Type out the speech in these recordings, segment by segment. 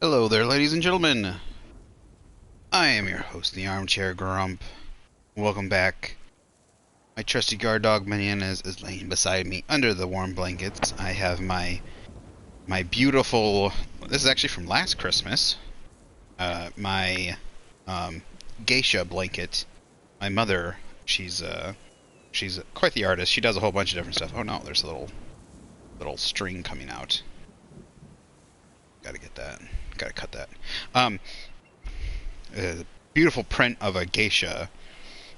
Hello there, ladies and gentlemen. I am your host, the Armchair Grump. Welcome back. My trusty guard dog, Bananas, is laying beside me under the warm blankets. I have my beautiful... This is actually from last Christmas. My geisha blanket. My mother, she's quite the artist. She does a whole bunch of different stuff. Oh no, there's a little string coming out. Gotta get that. Gotta cut that. Beautiful print of a geisha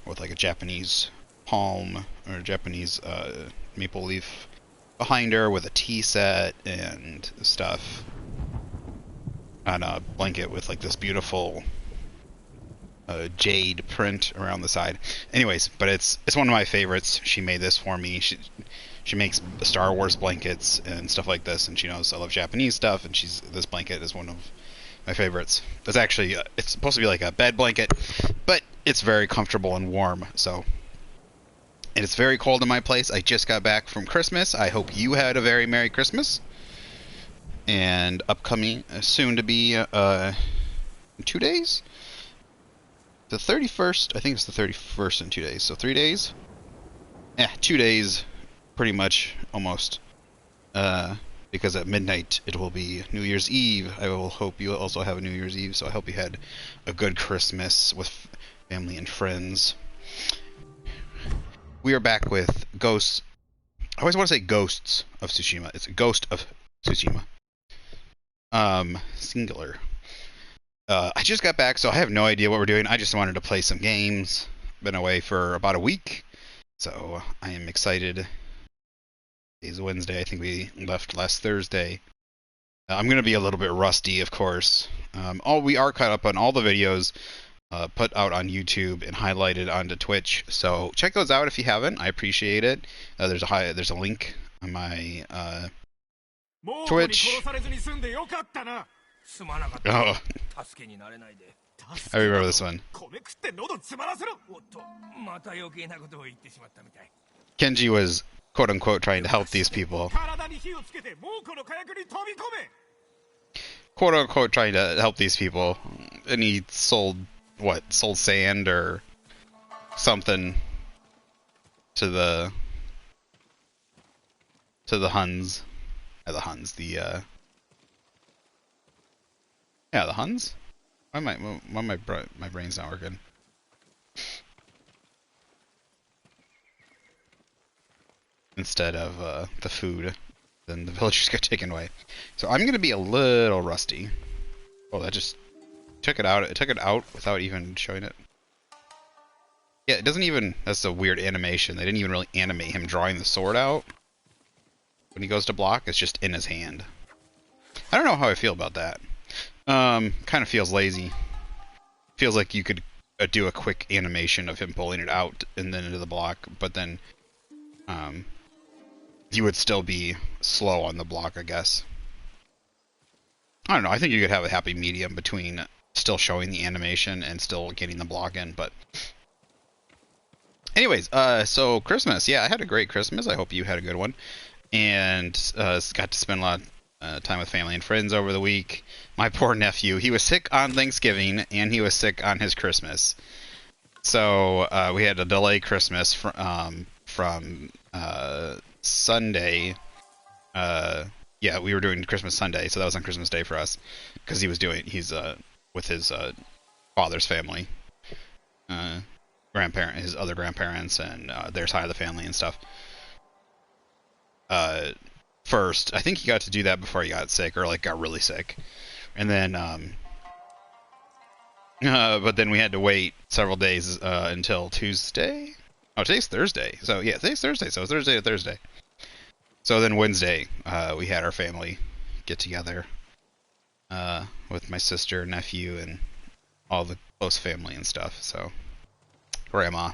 with like a Japanese palm or Japanese maple leaf behind her with a tea set and stuff on a blanket with like this beautiful jade print around the side. Anyways, but it's one of my favorites. She made this for me. She makes Star Wars blankets and stuff like this, and she knows I love Japanese stuff, and this blanket is one of my favorites. It's actually, it's supposed to be like a bed blanket, but it's very comfortable and warm, so. And it's very cold in my place. I just got back from Christmas. I hope you had a very Merry Christmas. And upcoming, soon to be, in 2 days? The 31st, I think it's the 31st in 2 days, so 3 days? Yeah, 2 days. Pretty much, almost, because at midnight it will be New Year's Eve. I will hope you also have a New Year's Eve, so I hope you had a good Christmas with family and friends. We are back with Ghosts. I always want to say Ghosts of Tsushima. It's Ghost of Tsushima. Singular. I just got back, so I have no idea what we're doing. I just wanted to play some games. Been away for about a week, so I am excited. Today's Wednesday. I think we left last Thursday. I'm going to be a little bit rusty, of course. We are caught up on all the videos put out on YouTube and highlighted onto Twitch. So check those out if you haven't. I appreciate it. There's a link on my Twitch. Oh, I remember this one. Kenji was quote-unquote trying to help these people. Quote-unquote trying to help these people. And he sold sand or something to the Huns. The Huns, the Huns? Why my brain's not working? Instead of the food, then the villagers got taken away. So I'm gonna be a little rusty. Oh, that just took it out. It took it out without even showing it. Yeah, it doesn't even. That's a weird animation. They didn't even really animate him drawing the sword out when he goes to block. It's just in his hand. I don't know how I feel about that. Kind of feels lazy. Feels like you could do a quick animation of him pulling it out and then into the block, but then you would still be slow on the block, I guess. I don't know. I think you could have a happy medium between still showing the animation and still getting the block in, but... Anyways, so Christmas. Yeah, I had a great Christmas. I hope you had a good one. And got to spend a lot of time with family and friends over the week. My poor nephew, he was sick on Thanksgiving, and he was sick on his Christmas. So we had to delay Christmas from Sunday. Yeah, we were doing Christmas Sunday, so that was on Christmas Day for us, because he's with his father's family, his other grandparents, and their side of the family and stuff. First, I think he got to do that before he got sick, or like got really sick, and then but then we had to wait several days until Tuesday. Oh, today's Thursday. So yeah, today's Thursday. So Thursday to Thursday. So then Wednesday, we had our family get together with my sister, nephew, and all the close family and stuff. So grandma.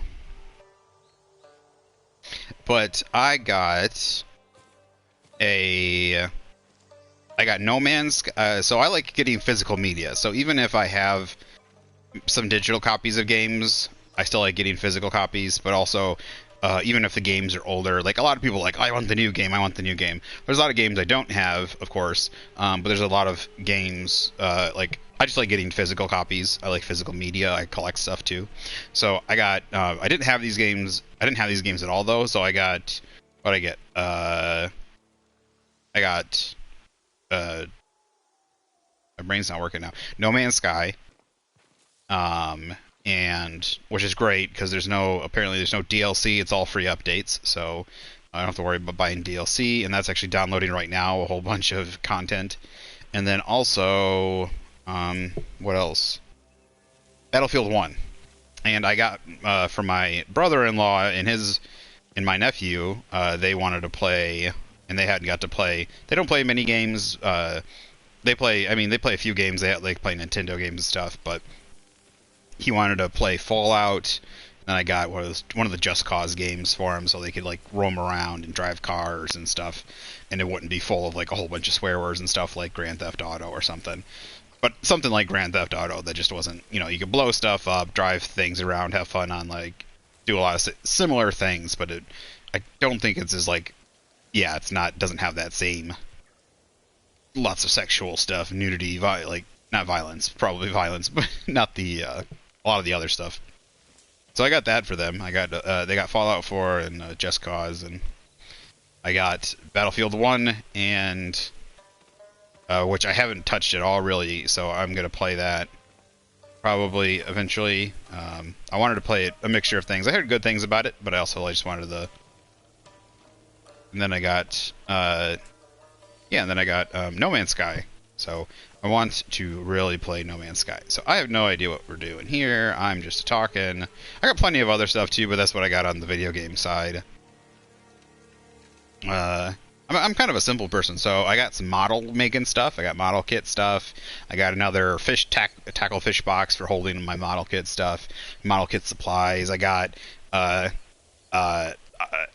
But I got No Man's. So I like getting physical media. So even if I have some digital copies of games, I still like getting physical copies. But also, even if the games are older. Like a lot of people, like I want the new game, I want the new game. There's a lot of games I don't have, of course, but there's a lot of games like I just like getting physical copies. I like physical media. I collect stuff too. So I got I didn't have these games. I didn't have these games at all though. So I got what I get. I got my brain's not working now. No Man's Sky. And which is great because apparently there's no DLC. It's all free updates, so I don't have to worry about buying DLC. And that's actually downloading right now, a whole bunch of content. And then also, what else? Battlefield 1. And I got from my brother-in-law and my nephew. They wanted to play, and they hadn't got to play. They don't play many games. They play. I mean, they play a few games. They play Nintendo games and stuff, but he wanted to play Fallout, and I got one of the Just Cause games for him, so they could like roam around and drive cars and stuff, and it wouldn't be full of like a whole bunch of swear words and stuff like Grand Theft Auto or something. But something like Grand Theft Auto that just wasn't, you could blow stuff up, drive things around, have fun on like do a lot of similar things, but I don't think it's as like, yeah, doesn't have that same lots of sexual stuff, nudity, like not violence, probably violence, but not the a lot of the other stuff. So I got that for them. I got they got Fallout 4 and Just Cause, and I got Battlefield 1 and which I haven't touched at all really. So I'm gonna play that probably eventually. I wanted to play a mixture of things. I heard good things about it, but I just wanted the. And then I got No Man's Sky. So I want to really play No Man's Sky. So I have no idea what we're doing here. I'm just talking. I got plenty of other stuff too, but that's what I got on the video game side. I'm kind of a simple person, so I got some model making stuff. I got model kit stuff. I got another tackle fish box for holding my model kit stuff. Model kit supplies. I got I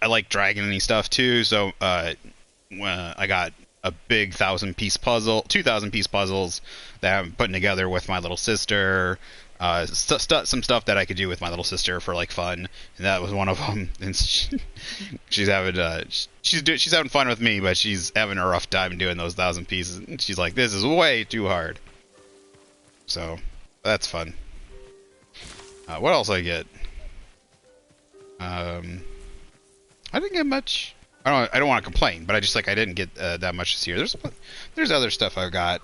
like dragon-y stuff too, so I got a big 2,000 piece puzzles that I'm putting together with my little sister. Some stuff that I could do with my little sister for like fun, and that was one of them. And she's having fun with me, but she's having a rough time doing those 1,000 pieces. And she's like, "This is way too hard." So that's fun. What else I get? I didn't get much. I don't want to complain, but I didn't get that much this year. There's other stuff I've got.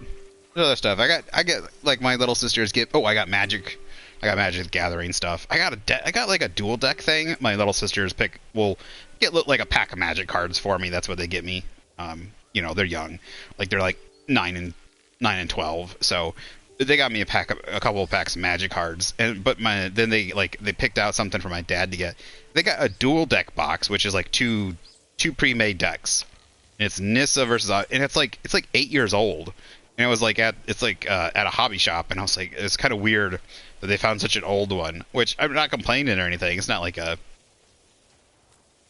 There's other stuff I get like my little sister's gift. Oh, I got Magic the Gathering stuff. I got like a dual deck thing. My little sister's will get like a pack of Magic cards for me. That's what they get me. They're young, like they're like 9 and 12. So they got me a couple of packs of Magic cards. But then they picked out something for my dad to get. They got a dual deck box, which is like two pre-made decks. And it's Nissa versus, and it's like 8 years old. And it was like at a hobby shop, and I was like, it's kind of weird that they found such an old one. Which I'm not complaining or anything. It's not like I'm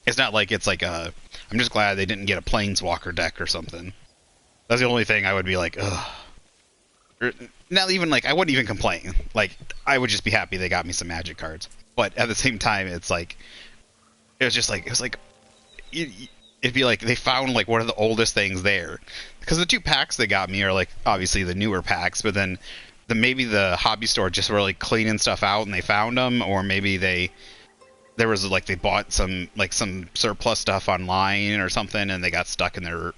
just glad they didn't get a Planeswalker deck or something. That's the only thing I would be like, ugh. Not even like I wouldn't even complain. Like I would just be happy they got me some Magic cards. But at the same time, it was like it'd be like they found like one of the oldest things there, because the 2 packs they got me are like obviously the newer packs, but then maybe the hobby store just really cleaning stuff out and they found them, or maybe they bought some surplus stuff online or something and they got stuck in their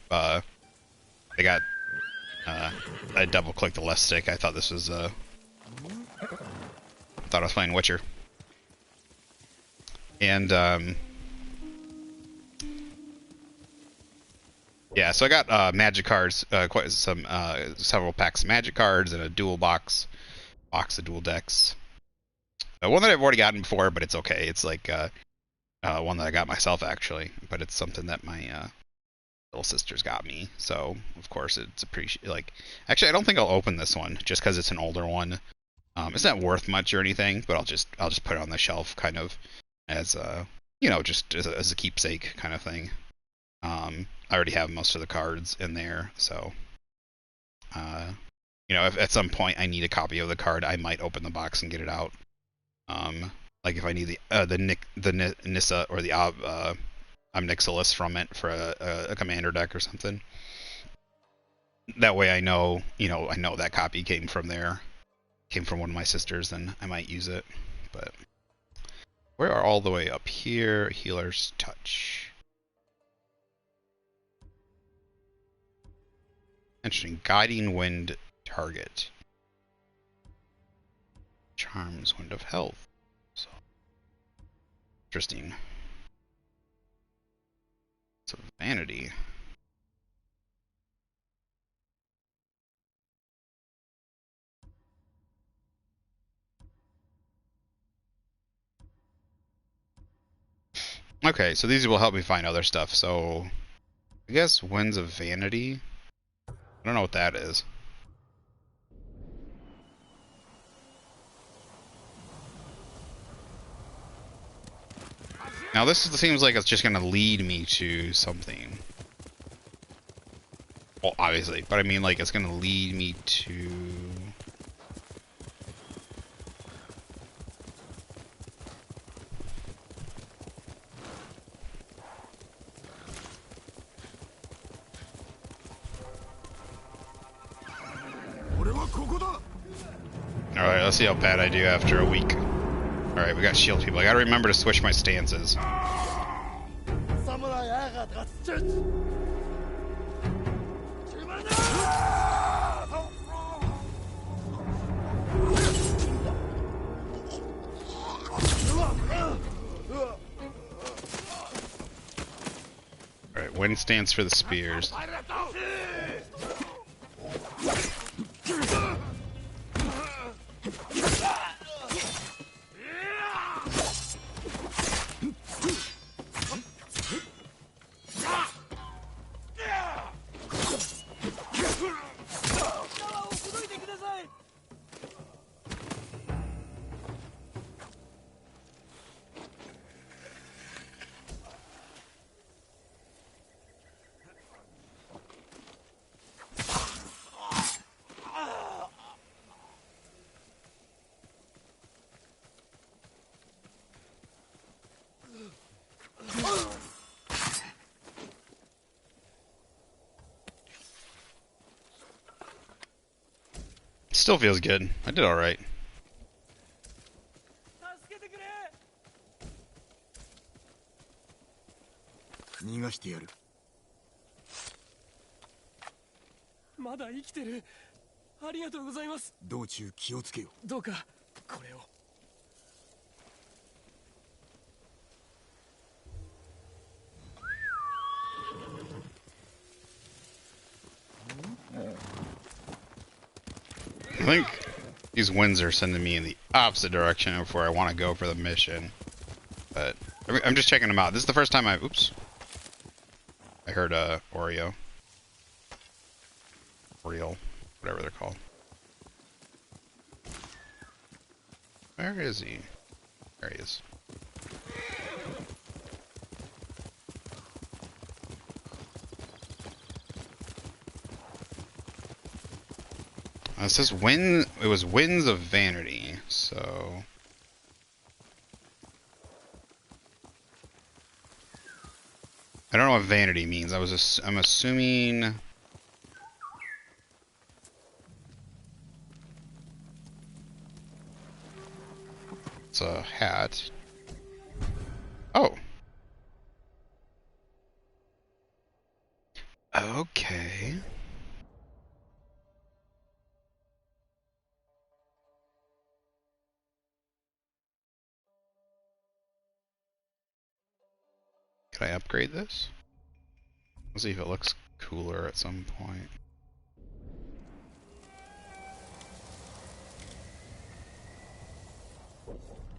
I double clicked the left stick. I thought this was I thought I was playing Witcher. And yeah, so I got Magic cards, several packs of Magic cards and a dual box of dual decks. One that I've already gotten before, but it's okay. It's like one that I got myself actually, but it's something that my little sister's got me. So of course it's actually I don't think I'll open this one just because it's an older one. It's not worth much or anything, but I'll just put it on the shelf kind of as just as a keepsake kind of thing. I already have most of the cards in there, so if at some point I need a copy of the card, I might open the box and get it out. Like if I need the Nissa or the Omnixilis from it for a commander deck or something. That way I know, I know that copy came from one of my sisters, then I might use it. But we are all the way up here. Healer's Touch. Interesting. Guiding Wind target. Charms Wind of Health. So interesting. So Vanity. Okay, so these will help me find other stuff. So I guess Winds of Vanity. I don't know what that is. Now this seems like it's just gonna lead me to something. Well, obviously, but I mean like it's gonna lead me to... Alright, let's see how bad I do after a week. Alright, we got shield people. I gotta remember to switch my stances. Alright, wind stance for the spears. Still feels good. I did alright. I think these winds are sending me in the opposite direction of where I want to go for the mission. But I'm just checking them out. This is the first time oops. I heard Oreo. Oriole, whatever they're called. Where is he? There he is. It says wind. It was Winds of Vanity, so I don't know what vanity means. I'm assuming it's a hat. Oh. Okay. Can I upgrade this? Let's see if it looks cooler at some point.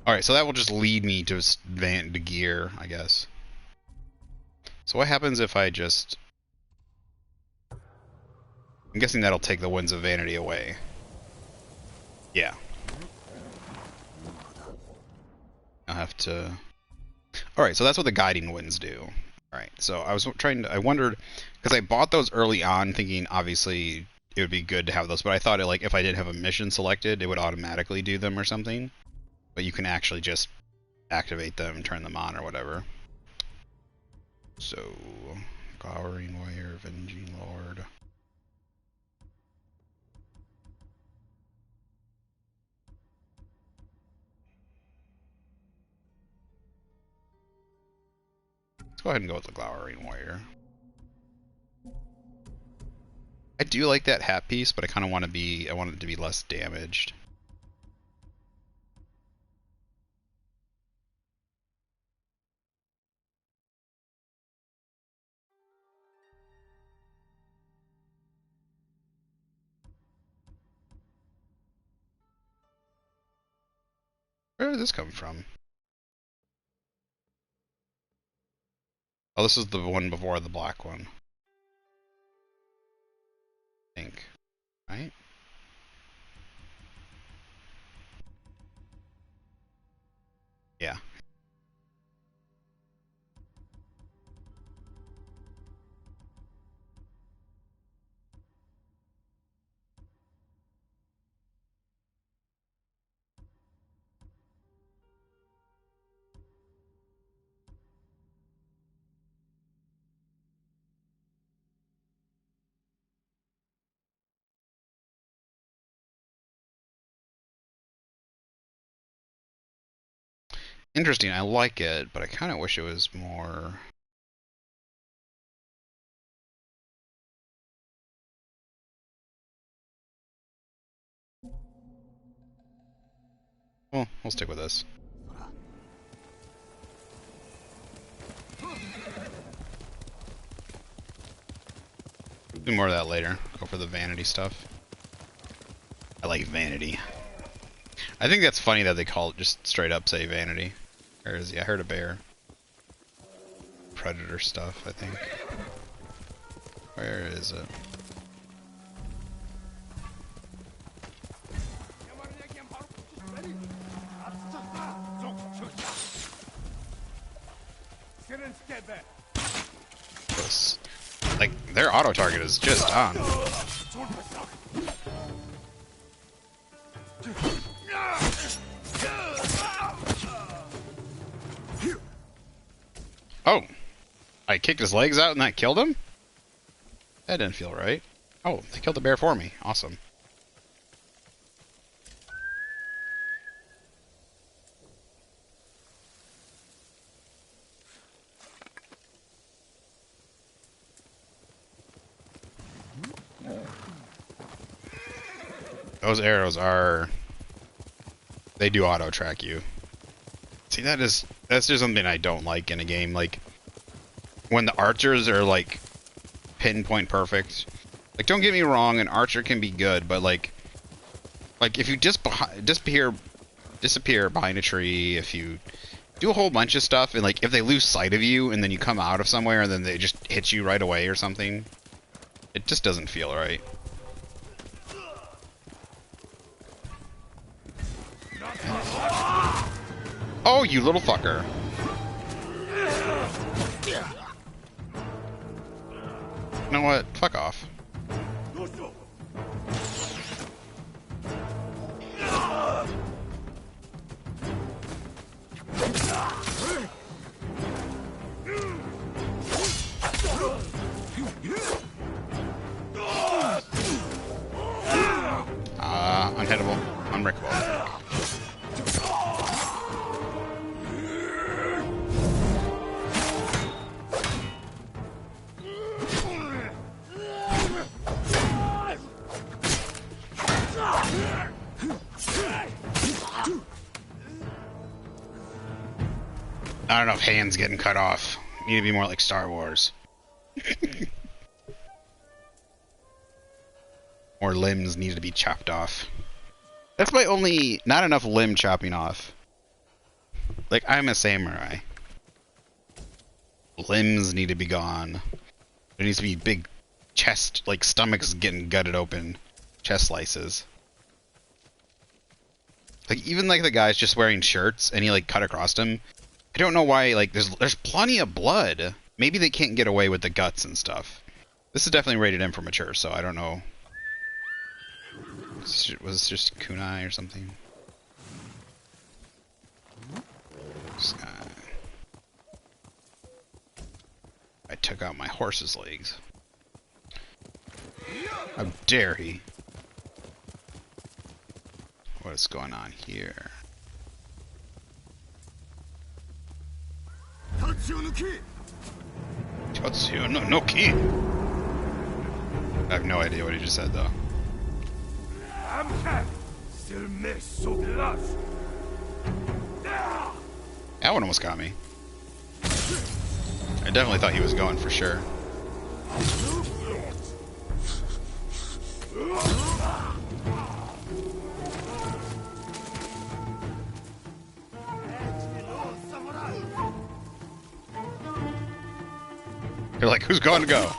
Alright, so that will just lead me to gear, I guess. So what happens if I just... I'm guessing that'll take the Winds of Vanity away. Yeah. I'll have to... Alright, so that's what the Guiding Winds do. Alright, so I wondered, because I bought those early on thinking obviously it would be good to have those, but I thought if I did have a mission selected, it would automatically do them or something. But you can actually just activate them, turn them on, or whatever. So, Glowering Wire, Avenging Lord. Let's go ahead and go with the Glowering Wire. I do like that hat piece, but I kind of want I want it to be less damaged. Where did this come from? Oh, this is the one before the black one. I think. Right? Yeah. Interesting. I like it, but I kind of wish it was more... Well, we'll stick with this. Do more of that later. Go for the vanity stuff. I like vanity. I think that's funny that they call it just straight up say vanity. Or is I heard a bear. Predator stuff, I think. Where is it? This. Like, their auto target is just on. Oh! I kicked his legs out and that killed him? That didn't feel right. Oh, they killed the bear for me. Awesome. Those arrows are... They do auto-track you. See, that's just something I don't like in a game. Like, when the archers are, like, pinpoint perfect. Like, don't get me wrong, an archer can be good, but, like if you disappear behind a tree, if you do a whole bunch of stuff, and, like, if they lose sight of you, and then you come out of somewhere, and then they just hit you right away or something, it just doesn't feel right. Oh, you little fucker. You know what? Fuck off. Unhittable. Unbreakable. Not enough hands getting cut off. Need to be more like Star Wars. More limbs need to be chopped off. That's my only... Not enough limb chopping off. Like, I'm a samurai. Limbs need to be gone. There needs to be big chest, like stomachs getting gutted open. Chest slices. Like, even like the guy's just wearing shirts and he like cut across him. I don't know why, like, there's plenty of blood. Maybe they can't get away with the guts and stuff. This is definitely rated M for mature, so I don't know. Was this just kunai or something? I took out my horse's legs. How dare he? What is going on here? Tatsuya no ki. I have no idea what he just said though. That one almost got me. I definitely thought he was going for sure. You're like, who's going to go?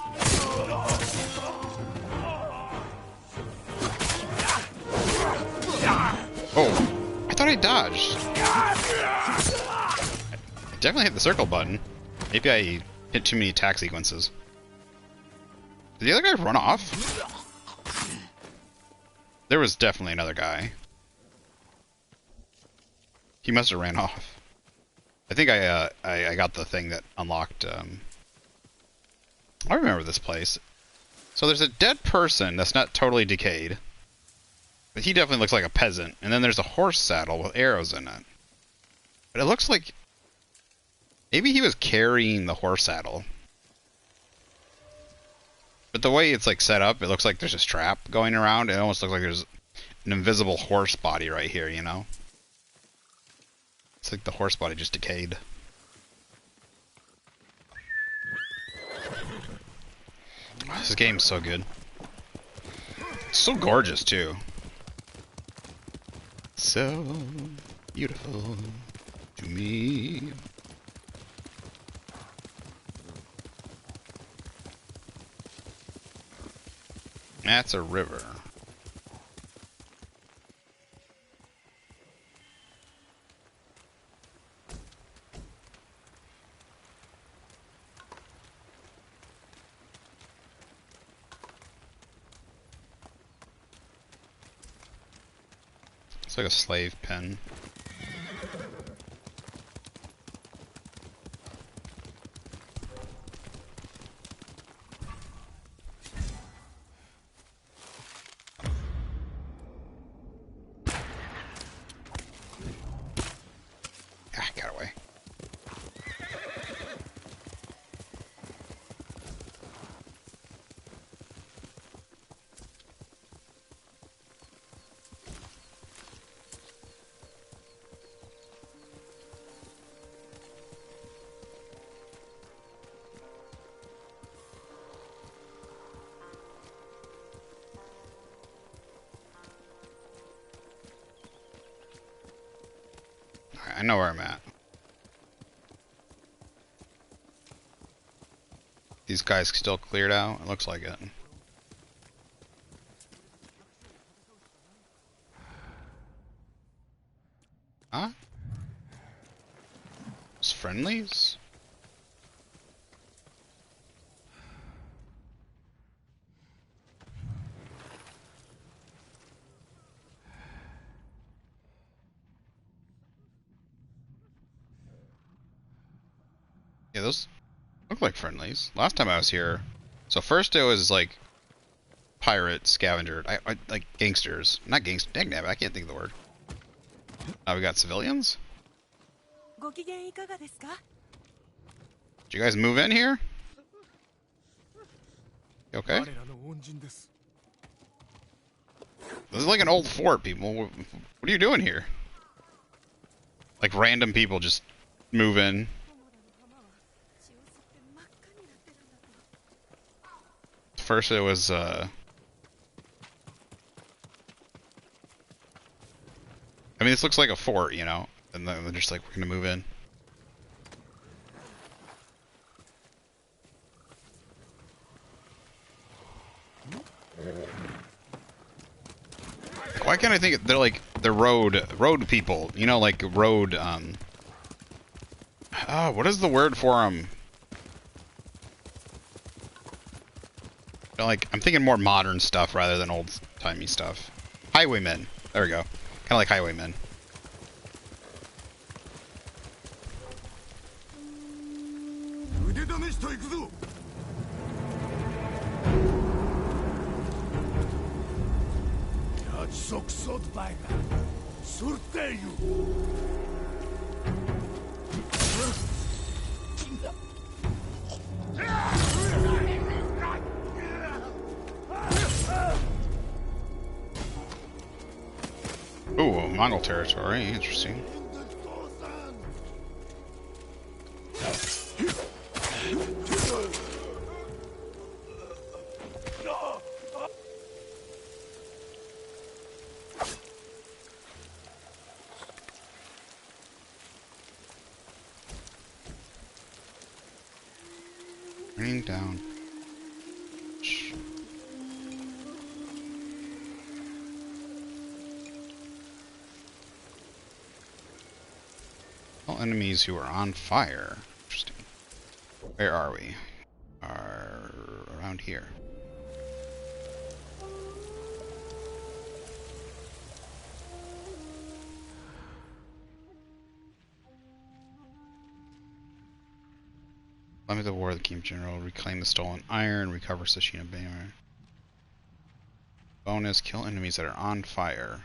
Oh, I thought I dodged. I definitely hit the circle button. Maybe I hit too many attack sequences. Did the other guy run off? There was definitely another guy. He must have ran off. I think I got the thing that unlocked. I remember this place. So there's a dead person that's not totally decayed, but he definitely looks like a peasant. And then there's a horse saddle with arrows in it. But it looks like maybe he was carrying the horse saddle. But the way it's like set up, it looks like there's a strap going around. It almost looks like there's an invisible horse body right here, you know? It's like the horse body just decayed. Oh, this game's so good. It's so gorgeous too. So beautiful to me. That's a river. It's like a slave pen. Ah, got away. I know where I'm at. These guys still cleared out? It looks like it. Huh? Those friendlies? Yeah, those look like friendlies. Last time I was here, so first it was like pirate scavenger, I like gangsters, not gangsters. Dang nabbit, I can't think of the word. Now we got civilians. Did you guys move in here? You okay? This is like an old fort, people. What are you doing here? Like random people just move in. First it was I mean, this looks like a fort, you know, and then they're just like, we're gonna move in. Why can't I think they're like the road people, you know, like road oh, what is the word for them? Like, I'm thinking more modern stuff rather than old-timey stuff. Highwaymen. There we go. Kind of like highwaymen. Ooh, Mongol territory. Interesting. Raining down. All enemies who are on fire. Interesting. Where are we? Are around here. Lament the war of the King General. Reclaim the stolen iron. Recover Tsushima banner. Bonus: kill enemies that are on fire.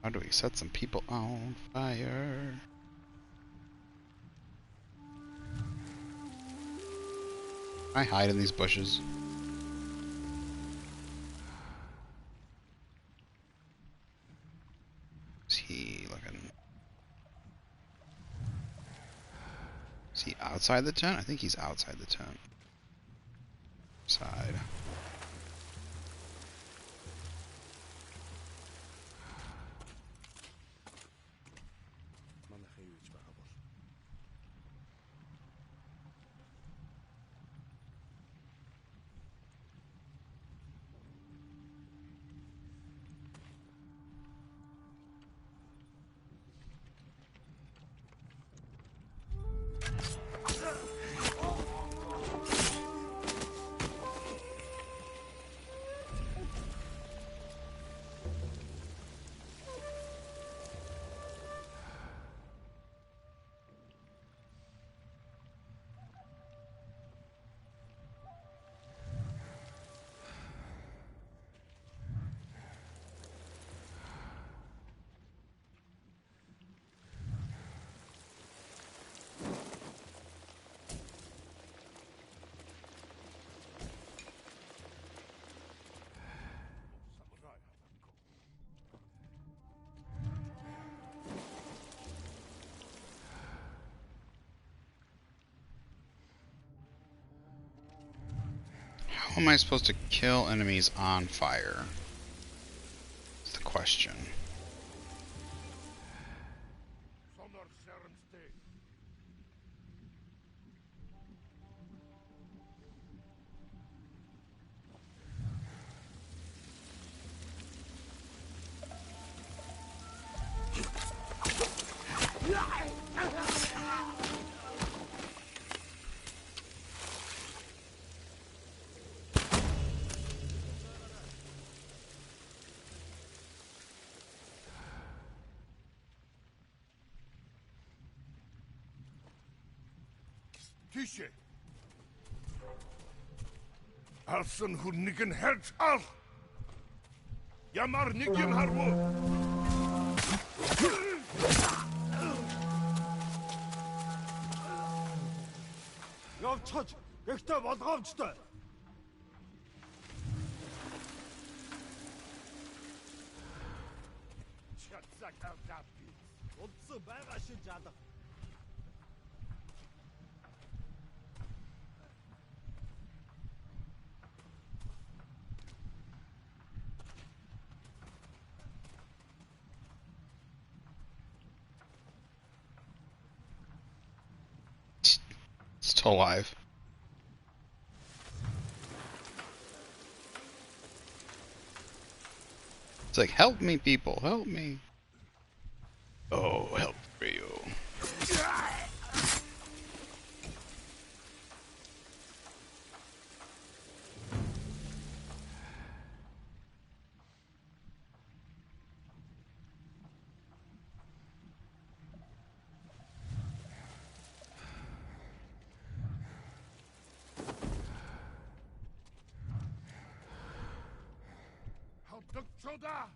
How do we set some people on fire? Can I hide in these bushes? Is he looking? Is he outside the tent? I think he's outside the tent. Side. How am I supposed to kill enemies on fire? That's the question. Tische. Alsın hunnigen herz al. Yamar nigen harbu. Явцгач. Гэхдээ болгоомжтой. Чацаг авдаг. Удсан байгаа шиг жаалга. Still alive. It's like, help me, people, help me. Oh, help for you. 늑초다.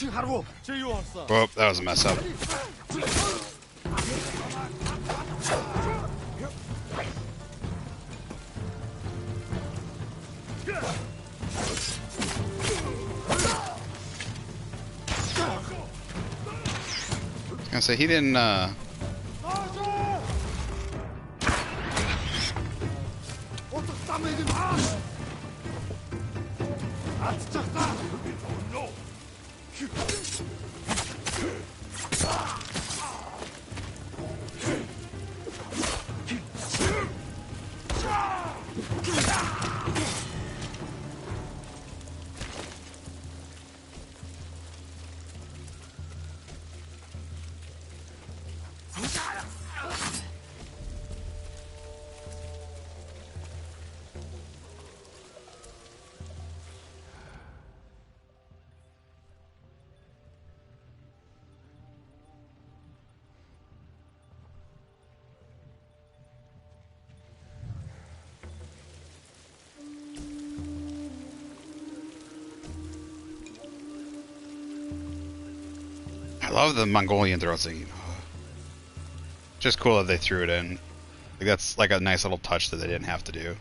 하루 제이왔어. Whoop, that was a mess up. I was gonna say he didn't I love the Mongolian throw thing. Just cool that they threw it in. Like that's like a nice little touch that they didn't have to do.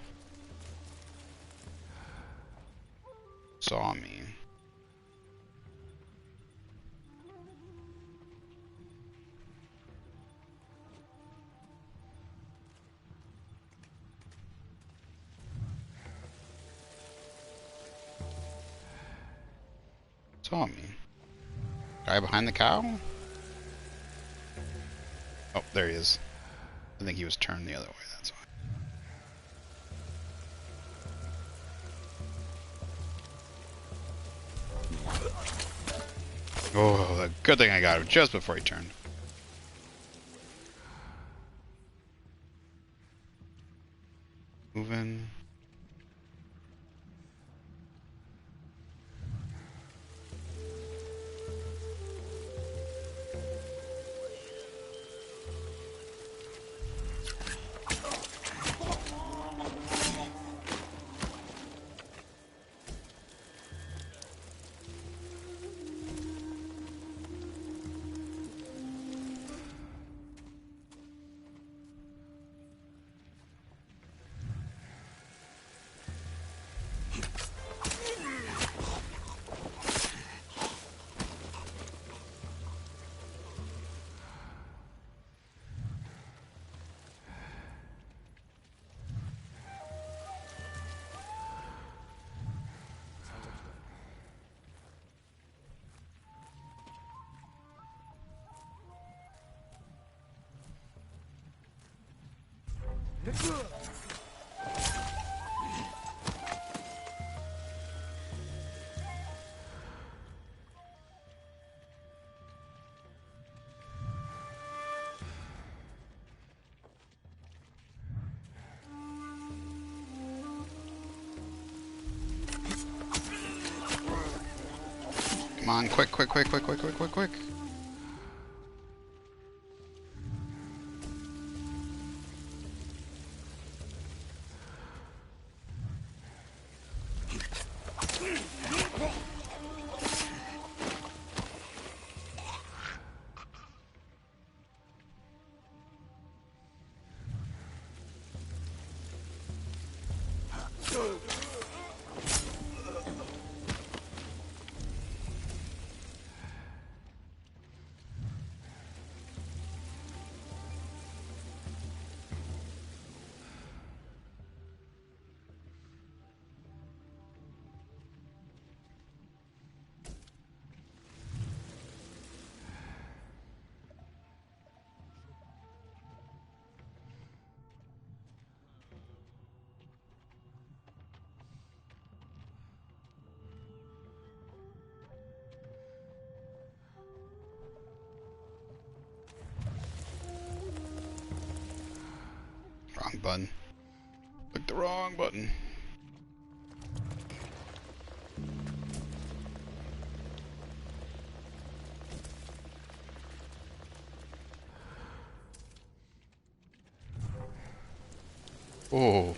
Saw me. Saw me. Guy behind the cow? Oh, there he is. I think he was turned the other way, that's why. Oh, good thing I got him just before he turned. Moving. Come on, quick, quick, quick, quick, quick, quick, quick, quick. Wrong button. Click the wrong button. Oh.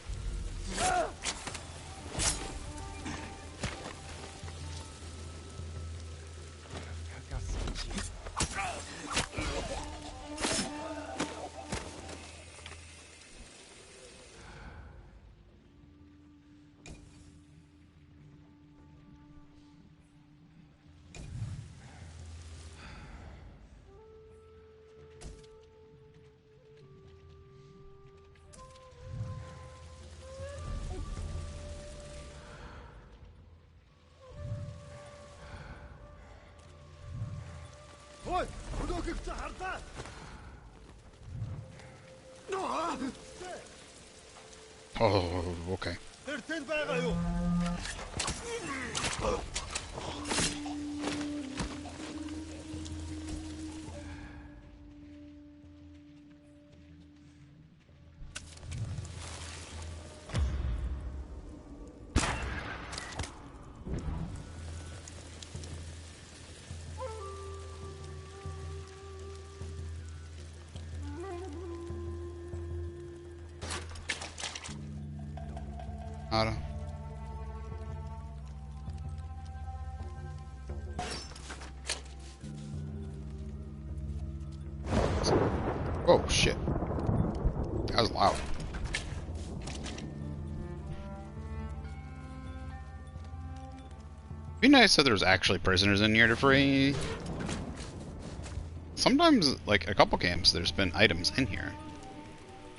Ой, өнөөхийг чи харлаа. Oh, okay. Тэр тэнд байгаа юу? Auto. Oh shit. That was loud. Be nice if there was actually prisoners in here to free. Sometimes, like a couple games, there's been items in here.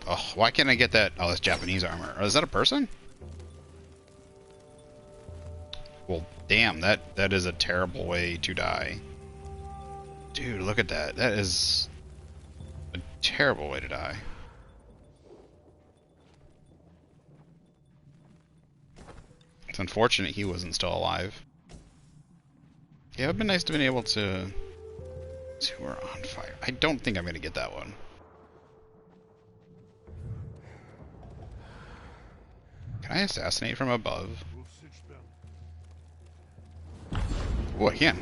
Oh, why can't I get that? Oh, that's Japanese armor. Oh, is that a person? Well, damn, that is a terrible way to die. Dude, look at that. That is a terrible way to die. It's unfortunate he wasn't still alive. Yeah, it would have been nice to have been able to... Who are on fire? I don't think I'm going to get that one. Can I assassinate from above? Oh, I can.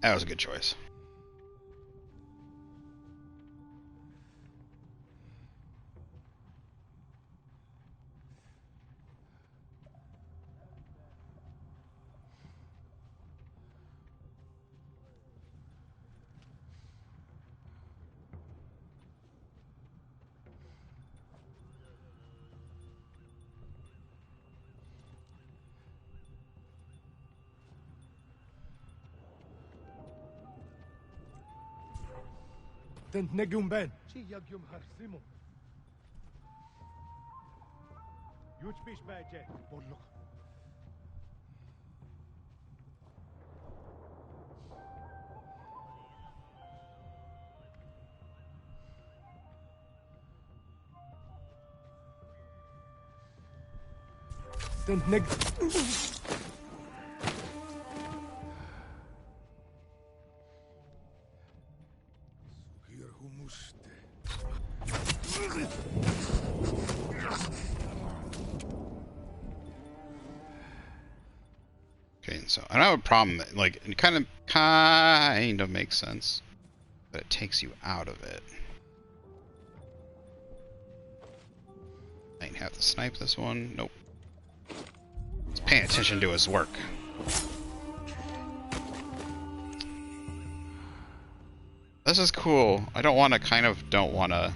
That was a good choice. Тэнд нэг юм байна. Чи яг юм харсан юм уу? Юу ч биш байжээ. Борлого. Тэнд нэг Okay, so I don't have a problem. Like, it kind of makes sense, but it takes you out of it. I ain't have to snipe this one. Nope. He's paying attention to his work. This is cool. I don't want to.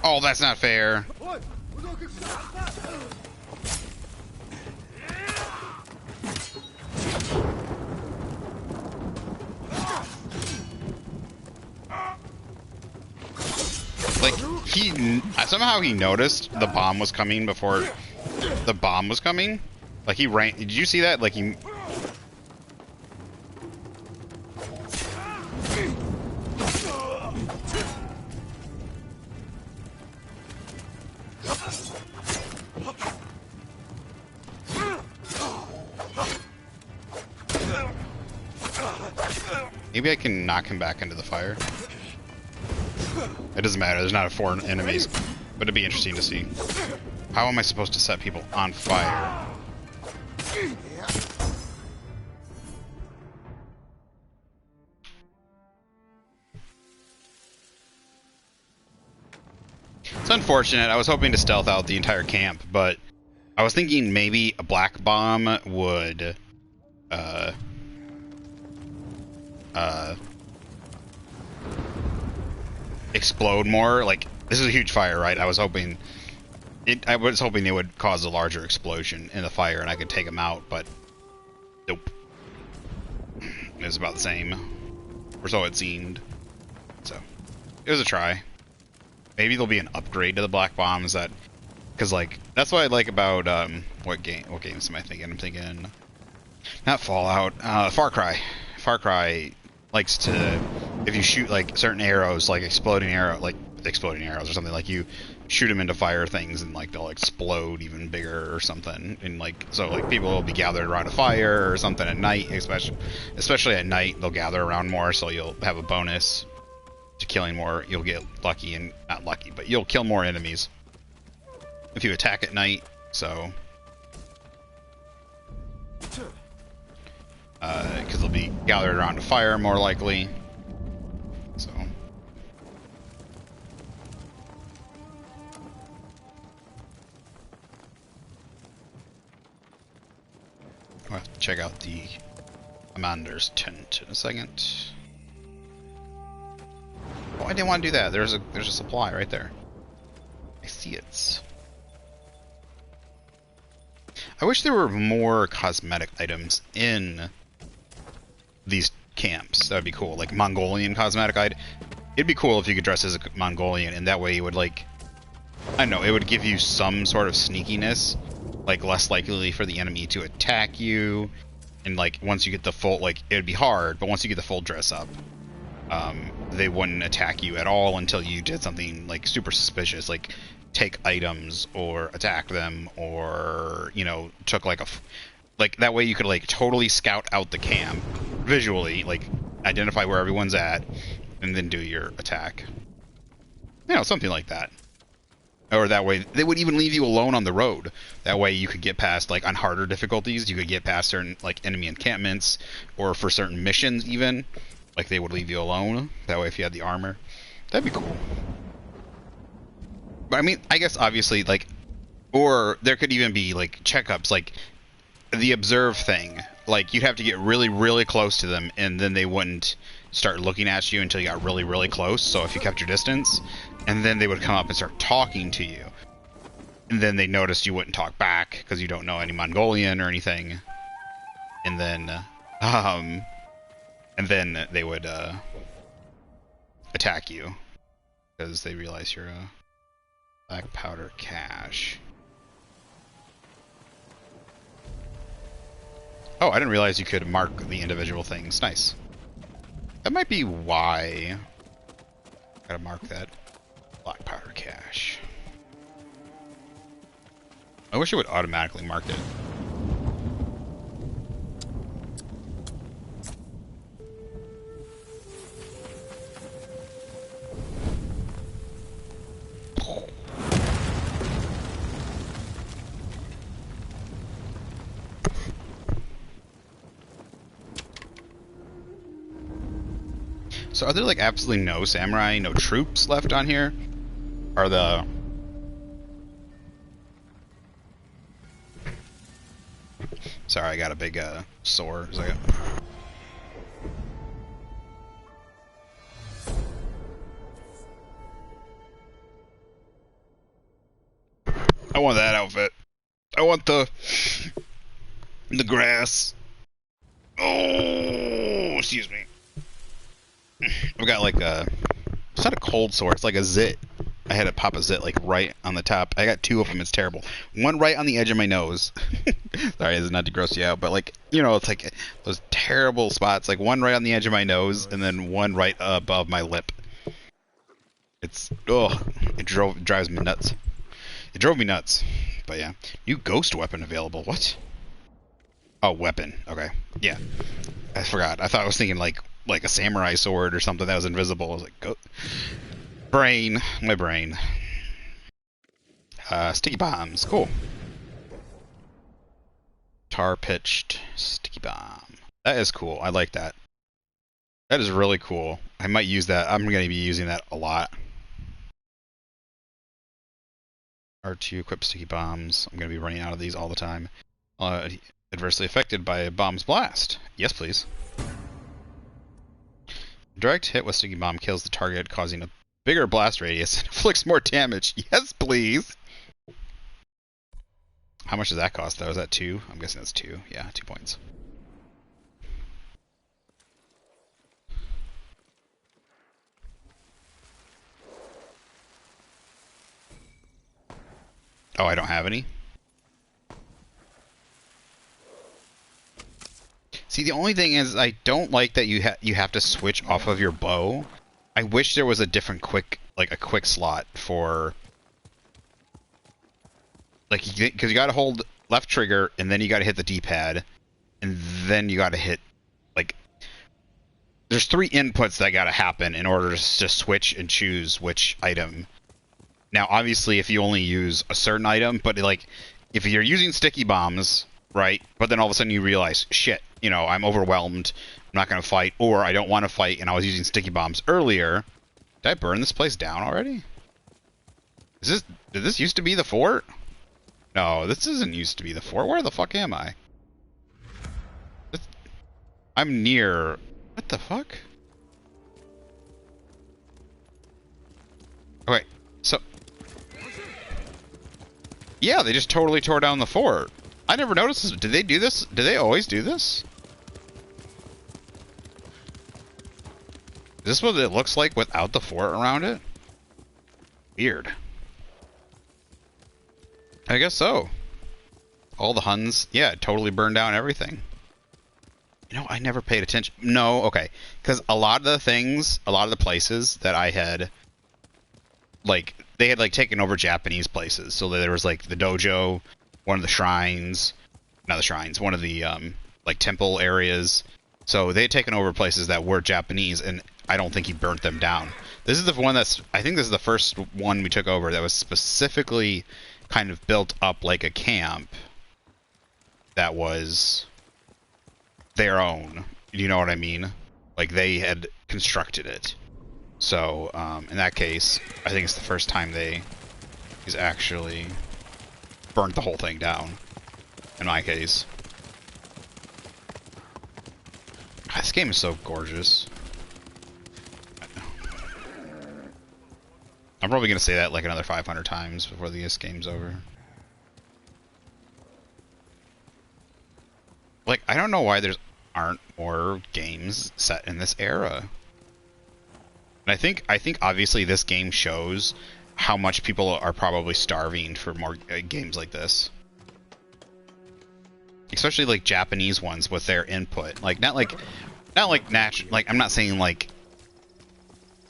Oh, that's not fair. Ой, много шансов. Like, somehow he noticed the bomb was coming before the bomb was coming. Like, he ran. Did you see that? Like, he. Maybe I can knock him back into the fire. It doesn't matter, there's not 4 enemies, but it'd be interesting to see. How am I supposed to set people on fire? It's unfortunate, I was hoping to stealth out the entire camp, but I was thinking maybe a black bomb would, explode more. Like, this is a huge fire, right? I was hoping it would cause a larger explosion in the fire and I could take them out, but nope. It was about the same, or so it seemed. So it was a try. Maybe there'll be an upgrade to the black bombs that, because like that's what I like about what games am I thinking? I'm thinking not Fallout, Far Cry. Far Cry likes to, if you shoot like certain arrows, like exploding arrows or something, like you shoot them into fire things and like they'll explode even bigger or something, and like so like people will be gathered around a fire or something at night, especially at night they'll gather around more, so you'll have a bonus to killing more. You'll get lucky, and not lucky, but you'll kill more enemies if you attack at night. So because they'll be gathered around a fire more likely. So I'll have to check out the commander's tent in a second. Oh, I didn't want to do that. There's a supply right there. I see it. I wish there were more cosmetic items in these camps. That would be cool. Like Mongolian cosmetic item. It'd be cool if you could dress as a Mongolian, and that way you would like, I don't know, it would give you some sort of sneakiness, like less likely for the enemy to attack you, and like once you get the full, like it would be hard, but once you get the full dress up, they wouldn't attack you at all until you did something like super suspicious, like take items or attack them, or you know, took like like that way you could like totally scout out the camp visually, like identify where everyone's at, and then do your attack. You know, something like that. Or that way, they would even leave you alone on the road. That way you could get past, like, on harder difficulties, you could get past certain, like, enemy encampments, or for certain missions, even. Like, they would leave you alone. That way, if you had the armor. That'd be cool. But, I mean, I guess, obviously, like, or there could even be, like, checkups, like, the observe thing. Like, you'd have to get really, really close to them, and then they wouldn't start looking at you until you got really, really close. So if you kept your distance, and then they would come up and start talking to you, and then they noticed you wouldn't talk back because you don't know any Mongolian or anything, and then they would attack you because they realize you're a black powder cache. Oh, I didn't realize you could mark the individual things. Nice. That might be why. Gotta mark that. Black powder cache. I wish it would automatically mark it. So are there like absolutely no samurai, no troops left on here? Are the... Sorry, I got a big sore. I want that outfit. I want the grass. Oh, excuse me. I've got like a, it's not a cold sore. It's like a zit. I had to pop a zit like right on the top. I got two of them. It's terrible. One right on the edge of my nose. Sorry, this is not to gross you out, but like, you know, it's like those terrible spots. Like one right on the edge of my nose, and then one right above my lip. It's it drives me nuts. It drove me nuts. But yeah, new ghost weapon available. What? Oh, weapon. Okay, yeah. I forgot. I thought I was thinking like a samurai sword or something that was invisible. I was like, go. Brain. My brain. Sticky bombs. Cool. Tar pitched sticky bomb. That is cool. I like that. That is really cool. I might use that. I'm going to be using that a lot. R2 equip sticky bombs. I'm going to be running out of these all the time. Adversely affected by a bomb's blast. Yes, please. Direct hit with sticky bomb kills the target, causing a bigger blast radius and inflicts more damage. Yes, please. How much does that cost, though? Is that 2? I'm guessing that's 2. Yeah, 2 points. Oh, I don't have any? See, the only thing is, I don't like that you have to switch off of your bow. I wish there was a different quick slot for, like, because you got to hold left trigger and then you got to hit the D-pad, and then you got to hit, like, there's 3 inputs that got to happen in order to switch and choose which item. Now, obviously, if you only use a certain item, but like, if you're using sticky bombs, right? But then all of a sudden you realize, shit, you know, I'm overwhelmed. I'm not going to fight, or I don't want to fight, and I was using sticky bombs earlier. Did I burn this place down already? Did this used to be the fort? No, this isn't used to be the fort. Where the fuck am I? I'm near. What the fuck? Okay, so. Yeah, they just totally tore down the fort. I never noticed this. Did they do this? Did they always do this? Is this what it looks like without the fort around it? Weird. I guess so. All the Huns, yeah, totally burned down everything. You know, I never paid attention. No, okay. Because a lot of the things, a lot of the places that I had, like, they had, like, taken over Japanese places. So there was, like, the dojo, one of the shrines, not the shrines, one of the, like, temple areas. So they had taken over places that were Japanese, and I don't think he burnt them down. This is the one that's, I think this is the first one we took over that was specifically kind of built up like a camp that was their own. You know what I mean? Like, they had constructed it. So, in that case, I think it's the first time he's actually burnt the whole thing down. In my case. God, this game is so gorgeous. I'm probably going to say that like another 500 times before this game's over. Like, I don't know why there aren't more games set in this era. And I think obviously this game shows how much people are probably starving for more games like this. Especially like Japanese ones with their input. Like not like natural, like I'm not saying like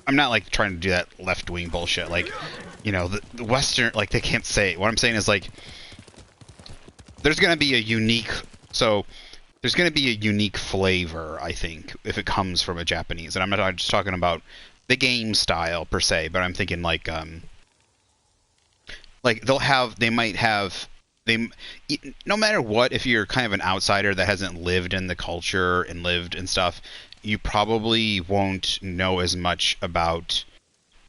I'm not like trying to do that left-wing bullshit. Like, you know, the Western, like they can't say. What I'm saying is like there's going to be a unique flavor, I think, if it comes from a Japanese. And I'm not just talking about the game style per se, but I'm thinking like no matter what, if you're kind of an outsider that hasn't lived in the culture and lived and stuff, you probably won't know as much about,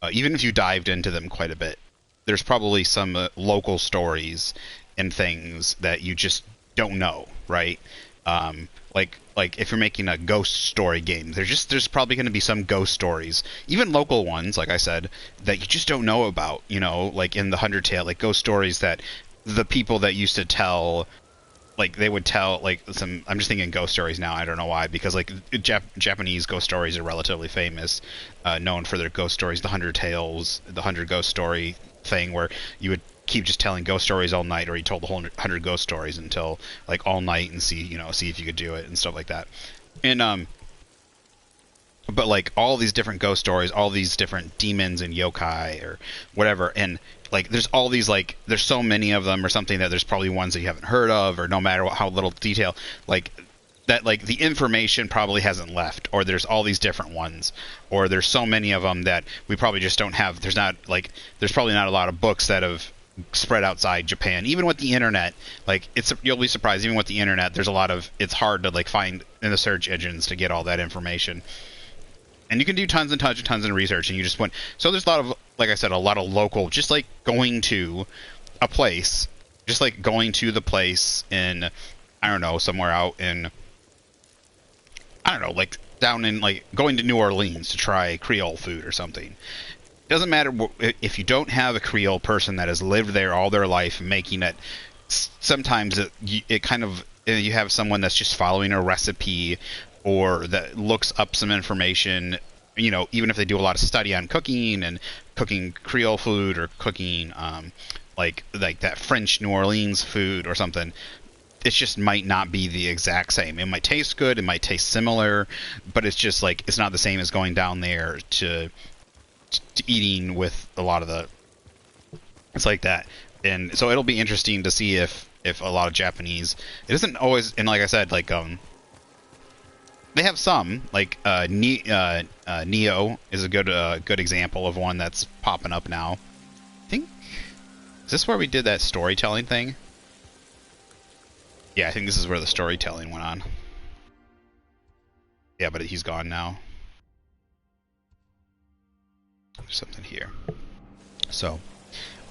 even if you dived into them quite a bit. There's probably some local stories and things that you just don't know, right? Like if you're making a ghost story game, there's probably going to be some ghost stories, even local ones, like I said, that you just don't know about. You know, like in the Undertale, like ghost stories that the people that used to tell, like they would tell like some. I'm just thinking ghost stories now. I don't know why, because like Japanese ghost stories are relatively famous, known for their ghost stories, the Hundred Tales, the Hundred Ghost Story thing, where you would keep just telling ghost stories all night, or you told the whole 100 ghost stories until like all night and see if you could do it and stuff like that. And but like all these different ghost stories, all these different demons and yokai or whatever, and like there's all these, like there's so many of them or something, that there's probably ones that you haven't heard of, or no matter how little detail, like that, like the information probably hasn't left, or there's all these different ones, or there's so many of them that we probably just don't have. There's probably not a lot of books that have spread outside Japan. Even with the internet, like you'll be surprised, even with the internet, there's a lot of, it's hard to like find in the search engines to get all that information. And you can do tons and tons and tons of research, and you just went. So there's a lot of, like I said, a lot of local, just like going to a place, just like going to the place in, I don't know, somewhere out in, I don't know, like down in, like going to New Orleans to try Creole food or something. It doesn't matter if you don't have a Creole person that has lived there all their life making it. Sometimes it kind of, you have someone that's just following a recipe, or that looks up some information, even if they do a lot of study on cooking and cooking Creole food, or cooking like that French New Orleans food or something. It just might not be the exact same. It might taste good, it might taste similar, but it's just like, it's not the same as going down there to eating with a lot of the, it's like that. And so it'll be interesting to see if a lot of Japanese, it isn't always, and like I said, like they have some, like Neo is a good example of one that's popping up now. I think, is this where we did that storytelling thing? Yeah, I think this is where the storytelling went on. Yeah, but he's gone now. There's something here. So,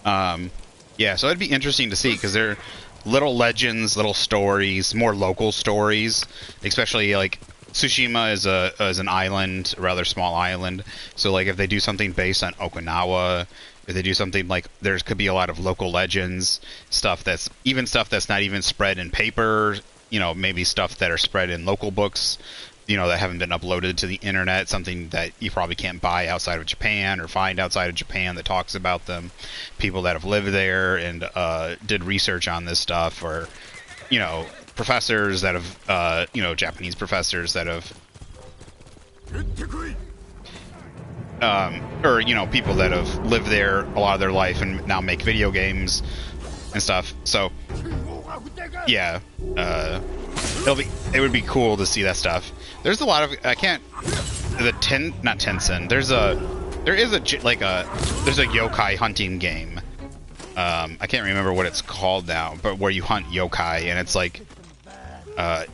yeah, so it'd be interesting to see, because they're little legends, little stories, more local stories, especially like Tsushima is an island, a rather small island. So like if they do something based on Okinawa, if they do something like, there could be a lot of local legends, stuff that's not even spread in paper, maybe stuff that are spread in local books, that haven't been uploaded to the internet, something that you probably can't buy outside of Japan or find outside of Japan that talks about them, people that have lived there and did research on this stuff, or professors that have Japanese professors that have or people that have lived there a lot of their life and now make video games and stuff. So yeah, it would be cool to see that stuff. There's a lot of, not Tencent. There's a yokai hunting game. I can't remember what it's called now, but where you hunt yokai, and it's like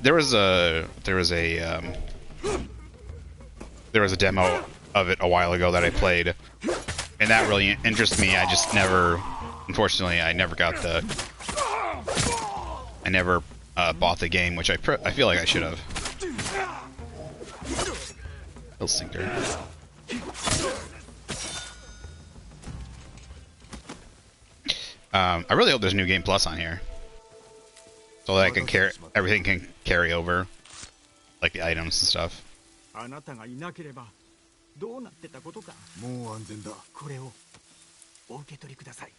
there was a demo of it a while ago that I played, and that really interests me. I just never, unfortunately, I never bought the game, which I feel like I should have. Little sinker. I really hope there's New Game Plus on here, so that I can everything can carry over, like the items and stuff. あなたがいなければどうなってたことか。もう安全だ。これをお受け取りください。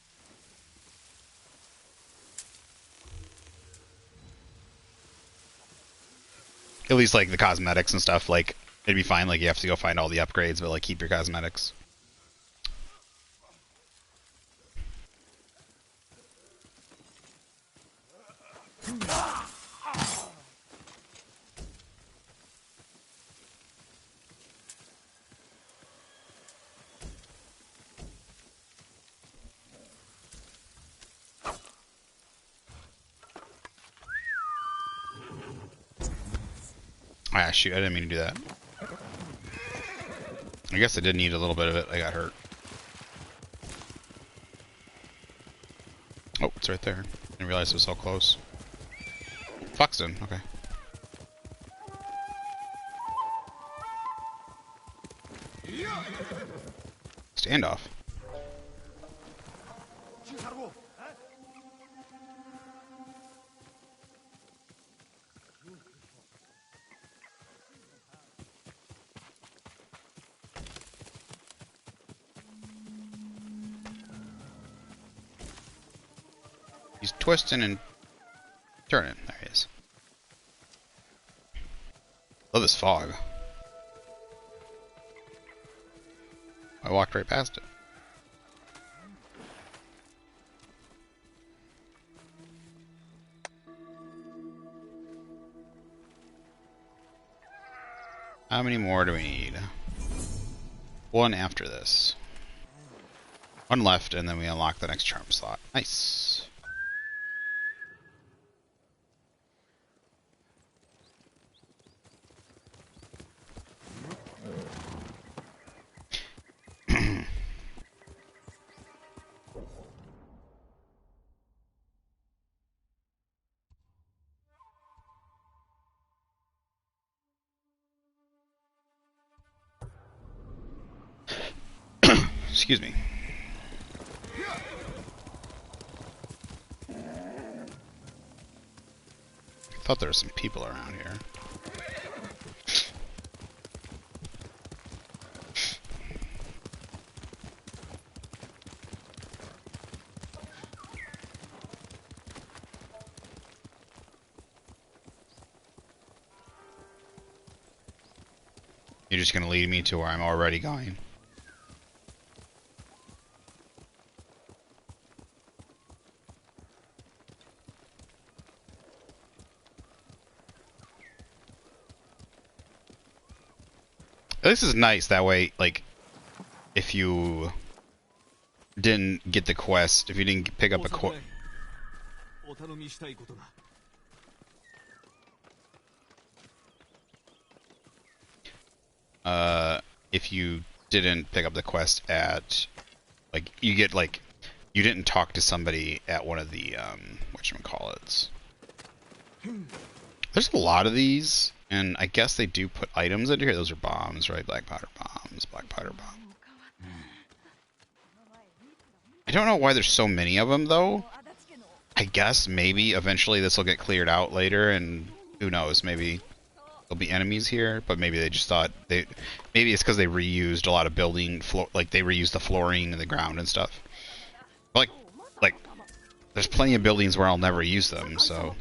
At least like the cosmetics and stuff, like it'd be fine. Like you have to go find all the upgrades, but like keep your cosmetics. Ah, shoot, I didn't mean to do that. I guess I did need a little bit of it. I got hurt. Oh, it's right there. I didn't realize it was so close. Foxton, okay. Standoff. He's twisting and turning. There he is. Love this fog. I walked right past it. How many more do we need? One after this. One left, and then we unlock the next charm slot. Nice. Excuse me. I thought there were some people around here. You're just gonna lead me to where I'm already going. This is nice, that way, like, if you didn't get the quest, if you didn't pick up a quest, if you didn't pick up the quest at, like, you get, like, you didn't talk to somebody at one of the, whatchamacallits. There's a lot of these, and I guess they do put items into here. Those are bombs, right? Black powder bombs, black powder bomb. I don't know why there's so many of them, though. I guess maybe eventually this will get cleared out later, and who knows, maybe there'll be enemies here, but maybe they just thought maybe it's because they reused a lot of building like they reused the flooring and the ground and stuff. But like there's plenty of buildings where I'll never use them, so.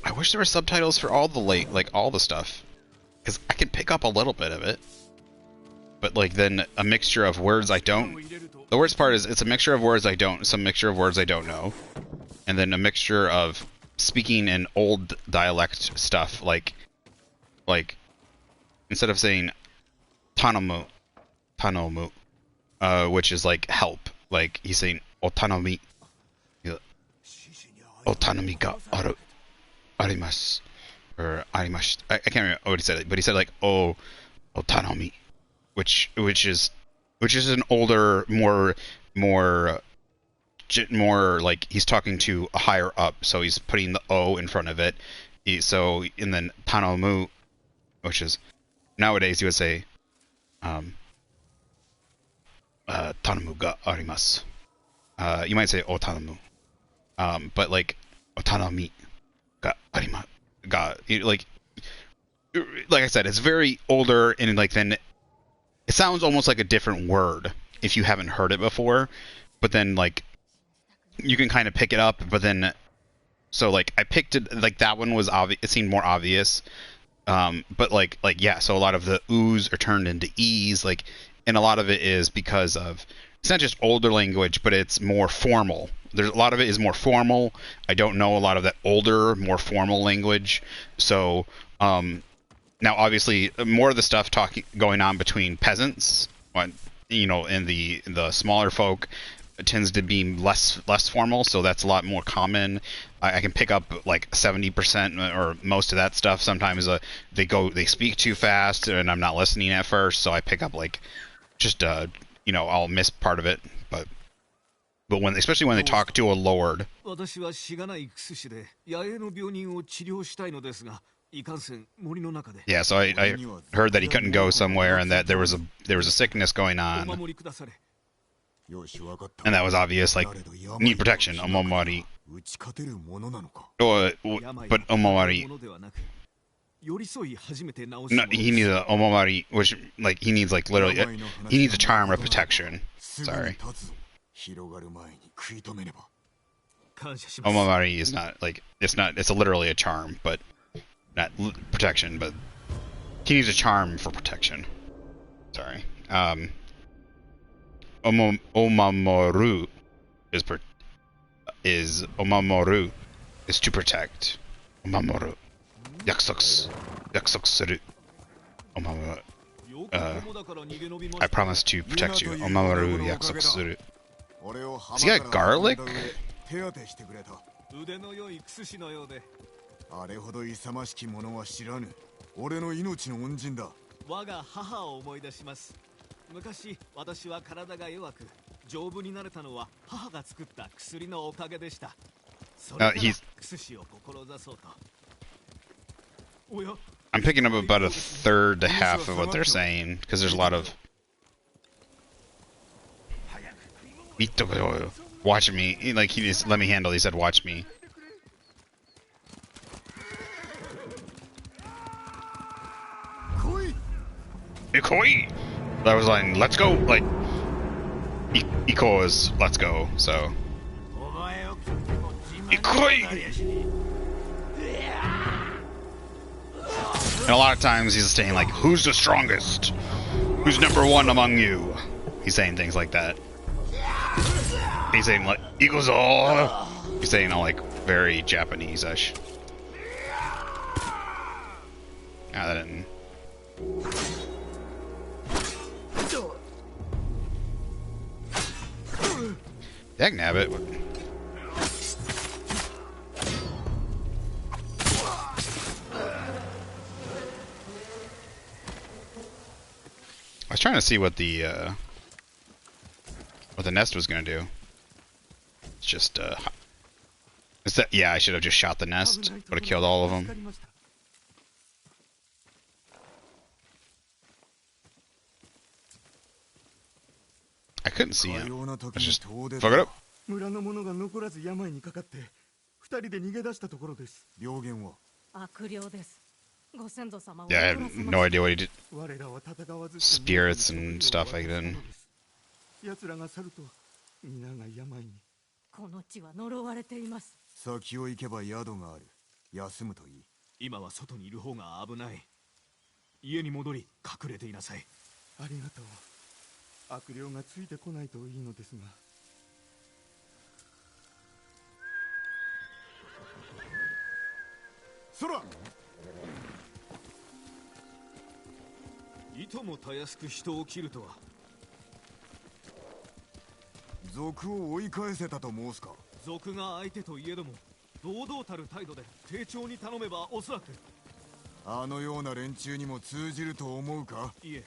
I wish there were subtitles for all the like all the stuff, because I can pick up a little bit of it, but like then a mixture of words I don't. The worst part is it's a mixture of words I don't, some mixture of words I don't know, and then a mixture of speaking in old dialect stuff, like instead of saying tanomu, which is like help, like he's saying otanomi, otanomi ga arimasu, or arimasu. I can't remember what he said, but he said like otanomi, which is an older, more like he's talking to a higher up, so he's putting the O in front of it. And then tanomu, which is nowadays you would say tanomu ga arimasu. You might say otanomu, but like otanomi ga arimasu like I said, it's very older, and like then it sounds almost like a different word if you haven't heard it before, but then like you can kind of pick it up, but then so like I picked it, like that one was obvious, it seemed more obvious, but like yeah, so a lot of the oo's are turned into e's, like, and a lot of it is because of it's not just older language, but it's more formal. There's a lot of it is more formal. I don't know a lot of that older, more formal language, so now, obviously, more of the stuff going on between peasants, you know, and the smaller folk tends to be less formal, so that's a lot more common. I can pick up like 70% or most of that stuff. Sometimes they speak too fast, and I'm not listening at first, so I pick up like just you know, I'll miss part of it, but especially when they talk to a lord. Yeah, so I heard that he couldn't go somewhere, and that there was a sickness going on, and that was obvious. Like, need protection, omomari. But omomari, No, he needs a omamari, which like he needs like literally, he needs a charm of protection. Sorry, omamari is not like it's literally a charm, but not protection. But he needs a charm for protection. Sorry. Omamoru Omamoru is to protect. Omamoru. Yakusoku suru. Omamoru. I promise to protect you. Omamoru yakusoku suru. Has he got garlic? あれほど勇ましき者は知らぬ。俺の命の恩人だ。我が母を思い出します。昔私は体が弱く丈夫になれたのは母が作った薬のおかげでした。それから薬師を志そうと。おや I'm picking up about a third to half of what they're saying because there's a lot of watch me. Like he just let me handle. He said watch me. Ikoi. That was like let's go. Like Iko is let's go. So Ikoi. And a lot of times he's saying like, "Who's the strongest? Who's number one among you?" He's saying things like that. He's saying like, "Ikuzo." He's saying all like very Japanese-ish. Ah, that didn't. Dagnabbit. I was trying to see what the nest was gonna do. It's just is that yeah? I should have just shot the nest. Would have killed all of them. I couldn't see him. Let's just fuck it up. 村の者が残らず病にかかって二人で逃げ出したところです。病原は悪霊です。ご先祖様は Yeah, I have no idea what he did. Spirits and stuff I didn't. 奴らが去ると皆が病に。この地は呪われています。先を行けば宿がある。休むといい。今は外にいる方が危ない。家に戻り隠れていなさい。ありがとう。悪霊がついてこないといいのですが。そら。いともたやすく人を切るとは。賊を追い返せたと申すか。賊が相手といえども堂々たる態度で丁重に頼めばおそらく。あのような連中にも通じると思うか。いえ。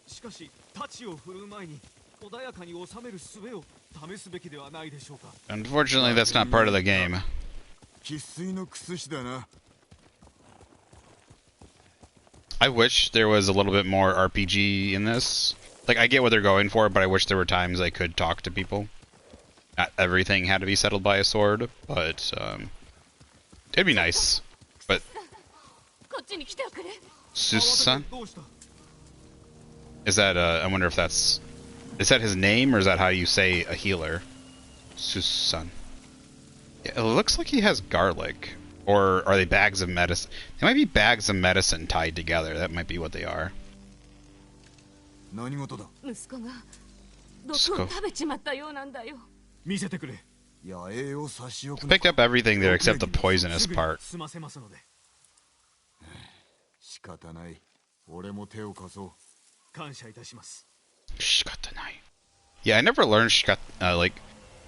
しかし太刀を振るう前に穏やかに収める術を試すべきではないでしょうか。 Unfortunately, that's not part of the game. 生粋のクス師だな。I wish there was a little bit more RPG in this. Like, I get what they're going for, but I wish there were times I could talk to people. Not everything had to be settled by a sword, but it'd be nice. But Susan? Is that I wonder if is that his name or is that how you say a healer? Susan. Yeah, it looks like he has garlic. Or are they bags of medicine? They might be bags of medicine tied together. That might be what they are. 何事だ。息子が毒を食べちまったようなんだよ。見せてくれ。野営を差し置く。 Picked up everything there except the poisonous part. 済ませますので。仕方ない。俺も手を貸そう。感謝いたします。Shikatanai. Yeah, I never learned like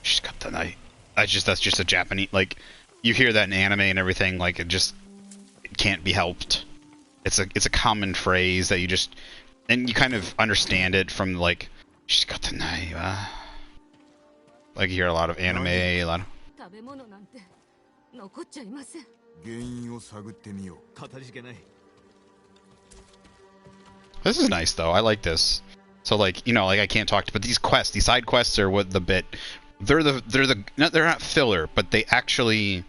shikatanai. That's just a Japanese like. You hear that in anime and everything, like it can't be helped. It's a common phrase that you just and you kind of understand it from like shikatanai. Like you hear a lot of anime, a lot of. 食べ物なんて残っちゃいません。原因を探ってみよう。かたじけない。 This is nice though. I like this. So like like I can't talk to, but these side quests are what the bit. They're not filler, but they actually.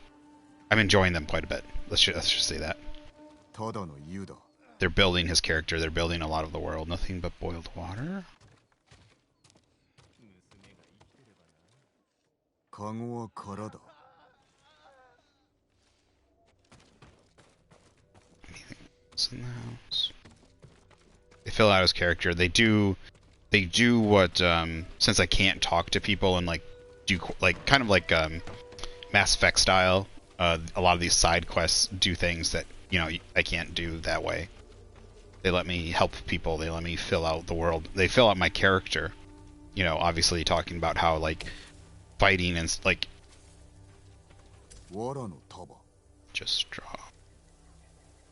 I'm enjoying them quite a bit. Let's just say that. They're building his character. They're building a lot of the world. Nothing but boiled water. Anything else in the house? They fill out his character. They do what since I can't talk to people and like do like kind of like Mass Effect style. A lot of these side quests do things that I can't do that way. They let me help people. They let me fill out the world. They fill out my character. Obviously talking about how like fighting and like just straw.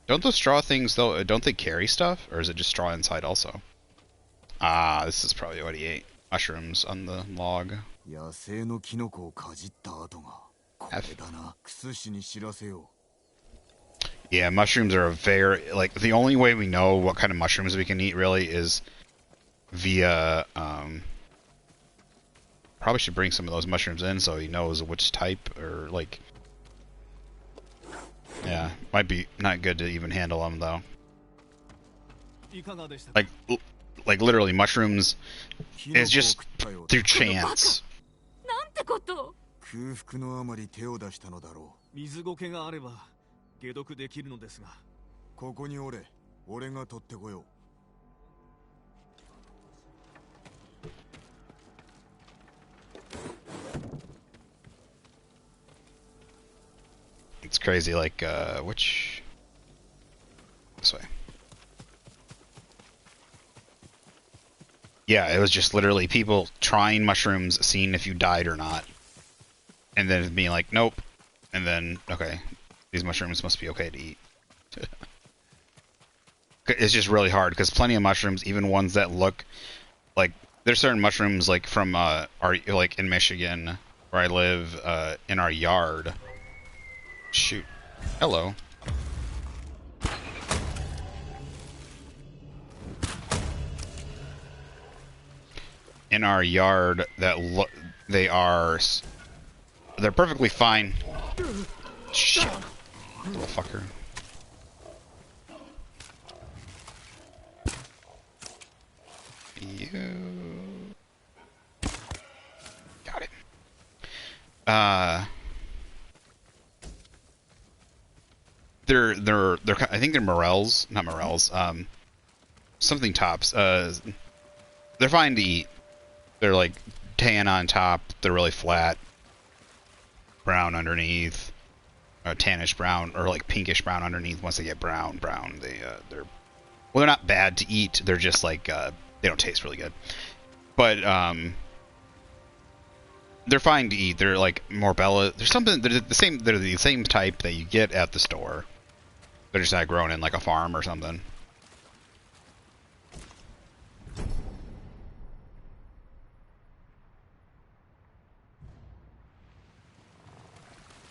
Don't those straw things though? Don't they carry stuff, or is it just straw inside also? Ah, this is probably what he ate. Mushrooms on the log. Yeah, mushrooms are a very like the only way we know what kind of mushrooms we can eat really is via probably should bring some of those mushrooms in so he knows which type or like yeah, might be not good to even handle them though. Like literally mushrooms is just through chance. 水苔があれば解毒できるのですが。ここにおれ、俺が取ってこよう。It's crazy, like, which... This way. Yeah, it was just literally people trying mushrooms, seeing if you died or not. And then being like, nope. And then, okay, these mushrooms must be okay to eat. It's just really hard, because plenty of mushrooms, even ones that look like... There's certain mushrooms, like, from, like, in Michigan, where I live, in our yard... Shoot. Hello. In our yard, they're perfectly fine. Shit. Little fucker. You. Got it. They're I think they're morels, not morels. Something tops. They're fine to eat. They're like tan on top. They're really flat, brown underneath, tannish brown or like pinkish brown underneath. Once they get brown, they're not bad to eat. They're just like they don't taste really good, but they're fine to eat. They're like morbella. There's something. They're the same type that you get at the store. They're just not grown in like a farm or something.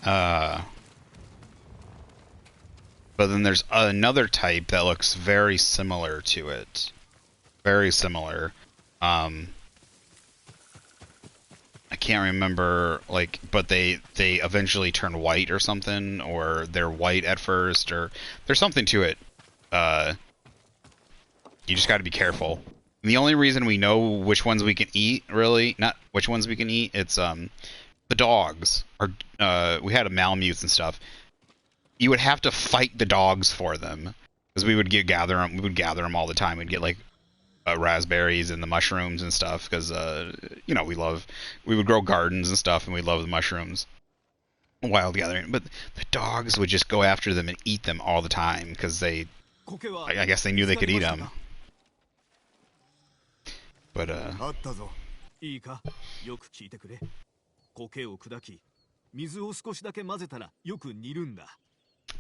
But then there's another type that looks very similar to it. Very similar. I can't remember, like, but they eventually turn white or something, or they're white at first, or there's something to it. You just got to be careful. And the only reason we know which ones we can eat, really, not which ones we can eat, it's the dogs. Or we had a Malamutes and stuff. You would have to fight the dogs for them, because we would gather them. We would gather them all the time. We'd get like raspberries and the mushrooms and stuff, because we would grow gardens and stuff, and we love the mushrooms. Wild gathering, but the dogs would just go after them and eat them all the time, because I guess they knew they could eat them. But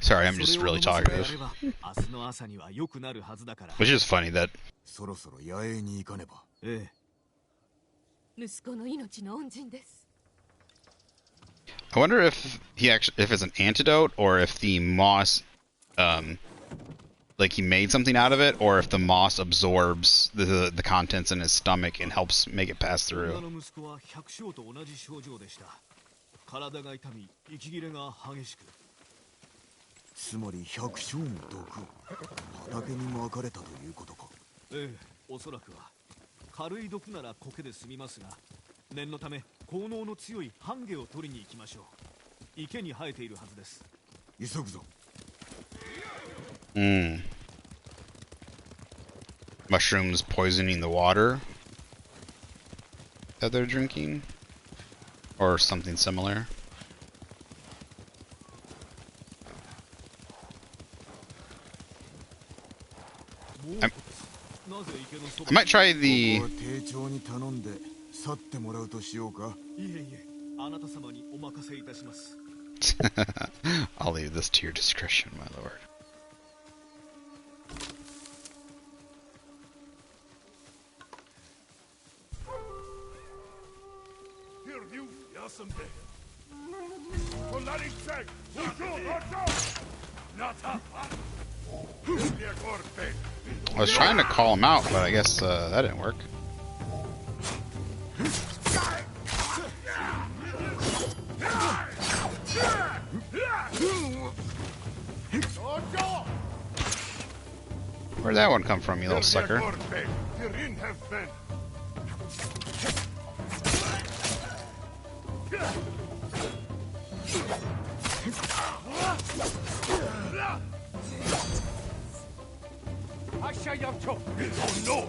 sorry, I'm just really talkative. Which is funny that. I wonder if if it's an antidote, or if the moss, like he made something out of it, or if the moss absorbs the contents in his stomach and helps make it pass through. つまり百姓の毒を畑にまかれたということか。ええ、おそらくは軽い毒なら苔で済みますが、念のため効能の強いハンゲを取りに行きましょう。池に生えているはずです。急ぐぞ。Mushrooms poisoning the water that they're drinking, or something similar. I might try the. 丁重に頼んで去ってもらうとしようか。いえいえ、あなた様にお任せいたします。I'll leave this to your discretion, my lord. I was trying to call him out, but I guess that didn't work. Where'd that one come from, you little sucker? No!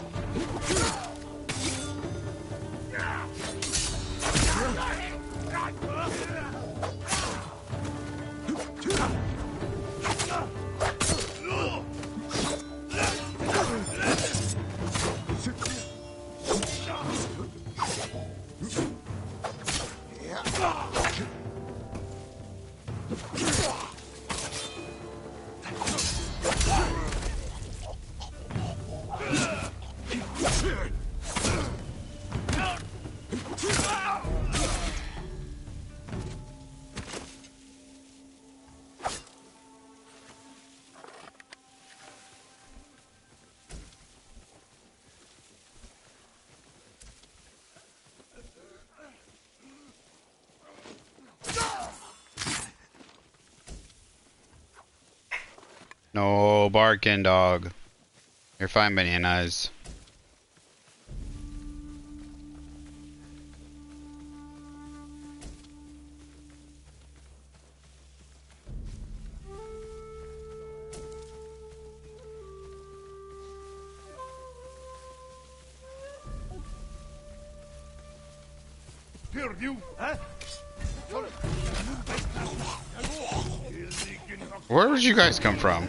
No barking, dog. You're fine, bananas. Where did you guys come from?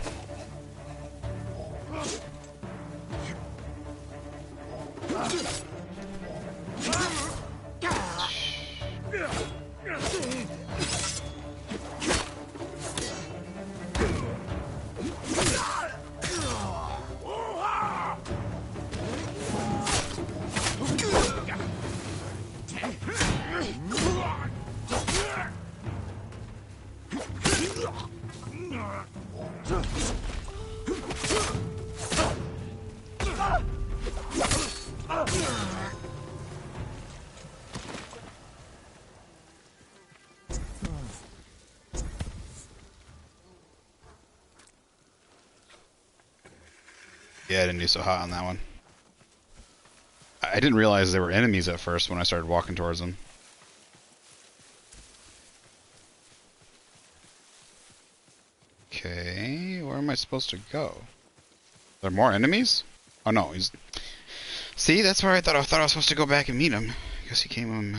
Yeah, I didn't do so hot on that one. I didn't realize there were enemies at first when I started walking towards them. Okay, where am I supposed to go? Are there more enemies? Oh no, he's... See, that's where I thought I was supposed to go back and meet him. I guess he came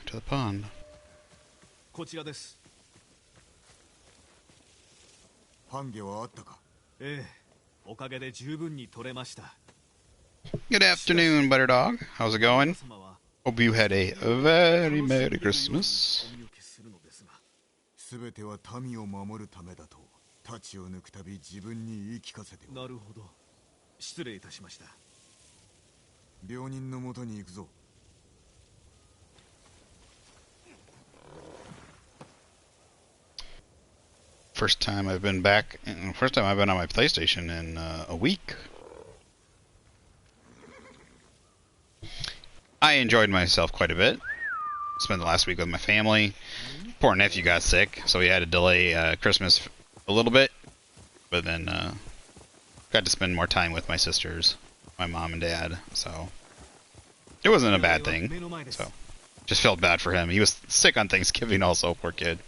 to the pond. こちらです。ハンゲはあったか。ええ、おかげで十分に取れました。Good afternoon, Butter Dog. How's it going? Hope you had a very Merry Christmas. すべては民を守るためだと、太刀を抜くたび自分に言い聞かせておる。なるほど。失礼いたしました。病人のもとに行くぞ。First time I've been back, first time I've been on my PlayStation in a week. I enjoyed myself quite a bit. Spent the last week with my family. Poor nephew got sick, so we had to delay Christmas a little bit. but then got to spend more time with my sisters, my mom and dad. So it wasn't a bad thing. So just felt bad for him. He was sick on Thanksgiving also, poor kid.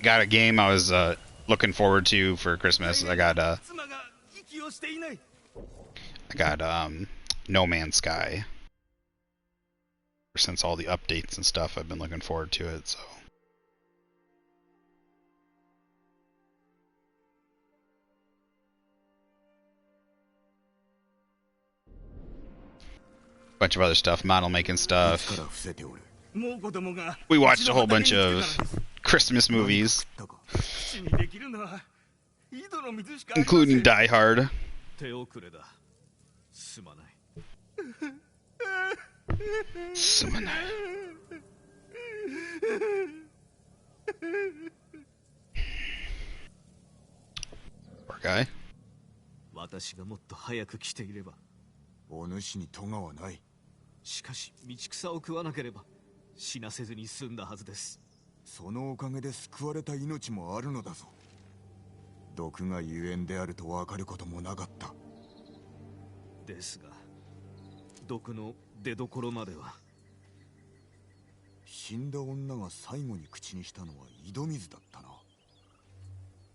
Got a game I was looking forward to for Christmas. I got No Man's Sky. Since all the updates and stuff, I've been looking forward to it. So bunch of other stuff, model making stuff. We watched a whole bunch of Christmas movies, including Die Hard. Poor guy. 私がもっと早く来ていれば。お主に咎はない。しかし道草を食わなければ死なせずに済んだはずです。そのおかげで救われた命もあるのだぞ。毒がゆえんであると分かることもなかった。ですが、毒の出所までは。死んだ女が最後に口にしたのは井戸水だったな。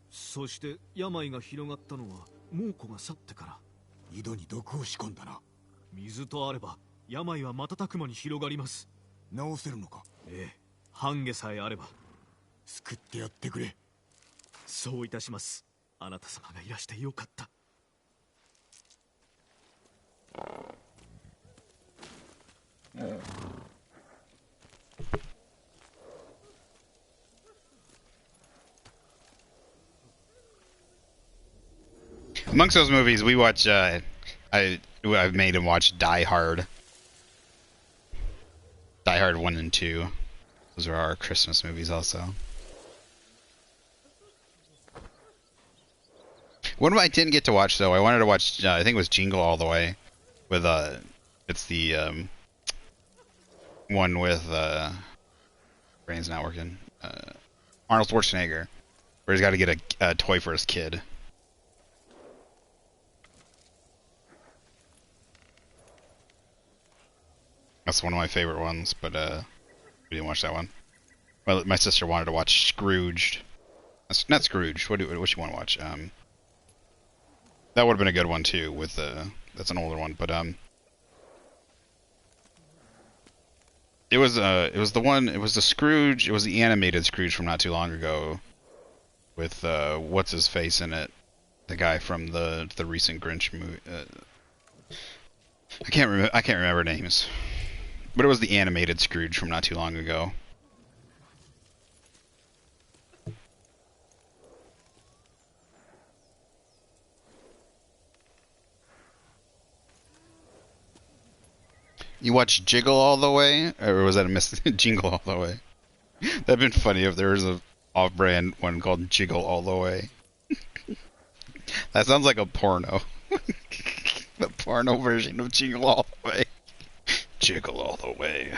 そして病が広がったのは猛虎が去ってから。井戸に毒を仕込んだな。水とあれば病は瞬く間に広がります。治せるのか。ええ、半下さえあれば。救ってやってくれ。そういたします。あなた様がいらしてよかった。Amongst those movies, we watch. I've made him watch Die Hard. Die Hard 1 and 2. Those are our Christmas movies, also. One I didn't get to watch though. I wanted to watch. I think it was Jingle All the Way, with it's the one with brain's not working. Arnold Schwarzenegger, where he's got to get a toy for his kid. That's one of my favorite ones, but we didn't watch that one. Well, my sister wanted to watch Scrooged. That's not Scrooge. What you want to watch? That would have been a good one too. With that's an older one, but it was the one. It was the Scrooge. It was the animated Scrooge from not too long ago, with what's his face in it, the guy from the recent Grinch movie. I can't remember names. But it was the animated Scrooge from not too long ago. You watch Jiggle All the Way? Or was that a miss? Jingle All the Way. That'd been funny if there was a off-brand one called Jiggle All the Way. That sounds like a porno. The porno version of Jingle All the Way. Jiggle all the way.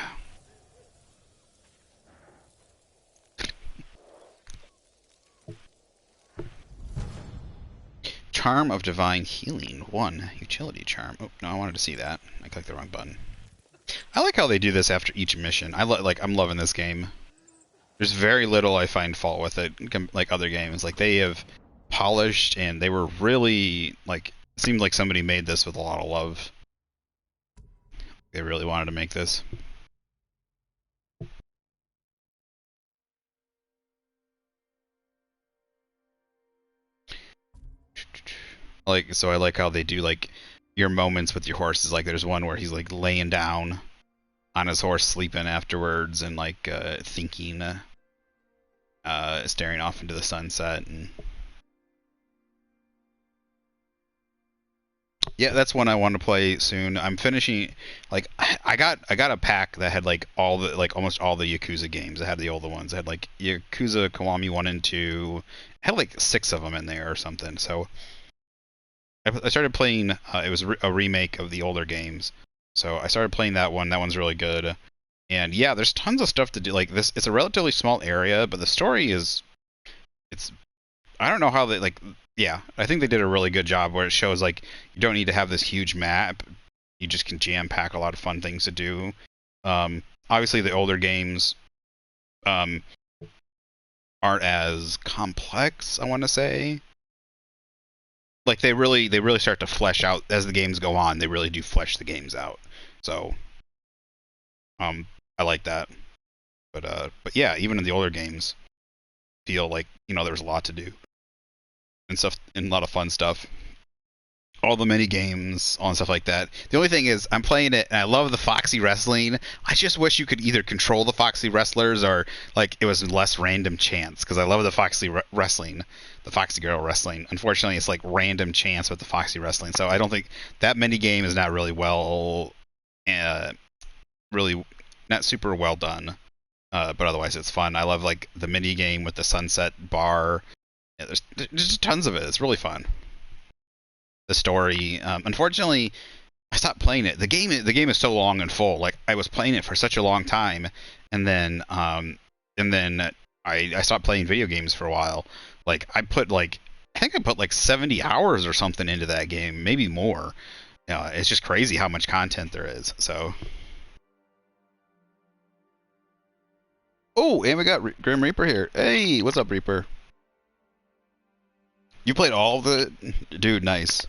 Charm of Divine Healing 1. Utility Charm. Oh, no, I wanted to see that. I clicked the wrong button. I like how they do this after each mission. I'm loving this game. There's very little I find fault with it, like other games. Like, they have polished, and they were really, like, it seemed like somebody made this with a lot of love. They really wanted to make this. So I like how they do, like, your moments with your horse. Is like, there's one where he's, like, laying down on his horse, sleeping afterwards, and, like, thinking, staring off into the sunset, and yeah, that's one I want to play soon. I'm finishing, like, I got a pack that had like almost all the Yakuza games. I had the older ones. I had like Yakuza Kiwami 1 and 2. I had like 6 of them in there or something. So I started playing. It was a remake of the older games. So I started playing that one. That one's really good. And yeah, there's tons of stuff to do. Like this, it's a relatively small area, but the story is, it's, I don't know how they like. Yeah, I think they did a really good job where it shows like you don't need to have this huge map. You just can jam pack a lot of fun things to do. Obviously, the older games um, aren't as complex. I want to say, like they really start to flesh out as the games go on. They really do flesh the games out. So I like that. But yeah, even in the older games, feel like there's a lot to do and stuff and a lot of fun stuff. All the mini games, all and stuff like that. The only thing is, I'm playing it and I love the Foxy wrestling. I just wish you could either control the Foxy wrestlers or like it was less random chance because I love the Foxy wrestling, the Foxy girl wrestling. Unfortunately, it's like random chance with the Foxy wrestling. So I don't think that mini game is not really really not super well done. But otherwise, it's fun. I love like the mini game with the sunset bar. Yeah, there's just tons of it. It's really fun. The story. Unfortunately, I stopped playing it. The game is so long and full. Like I was playing it for such a long time, and then I stopped playing video games for a while. Like I think I put like 70 hours or something into that game, maybe more. It's just crazy how much content there is. So. Oh, and we got Grim Reaper here. Hey, what's up, Reaper? You played all of the, dude, nice.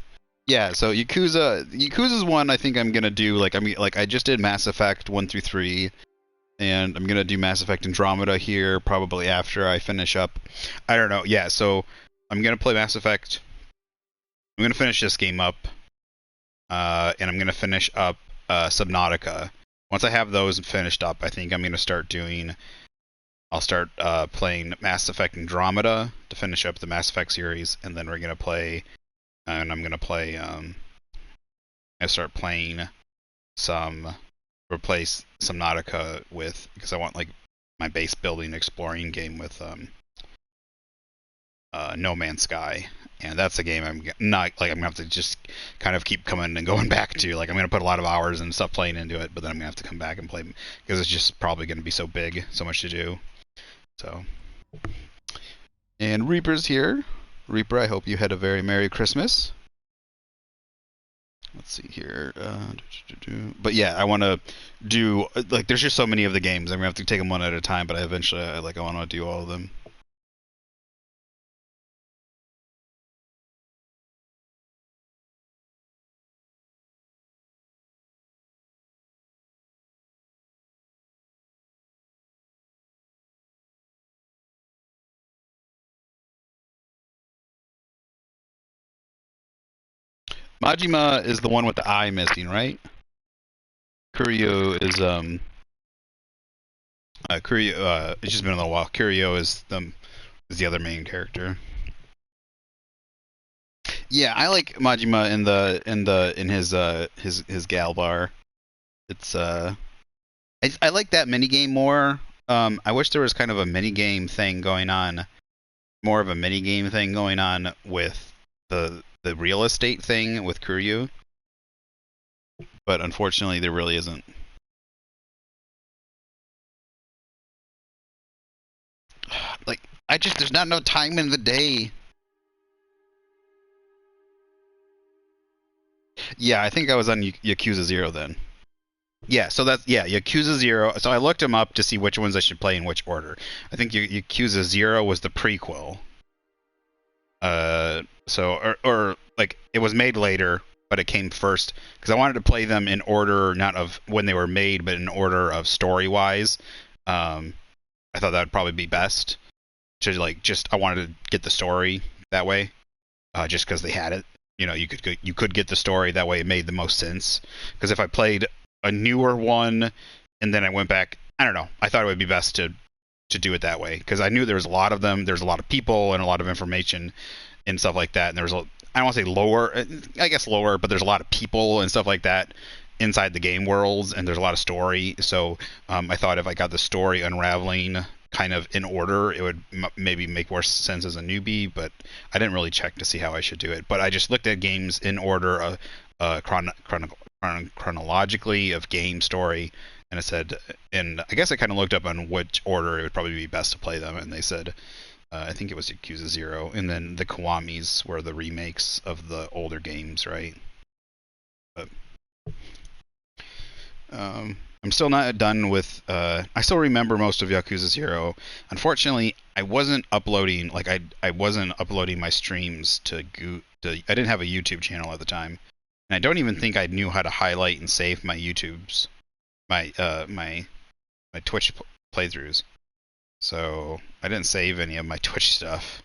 Yeah, so Yakuza's one I think I'm gonna do I just did Mass Effect 1 through 3, and I'm gonna do Mass Effect Andromeda here probably after I finish up. I don't know. Yeah, so I'm gonna play Mass Effect. I'm gonna finish this game up, and I'm gonna finish up Subnautica. Once I have those finished up, I think I'm gonna start doing. I'll start playing Mass Effect Andromeda to finish up the Mass Effect series, and then we're gonna play. And I'm gonna play. I start playing replace Subnautica with because I want like my base building exploring game with No Man's Sky, and that's a game I'm not like I'm gonna have to just kind of keep coming and going back to. Like I'm gonna put a lot of hours and stuff playing into it, but then I'm gonna have to come back and play because it's just probably gonna be so big, so much to do. So, and Reaper's here. Reaper, I hope you had a very Merry Christmas. Let's see here. But yeah, I want to do like there's just so many of the games. I'm gonna have to take them one at a time, but I want to do all of them. Majima is the one with the eye missing, right? Kuryo is Kuryo. It's just been a little while. Kuryo is the other main character. Yeah, I like Majima in his gal bar. It's I like that minigame more. I wish there was kind of a minigame thing going on, more of a minigame thing going on with the real estate thing with Kuryu. But unfortunately, there really isn't. Like, there's not enough time in the day. Yeah, I think I was on Yakuza 0 then. Yeah, so Yakuza 0. So I looked them up to see which ones I should play in which order. I think Yakuza 0 was the prequel. Or like it was made later, but it came first because I wanted to play them in order, not of when they were made, but in order of story wise. I thought that would probably be best. I wanted to get the story that way, just because they had it. You could get the story that way. It made the most sense. Because if I played a newer one and then I went back, I don't know. I thought it would be best to do it that way because I knew there was a lot of them. There's a lot of people and a lot of information and stuff like that. And I don't want to say lower, I guess lower, but there's a lot of people and stuff like that inside the game worlds, and there's a lot of story. So I thought if I got the story unraveling kind of in order, it would maybe make more sense as a newbie. But I didn't really check to see how I should do it. But I just looked at games in order, chronologically of game story, and it said, and I guess I kind of looked up on which order it would probably be best to play them, and they said, I think it was Yakuza 0, and then the Kiwamis were the remakes of the older games, right? But I'm still not done with. I still remember most of Yakuza 0. Unfortunately, I wasn't uploading I wasn't uploading my streams to I didn't have a YouTube channel at the time, and I don't even think I knew how to highlight and save my my Twitch playthroughs. So I didn't save any of my Twitch stuff.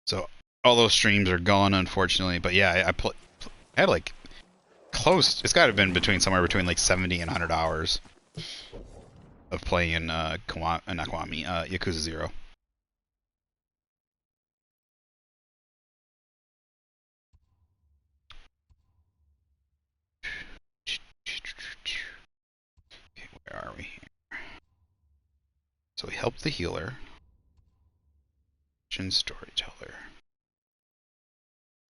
So all those streams are gone, unfortunately. But yeah, I had like close. It's got to have been somewhere between like 70 and 100 hours of playing Yakuza 0. Okay, where are we here? So we helped the healer. Storyteller.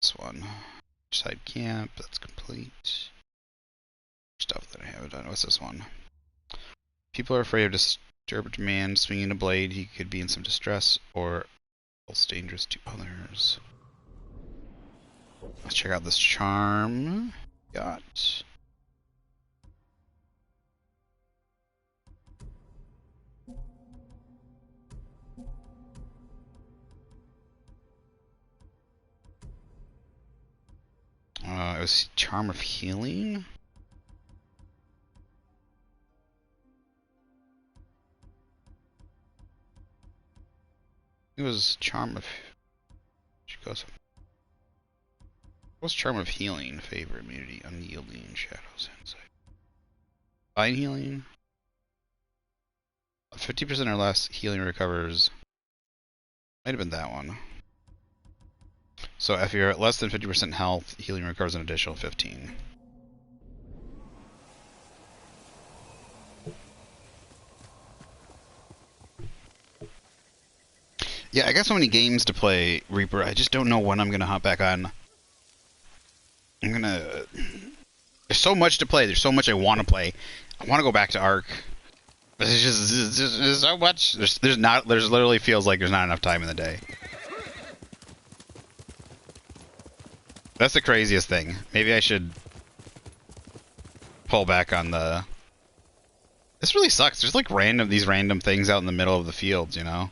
This one. Side camp, that's complete. Stuff that I haven't done. What's this one? People are afraid of disturbed man swinging a blade. He could be in some distress or else dangerous to others. Let's check out this charm. Got. It was Charm of Healing. It was Charm of. What's Charm of Healing? Favor, immunity, unyielding, shadows, insight. Fine healing. 50% or less healing recovers. Might have been that one. So if you're at less than 50% health, healing recovers an additional 15. Yeah, I got so many games to play, Reaper. I just don't know when I'm going to hop back on. There's so much to play. There's so much I want to play. I want to go back to Ark. But there's so much. There's literally feels like there's not enough time in the day. That's the craziest thing. Maybe I should pull back on the... This really sucks. There's like these random things out in the middle of the fields, you know?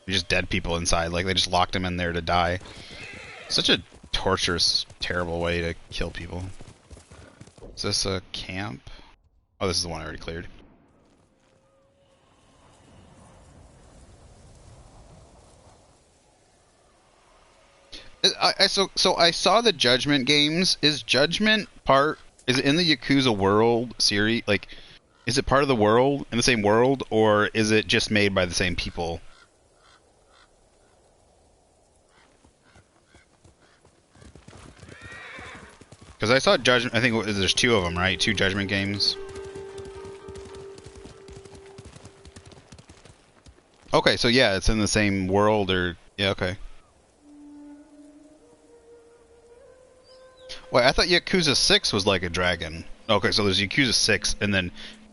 Just dead people inside. Like they just locked them in there to die. Such a torturous, terrible way to kill people. Is this a camp? Oh, this is the one I already cleared. So I saw the Judgment games. Is Judgment is it in the Yakuza World series? Like, is it part of the world, in the same world, or is it just made by the same people? Because I saw Judgment, I think there's 2 of them, right? 2 Judgment games. Okay, so yeah, it's in the same world, or... Yeah, okay. Wait, I thought Yakuza 6 was Like a Dragon. Okay, so there's Yakuza 6, and then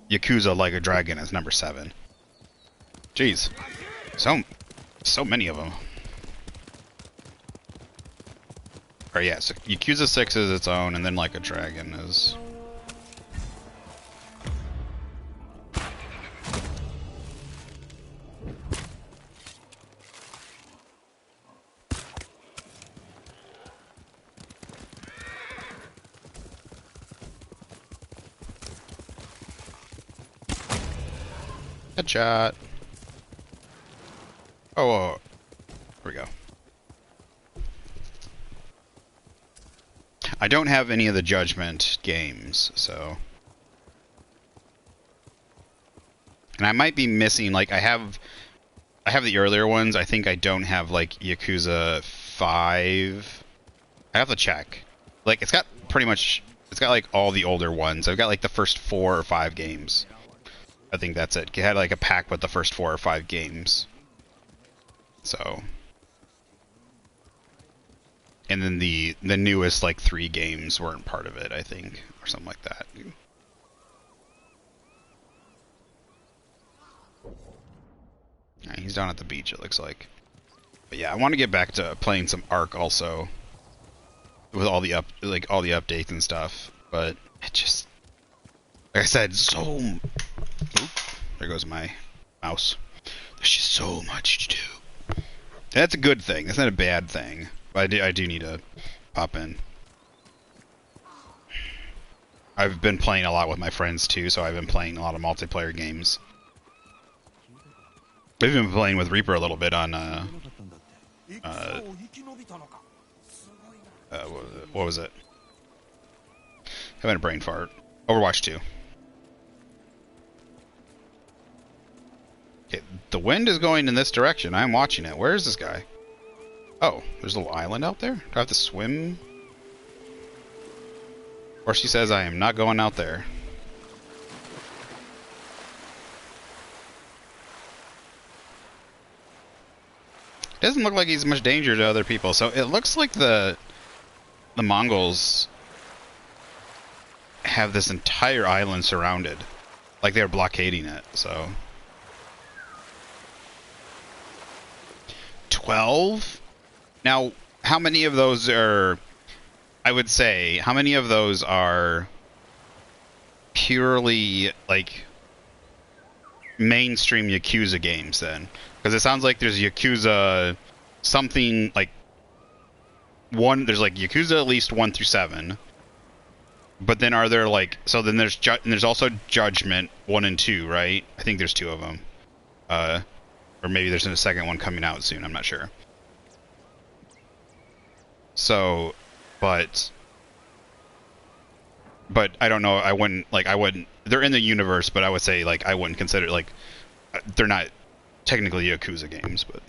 Yakuza Like a Dragon is number 7. Jeez. So many of them. Or yeah, so Yakuza 6 is its own, and then Like a Dragon is... Headshot. Oh, here we go. I don't have any of the Judgment games, so... And I might be missing, like, I have the earlier ones. I think I don't have, like, Yakuza 5. I have to check. Like, it's got like, all the older ones. I've got, like, the first 4 or 5 games. I think that's it. It had like a pack with the first 4 or 5 games. So, and then the newest like 3 games weren't part of it, I think, or something like that. He's down at the beach, it looks like. But yeah, I want to get back to playing some Ark also, with all the all the updates and stuff. But it just, like I said, oop, there goes my mouse. There's just so much to do. And that's a good thing. That's not a bad thing. But I do need to pop in. I've been playing a lot with my friends too, so I've been playing a lot of multiplayer games. We've been playing with Reaper a little bit on what was it? Having a brain fart. Overwatch 2. Okay, the wind is going in this direction. I'm watching it. Where is this guy? Oh, there's a little island out there? Do I have to swim? Or she says I am not going out there. It doesn't look like he's much danger to other people. So it looks like the Mongols have this entire island surrounded. Like they're blockading it, so. 12? Now, how many of those are, I would say, how many of those are purely, like, mainstream Yakuza games, then? Because it sounds like there's Yakuza something, like, there's, like, Yakuza at least 1 through 7. But then are there, like, so then there's also Judgment 1 and 2, right? I think there's 2 of them. Or maybe there's a second one coming out soon, I'm not sure. So, but I don't know, I wouldn't, they're in the universe, but I would say, like, I wouldn't consider, like, they're not technically Yakuza games, but.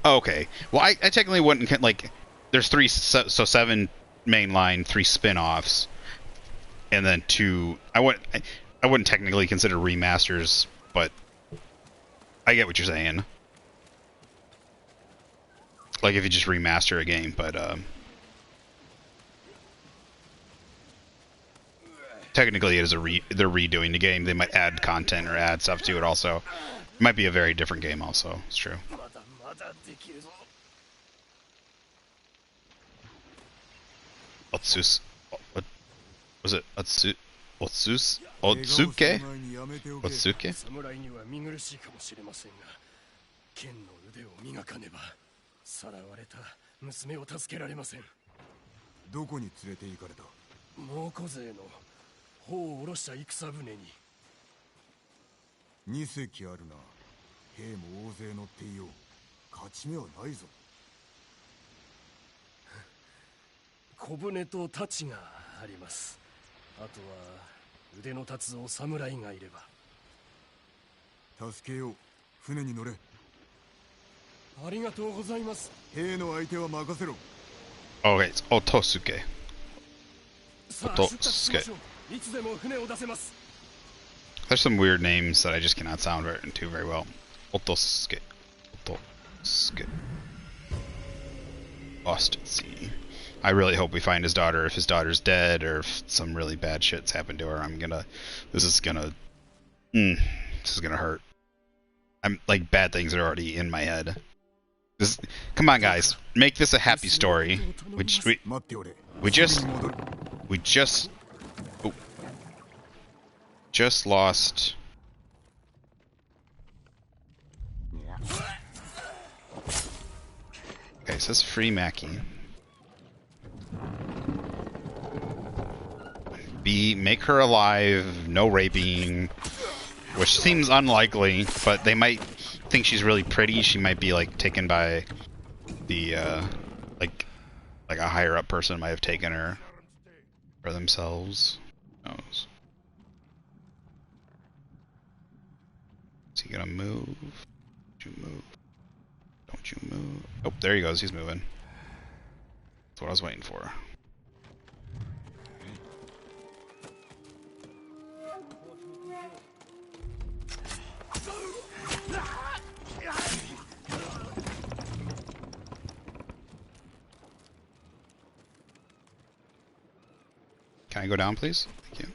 Okay, well, I technically wouldn't, like, there's 3, so 7 mainline, 3 spin-offs, and then 2, I wouldn't technically consider remasters, but I get what you're saying. Like if you just remaster a game, but technically it is they're redoing the game. They might add content or add stuff to it also. It might be a very different game also. It's true. Otsus, what was it? Otsuke? Otsuke? さらわれた娘を助けられません。どこに連れて行かれた？猛虎勢の砲を下ろした戦船に。2隻あるな。兵も大勢乗っていよう。勝ち目はないぞ。小舟と太刀があります。あとは腕の立つお侍がいれば。助けよう。船に乗れ。ありがとうございます。兵の相手は任せろ。Okay, it's Otosuke. さあ、出発しましょう。いつでも船を出せます。There's some weird names that I just cannot sound into very well. Otosuke. Otosuke. Lost at sea. I really hope we find his daughter. If his daughter's dead or if some really bad shit's happened to her, this is gonna hurt. I'm like, bad things are already in my head. Come on, guys, make this a happy story. We just lost. Okay, so it's free Mackie. Make her alive, no raping, which seems unlikely, but they might think she's really pretty. She might be like taken by the like a higher up person might have taken her for themselves. Who knows? Is he gonna move? Don't you move? Don't you move? Oh, there he goes. He's moving. That's what I was waiting for. Can I go down, please? Thank you.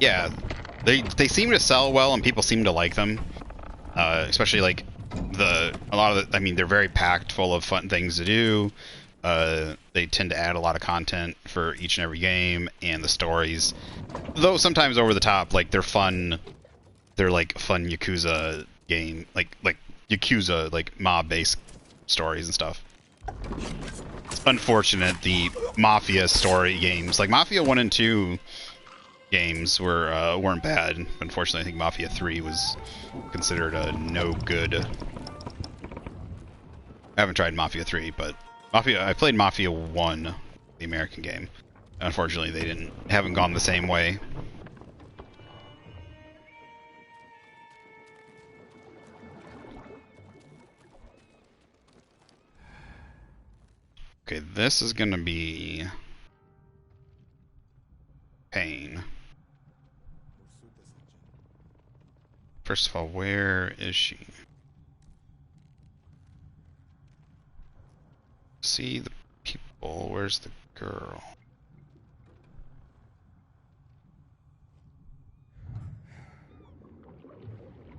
Yeah, they seem to sell well and people seem to like them. Especially like a lot of the, I mean, they're very packed full of fun things to do. They tend to add a lot of content for each and every game, and the stories, though sometimes over the top, like they're fun. They're like fun Yakuza game, like Yakuza, like mob-based stories and stuff. It's unfortunate the Mafia story games, like Mafia 1 and 2 games weren't bad. Unfortunately, I think Mafia 3 was considered a no good. I haven't tried Mafia 3, but I played Mafia 1, the American game. Unfortunately, they haven't gone the same way. Okay, this is gonna be pain. First of all, where is she? See the people. Where's the girl?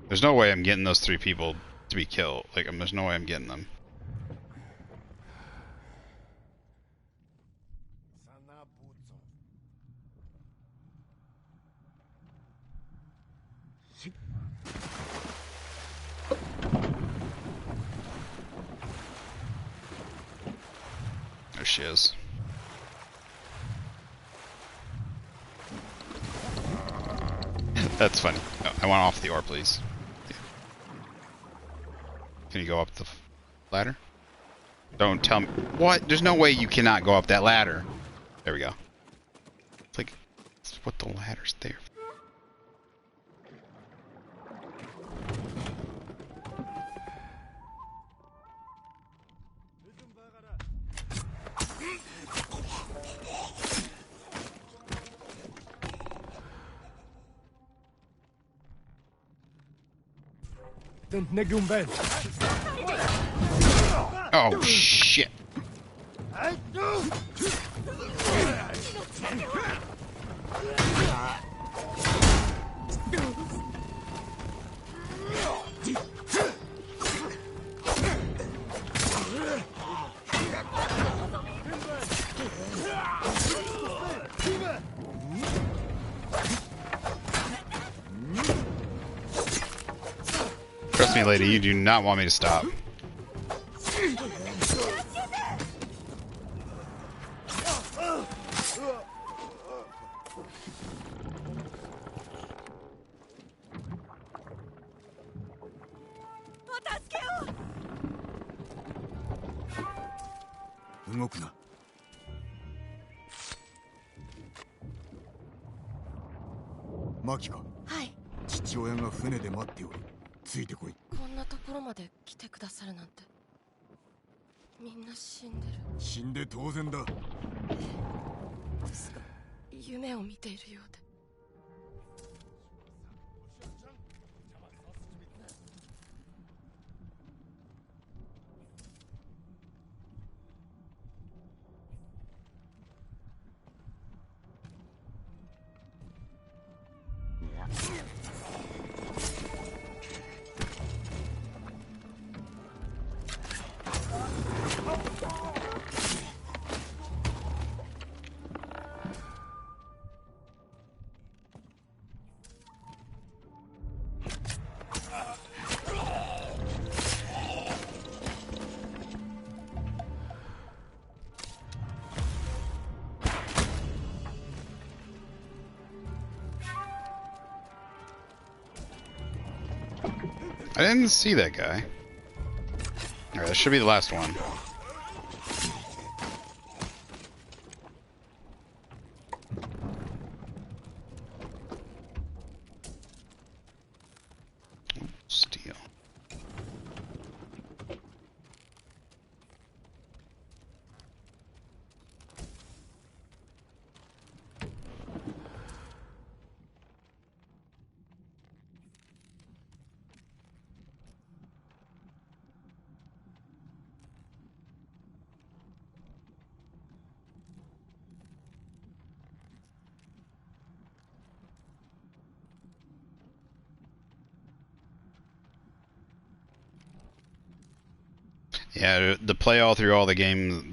There's no way I'm getting those 3 people to be killed. Like, there's no way I'm getting them. There she is. That's funny. Oh, I want off the ore, please. Can you go up the ladder? Don't tell me. What? There's no way you cannot go up that ladder. There we go. It's like, it's what the ladder's there for. Oh shit. Trust me, lady, you do not want me to stop. Makiか。はい。父親が船で待っておる。ついてこい。こんなところまで来てくださるなんて。みんな死んでる。死んで当然だ。ですが、夢を見ているようで。I didn't see that guy. Alright, that should be the last one. Steel. Yeah, to play all through all the games,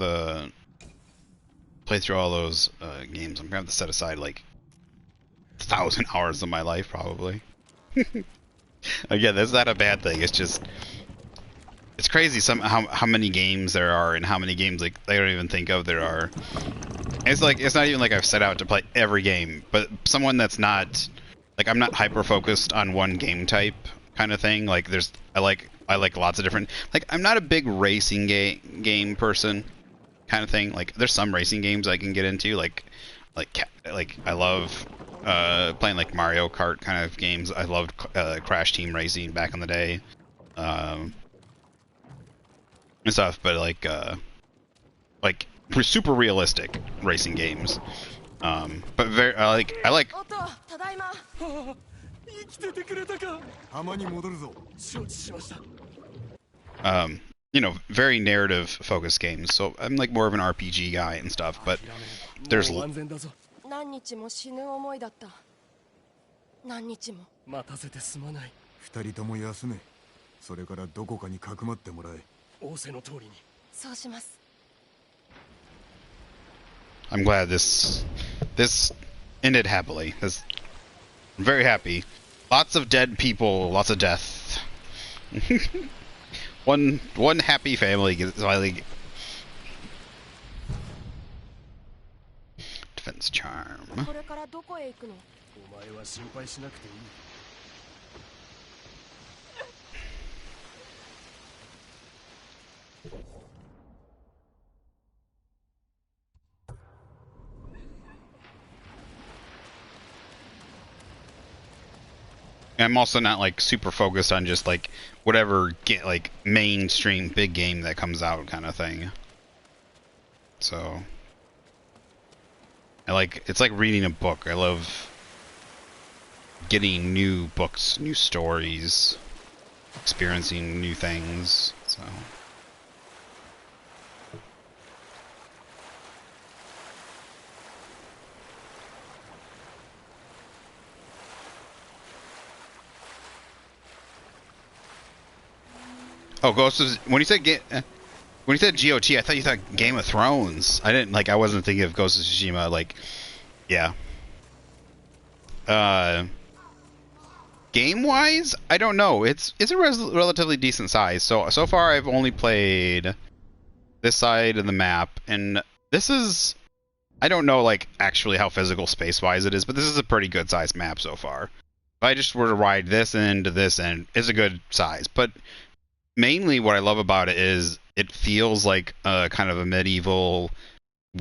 play through all those games, I'm gonna have to set aside like 1,000 hours of my life probably. Again, that's not a bad thing. It's just it's crazy how many games there are and how many games like I don't even think of there are. It's like it's not even like I've set out to play every game, but someone that's not like I'm not hyper focused on one game type kind of thing. Like I like lots of different like I'm not a big racing game person kind of thing. Like there's some racing games I can get into like I love playing like Mario Kart kind of games. I loved Crash Team Racing back in the day. And stuff, but like super realistic racing games. But very I like you know, very narrative focused games. So I'm like more of an RPG guy and stuff, but there's 何日も死ぬ思いだった。何日も。待たせてすまない。二人とも休め。それからどこかにかくまってもらえ。仰せの通りに。そうします。I'm glad this ended happily. I'm very happy. Lots of dead people, lots of death. one happy family gets finally. Defense charm. これからどこへ行くの？お前は心配しなくていい。I'm also not like super focused on just like whatever like mainstream big game that comes out kind of thing. So it's like reading a book. I love getting new books, new stories, experiencing new things. So oh, Ghost is when you said GOT, I thought you thought Game of Thrones. I wasn't thinking of Ghost of Tsushima. Like, yeah. Game wise, I don't know. It's a relatively decent size. So far, I've only played this side of the map, and this is I don't know like actually how physical space wise it is, but this is a pretty good sized map so far. If I just were to ride this end to this end, it's a good size, but mainly what I love about it is it feels like kind of a medieval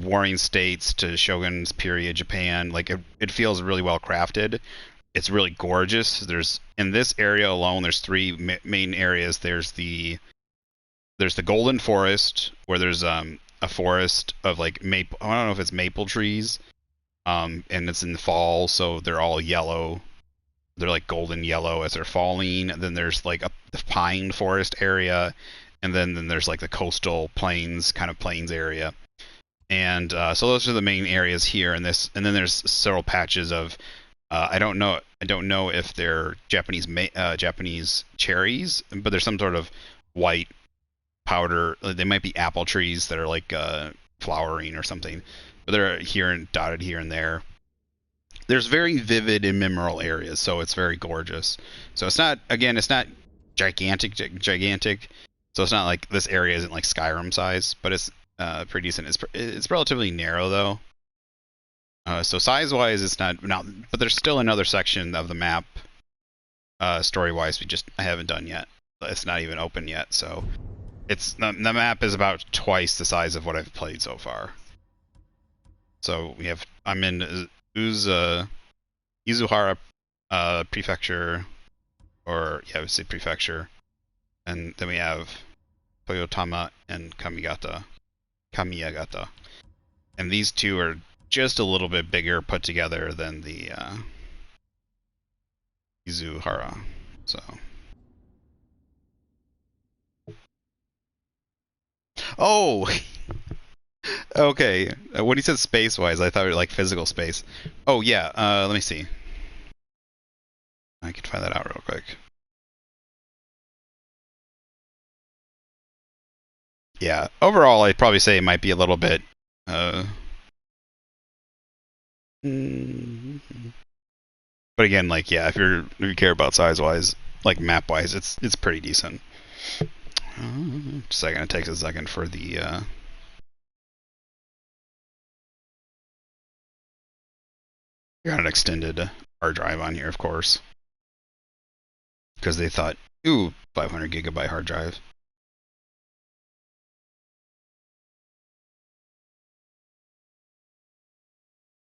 warring states to Shogun's period Japan. Like it feels really well crafted. It's really gorgeous. There's in this area alone, there's three main areas. There's the Golden Forest where there's a forest of like maple. I don't know if it's maple trees, and it's in the fall, so they're all yellow. They're like golden yellow as they're falling. And then there's like the pine forest area, and then there's like the coastal plains kind of plains area. And so those are the main areas here. And then there's several patches of I don't know if they're Japanese cherries, but there's some sort of white powder. They might be apple trees that are like flowering or something, but they're dotted here and there. There's very vivid and mineral areas, so it's very gorgeous. So it's not gigantic. So it's not like this area isn't like Skyrim size, but it's pretty decent. It's relatively narrow though. So size-wise, it's not, but there's still another section of the map, story-wise, I haven't done yet. it's not even open yet. So it's the map is about twice the size of what I've played so far. So I'm in Izuhara Prefecture, or yeah, I would say Prefecture, and then we have Toyotama and Kamiyagata, and these two are just a little bit bigger put together than the Izuhara. So, oh, okay. When he said space-wise, I thought it was like physical space. Oh yeah. Let me see. I can find that out real quick. Yeah. Overall, I'd probably say it might be a little bit. But again, like yeah, if you care about size-wise, like map-wise, it's pretty decent. Just a second. It takes a second for the. Got an extended hard drive on here, of course, because they thought, ooh, 500 gigabyte hard drive.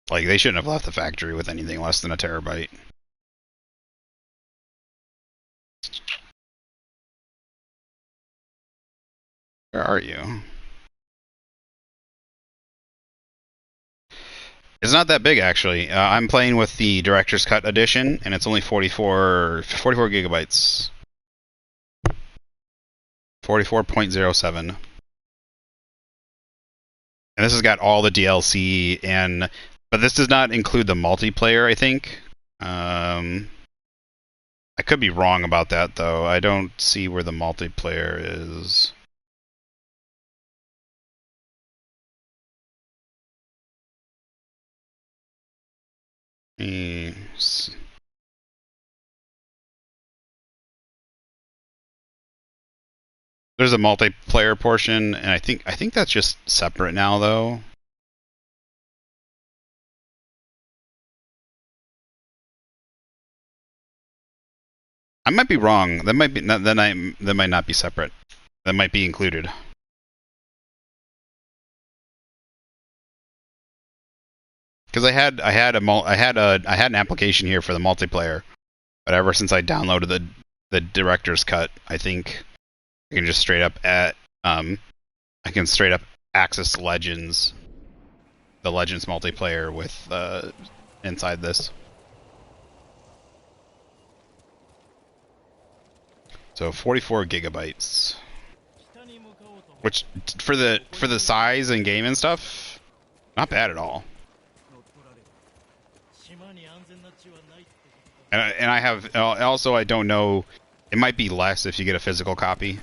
Like they shouldn't have left the factory with anything less than a terabyte. Where are you? It's not that big actually. I'm playing with the director's cut edition, and it's only 44 gigabytes. 44.07. And this has got all the DLC, but this does not include the multiplayer, I think. I could be wrong about that though. I don't see where the multiplayer is. There's a multiplayer portion, and I think that's just separate now though. I might be wrong. That might be that might not be separate. That might be included. Because I had an application here for the multiplayer, but ever since I downloaded the director's cut, I think I can just straight up access Legends, the Legends multiplayer with inside this. So 44 gigabytes, which for the size and game and stuff, not bad at all. And I have also I don't know, it might be less if you get a physical copy.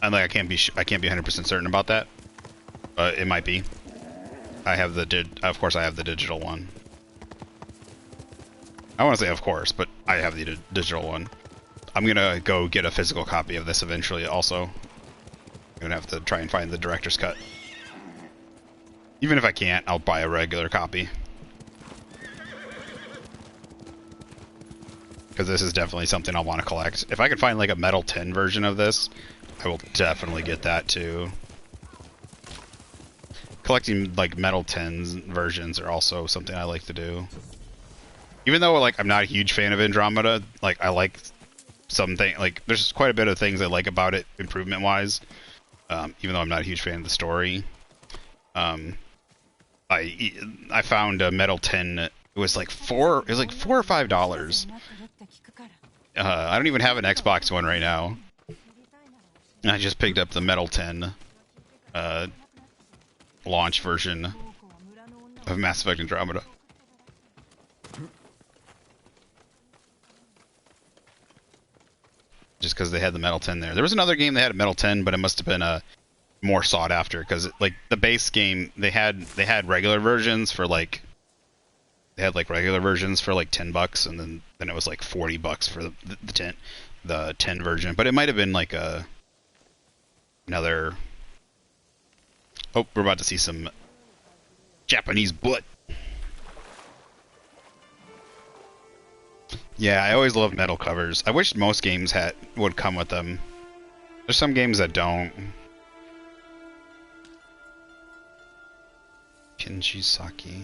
And like I can't be 100% certain about that, but it might be. Of course I have the digital one. I want to say of course, but I have the digital one. I'm gonna go get a physical copy of this eventually. Also, I'm gonna have to try and find the director's cut. Even if I can't, I'll buy a regular copy. Because this is definitely something I'll want to collect. If I can find like a metal tin version of this, I will definitely get that too. Collecting like metal tins versions are also something I like to do. Even though like I'm not a huge fan of Andromeda, like I like something, like there's quite a bit of things I like about it improvement wise. Even though I'm not a huge fan of the story. I found a metal tin. It was like $4 or $5. I don't even have an Xbox One right now. I just picked up the Metal 10 launch version of Mass Effect Andromeda. Just because they had the Metal 10 there. There was another game that had a Metal 10, but it must have been more sought after, because like the base game, they had regular versions for like regular versions for like $10, and then it was like $40 for the 10 version. But it might have been like another. Oh, we're about to see some Japanese butt. Yeah, I always love metal covers. I wish most games would come with them. There's some games that don't. Kinshisaki.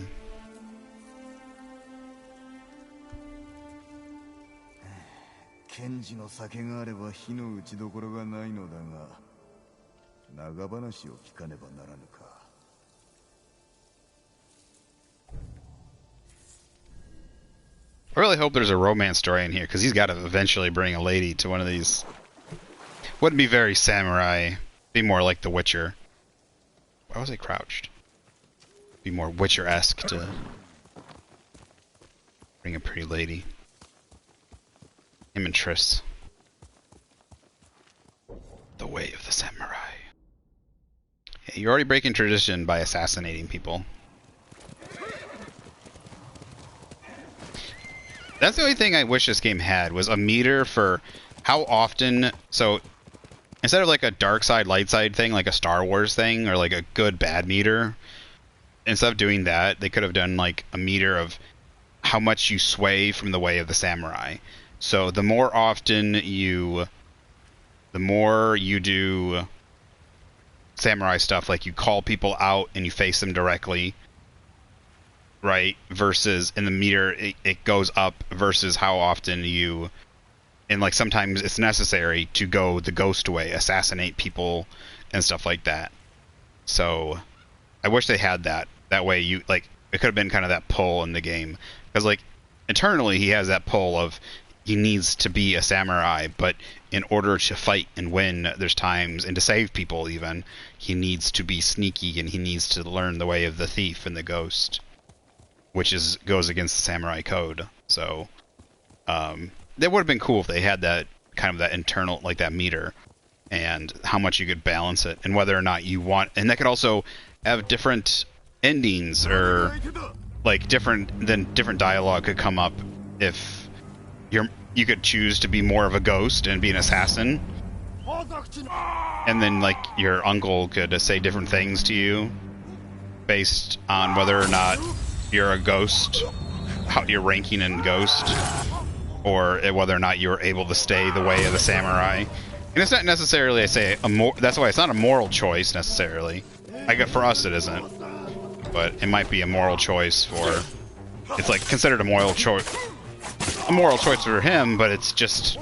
賢治の酒があれば火の打ちどころがないのだが、長話を聞かねばならぬか。I really hope there's a romance story in here, because he's got to eventually bring a lady to one of these. Wouldn't be very samurai. Be more like The Witcher. Why was I crouched? Be more Witcher-esque to bring a pretty lady. Him and Triss. The way of the samurai. Yeah, you're already breaking tradition by assassinating people. That's the only thing I wish this game had, was a meter for how often. So instead of like a dark side, light side thing, like a Star Wars thing, or like a good bad meter, instead of doing that, they could have done like a meter of how much you sway from the way of the samurai. So the more often the more you do samurai stuff, like you call people out and you face them directly, right? Versus in the meter, it goes up versus how often you, and like sometimes it's necessary to go the ghost way, assassinate people and stuff like that. So I wish they had that. That way you, like, it could have been kind of that pull in the game. Because like internally he has that pull of he needs to be a samurai, but in order to fight and win, there's times, and to save people even, he needs to be sneaky and he needs to learn the way of the thief and the ghost, which goes against the samurai code. So that would have been cool if they had that kind of that internal, like that meter, and how much you could balance it, and whether or not you want, and that could also have different endings, or like different dialogue could come up if you could choose to be more of a ghost and be an assassin, and then like your uncle could say different things to you based on whether or not you're a ghost, how you're ranking in ghost, or whether or not you're able to stay the way of the samurai. And it's not necessarily, I say, that's why it's not a moral choice necessarily. For us it isn't, but it might be a moral choice for. It's like considered a moral choice for him, but it's just,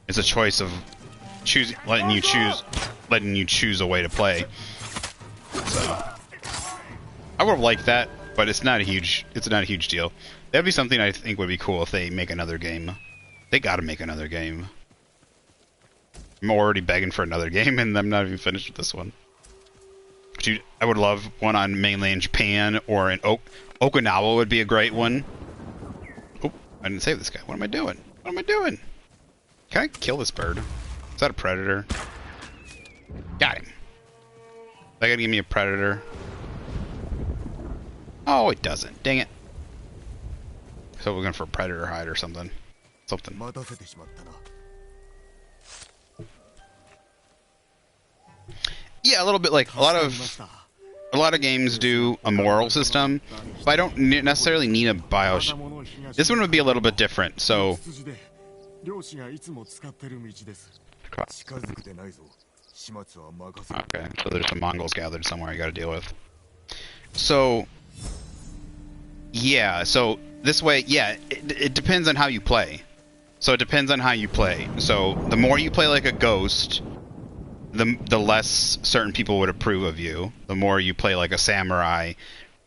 it's a choice of letting you choose a way to play. So I would have liked that, but it's not a huge deal. That'd be something I think would be cool if they make another game. They gotta make another game. I'm already begging for another game, and I'm not even finished with this one. Dude, I would love one on mainland Japan, or in Okinawa would be a great one. Oh, I didn't save this guy. What am I doing? What am I doing? Can I kill this bird? Is that a predator? Got him. They gotta give me a predator. Oh, it doesn't. Dang it. So we're going for a predator hide or something. Yeah, a little bit like a lot of games do a moral system, but I don't necessarily need a This one would be a little bit different. So okay, so there's some Mongols gathered somewhere I got to deal with. So yeah, so this way, yeah, it depends on how you play. So it depends on how you play. So the more you play like a ghost, the less certain people would approve of you. The more you play like a samurai,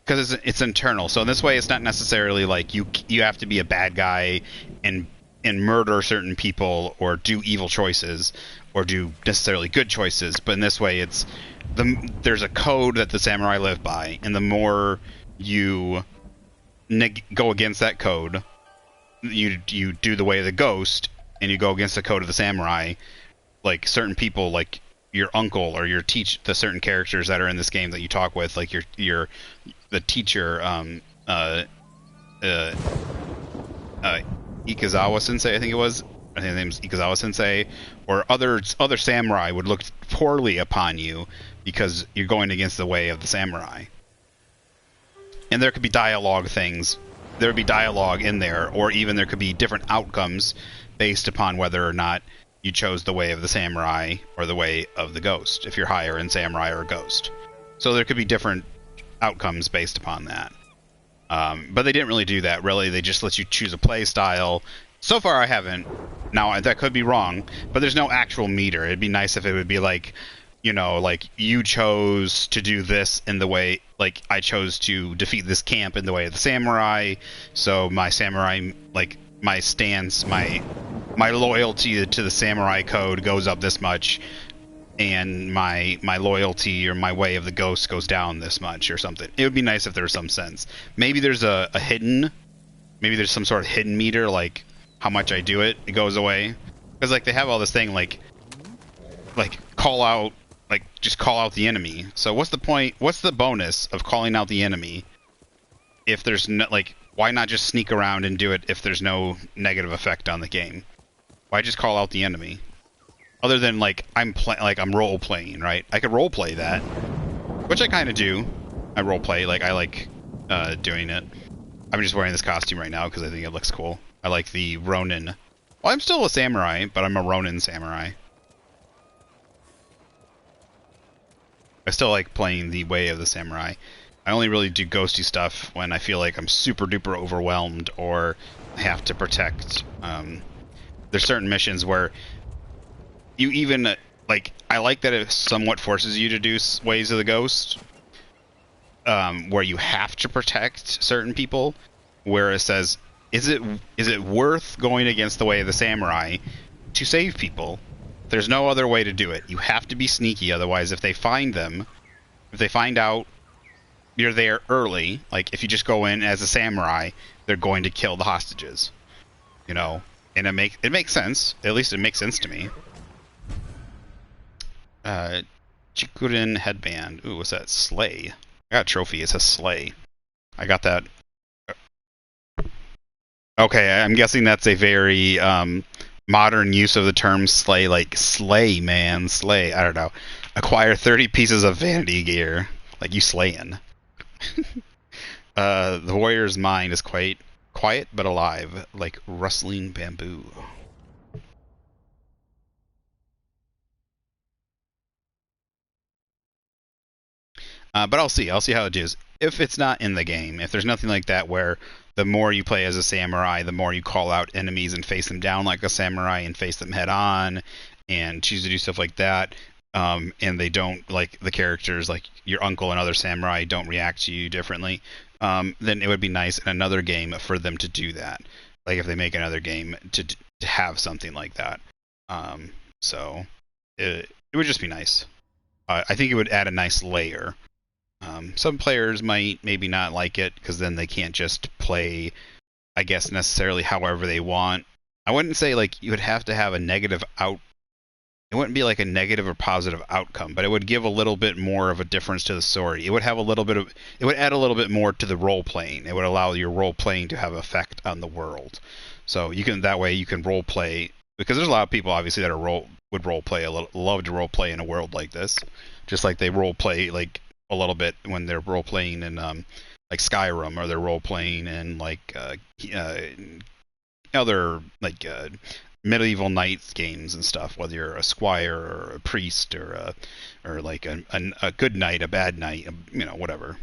because it's internal. So in this way, it's not necessarily like you have to be a bad guy and murder certain people or do evil choices or do necessarily good choices. But in this way, there's a code that the samurai live by, and the more you go against that code, you do the way of the ghost, and you go against the code of the samurai. Like certain people, like your uncle or the certain characters that are in this game that you talk with, like the teacher, Ikazawa Sensei, I think it was. I think his name's Ikazawa Sensei, or other samurai would look poorly upon you because you're going against the way of the samurai. And there could be dialogue things there would be dialogue in there, or even there could be different outcomes based upon whether or not you chose the way of the samurai or the way of the ghost, if you're higher in samurai or ghost. So there could be different outcomes based upon that. But they didn't really do that, really. They just let you choose a play style. So far, I haven't. Now, that could be wrong, but there's no actual meter. It'd be nice if it would be like, you know, like, you chose to do this in the way, like, I chose to defeat this camp in the way of the samurai, so my samurai, like, my stance, my loyalty to the samurai code goes up this much, and my loyalty or my way of the ghost goes down this much or something. It would be nice if there was some sense. Maybe there's a hidden, maybe there's some sort of hidden meter, like how much I do it goes away. Because like they have all this thing like call out, like just call out the enemy. So what's the point? What's the bonus of calling out the enemy if there's no, like, why not just sneak around and do it if there's no negative effect on the game? Why just call out the enemy? Other than like I'm role playing, right? I could role play that, which I kind of do. I role play, like I like doing it. I'm just wearing this costume right now because I think it looks cool. I like the Ronin. Well, I'm still a samurai, but I'm a Ronin samurai. I still like playing the way of the samurai. I only really do ghosty stuff when I feel like I'm super duper overwhelmed or have to protect. There's certain missions where you even, like, I like that it somewhat forces you to do ways of the ghost, where you have to protect certain people, where it says, is it worth going against the way of the samurai to save people? There's no other way to do it. You have to be sneaky, otherwise if they find out you're there early, like if you just go in as a samurai, they're going to kill the hostages. You know? And it makes sense. At least it makes sense to me. Chikurin headband. Ooh, what's that? Slay. I got a trophy. It says Slay. I got that. Okay, I'm guessing that's a very modern use of the term slay, like slay, man, slay. I don't know. Acquire 30 pieces of vanity gear. Like you slaying. The warrior's mind is quite quiet but alive, like rustling bamboo. But I'll see how it is. If it's not in the game, if there's nothing like that where the more you play as a samurai, the more you call out enemies and face them down like a samurai and face them head on and choose to do stuff like that, and they don't, like, the characters, like your uncle and other samurai don't react to you differently, then it would be nice in another game for them to do that. Like if they make another game to have something like that. So it would just be nice. I think it would add a nice layer. Some players might maybe not like it because then they can't just play, I guess, necessarily however they want. I wouldn't say like you would have to have a negative out. It wouldn't be like a negative or positive outcome, but it would give a little bit more of a difference to the story. It would have a little bit of, it would add a little bit more to the role playing. It would allow your role playing to have effect on the world. So you can, that way you can role play, because there's a lot of people obviously that would role play love to role play in a world like this, just like they role play like a little bit when they're role playing in like Skyrim, or they're role playing in like other like medieval knights games and stuff, whether you're a squire or a priest or like a good knight, a bad knight, you know, whatever.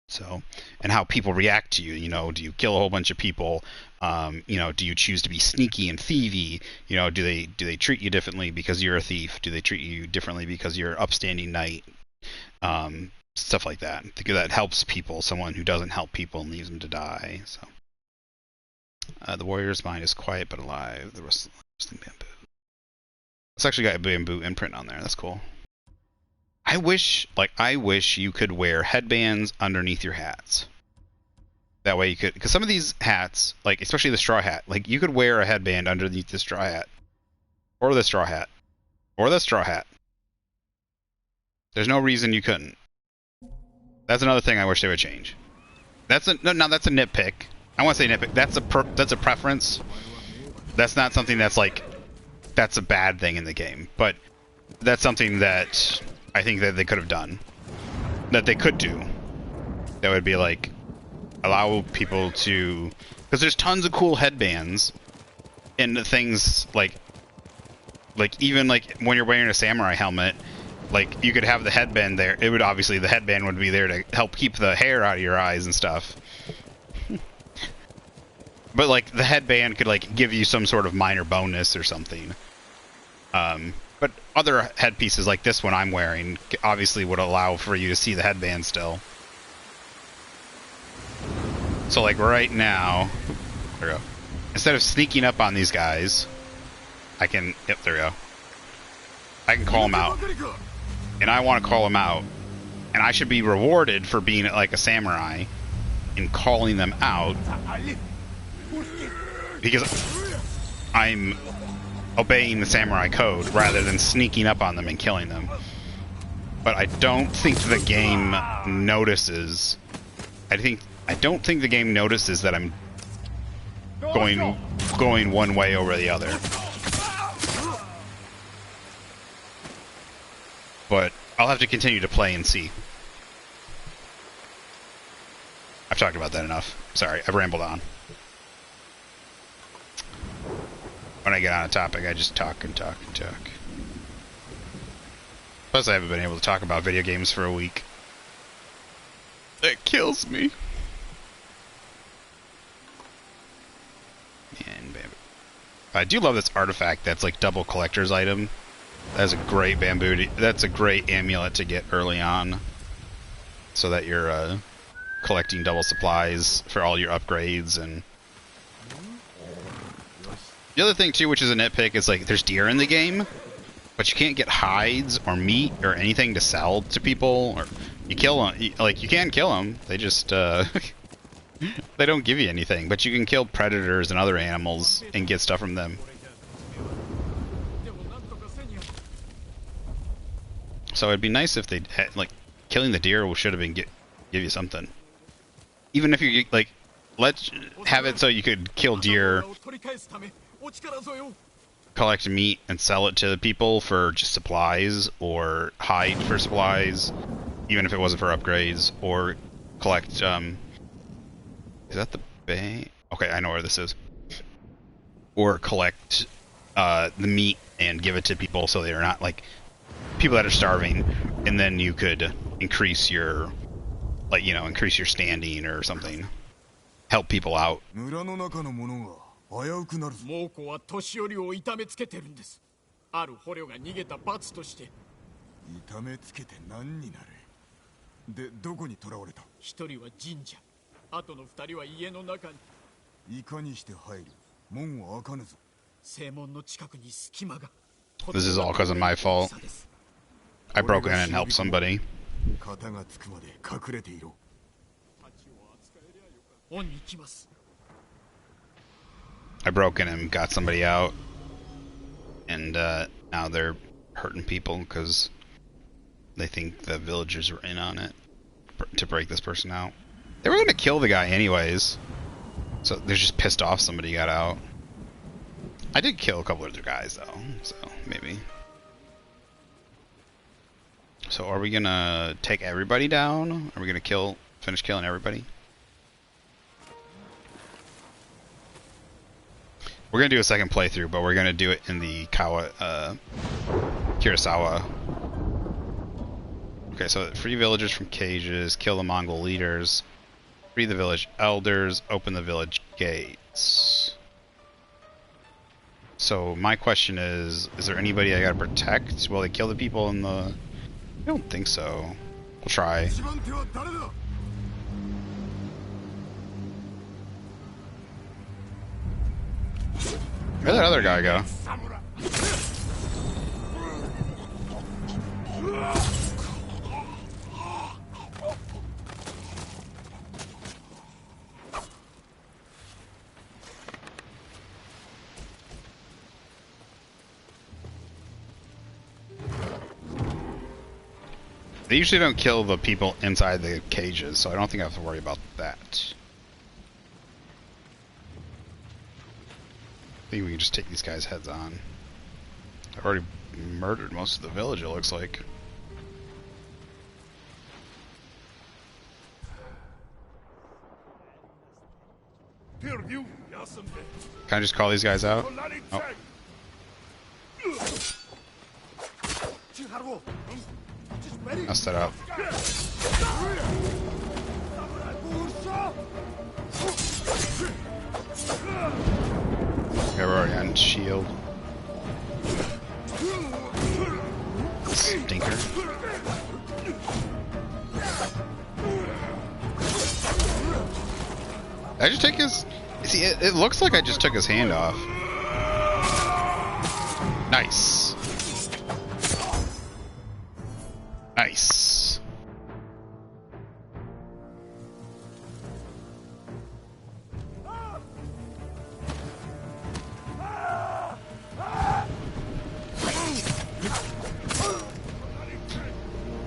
So, and how people react to you, you know, do you kill a whole bunch of people? You know, do you choose to be sneaky and thievy? You know, do they treat you differently because you're a thief? Do they treat you differently because you're an upstanding knight? Stuff like that. I think that helps people. Someone who doesn't help people and leaves them to die. So, the warrior's mind is quiet but alive. The rustling bamboo. It's actually got a bamboo imprint on there. That's cool. I wish you could wear headbands underneath your hats. That way you could, because some of these hats, like especially the straw hat, like you could wear a headband underneath the straw hat, or the straw hat, or the straw hat. There's no reason you couldn't. That's another thing I wish they would change. That's a nitpick. I want to say nitpick. That's a preference. That's not something that's like, that's a bad thing in the game, but that's something that I think that they could have done, that they could do. That would be like, allow people to, because there's tons of cool headbands and things like even like when you're wearing a samurai helmet, like you could have the headband there. It would obviously, the headband would be there to help keep the hair out of your eyes and stuff. But like the headband could like give you some sort of minor bonus or something. But other headpieces like this one I'm wearing obviously would allow for you to see the headband still. So like right now, there we go. Instead of sneaking up on these guys, I can, yep, there we go. I can call them out. And I want to call them out. And I should be rewarded for being like a samurai and calling them out. Because I'm obeying the samurai code rather than sneaking up on them and killing them. But I don't think the game notices. I don't think the game notices that I'm going one way over the other. But I'll have to continue to play and see. I've talked about that enough. Sorry, I've rambled on. When I get on a topic, I just talk and talk and talk. Plus, I haven't been able to talk about video games for a week. That kills me. And I do love this artifact that's like double collector's item. That's a great bamboo. That's a great amulet to get early on, so that you're collecting double supplies for all your upgrades. And the other thing too, which is a nitpick, is like there's deer in the game, but you can't get hides or meat or anything to sell to people. Or you kill them, like you can kill them. They just they don't give you anything, but you can kill predators and other animals and get stuff from them. So it'd be nice if they had, like, killing the deer should have been give you something. Even if you like, let's have it so you could kill deer, collect meat, and sell it to people for just supplies, or hide for supplies, even if it wasn't for upgrades, or collect. Is that the bay? Okay, I know where this is. Or collect the meat and give it to people so they're not like people that are starving, and then you could increase your, like, you know, increase your standing or something. Help people out. 猛虎は年寄りを痛めつけてるんです。ある捕虜が逃げた罰として。痛めつけて何になる。で、どこに囚われた。一人は神社、あとの二人は家の中に。いかにして入る。門は開かぬぞ。正門の近くに隙間が。This is all because of my fault. I broke in and helped somebody. 肩がつくまで隠れていろ。恩に来ます。I broke in and got somebody out, and now they're hurting people because they think the villagers were in on it to break this person out. They were going to kill the guy anyways, so they're just pissed off somebody got out. I did kill a couple of their guys though, so maybe. So are we gonna take everybody down? Are we gonna finish killing everybody? We're gonna do a second playthrough, but we're gonna do it in the Kurosawa. Okay, so free villagers from cages, kill the Mongol leaders, free the village elders, open the village gates. So my question is there anybody I gotta protect? Will they kill the people in the... I don't think so. We'll try. Where'd that other guy go? They usually don't kill the people inside the cages, so I don't think I have to worry about that. I think we can just take these guys heads on. I've already murdered most of the village, it looks like. Can I just call these guys out? Oh. Messed that up. Yeah, we're already on shield. Stinker. I just take his... See, it looks like I just took his hand off. Nice. Nice.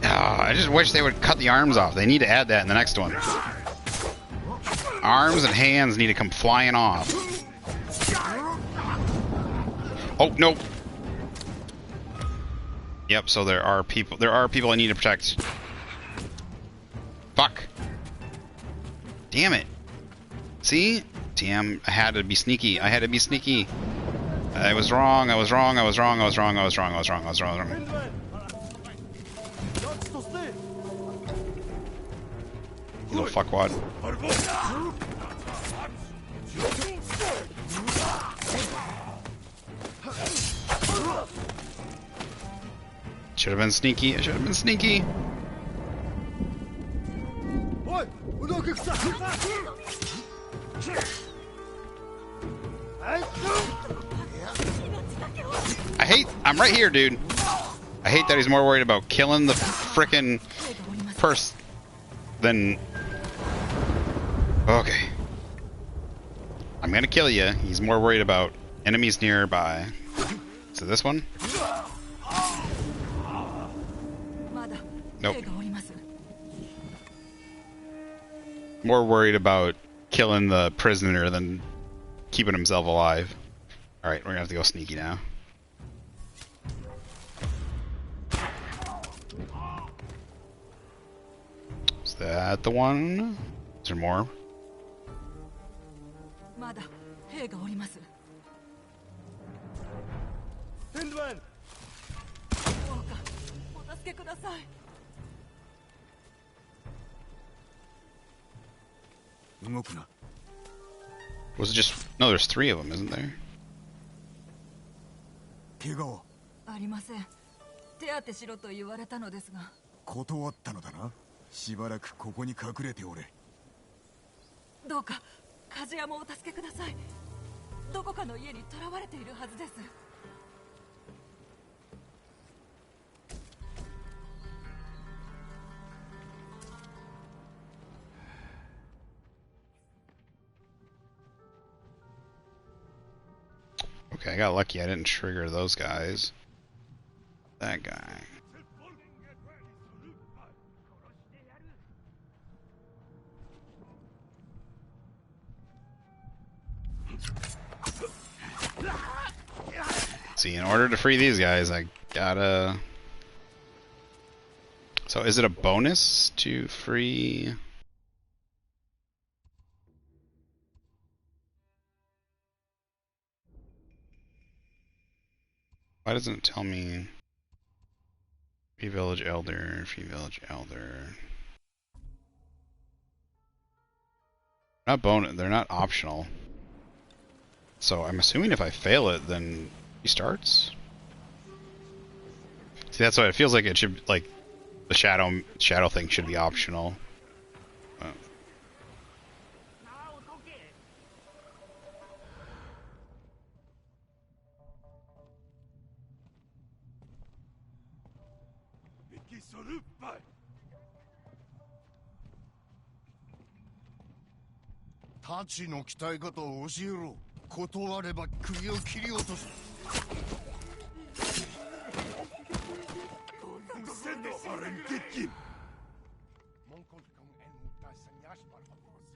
I just wish they would cut the arms off. They need to add that in the next one. Arms and hands need to come flying off. Oh, no. Yep, so there are people I need to protect. Fuck. Damn it. See? Damn, I had to be sneaky. I had to be sneaky. I was wrong. I was wrong. I was wrong. I was wrong. I was wrong. I was wrong. I was wrong. I was wrong. Little fuckwad. Should have been sneaky. I should have been sneaky. I'm right here, dude. I hate that he's more worried about killing the frickin' person than... Okay. I'm gonna kill you. He's more worried about enemies nearby. So this one? Nope. More worried about killing the prisoner than keeping himself alive. Alright, we're gonna have to go sneaky now. Is that the one? Is there more? Was it just... No, there's 3 of them, isn't there? 怪我はありません。手当てしろと言われたのですが。断ったのだな。しばらくここに隠れておれ。どうか梶山をお助けください。どこかの家に囚われているはずです。Okay, I got lucky I didn't trigger those guys. That guy. See, in order to free these guys, I gotta... So is it a bonus to free... Why doesn't it tell me free village elder, free village elder? Not bonus, they're not optional. So I'm assuming if I fail it, then he starts? See, that's why it feels like it should, like, the shadow thing should be optional.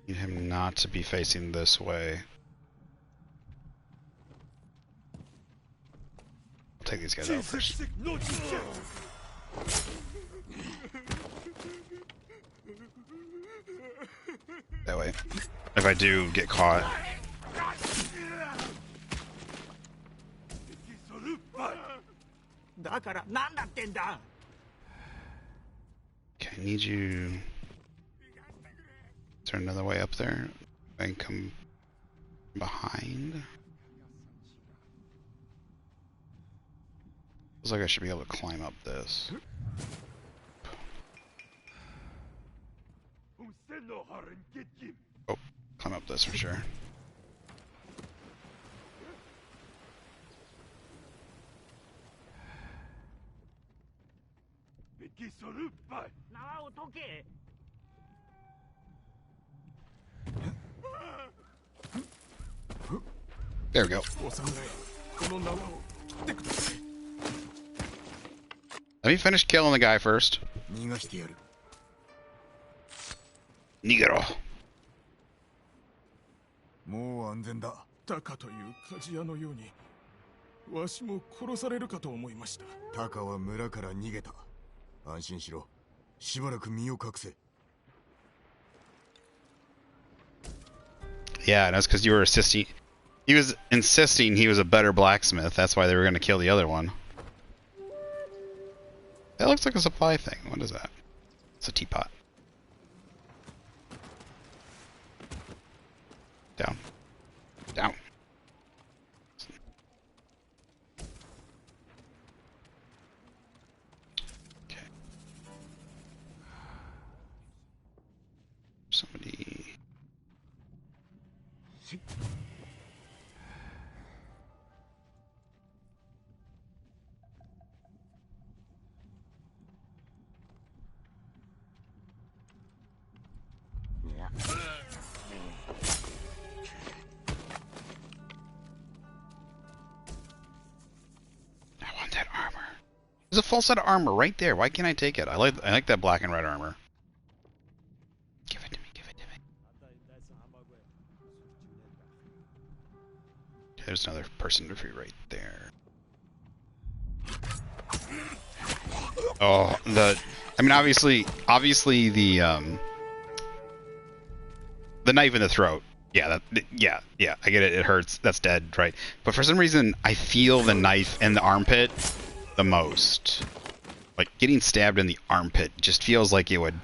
Need him not to be facing this way. I'll take these guys out first. that way. If I do get caught. Okay, I need you. Is there another way up there? I can come behind. Looks like I should be able to climb up this. Oh, climb up this for sure. There we go. Let me finish killing the guy first. Nigero. もう安全だ。タカという鍛冶屋のように、わしも殺されるかと思いました。タカは村から逃げた。安心しろ。しばらく身を隠せ。Yeah, and that's because you were assisting. He was insisting he was a better blacksmith. That's why they were going to kill the other one. That looks like a supply thing. What is that? It's a teapot. Down. Down. Okay. Somebody. There's a full set of armor right there. Why can't I take it? I like that black and red armor. Give it to me. Give it to me. Okay, there's another person to free right there. Oh, I mean, obviously the knife in the throat. Yeah, yeah. I get it. It hurts. That's dead, right? But for some reason, I feel the knife in the armpit the most. Like, getting stabbed in the armpit just feels like it would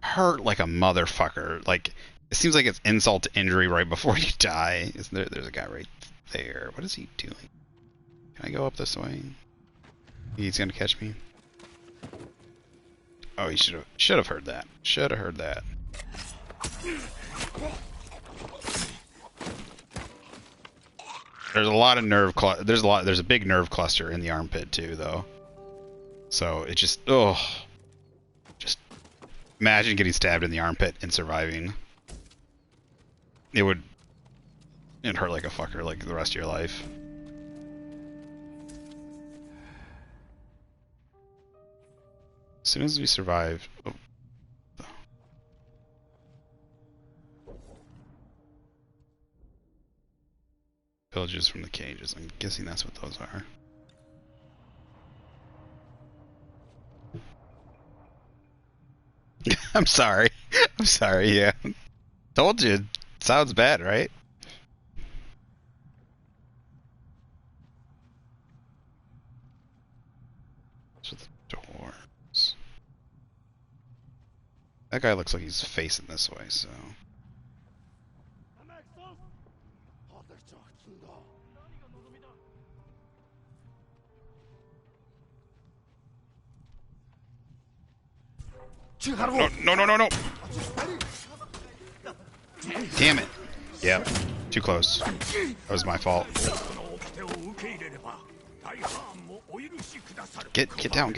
hurt like a motherfucker. Like, it seems like it's insult to injury right before you die. There's a guy right there. What is he doing? Can I go up this way? He's gonna catch me. Oh, he should have heard that. Should have heard that. There's a lot of there's a big nerve cluster in the armpit too, though. So it just just imagine getting stabbed in the armpit and surviving. It'd hurt like a fucker like the rest of your life. As soon as we survive, villages from the cages. I'm guessing that's what those are. I'm sorry. I'm sorry, yeah. Told you. Sounds bad, right? Those are the doors. That guy looks like he's facing this way, so... No. Damn it. Yep. Too close. That was my fault. Get down.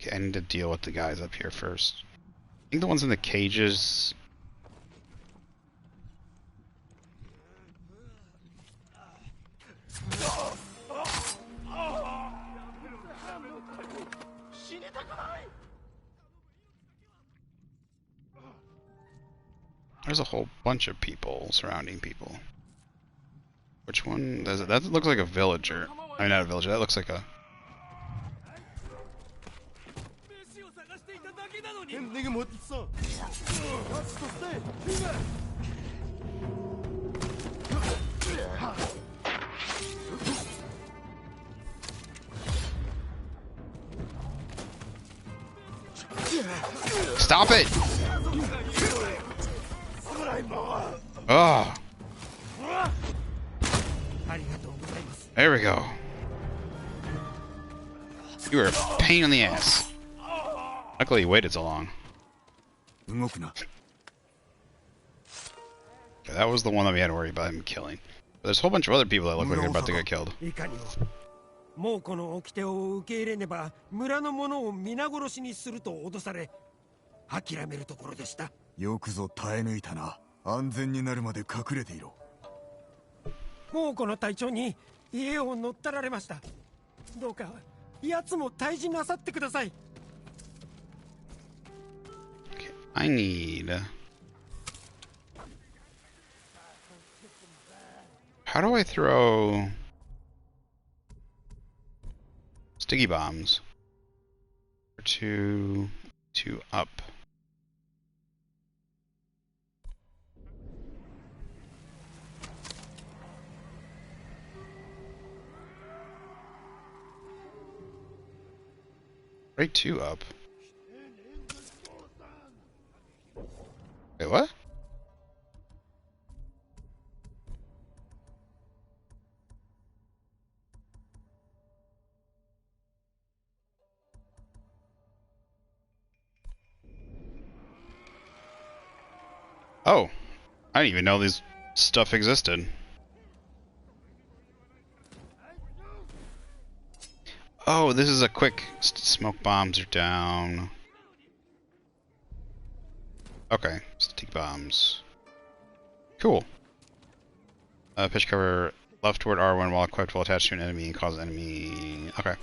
Okay, I need to deal with the guys up here first. I think the ones in the cages... There's a whole bunch of people surrounding people. Which one does it? That looks like a villager. I mean, not a villager. That looks like a... Stop it! Oh. There we go. You were a pain in the ass. Luckily you waited so long. Okay, that was the one that we had to worry about him killing. But there's a whole bunch of other people that look like they're about to get killed. もうこの掟を受け入れねば村の者を皆殺しにすると脅され諦めるところでした。よくぞ耐え抜いたな。安全になるまで隠れていろ。もうこの隊長に家を乗っ取られました。どうか奴も退治なさってください。I need... How do I throw... sticky bombs? Two up. Right, two up. Wait, what? Oh, I didn't even know this stuff existed. Oh, this is a quick smoke bombs are down. Okay, stick bombs. Cool. Pitch cover left toward R1 while equipped while attached to an enemy and cause enemy. Okay.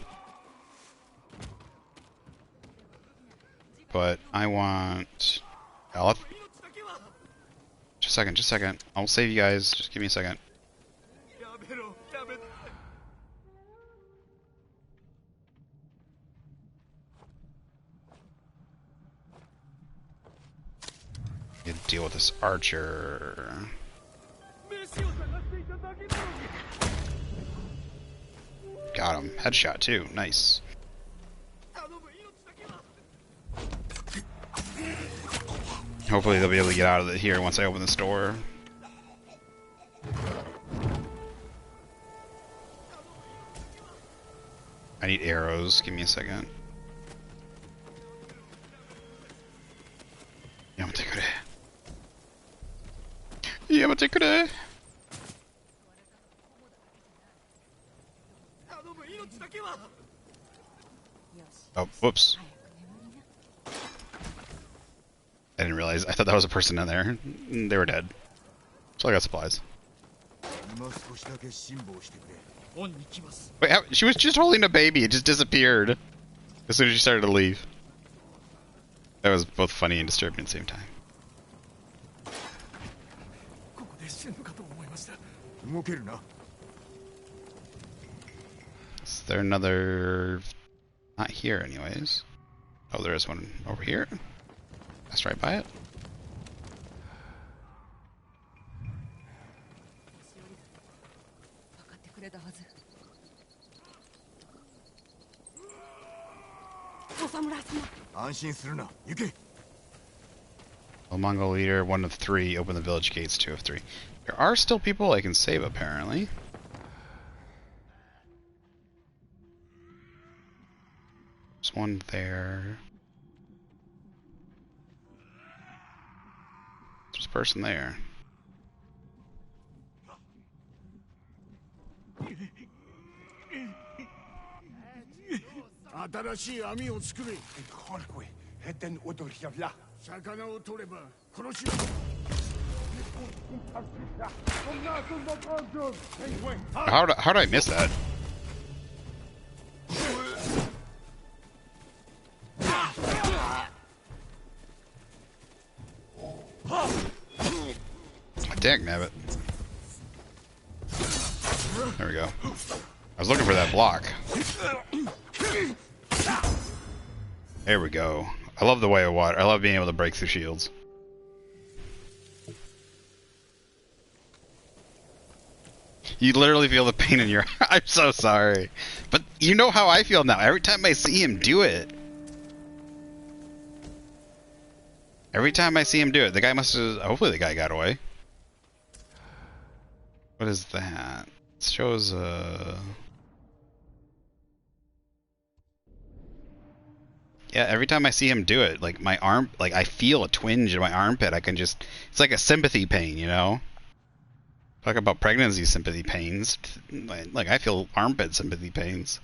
But I want. Just a second. I'll save you guys. Just give me a second. You deal with this archer. Got him. Headshot too. Nice. Hopefully they'll be able to get out of it here once I open this door. I need arrows. Give me a second. Oh, whoops. I didn't realize. I thought that was a person in there. They were dead. So I got supplies. Wait, she was just holding a baby. It just disappeared as soon as she started to leave. That was both funny and disturbing at the same time. Is there another... Not here, anyways. Oh, there is one over here. That's right by it. The Mongol leader, 1 of 3. Open the village gates, 2 of 3. There are still people I can save, apparently. There's one there. There's a person there. How did I miss that? Dagnabbit. There we go. I was looking for that block. There we go. I love the way of water. I love being able to break through shields. You literally feel the pain in your... I'm so sorry. But you know how I feel now. Every time I see him do it. Every time I see him do it. The guy must have... Hopefully the guy got away. What is that? It shows Yeah, every time I see him do it, like my arm... Like I feel a twinge in my armpit. I can just... It's like a sympathy pain, you know? Talk about pregnancy sympathy pains. Like I feel armpit sympathy pains.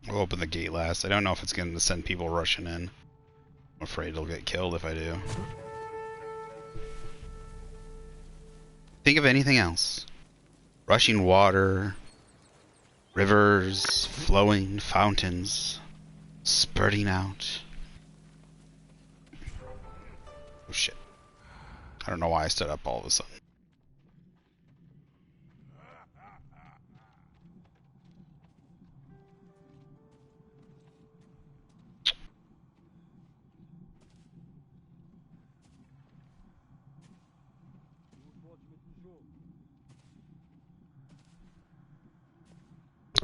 We'll open the gate last. I don't know if it's going to send people rushing in. I'm afraid it'll get killed if I do. Think of anything else. Rushing water, rivers, flowing fountains, spurting out. Oh shit. I don't know why I stood up all of a sudden.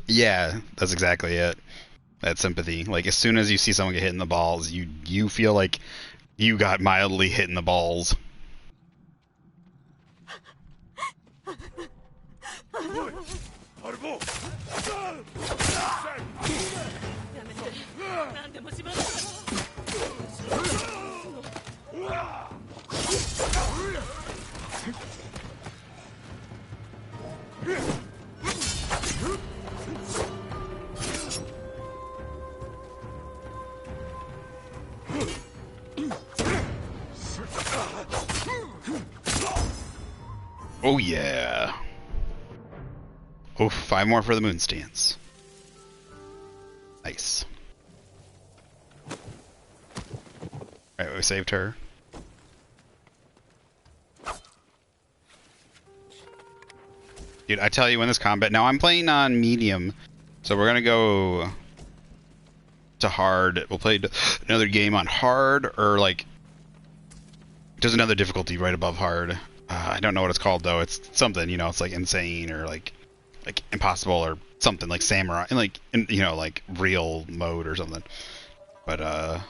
Yeah, that's exactly it. That sympathy. Like as soon as you see someone get hit in the balls, you feel like you got mildly hit in the balls. Oh yeah. Oh, 5 more for the moon stance. Nice. Alright, we saved her. Dude, I tell you, when this combat... Now, I'm playing on medium, so we're gonna go to hard. We'll play another game on hard, or like... There's another difficulty right above hard. I don't know what it's called, though. It's something, you know, it's like insane, or like impossible, or something like samurai, and like, you know, like real mode or something. But,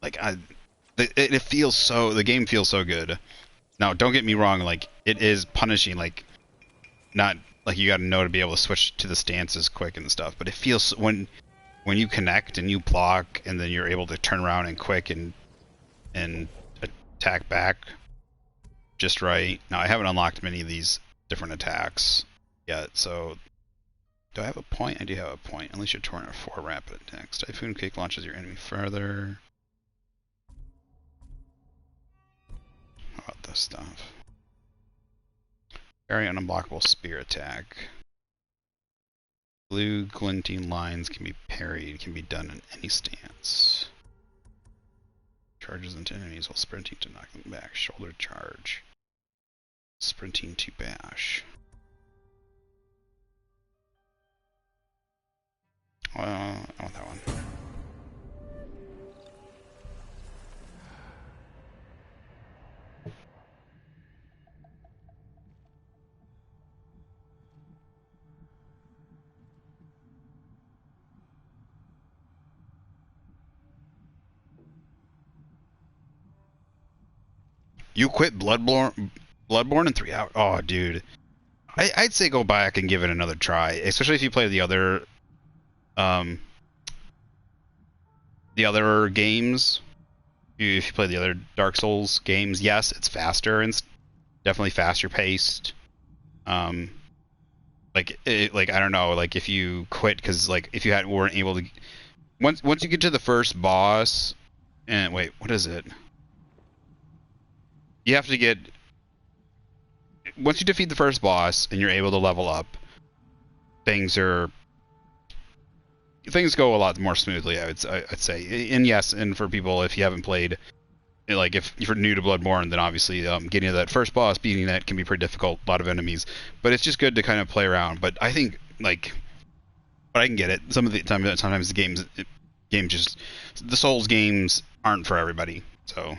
like, it feels so... The game feels so good. Now, don't get me wrong, like, it is punishing, like, not, like, you gotta know to be able to switch to the stances quick and stuff, but it feels, when you connect and you block, and then you're able to turn around and quick and attack back just right. Now, I haven't unlocked many of these different attacks yet, so... Do I have a point? I do have a point. Unleash your torrent of 4 rapid attacks. Typhoon Kick launches your enemy further. How about this stuff? Very unblockable spear attack. Blue glinting lines can be parried, can be done in any stance. Charges into enemies while sprinting to knock them back. Shoulder charge. Sprinting to bash. I want that one. You quit Bloodborne in 3 hours? Oh, dude. I'd say go back and give it another try, especially if you play the other the other games, if you play the other Dark Souls games, yes, it's faster and definitely faster paced. Like I don't know, like if you quit because like if you weren't able to once you get to the first boss, and wait, what is it? You have to get once you defeat the first boss and you're able to level up, things go a lot more smoothly. I'd say, and yes, and for people if you haven't played, like if you're new to Bloodborne, then obviously getting to that first boss, beating that can be pretty difficult. A lot of enemies, but it's just good to kind of play around. But I think like, but I can get it. Some of the time, sometimes the the Souls games aren't for everybody. So,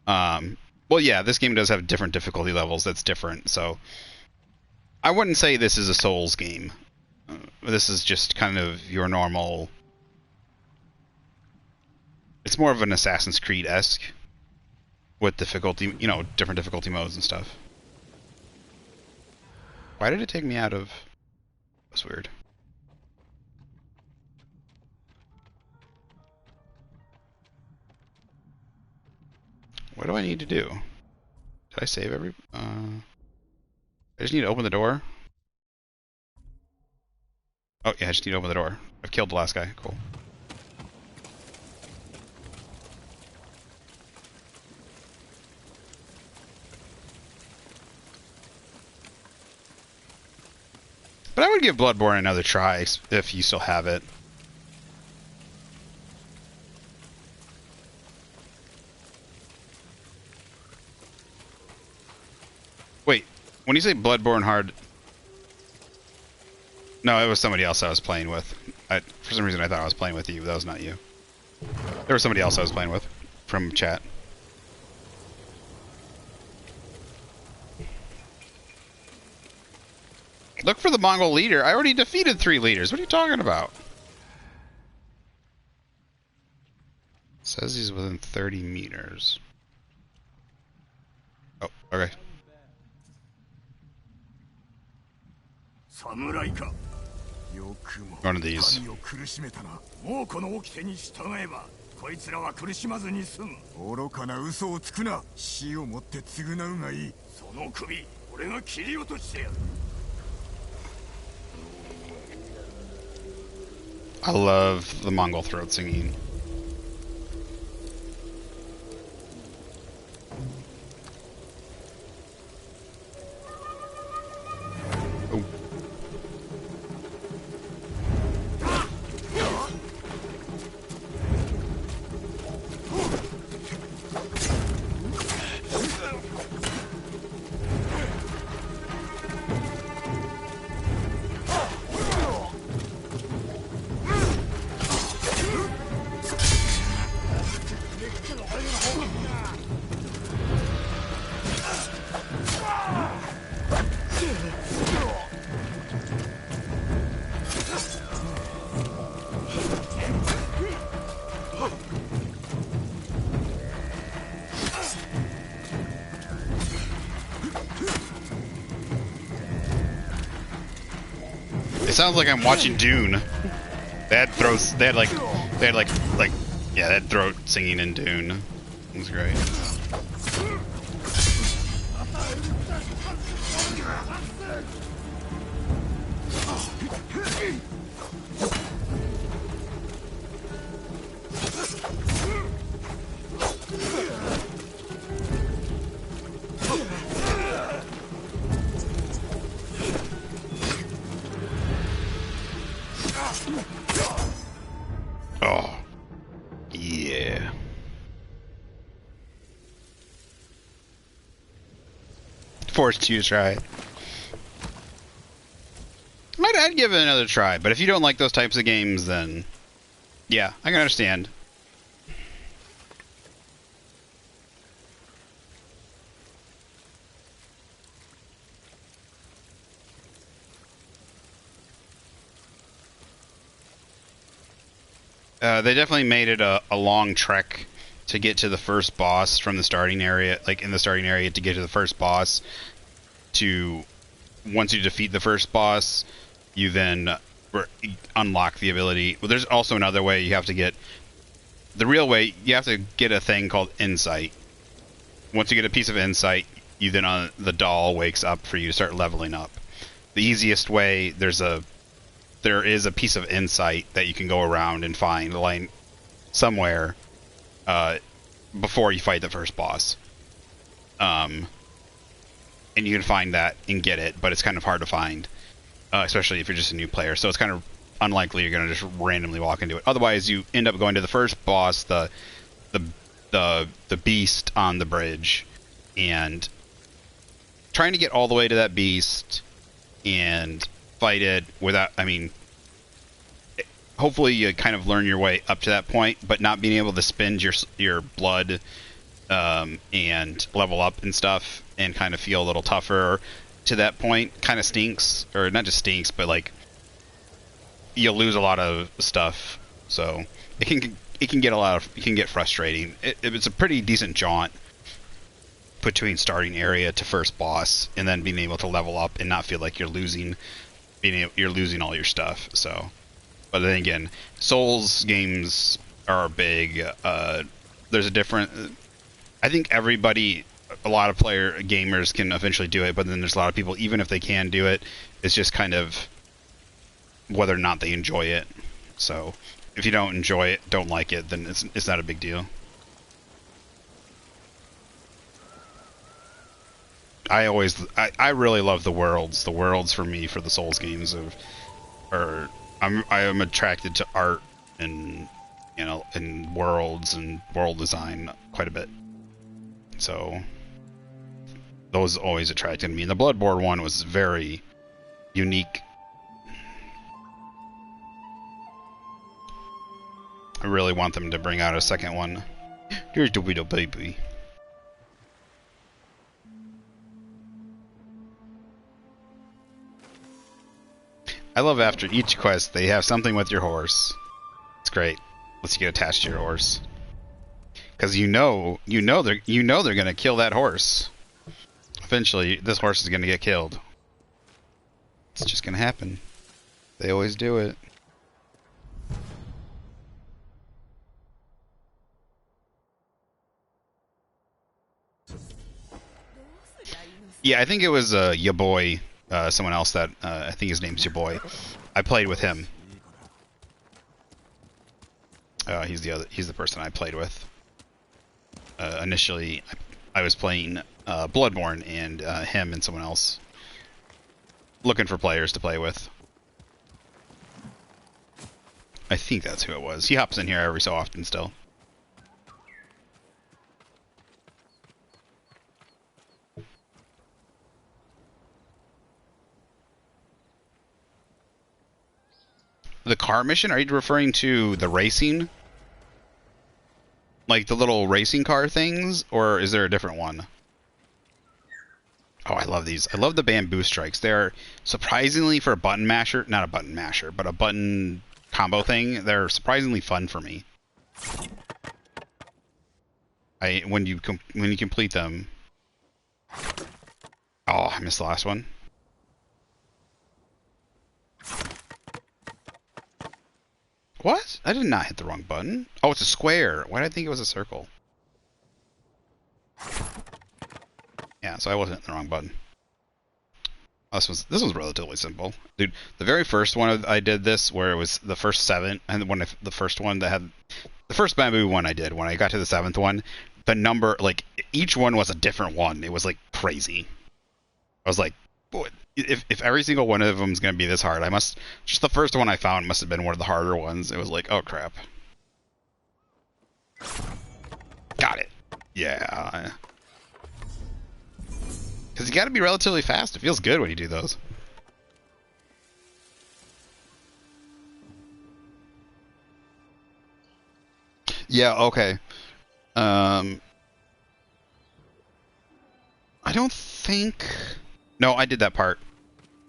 well, yeah, this game does have different difficulty levels. That's different. So, I wouldn't say this is a Souls game. This is just kind of your normal. It's more of an Assassin's Creed-esque with difficulty, different difficulty modes and stuff. Why did it take me out of? That's weird. What do I need to do? Did I save every? I just need to open the door. Oh yeah, I just need to open the door. I've killed the last guy. Cool. But I would give Bloodborne another try if you still have it. Wait, when you say Bloodborne hard... No, it was somebody else I was playing with. For some reason I thought I was playing with you, but that was not you. There was somebody else I was playing with from chat. Look for the Mongol leader. I already defeated 3 leaders. What are you talking about? It says he's within 30 meters. Oh, okay. One of these. もうこの掟に従えばこいつらは苦しまずに済む。愚かな嘘をつくな。死をもって償うがいい。その首、俺が切り落としてやる。I love the Mongol throat singing. Oh. It sounds like I'm watching Dune. That throat singing in Dune. It was great. Oh, yeah. Forced you to try it. I'd give it another try, but if you don't like those types of games, then yeah, I can understand. They definitely made it a long trek to get to the first boss from the starting area, like in the starting area to get to the first boss. Once you defeat the first boss, you then unlock the ability. Well, there's also another way. You have to get the real way, you have to get a thing called insight. Once you get a piece of insight, you then the doll wakes up for you to start leveling up. The easiest way, there is a piece of insight that you can go around and find lying somewhere before you fight the first boss. And you can find that and get it, but it's kind of hard to find, especially if you're just a new player. So it's kind of unlikely you're going to just randomly walk into it. Otherwise, you end up going to the first boss, the beast on the bridge, and trying to get all the way to that beast and fight it without, I mean, hopefully you kind of learn your way up to that point, but not being able to spend your blood and level up and stuff and kind of feel a little tougher to that point kind of stinks, or not just stinks, but like you'll lose a lot of stuff. So it can get frustrating. It's a pretty decent jaunt between starting area to first boss, and then being able to level up and not feel like you're losing all your stuff. So, but then again, Souls games are big. There's a different. I think everybody, a lot of gamers can eventually do it, but then there's a lot of people, even if they can do it, it's just kind of whether or not they enjoy it. So, if you don't enjoy it, don't like it, then it's not a big deal. I really love the worlds. The worlds for me, for the Souls games, I am attracted to art and and worlds and world design quite a bit. So those always attracted me. And the Bloodborne one was very unique. I really want them to bring out a second one. Here's the little baby. I love after each quest they have something with your horse. It's great. Once you get attached to your horse, because you know they're gonna kill that horse. Eventually, this horse is gonna get killed. It's just gonna happen. They always do it. Yeah, I think it was your boy. Someone else that I think his name's your boy. I played with him. He's the person I played with. Initially, I was playing Bloodborne, and him and someone else, looking for players to play with. I think that's who it was. He hops in here every so often still. The car mission? Are you referring to the racing? Like the little racing car things? Or is there a different one? Oh, I love these. I love the bamboo strikes. They're surprisingly, for a button masher, not a button masher, but a button combo thing, they're surprisingly fun for me. When you complete them. Oh, I missed the last one. What? I did not hit the wrong button. Oh, it's a square. Why did I think it was a circle? Yeah, so I wasn't hitting the wrong button. Oh, this was relatively simple, dude. The very first one I did this, where it was the first 7, and the first one that had the first bamboo one I did. When I got to the 7th one, the number, like, each one was a different one. It was like crazy. I was like, boy, if every single one of them is going to be this hard, just the first one I found must have been one of the harder ones. It was like, oh crap. Got it. Yeah. Because you got to be relatively fast. It feels good when you do those. Yeah, okay. I don't think... No, I did that part.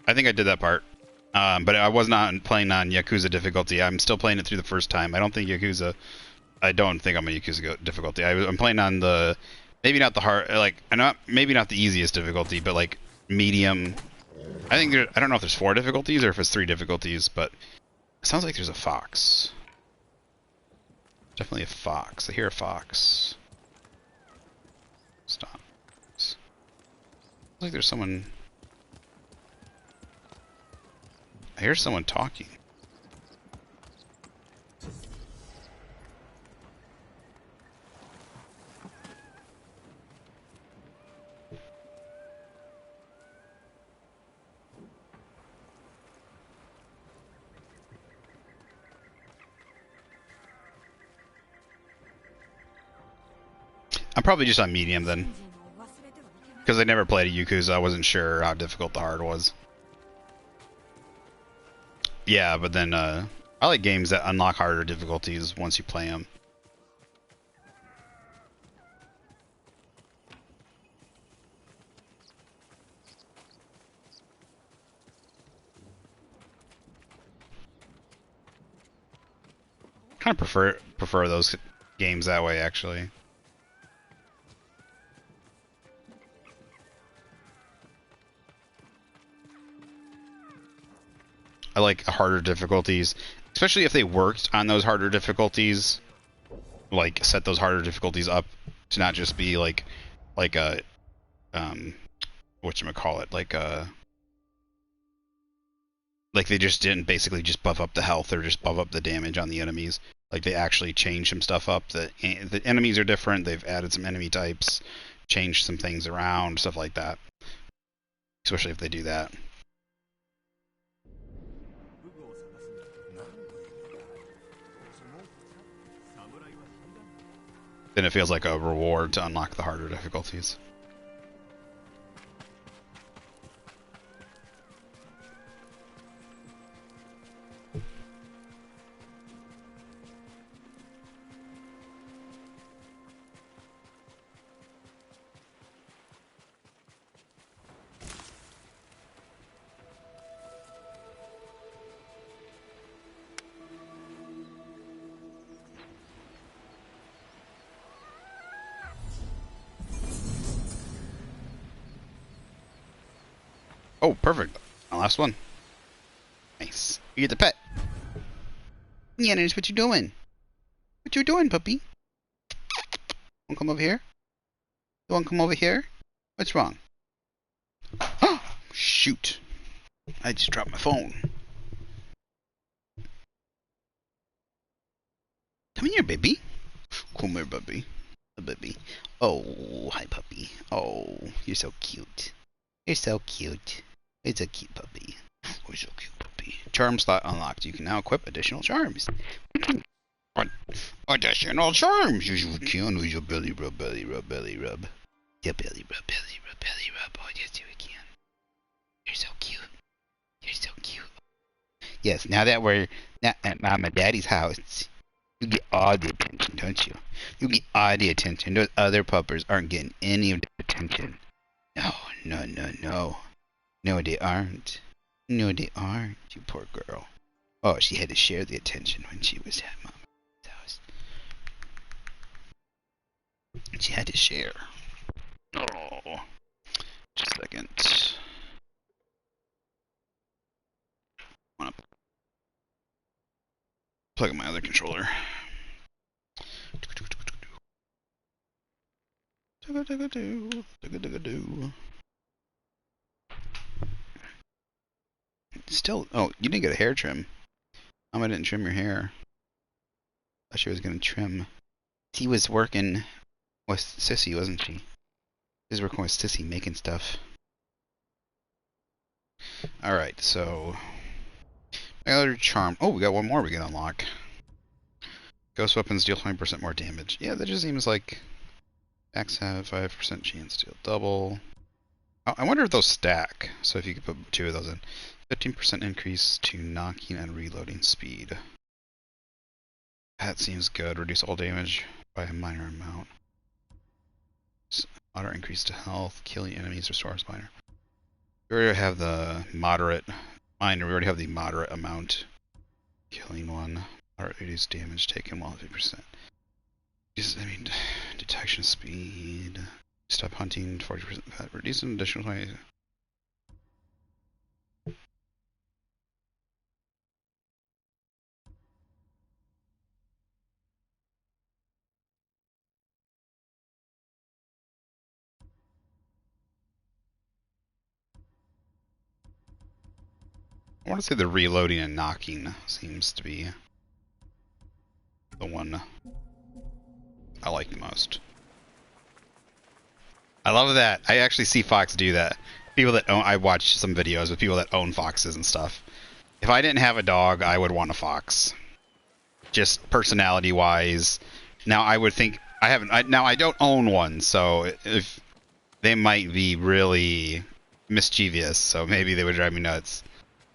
I think I did that part. But I was not playing on Yakuza difficulty. I'm still playing it through the first time. I don't think I'm a Yakuza difficulty. I'm playing on the... Maybe not the hard... maybe not the easiest difficulty, but like medium. I don't know if there's 4 difficulties or if it's 3 difficulties, but it sounds like there's a fox. Definitely a fox. I hear a fox. Stop. Looks like there's someone. I hear someone talking. I'm probably just on medium then. Because I never played a Yakuza, I wasn't sure how difficult the hard was. Yeah, but then I like games that unlock harder difficulties once you play them. Kind of prefer those games that way, actually. I like harder difficulties, especially if they worked on those harder difficulties. Like set those harder difficulties up to not just be like a whatchamacallit, like they just didn't basically just buff up the health or just buff up the damage on the enemies. Like they actually changed some stuff up. The enemies are different. They've added some enemy types, changed some things around, stuff like that. Especially if they do that. Then it feels like a reward to unlock the harder difficulties. Oh, perfect. My last one. Nice. You get the pet. Yeah, notice what you doing. What you doing, puppy? Wanna come over here? You wanna come over here? What's wrong? Oh, shoot. I just dropped my phone. Come here, baby. Come here, baby. Baby. Oh, hi, puppy. Oh, you're so cute. You're so cute. It's a cute puppy. Oh, so cute puppy. Charm slot unlocked. You can now equip additional charms. Additional charms. You can with your belly rub, belly rub, belly rub. Your belly rub, belly rub, belly rub. Oh, yes, you can. You're so cute. You're so cute. Yes, now that we're at Mama Daddy's house, you get all the attention, don't you? You get all the attention. Those other puppers aren't getting any of the attention. No, no, no, no. No, they aren't. No, they aren't, you poor girl. Oh, she had to share the attention when she was at Mama's house. She had to share. Oh, just a second. I want to plug in my other controller. Still, oh, you didn't get a hair trim. I didn't trim your hair. I thought she was gonna trim. She was working with Sissy, wasn't she? She was working with Sissy making stuff. Alright, so other charm. Oh, we got one more we can unlock. Ghost weapons deal 20% more damage. Yeah, that just seems like Axe have 5% chance to deal double. Oh, I wonder if those stack. So if you could put two of those in. 15% increase to knocking and reloading speed. That seems good. Reduce all damage by a minor amount. Moderate increase to health. Killing enemies restores minor. We already have the moderate minor. We already have the moderate amount. Killing one. Moderate reduce damage taken while 50%. Detection speed. Stop hunting 40%. Reduce an additional 20. want to say the reloading and knocking seems to be the one I like the most. I love that. I actually see Fox do that. People that own, I watch some videos with people that own foxes and stuff. If I didn't have a dog, I would want a fox. Just personality-wise. Now I would think now I don't own one, so if they might be really mischievous, so maybe they would drive me nuts.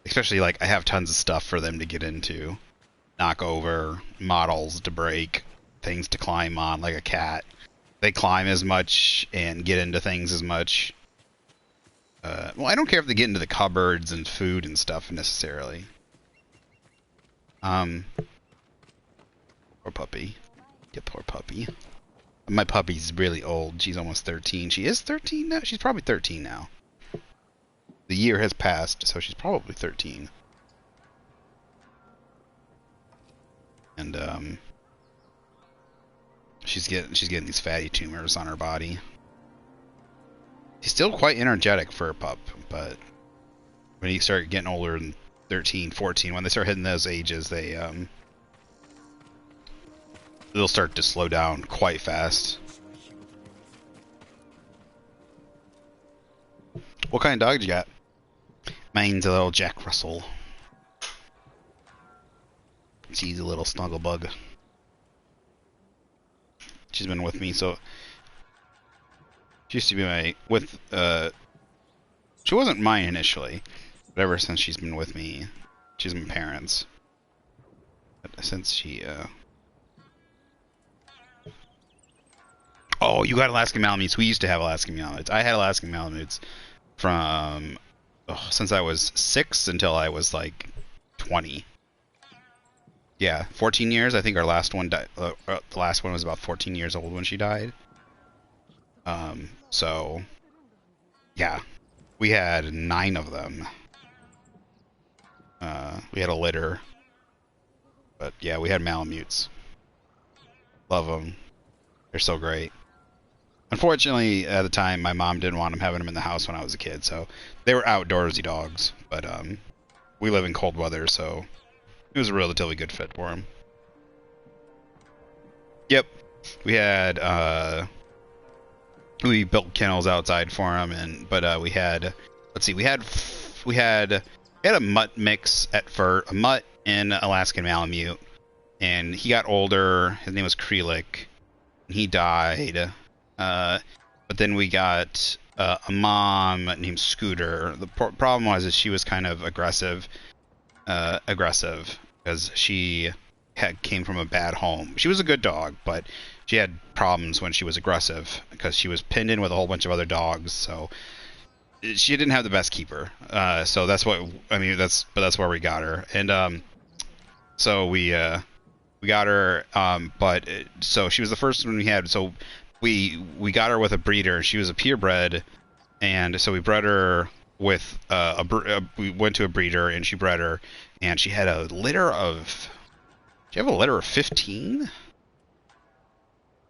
Especially like I have tons of stuff for them to get into, knock over, models to break, things to climb on, like a cat. They climb as much and get into things as much. Well, I don't care if they get into the cupboards and food and stuff necessarily. Poor puppy. Yeah, poor puppy. My puppy's really old. She's almost 13. She is 13 now? She's probably 13 now. The year has passed, so she's probably 13. And, she's getting these fatty tumors on her body. She's still quite energetic for a pup, but when you start getting older than 13, 14, when they start hitting those ages, they'll start to slow down quite fast. What kind of dog you got? Mine's a little Jack Russell. She's a little snuggle bug. She's been with me, so she used to be she wasn't mine initially, but ever since she's been with me, she's my parents. But since she, oh, you got Alaskan Malamutes. We used to have Alaskan Malamutes. I had Alaskan Malamutes from, since I was 6 until I was like 20. Yeah, 14 years. I think our last one died. The last one was about 14 years old when she died. So, yeah, we had 9 of them. We had a litter, but yeah, we had Malamutes. Love them. They're so great. Unfortunately, at the time, my mom didn't want having them in the house when I was a kid, so they were outdoorsy dogs. But we live in cold weather, so it was a relatively good fit for them. Yep, we had we built kennels outside for them, but we had, let's see, we had a mutt mix at first, a mutt and Alaskan Malamute, and he got older. His name was Krelik. He died. But then we got a mom named Scooter. The problem was that she was kind of aggressive because she came from a bad home. She was a good dog, but she had problems when she was aggressive because she was pinned in with a whole bunch of other dogs. So she didn't have the best keeper. So that's what I mean. That's where we got her, and so we got her. So she was the first one we had. So we got her with a breeder. She was a purebred, and so we bred her with we went to a breeder and she bred her, and she had a litter of. Did you have a litter of 15?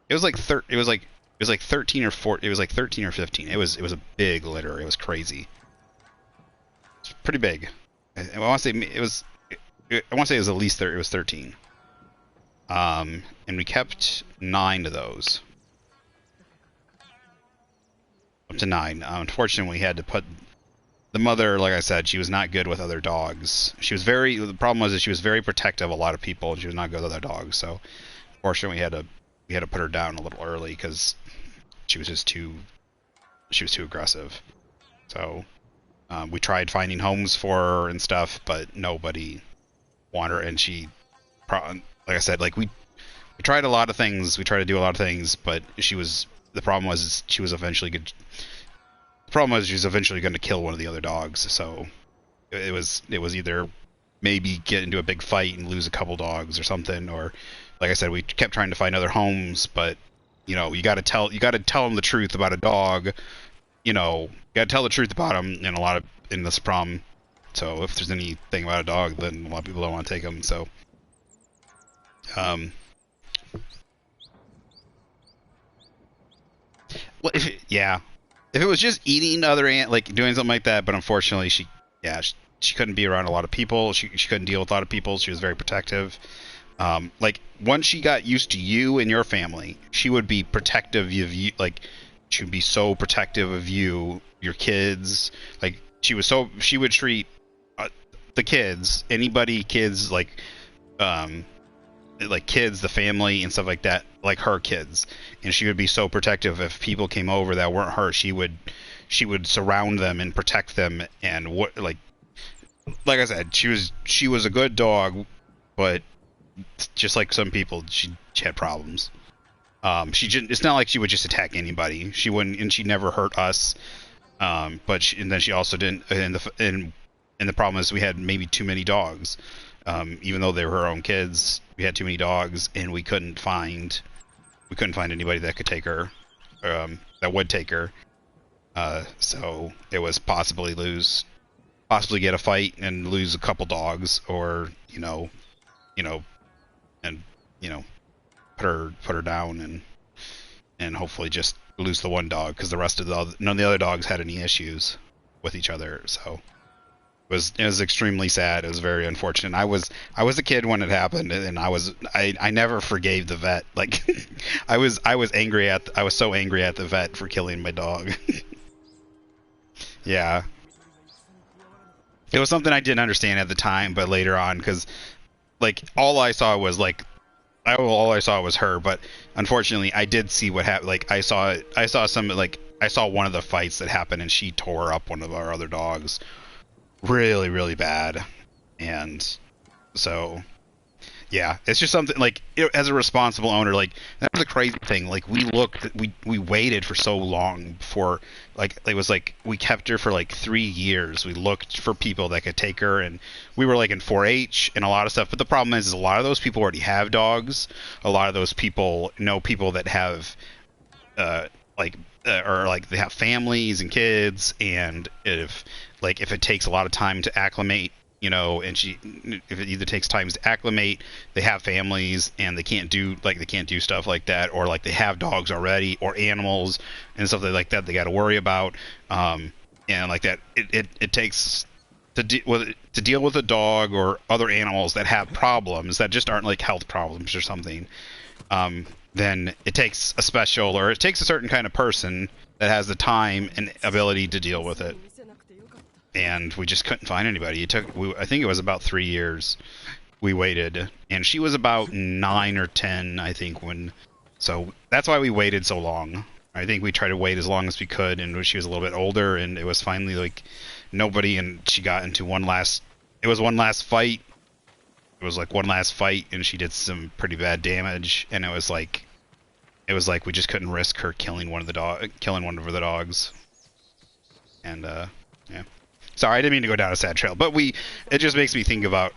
It was like 13 or 14. It was like 13 or 15. It was a big litter. It was crazy. It's pretty big. I want to say it was. I want to say it was at least it was 13. And we kept 9 of those. Up to 9. Unfortunately, we had to put the mother. Like I said, she was not good with other dogs. The problem was that she was very protective of a lot of people, and she was not good with other dogs. So, unfortunately, we had to put her down a little early because she was too aggressive. So, we tried finding homes for her and stuff, but nobody wanted her. And like I said, like we tried a lot of things. We tried to do a lot of things, but the problem was she was eventually good. The problem was she was eventually going to kill one of the other dogs. So it was either maybe get into a big fight and lose a couple dogs or something, or like I said, we kept trying to find other homes. But you got to tell them the truth about a dog. You got to tell the truth about them, and in this problem. So if there's anything about a dog, then a lot of people don't want to take them. So well, if it was just eating other like doing something like that, but unfortunately she she couldn't be around a lot of people. She couldn't deal with a lot of people. She was very protective. Like once she got used to you and your family, she would be protective of you. Like she would be so protective of you, your kids. Like she would treat the kids, kids like kids, the family and stuff like that, like her kids. And she would be so protective if people came over that weren't her. She would surround them and protect them. And like I said, she was a good dog, but just like some people, she had problems. It's not like she would just attack anybody. She wouldn't, and she never hurt us. And then she also didn't. And the problem is we had maybe too many dogs. Even though they were her own kids, we had too many dogs, and we couldn't find anybody that could take her, that would take her. So it was possibly get a fight and lose a couple dogs, or and put her down and hopefully just lose the one dog, because none of the other dogs had any issues with each other. So it was extremely sad. It was very unfortunate. I was a kid when it happened, and I never forgave the vet. Like I was so angry at the vet for killing my dog. Yeah. It was something I didn't understand at the time, but later on, because like all I saw was her. But unfortunately, I did see what happened. Like I saw one of the fights that happened, and she tore up one of our other dogs really, really bad. And so yeah, it's just something like, as a responsible owner, like that's the crazy thing. Like we waited for so long before, like it was like we kept her for like 3 years. We looked for people that could take her, and we were like in 4-H and a lot of stuff. But the problem is a lot of those people already have dogs. A lot of those people know people that have or like they have families and kids, and if it takes a lot of time to acclimate, and if it either takes time to acclimate, they have families and they can't do stuff like that, or like they have dogs already or animals and stuff like that they got to worry about, and like that it takes to deal with a dog or other animals that have problems that just aren't like health problems or something. Then it takes a certain kind of person that has the time and ability to deal with it. And we just couldn't find anybody. I think it was about 3 years we waited, and she was about 9 or 10, I think, so that's why we waited so long. I think we tried to wait as long as we could, and she was a little bit older, and it was finally like nobody, and she got into one last fight. It was like one last fight, and she did some pretty bad damage, and it was like we just couldn't risk her killing one of the dogs. And yeah. Sorry, I didn't mean to go down a sad trail, but it just makes me think about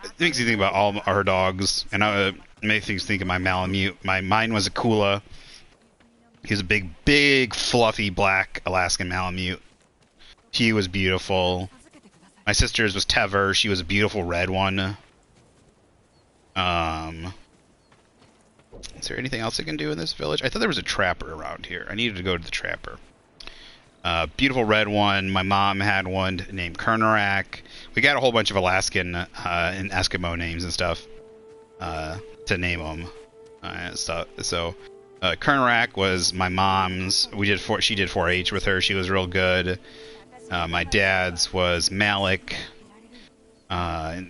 all our dogs, and it makes me think of my Malamute. Mine was a Kula. He was a big, fluffy black Alaskan Malamute. He was beautiful. My sister's was Tever. She was a beautiful red one. Is there anything else I can do in this village? I thought there was a trapper around here. I needed to go to the trapper. Beautiful red one. My mom had one named Kernerak. We got a whole bunch of Alaskan and Eskimo names and stuff to name them. So Kernerak was my mom's. She did 4-H with her. She was real good. My dad's was Malik. So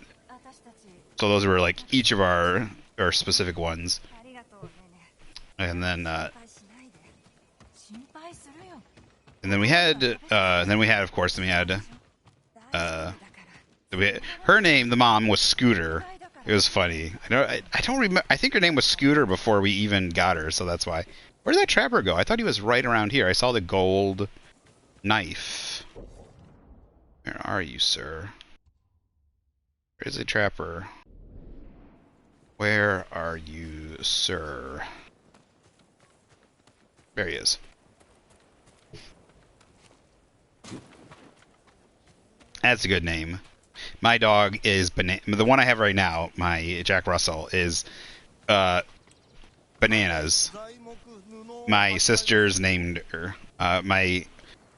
those were like each of our specific ones. And then we had her name, the mom, was Scooter. It was funny. I don't remember. I think her name was Scooter before we even got her, so that's why. Where did that trapper go? I thought he was right around here. I saw the gold knife. Where are you, sir? Where's the trapper? Where are you, sir? There he is. That's a good name. My dog is the one I have right now, my Jack Russell, is Bananas. My sister's named her. My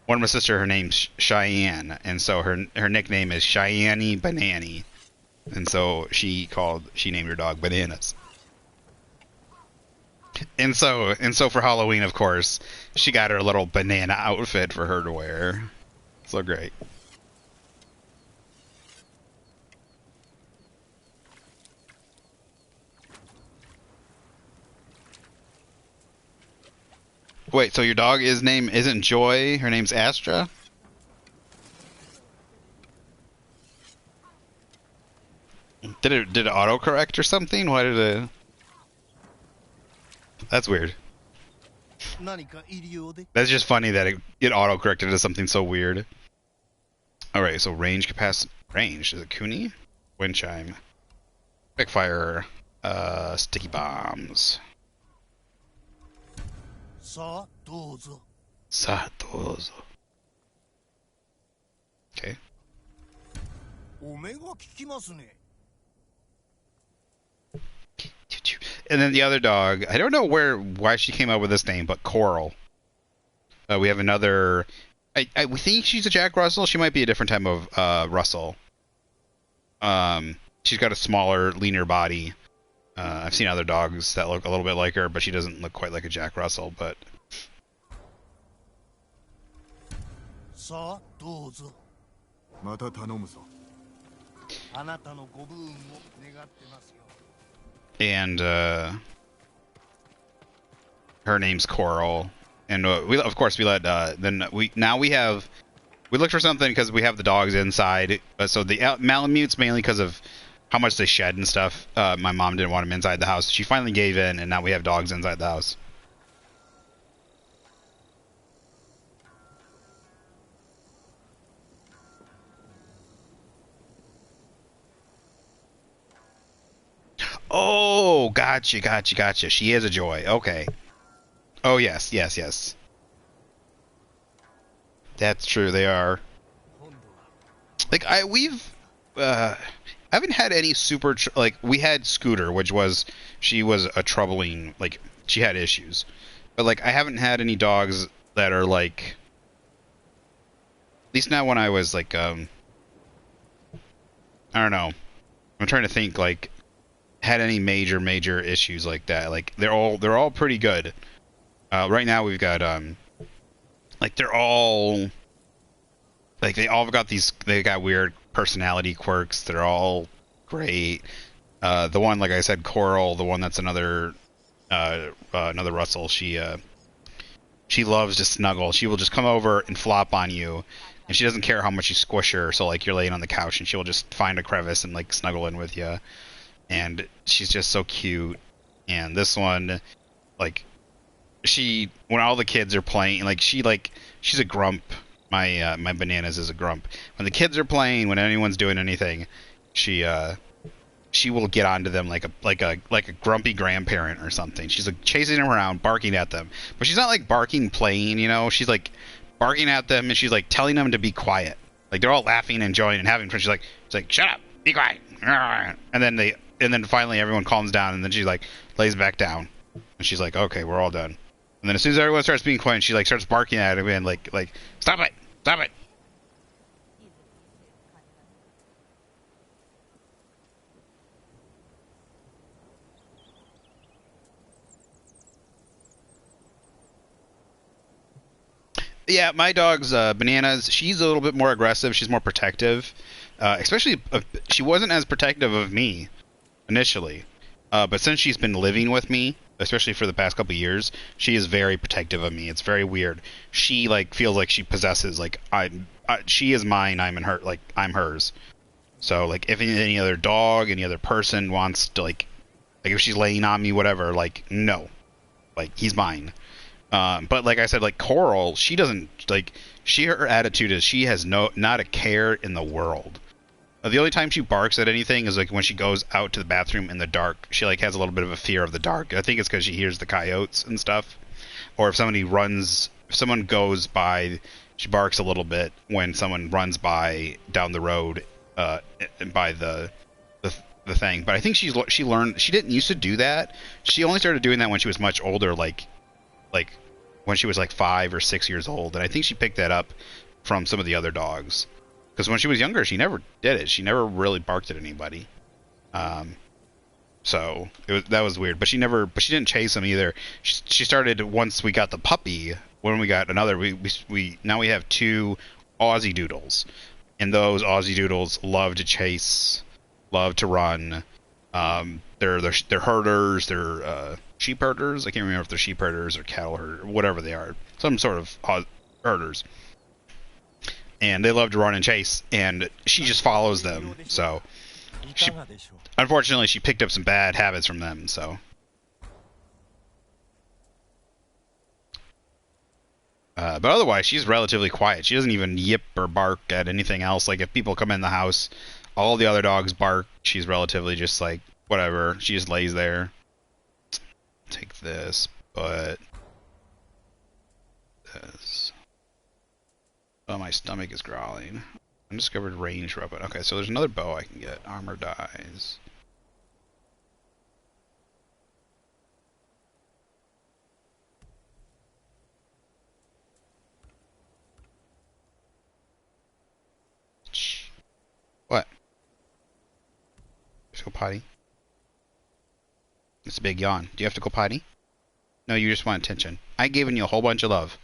one of my sister, her name's Cheyenne, and so her nickname is Cheyenne Banani, and so she named her dog Bananas. And so for Halloween, of course, she got her little banana outfit for her to wear. So great. Wait, so your dog's name isn't Joy? Her name's Astra? Did it autocorrect or something? Why did it? That's weird. That's just funny that it auto-corrected to something so weird. Alright, so range capacity. Range. Is it Kuni? Wind chime. Quick fire. Sticky bombs. Sa dozo. Okay. And then the other dog, I don't know why she came up with this name, but Coral. We have another. We think she's a Jack Russell. She might be a different type of Russell. She's got a smaller, leaner body. I've seen other dogs that look a little bit like her, but she doesn't look quite like a Jack Russell. But and her name's Coral, and we looked for something because we have the dogs inside. So the Malamutes mainly because of how much they shed and stuff. My mom didn't want them inside the house. She finally gave in, and now we have dogs inside the house. Oh, gotcha. She is a Joy. Okay. Oh, yes. That's true, they are. Like, I haven't had any super, we had Scooter, she was a troubling, like, she had issues. But, like, I haven't had any dogs that are, like, at least not when I was, like, I don't know. I'm trying to think, like, had any major issues like that. Like, they're all pretty good. Right now we've got, like, they're all, like, they got weird personality quirks. They're all great. The one, like I said, Coral, the one that's another Russell, she loves to snuggle. She will just come over and flop on you, and she doesn't care how much you squish her. So, like, you're laying on the couch, and she'll just find a crevice and, like, snuggle in with you. And she's just so cute. And this one, like, when all the kids are playing, like, she's a grump. My Bananas is a grump. When the kids are playing, when anyone's doing anything, she will get onto them like a grumpy grandparent or something. She's like chasing them around, barking at them. But she's not like barking playing, you know. She's like barking at them, and she's like telling them to be quiet. Like, they're all laughing, enjoying, and having fun. She's like, shut up, be quiet. And then finally everyone calms down, and then she like lays back down, and she's like, okay, we're all done. And then as soon as everyone starts being quiet, she like starts barking at him and like stop it. Yeah, my dog's Bananas. She's a little bit more aggressive. She's more protective. Especially, she wasn't as protective of me initially. But since she's been living with me, especially for the past couple of years, she is very protective of me. It's very weird. She like feels like she possesses, like, she is mine. I'm in her. Like, I'm hers. So like if any other dog, any other person wants to like if she's laying on me, whatever, like, no, like, he's mine. But like I said, like Coral, she doesn't like. Her attitude is she has not a care in the world. The only time she barks at anything is like when she goes out to the bathroom in the dark. She like has a little bit of a fear of the dark. I think it's because she hears the coyotes and stuff. Or if someone goes by, she barks a little bit when someone runs by down the road, by the thing. But I think she learned. She didn't used to do that. She only started doing that when she was much older, like when she was like 5 or 6 years old, and I think she picked that up from some of the other dogs. Because when she was younger, she never did it. She never really barked at anybody. So that was weird. But she didn't chase them either. She started once we got the puppy. When we got another, now we have 2 Aussie Doodles, and those Aussie Doodles love to chase, love to run. They're herders. They're sheep herders. I can't remember if they're sheep herders or cattle herders, whatever they are. Some sort of herders. And they love to run and chase, and she just follows them. So, unfortunately, she picked up some bad habits from them. So, but otherwise, she's relatively quiet. She doesn't even yip or bark at anything else. Like if people come in the house, all the other dogs bark. She's relatively just like whatever. She just lays there. Take this, but this. Oh, my stomach is growling. Undiscovered range weapon. Okay, so there's another bow I can get. Armor dies. What? Let's go potty. It's a big yawn. Do you have to go potty? No, you just want attention. I've given you a whole bunch of love.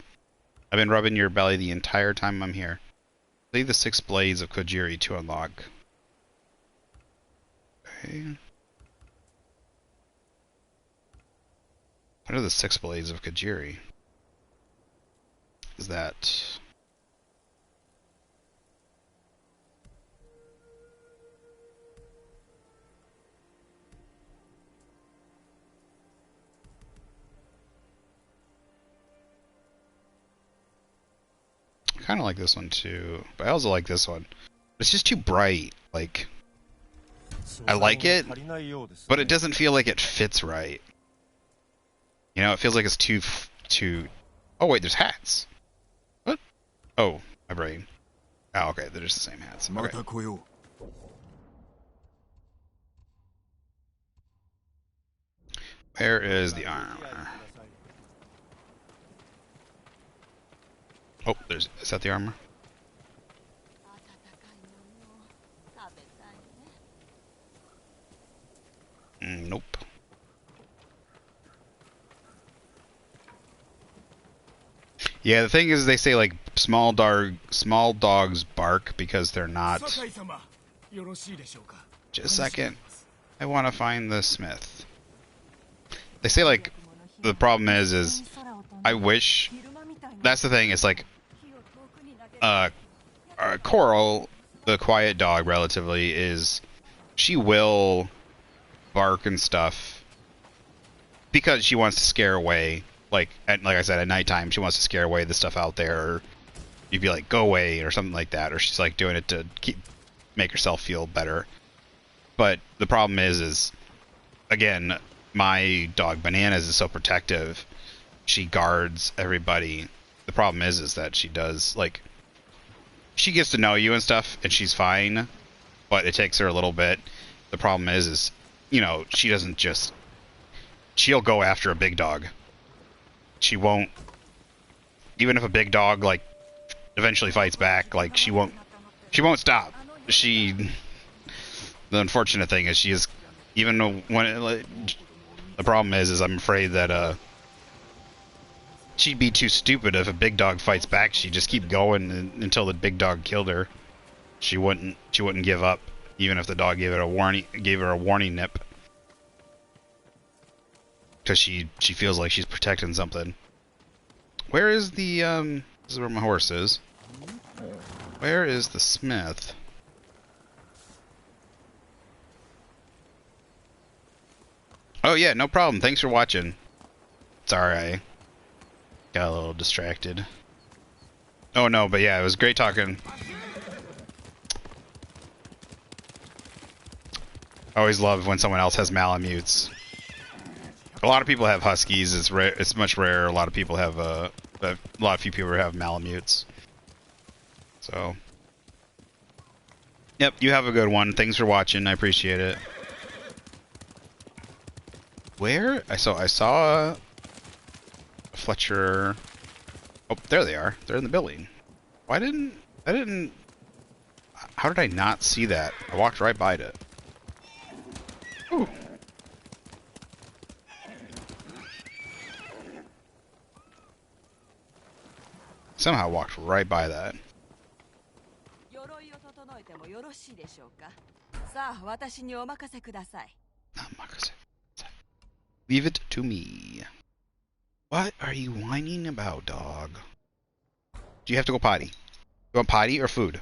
I've been rubbing your belly the entire time I'm here. Leave the 6 blades of Kojiri to unlock. Okay. What are the 6 blades of Kojiri? Is that... I kind of like this one too, but I also like this one. It's just too bright. Like, I like it, but it doesn't feel like it fits right. You know, it feels like it's too. Oh wait, there's hats. What? Oh, my brain. Oh, okay, they're just the same hats. Okay. Where is the armor? Oh, is that the armor? Nope. Yeah, the thing is, they say like small dogs bark because they're not. Just a second. I want to find the smith. They say like the problem is I wish. That's the thing. It's like Coral, the quiet dog, relatively is she will bark and stuff because she wants to scare away. Like I said, at nighttime she wants to scare away the stuff out there. Or you'd be like, "Go away" or something like that, or she's like doing it to make herself feel better. But the problem is again, my dog Bananas is so protective. She guards everybody. The problem is that she does, like, she gets to know you and stuff, and she's fine, but it takes her a little bit. The problem is, you know, she doesn't just, she'll go after a big dog. She won't, even if a big dog, like, eventually fights back, like, she won't stop. The unfortunate thing is she is, even when, the problem is I'm afraid that, she'd be too stupid if a big dog fights back. She'd just keep going until the big dog killed her. She wouldn't give up, even if the dog gave her a warning nip, because she feels like she's protecting something. Where is the this is where my horse is. Where is the smith? Oh yeah, no problem. Thanks for watching. Sorry, I got a little distracted. Oh no, but yeah, it was great talking. I always love when someone else has Malamutes. A lot of people have Huskies. It's rare. It's much rarer. A lot of people have few people have Malamutes. So, yep. You have a good one. Thanks for watching. I appreciate it. Where I saw Fletcher. Oh, there they are. They're in the building. Why didn't... I didn't... How did I not see that? I walked right by it. Ooh. Somehow walked right by that. Leave it to me. What are you whining about, dog? Do you have to go potty? You want potty or food?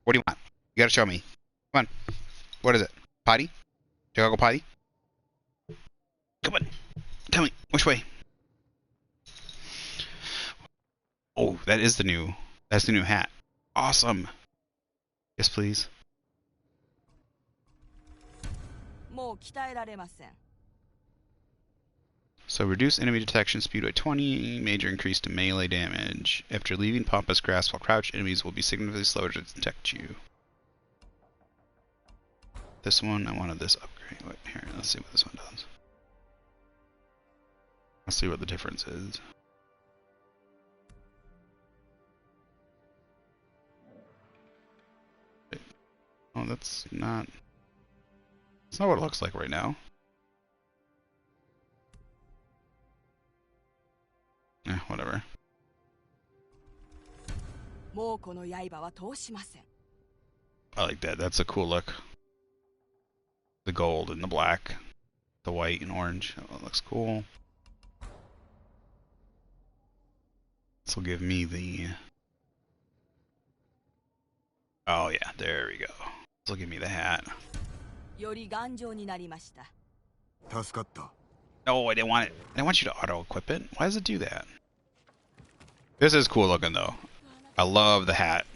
What do you want? You gotta show me. Come on. What is it? Potty? Do you gotta go potty? Come on. Tell me. Which way? Oh, that is the new... That's the new hat. Awesome. Yes, please. So reduce enemy detection speed by 20, major increase to melee damage. After leaving Pompous grasp while crouched, enemies will be significantly slower to detect you. This one, I wanted this upgrade. Wait, here, let's see what this one does. Let's see what the difference is. Wait. Oh, that's not what it looks like right now. Whatever. I like that. That's a cool look. The gold and the black. The white and orange. Oh, it looks cool. This will give me the... Oh yeah, there we go. This will give me the hat. No, I didn't want it. I didn't want you to auto-equip it. Why does it do that? This is cool looking though. I love the hat.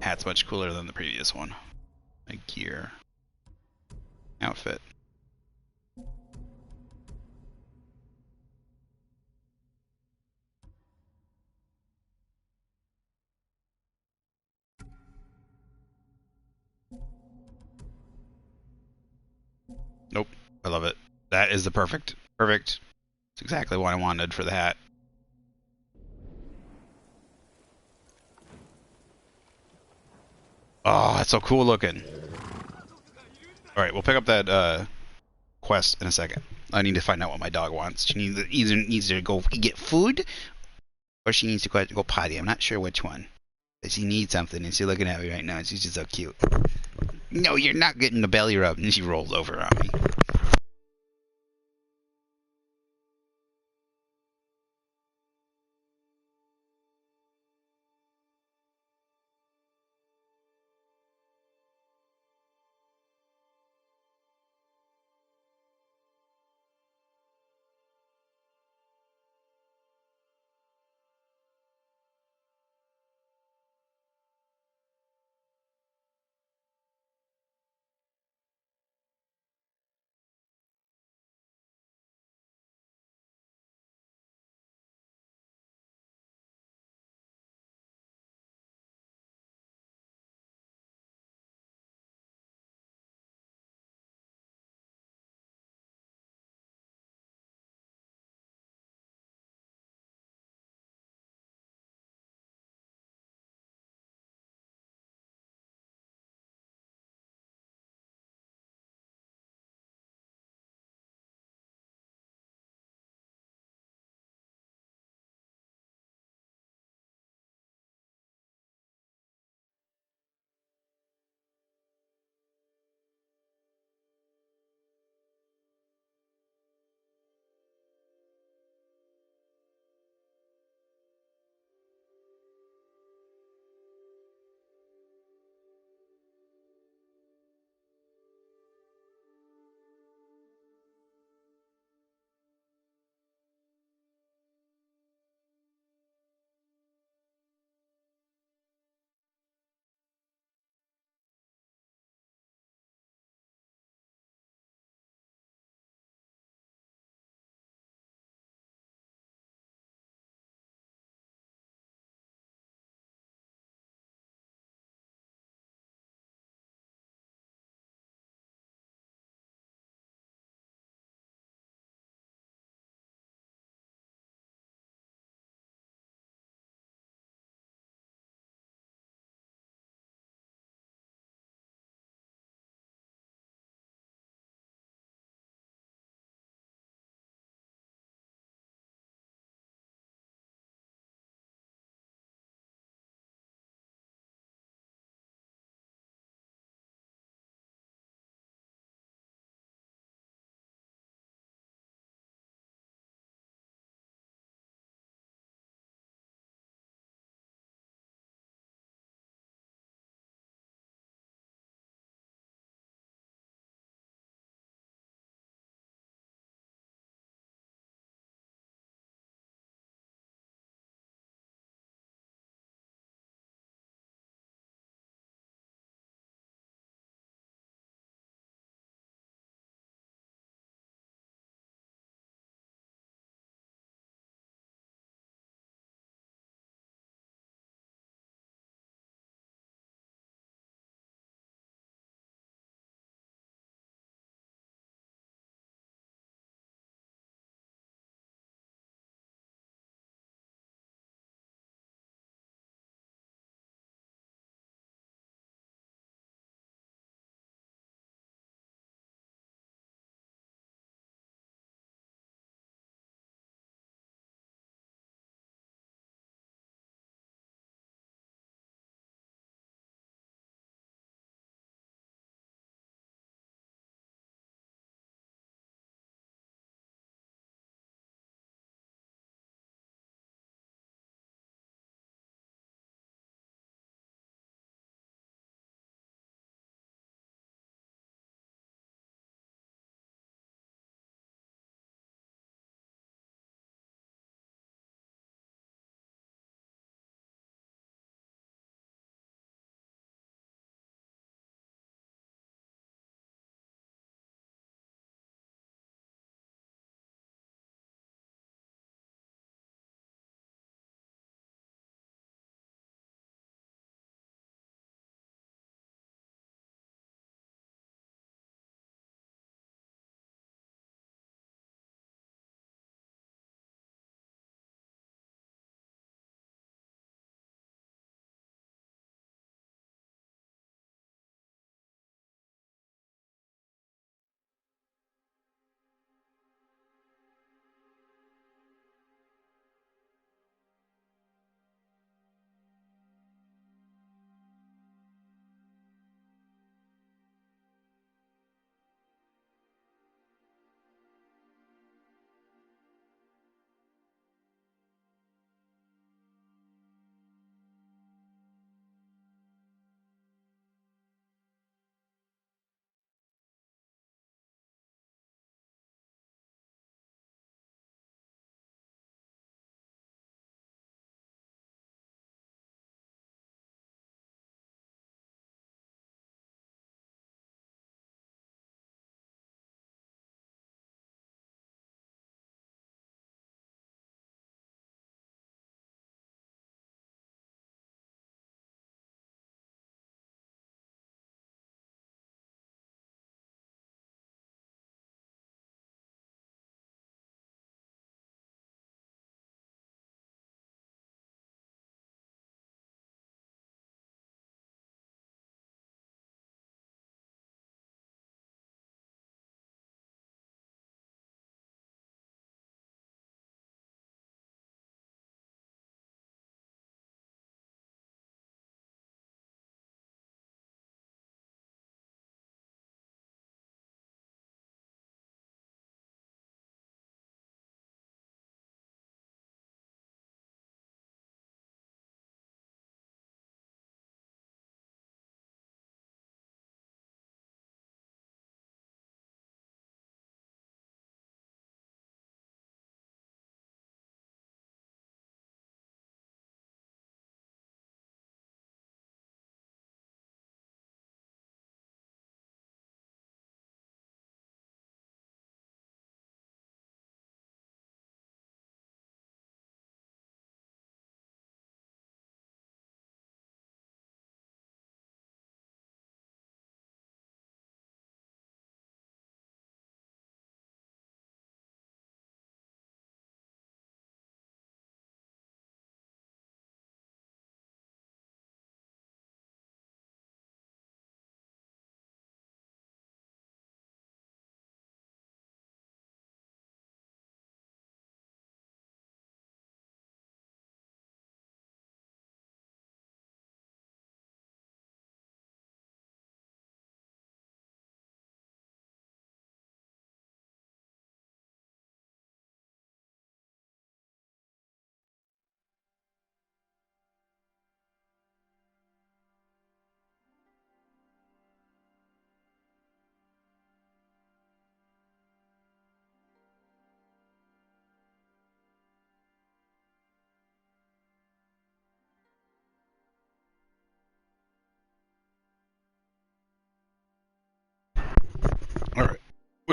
Hat's much cooler than the previous one. Like gear. Outfit. Nope. I love it. That is the perfect. It's exactly what I wanted for the hat. Oh, that's so cool looking. Alright, we'll pick up that quest in a second. I need to find out what my dog wants. She either needs to go get food, or she needs to go potty. I'm not sure which one. But she needs something, and she's looking at me right now, and she's just so cute. No, you're not getting the belly rub. And she rolls over on me.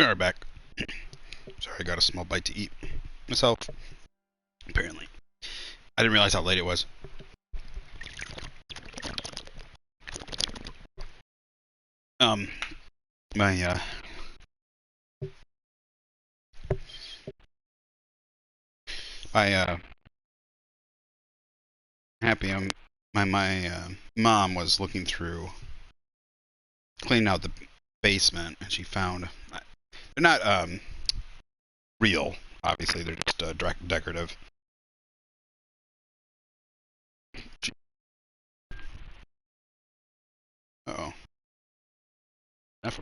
We are back. Sorry, I got a small bite to eat myself. Apparently. I didn't realize how late it was. My, happy my mom was looking through, cleaning out the basement, and she found, they're not, real, obviously, they're just, decorative. Uh-oh. Never.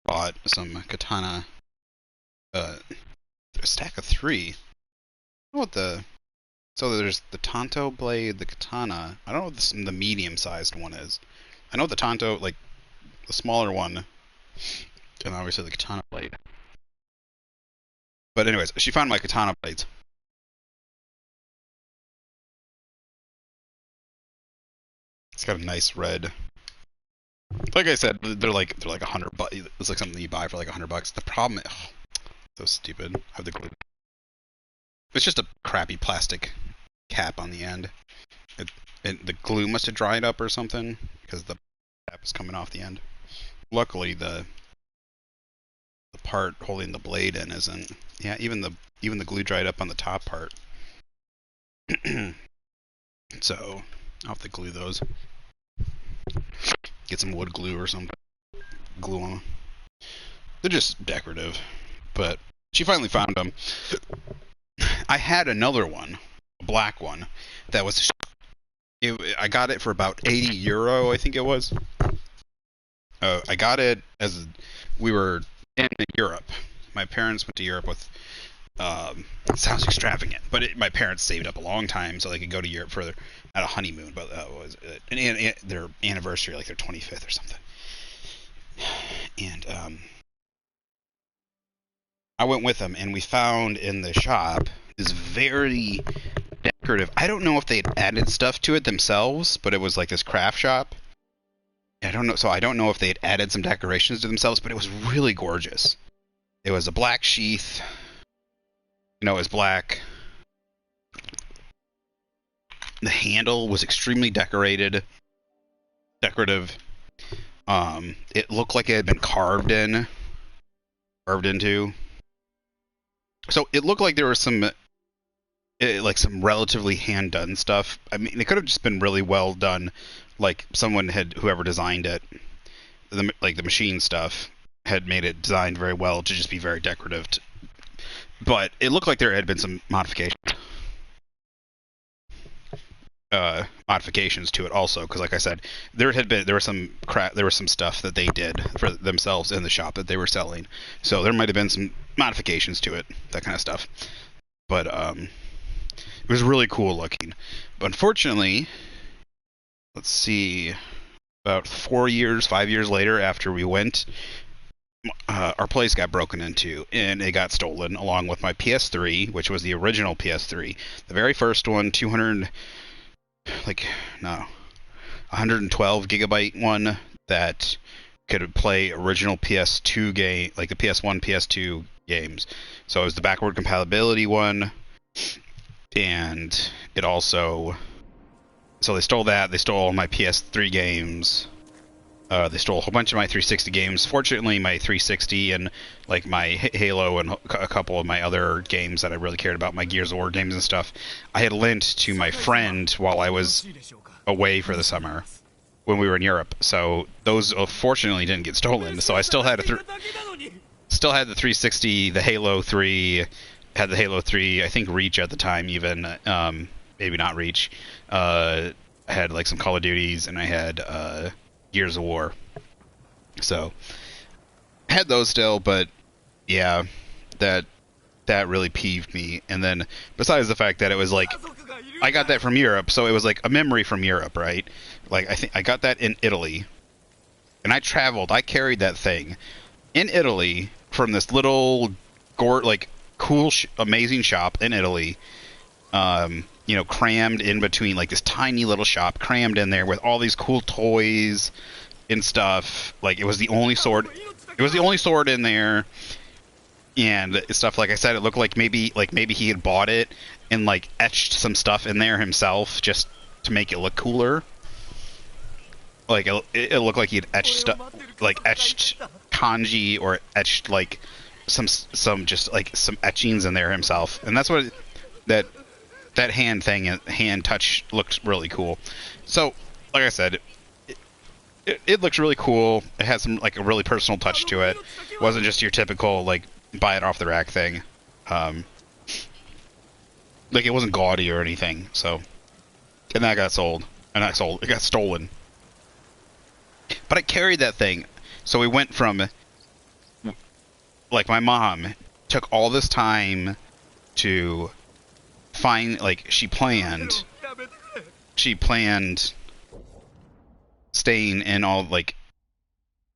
Bought some katana, a stack of 3. I don't know what the, so there's the Tanto blade, the katana. I don't know what the medium-sized one is. I know the Tanto, like, the smaller one, and obviously the katana blade. But anyways, she found my katana blades. It's got a nice red. Like I said, they're like $100. It's like something you buy for like $100. The problem, so stupid. I have the glue. It's just a crappy plastic cap on the end. The glue must have dried up or something because the cap is coming off the end. Luckily, the part holding the blade in isn't. Yeah, even the glue dried up on the top part. So I'll have to glue those. Get some wood glue or something. Glue them. They're just decorative, but she finally found them. I had another one, a black one, that was. I got it for about €80, I think it was. I got it as we were in Europe. My parents went to Europe with. It sounds extravagant, but my parents saved up a long time so they could go to Europe for at a honeymoon. But was their anniversary, like their 25th or something. And I went with them, and we found in the shop this very decorative. I don't know if they'd added stuff to it themselves, but it was like this craft shop. I don't know, so I don't know if they'd added some decorations to themselves, but it was really gorgeous. It was a black sheath. It was black. The handle was extremely decorative. It looked like it had been carved into. So it looked like there was some relatively hand-done stuff. I mean, it could have just been really well done, like whoever designed it, the machine stuff had made it designed very well to just be very decorative. But it looked like there had been some modifications to it also, because like I said, there was some stuff that they did for themselves in the shop that they were selling, so there might have been some modifications to it, that kind of stuff. But it was really cool looking. But unfortunately, let's see, about 5 years later after we went, our place got broken into and it got stolen along with my PS3, which was the original PS3, the very first one, 112 gigabyte one that could play original PS2 game, like the PS1, PS2 games. So it was the backward compatibility one, and it also, so they stole that. They stole all my PS3 games. They stole a whole bunch of my 360 games. Fortunately, my 360 and like my Halo and a couple of my other games that I really cared about, my Gears of War games and stuff, I had lent to my friend while I was away for the summer when we were in Europe. So those fortunately didn't get stolen. So I still had the 360, the Halo 3, had the Halo 3, I think Reach at the time even, maybe not Reach. I had like some Call of Duties, and I had Gears of War. So I had those still, but yeah, that really peeved me. And then besides the fact that it was like, I got that from Europe, so it was like a memory from Europe, right? Like I think I got that in Italy, and I carried that thing in Italy from this little cool amazing shop in Italy, crammed in between, like this tiny little shop crammed in there with all these cool toys and stuff. Like, it was the only sword. It was the only sword in there, and stuff. Like I said, it looked like maybe he had bought it and like etched some stuff in there himself just to make it look cooler. Like it looked like he had etched kanji or etched like some just like some etchings in there himself, and that's what that hand touch looks really cool. So, like I said, it looks really cool. It has some like a really personal touch to it. It wasn't just your typical like buy it off the rack thing. Like it wasn't gaudy or anything. So, and that got sold, and it got stolen. But I carried that thing. So we went from, like, my mom took all this time to find, like, she planned staying in all, like,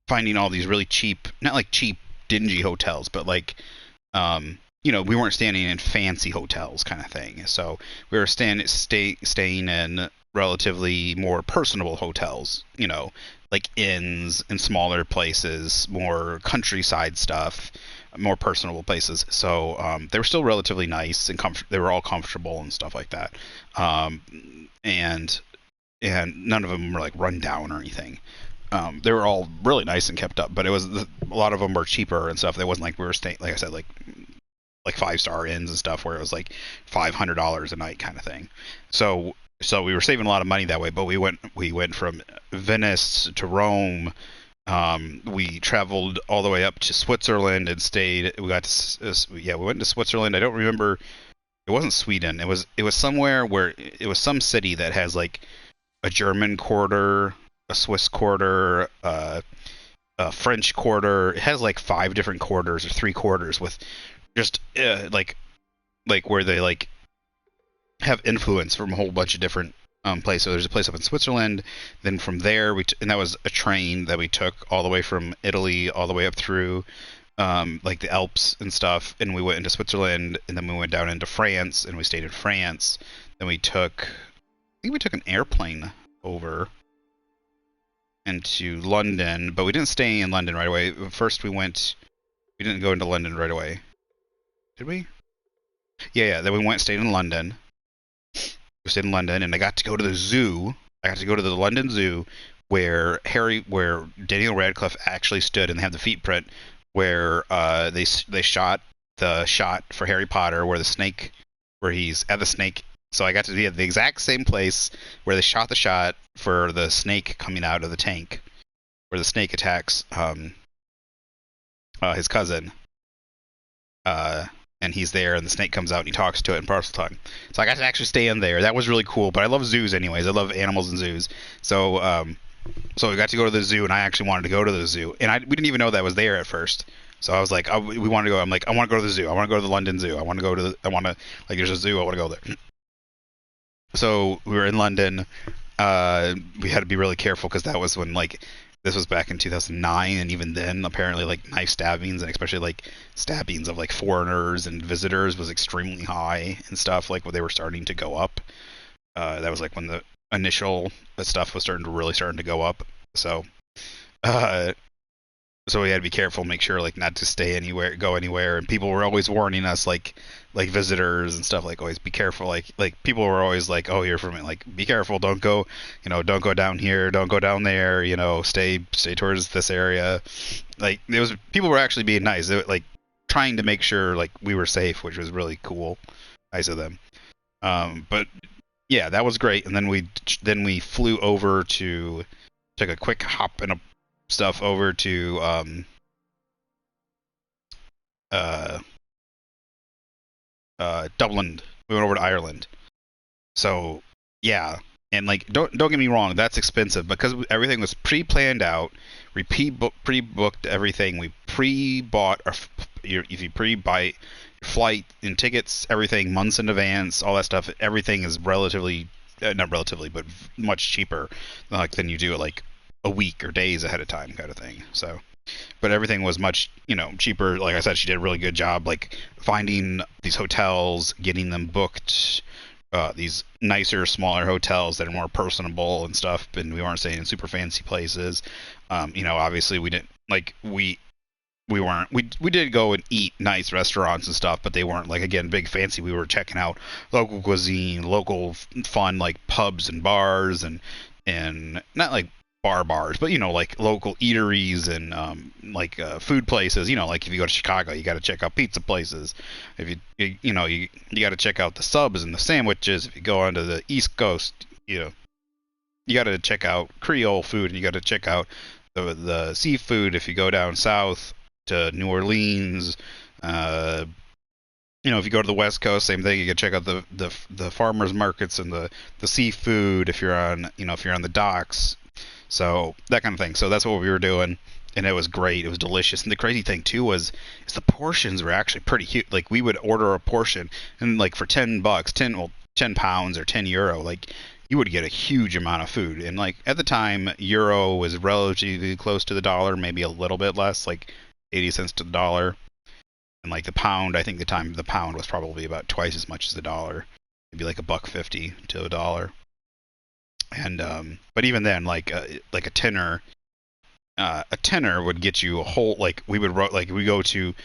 finding all these really cheap, not like cheap, dingy hotels, but like, you know, we weren't staying in fancy hotels kind of thing. So we were staying in relatively more personable hotels, you know, like inns in smaller places, more countryside stuff, more personable places. So they were still relatively nice and they were all comfortable and stuff like that. And none of them were like run down or anything. They were all really nice and kept up, but a lot of them were cheaper and stuff. It wasn't like we were staying, like I said, like 5-star inns and stuff where it was like $500 a night kind of thing. So we were saving a lot of money that way. But we went from Venice to Rome. We traveled all the way up to Switzerland and stayed. We went to Switzerland. I don't remember. It wasn't Sweden. It was somewhere where it was some city that has like a German quarter, a Swiss quarter, a French quarter. It has like 5 different quarters or 3 quarters with just like where they like have influence from a whole bunch of different places. So there's a place up in Switzerland. Then from there and that was a train that we took all the way from Italy all the way up through like the Alps and stuff. And we went into Switzerland, and then we went down into France, and we stayed in France. Then I think we took an airplane over into London, but we didn't stay in London right away. First we didn't go into London right away. Did we? Yeah. Then we stayed in London. We stayed in London, and I got to go to the zoo. I got to go to the London Zoo, where Daniel Radcliffe actually stood, and they have the feet print where they shot the shot for Harry Potter, where he's at the snake. So I got to be at the exact same place where they shot the shot for the snake coming out of the tank, where the snake attacks his cousin. And he's there, and the snake comes out, and he talks to it in parcel tongue. So I got to actually stay in there. That was really cool. But I love zoos anyways. I love animals and zoos. So we got to go to the zoo, and I actually wanted to go to the zoo. And we didn't even know that was there at first. So I was like, we wanted to go. I'm like, I want to go to the zoo. I want to go to the London Zoo. Like, there's a zoo. I want to go there. So we were in London. We had to be really careful because that was when, like, this was back in 2009, and even then, apparently, like, knife stabbings, and especially, like, stabbings of, like, foreigners and visitors was extremely high and stuff, like, when they were starting to go up. That was, like, when the initial stuff was starting to go up. So we had to be careful, make sure, like, not to go anywhere, and people were always warning us, like visitors and stuff, like, always be careful, like people were always like, oh, you're from it, like, be careful, don't go down here, don't go down there, stay towards this area. Like, people were actually being nice. They were, like, trying to make sure, like, we were safe, which was really cool, nice of them. But yeah, that was great. And then we flew over took a quick hop and stuff over to Dublin. We went over to Ireland. So yeah, and like don't get me wrong, that's expensive because everything was pre-planned out. We pre-booked everything. We pre-bought if you pre-buy your flight and tickets, everything months in advance, all that stuff. Everything is not relatively, but much cheaper than you do it like a week or days ahead of time kind of thing. So, but everything was much, cheaper. Like I said, she did a really good job, like finding these hotels, getting them booked, these nicer, smaller hotels that are more personable and stuff, and we weren't staying in super fancy places. Obviously we didn't like we weren't we did go and eat nice restaurants and stuff, but they weren't like, again, big fancy. We were checking out local cuisine, local fun like pubs and bars, and not like bars, but like local eateries and food places. Like if you go to Chicago, you got to check out pizza places. If you got to check out the subs and the sandwiches. If you go onto the East Coast, you got to check out Creole food, and you got to check out the seafood. If you go down south to New Orleans, if you go to the West Coast, same thing. You can check out the farmers markets and the seafood. If you're on the docks, so that kind of thing. So that's what we were doing, and it was great. It was delicious. And the crazy thing too is the portions were actually pretty huge. Like we would order a portion, and like for $10, 10 pounds or €10, like you would get a huge amount of food. And like at the time, euro was relatively close to the dollar, maybe a little bit less, like 80 cents to the dollar. And like the pound, I think the pound was probably about twice as much as the dollar, maybe like $1.50 to a dollar. And but even then, like a tenner would get you a whole, like we go to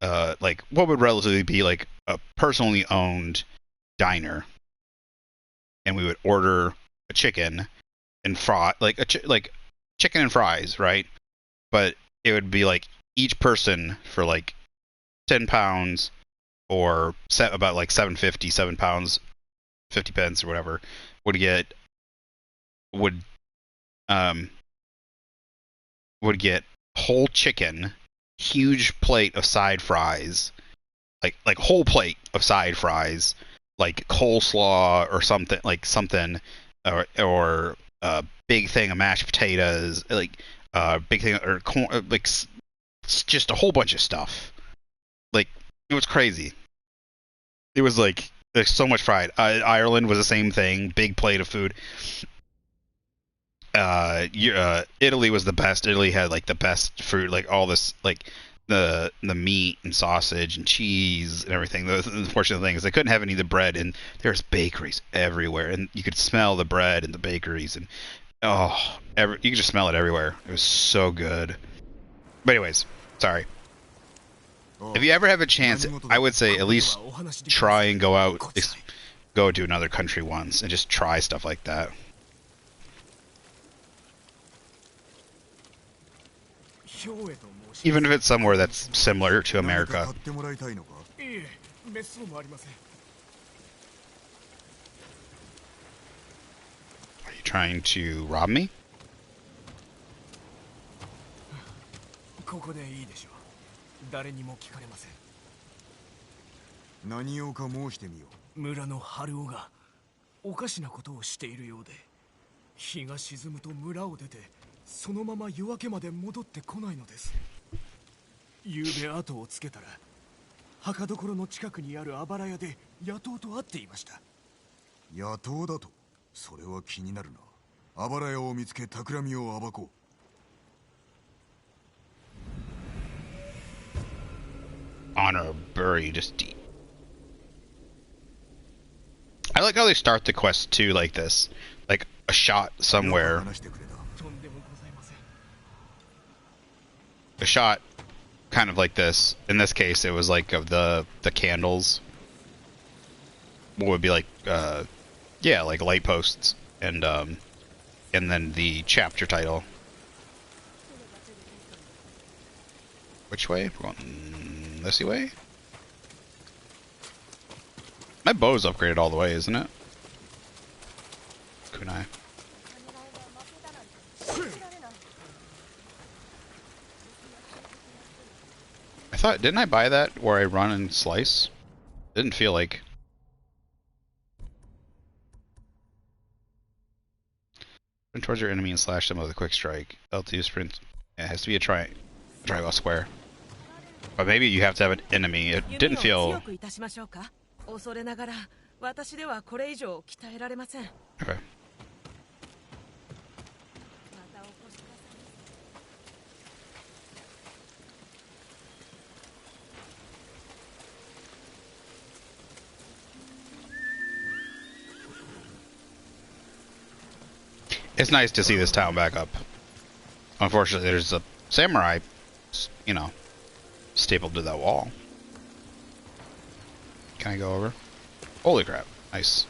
like what would relatively be like a personally owned diner, and we would order a chicken and like chicken and fries, right? But it would be like each person for like 10 pounds or about like 7.50, 7 pounds 50 pence or whatever would get whole chicken, huge plate of side fries, like whole plate of side fries, like coleslaw or something, or a big thing of mashed potatoes, like big thing or corn, like just a whole bunch of stuff. Like it was crazy. It was like there's so much fried. Ireland was the same thing, big plate of food. Italy was the best. Italy had like the best fruit, like all this, like the meat and sausage and cheese and everything. The unfortunate thing is they couldn't have any of the bread, and there's bakeries everywhere, and you could smell the bread in the bakeries, and you could just smell it everywhere. It was so good. But anyways, sorry. If you ever have a chance, I would say at least try and go to another country once and just try stuff like that. Even if it's somewhere that's similar to America. Are you trying to rob me? Honor buried just deep. I like how they start the quest too, like this, like a shot somewhere. A shot kind of like this. In this case, it was like of the candles. What would be like, like light posts, and then the chapter title. Which way? We're going this way? My bow's upgraded all the way, isn't it? Kunai. Didn't I buy that where I run and slice? Didn't feel like. Run towards your enemy and slash them with a quick strike. L2 sprint. Yeah, it has to be a triangle square. But maybe you have to have an enemy. It didn't feel. Okay. It's nice to see this town back up. Unfortunately, there's a samurai, you know, stapled to that wall. Can I go over? Holy crap. Nice.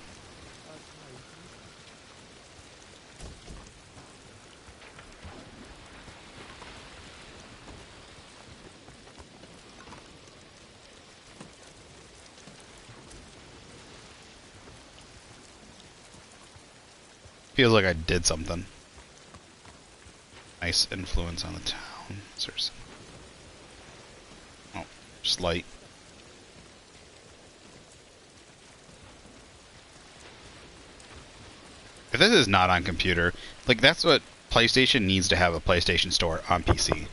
Feels like I did something. Nice influence on the town. There's... Oh, just light. If this is not on computer, like that's what PlayStation needs to have, a PlayStation Store on PC.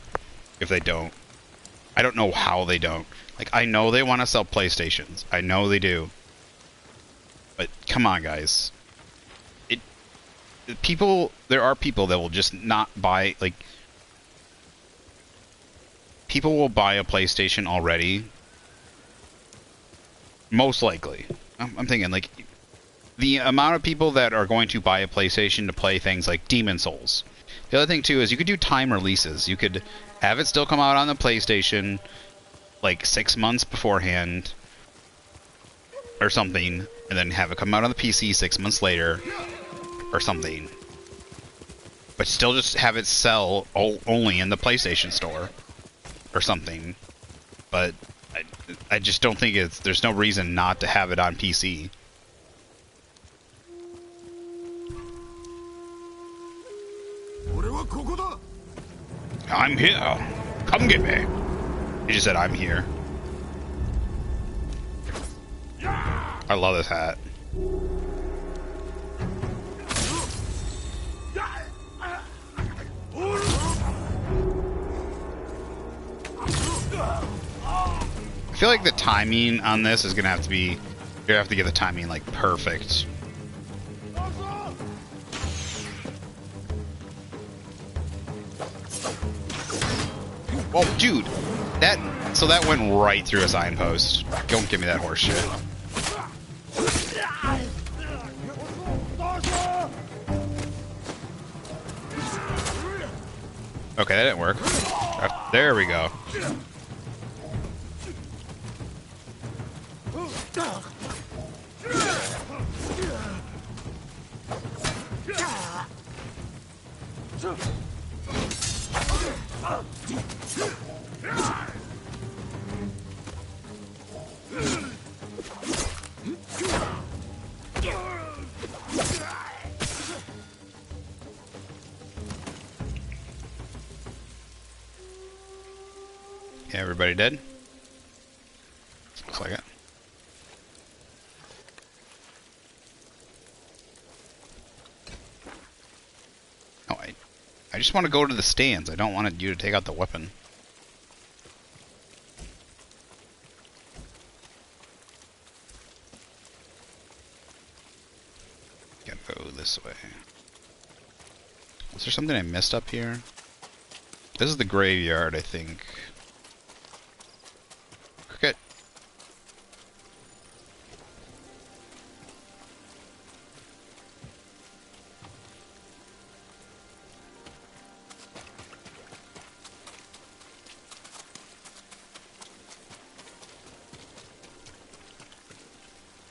If they don't, I don't know how they don't. Like, I know they want to sell PlayStations. I know they do. But come on, guys. There are people that will just not buy, like, people will buy a PlayStation already. Most likely. I'm thinking, like, the amount of people that are going to buy a PlayStation to play things like Demon Souls. The other thing, too, is you could do time releases. You could have it still come out on the PlayStation, like, 6 months beforehand, or something, and then have it come out on the PC 6 months later, or something. But still just have it sell only in the PlayStation Store, or something. But I just don't think there's no reason not to have it on PC. I'm here. Come get me. He just said, I'm here. I love this hat. I feel like the timing on this is gonna have to be... You're gonna have to get the timing, like, perfect. Oh, dude! So that went right through a signpost. Don't give me that horse shit. Okay, that didn't work. There we go. Okay, everybody dead? Looks like it. Oh, I just want to go to the stands. I don't want you to take out the weapon. Gotta go this way. Was there something I missed up here? This is the graveyard, I think. Cricket.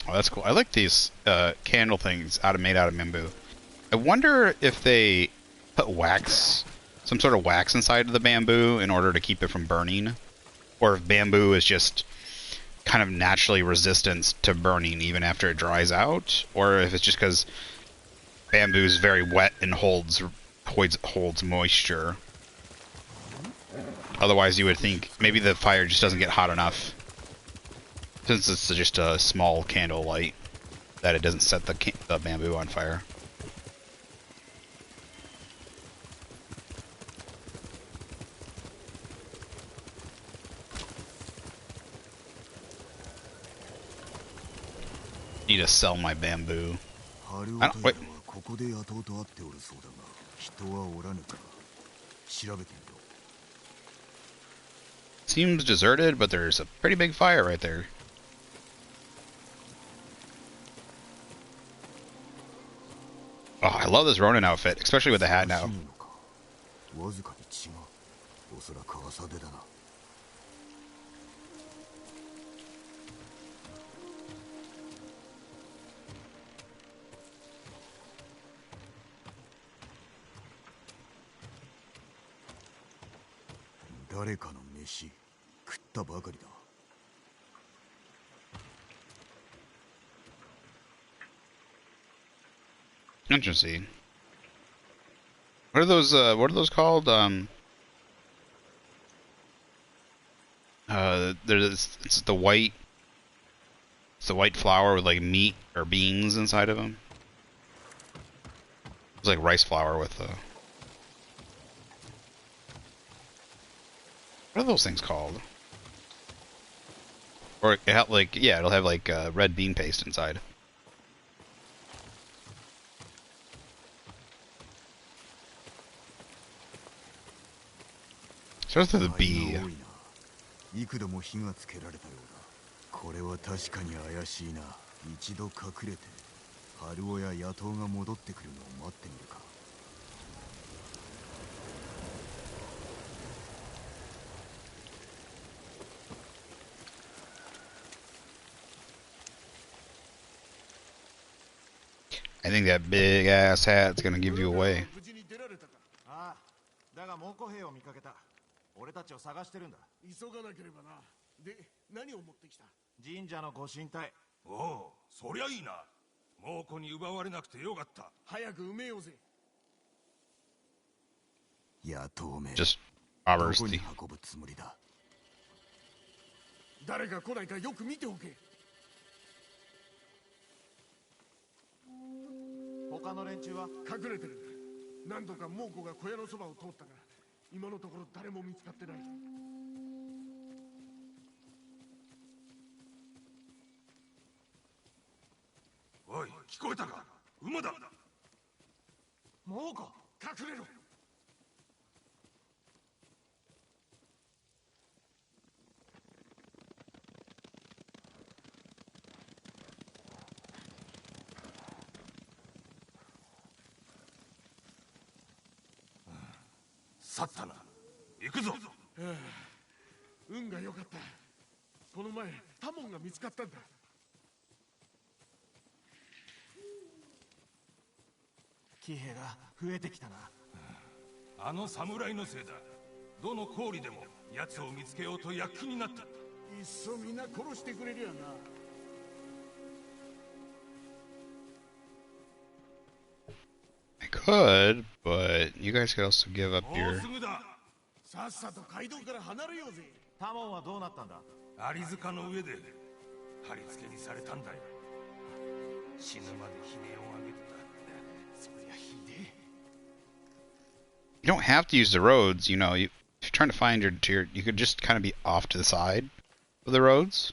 Oh, that's cool. I like these candle things made out of bamboo. I wonder if they put wax, some sort of wax inside of the bamboo in order to keep it from burning, or if bamboo is just kind of naturally resistant to burning even after it dries out, or if it's just because bamboo is very wet and holds moisture. Otherwise, you would think maybe the fire just doesn't get hot enough, since it's just a small candle light, that it doesn't set the bamboo on fire. Need to sell my bamboo. Wait. Seems deserted, but there's a pretty big fire right there. Oh, I love this Ronin outfit, especially with the hat now. わずかに違う。おそらく朝出だな。誰かの飯食ったばかりだ。Interesting. What are those? What are those called? There's it's the white. It's the white flour with like meat or beans inside of them. It's like rice flour with what are those things called? Or it have like yeah, it'll have like red bean paste inside. Starts with a B. 幾度も火がつけられたようだ。これは確かに怪しいな。一度隠れて春尾や野党が戻ってくるのを待ってみるか。I think that big ass hat's gonna give you away. ああ、だが猛虎兵を見かけた。俺たちを探してるんだ。急がなければな。で、何を持ってきた？神社のご神体。おお、そりゃいいな。猛虎に奪われなくてよかった。早く埋めようぜ。野党め。 Just ど robbers. こに運ぶつもりだ。誰が来ないかよく見ておけ。他の連中は隠れてる。何度か猛虎が小屋のそばを通ったが、今のところ誰も見つかってない。おい、聞こえたか？馬だ。猛虎。隠れろ。去ったな。行くぞ。運が良かった。この前タモンが見つかったんだ。騎兵が増えてきたな。あの侍のせいだ。どの郡でも奴を見つけようと躍起になった。いっそみんな殺してくれりゃな。I could, but you guys could also give up もう your. すぐだ。さっさと街道から離れようぜ。タモンはどうなったんだ？アリ塚の上で貼り付けにされたんだよ。死ぬまで悲鳴を上げてた。そりゃひでえ。 You don't have to use the roads. You know, if you're trying to find you could just kind of be off to the side of the roads.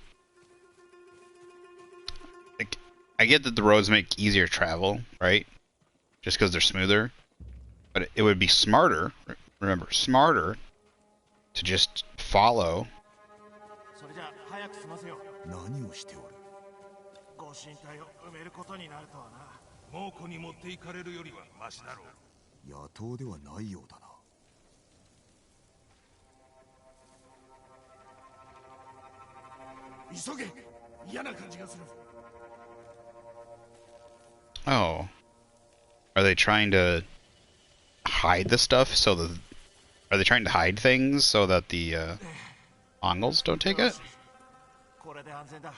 Like, I get that the roads make easier travel, right? Just because they're smoother. But it would be smarter, remember, smarter to just follow. それじゃ早く済ませよう。何をしておる。ご神体を埋めることになるとはな。猛虎に持っていかれるよりはマシだろう。野党ではないようだな。急げ。嫌な感じがする。 Oh. Are they trying to hide the stuff so that... Are they trying to hide things so that the Mongols don't take it? これで安全だ。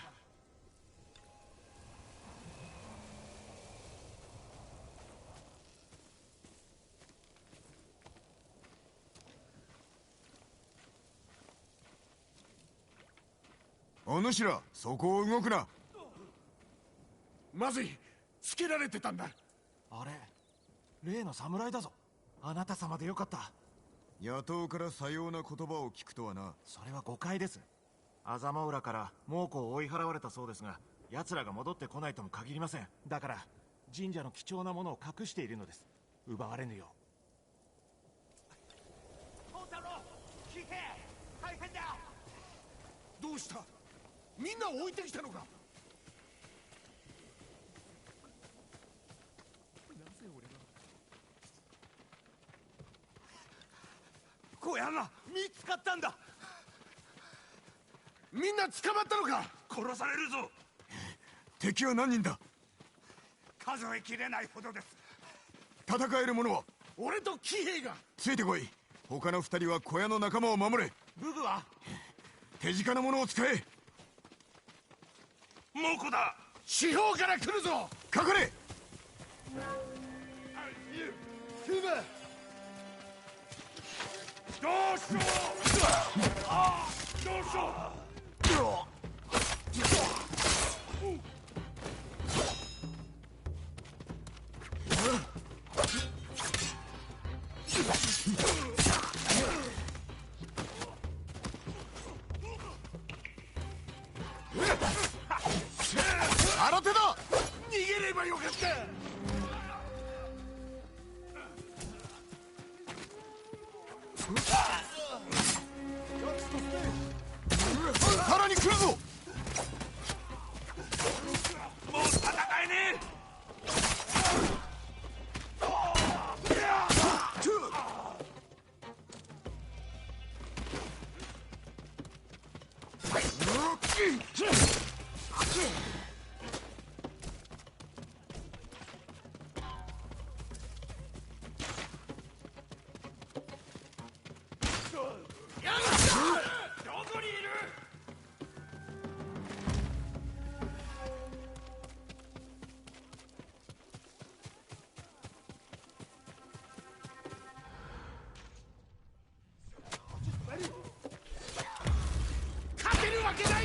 お主ら、そこを動くな。まずい。つけられてたんだ。あれ、例の侍だぞ。あなた様でよかった。野党からさような言葉を聞くとはな。それは誤解です。アザマウラから猛虎を追い払われたそうですが、奴らが戻ってこないとも限りません。だから神社の貴重なものを隠しているのです。奪われぬよう。宝太郎、聞け、大変だ。どうした？みんなを置いてきたのか？なぜ俺が見つかったんだ。みんな捕まったのか。殺されるぞ。敵は何人だ。数えきれないほどです。戦える者は。俺と騎兵が。ついてこい。他の二人は小屋の仲間を守れ。武具は手近なものを使え。猛虎だ。四方から来るぞ。隠れ。クーバ。どうしよう。ああ、どうしよう。新手だ。逃げればよかった。さらに来るぞ。もう戦えねえ。勝てるわけない。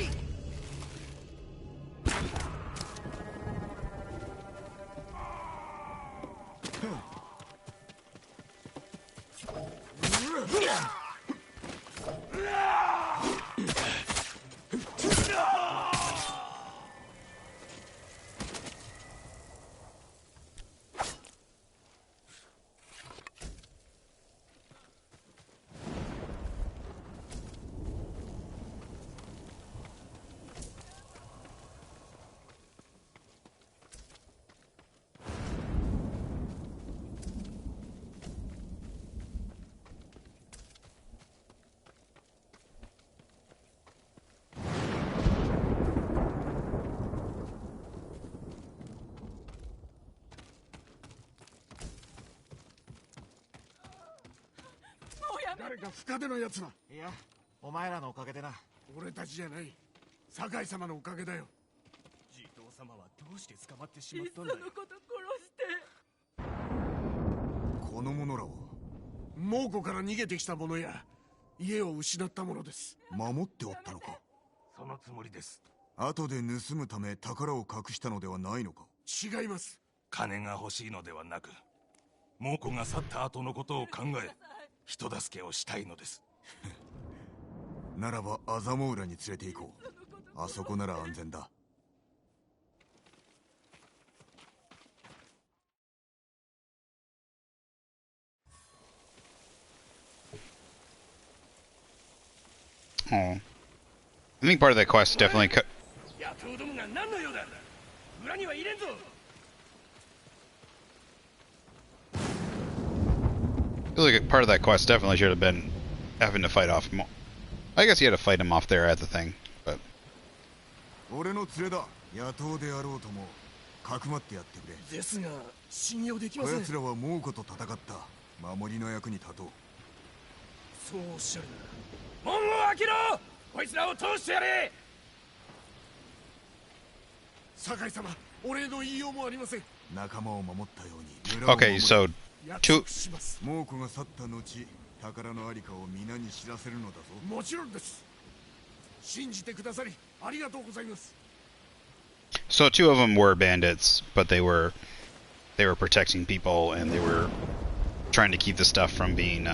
誰か深手のやつは。いや、お前らのおかげでな。俺たちじゃない。酒井様のおかげだよ。地頭様はどうして捕まってしまったんだよ。いっそのこと殺して。この者らは猛虎から逃げてきた者や家を失った者です。守っておったのか。そのつもりです。後で盗むため宝を隠したのではないのか。違います。金が欲しいのではなく、猛虎が去った後のことを考え、人助けをしたいのです。ならばアザモ浦に連れて行こう。あそこなら安全だ。Oh. I think part of that quest definitely cut. 野党どもが何の用だ。裏には入れんぞ。I feel like part of that quest definitely should have been having to fight off. I guess you had to fight him off there at the thing, but. 俺の連れだ。野党であろうともかくまってやってくれ。ですが信用できません。こやつらは猛虎と戦った。守りの役に立とう。そうおっしゃるなら。門を開けろ。こいつらを通してやれ。酒井様、お礼の言いようもありません。仲間を守ったように。Okay, so two. 猛虎が去った後、宝のありかを皆に知らせるのだぞ。もちろんです。信じてくださりありがとうございます。So two of them were bandits, but they were protecting people and they were trying to keep the stuff from being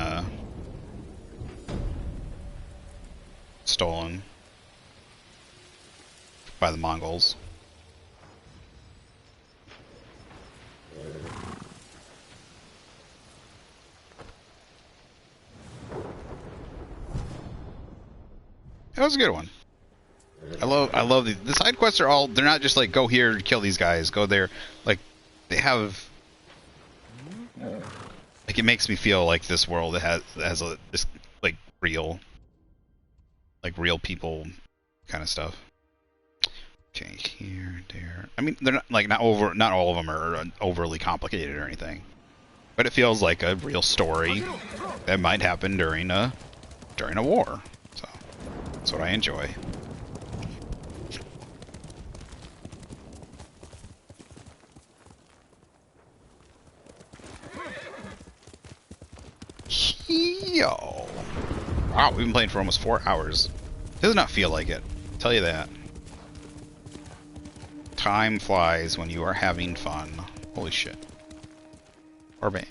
stolen by the Mongols. That was a good one. I love the side quests are all, they're not just like go here kill these guys, go there, like they have, like it makes me feel like this world has a this like real, like real people kind of stuff. Okay, here, there. I mean, they're not all of them are overly complicated or anything, but it feels like a real story that might happen during a war. So that's what I enjoy. Yo. Wow, we've been playing for almost 4 hours. Does not feel like it. I'll tell you that. Time flies when you are having fun. Holy shit. Or bang.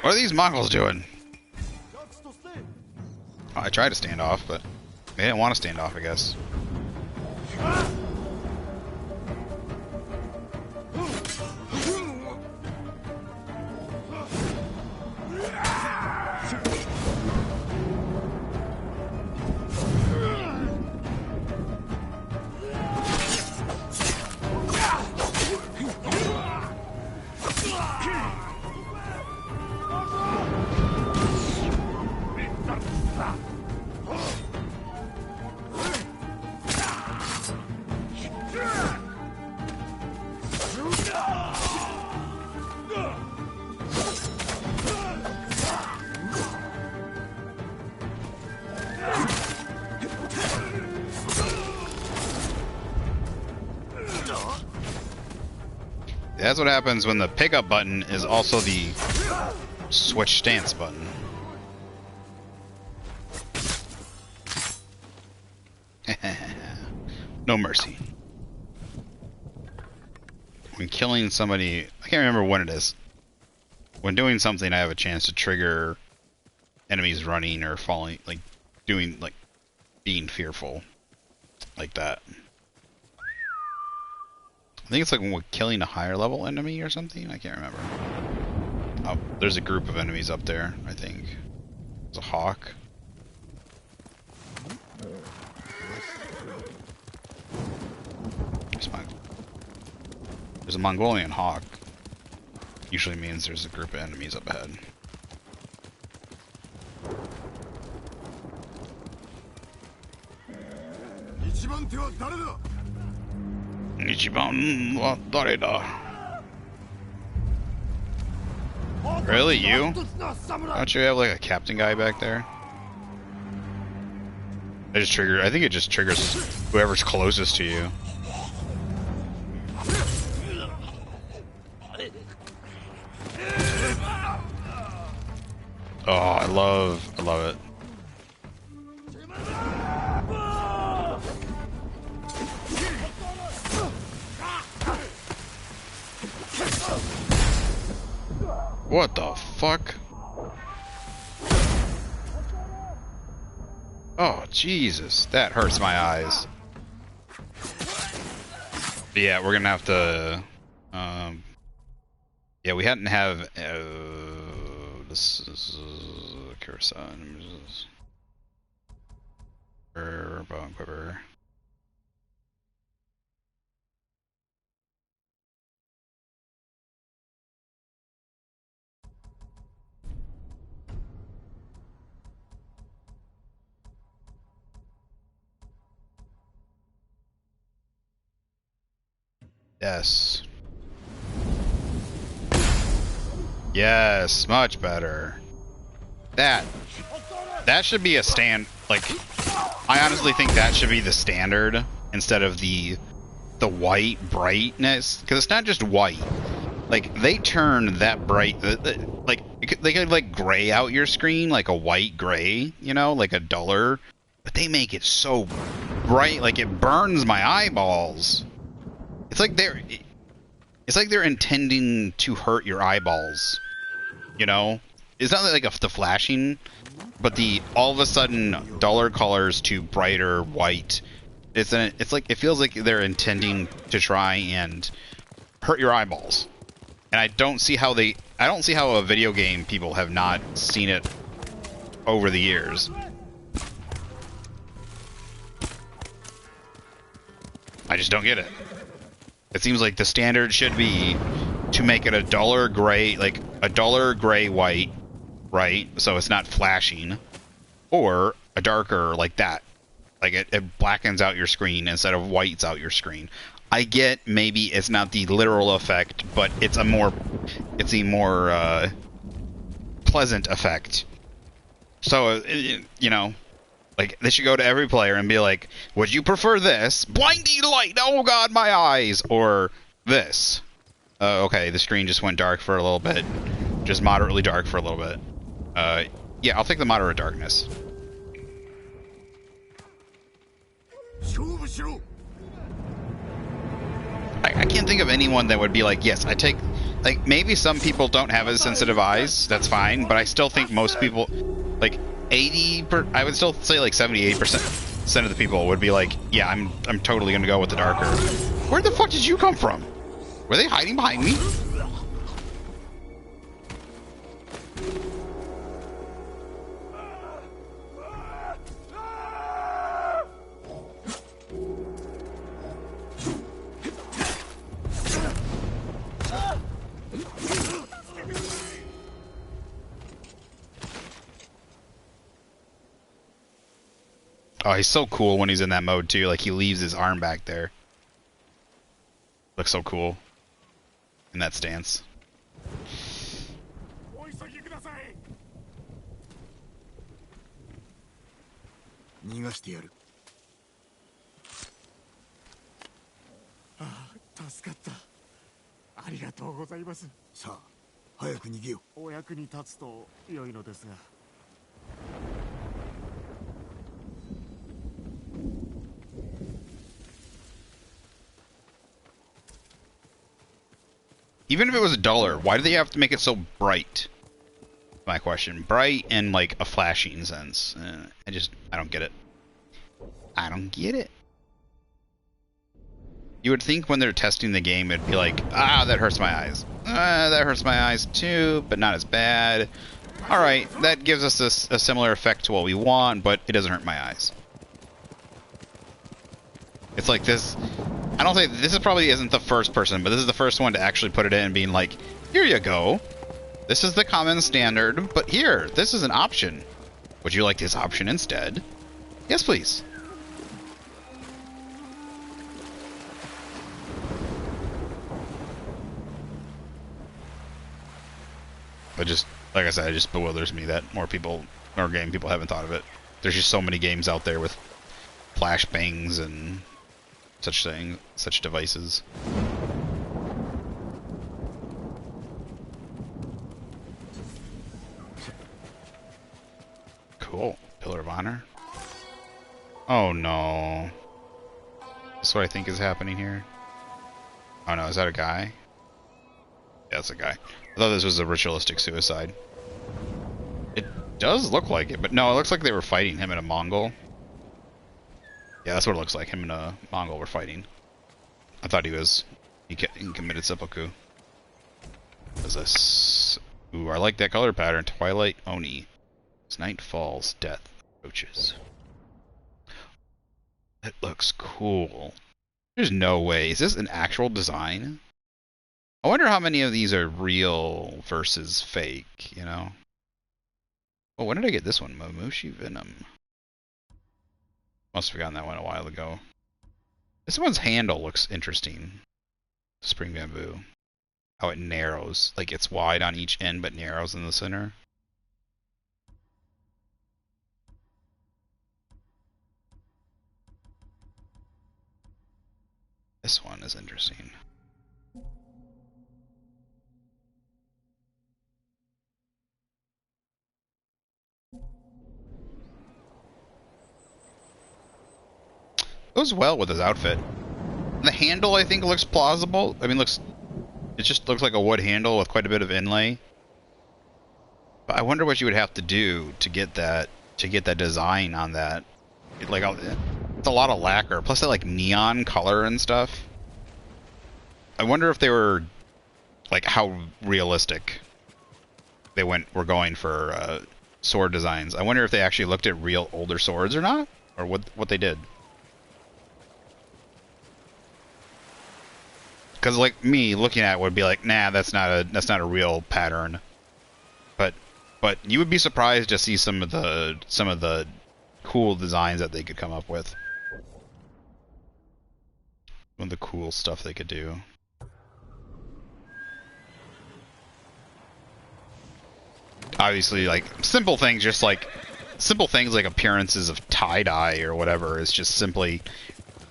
What are these Mongols doing? Oh, I tried to stand off, but they didn't want to stand off, I guess. That's what happens when the pickup button is also the switch stance button. No mercy. When killing somebody, I can't remember when it is. When doing something, I have a chance to trigger enemies running or falling, like doing, like being fearful, like that. I think it's like when we're killing a higher level enemy or something. I can't remember. Oh, there's a group of enemies up there, I think. It's a hawk. There's a Mongolian hawk. Usually means there's a group of enemies up ahead. Really, you? Don't you have like a captain guy back there? I think it just triggers whoever's closest to you. Oh, I love it. What the fuck? Oh, Jesus. That hurts my eyes. But yeah, we're gonna have to... yeah, we hadn't have... this is... Kurasan. Bow and quiver. Yes. Yes, much better. That should be a like, I honestly think that should be the standard instead of the white brightness, because it's not just white. Like, they turn that bright, like, they could like gray out your screen, like a white gray, you know, like a duller, but they make it so bright, like it burns my eyeballs. It's like they're intending to hurt your eyeballs, you know? It's not like the flashing, but the all of a sudden duller colors to brighter white. It's like it feels like they're intending to try and hurt your eyeballs. And I don't see how a video game people have not seen it over the years. I just don't get it. It seems like the standard should be to make it a duller gray, like a duller gray white, right? So it's not flashing. or a darker like that. Like it blackens out your screen instead of whites out your screen. I get maybe it's not the literal effect, but it's a more pleasant effect. So, you know, like, they should go to every player and be like, would you prefer this? Blinding light! Oh god, my eyes! Or this. Okay, the screen just went dark for a little bit. Just moderately dark for a little bit. Yeah, I'll take the moderate darkness. I can't think of anyone that would be like, yes, I take... Like, maybe some people don't have as sensitive eyes, that's fine, but I still think most people, like, I would still say like 78% of the people would be like, yeah, I'm totally gonna go with the darker. Where the fuck did you come from? Were they hiding behind me? Oh, he's so cool when he's in that mode, too. Like, he leaves his arm back there. Looks so cool. In that stance. Even if it was duller, why do they have to make it so bright? My question. Bright and, like, a flashing sense. I don't get it. I don't get it. You would think when they're testing the game, it'd be like, ah, that hurts my eyes. That hurts my eyes too, but not as bad. Alright, that gives us a similar effect to what we want, but it doesn't hurt my eyes. It's like this... I don't think this probably isn't the first person, but this is the first one to actually put it in and being like, here you go. This is the common standard, but here, this is an option. Would you like this option instead? Yes, please. But just, like I said, it just bewilders me that more game people haven't thought of it. There's just so many games out there with flash bangs and such devices. Cool. Pillar of Honor. Oh no. That's what I think is happening here. Oh no, is that a guy? Yeah, that's a guy. I thought this was a ritualistic suicide. It does look like it, but no, it looks like they were fighting him and a Mongol. Yeah, that's what it looks like. Him and a Mongol were fighting. I thought he committed seppuku. What is this? Ooh, I like that color pattern. Twilight Oni. As night falls, death approaches. That looks cool. There's no way. Is this an actual design? I wonder how many of these are real versus fake, you know? Oh, when did I get this one? Momushi Venom. Must have gotten that one a while ago. This one's handle looks interesting. Spring bamboo. How it narrows. Like it's wide on each end, but narrows in the center. This one is interesting. Goes well with his outfit. The handle, I think, looks plausible. I mean, it just looks like a wood handle with quite a bit of inlay. But I wonder what you would have to do to get that design on that. It's a lot of lacquer, plus that like neon color and stuff. I wonder if they were like how realistic they were going for sword designs. I wonder if they actually looked at real older swords or not, or what they did. Because like me looking at it would be like, nah, that's not a real pattern. But But you would be surprised to see some of the cool designs that they could come up with. Some of the cool stuff they could do. Obviously, like simple things like appearances of tie-dye or whatever is just simply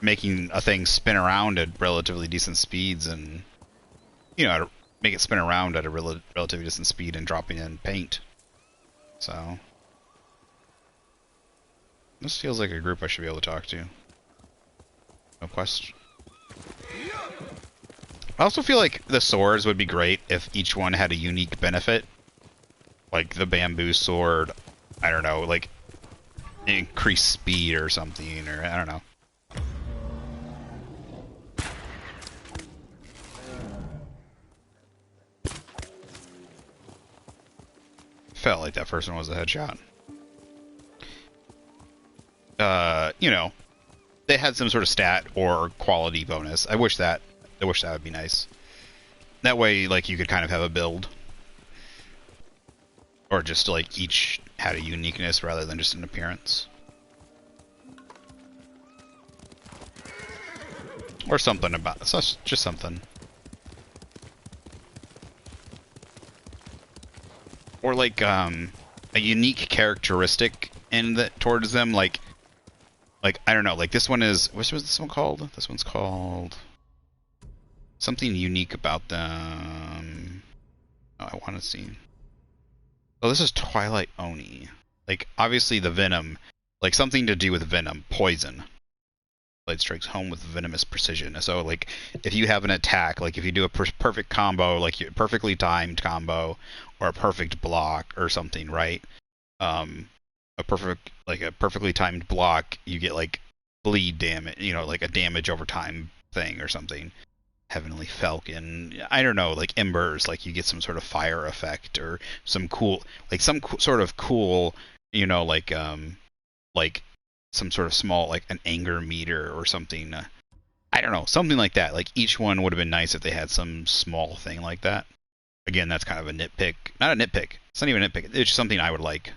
making a thing spin around at relatively decent speeds, and make it spin around at a relatively decent speed and dropping in paint. So this feels like a group I should be able to talk to. No question. I also feel like the swords would be great if each one had a unique benefit. Like the bamboo sword, I don't know, like increased speed or something, or I don't know. Felt like that first one was a headshot. They had some sort of stat or quality bonus. I wish that would be nice. That way, like, you could kind of have a build. Or just, like, each had a uniqueness rather than just an appearance. Or something about... just something. Or, like, a unique characteristic towards them, like, I don't know, like, this one is... What was this one called? This one's called... Something unique about them... Oh, I want to see... Oh, this is Twilight Oni. Like, obviously the venom, like something to do with venom, poison. Blade strikes home with venomous precision. So, like, if you have an attack, like if you do a perfect combo, like a perfectly timed combo, or a perfect block or something, right? A perfectly timed block, you get like bleed damage, like a damage over time thing or something. Heavenly Falcon, I don't know, like embers, like you get some sort of fire effect or some cool, like some sort of cool, like some sort of small, like an anger meter or something. I don't know, something like that. Like each one would have been nice if they had some small thing like that. Again, that's kind of a nitpick. Not a nitpick. It's not even a nitpick. It's just something I would like.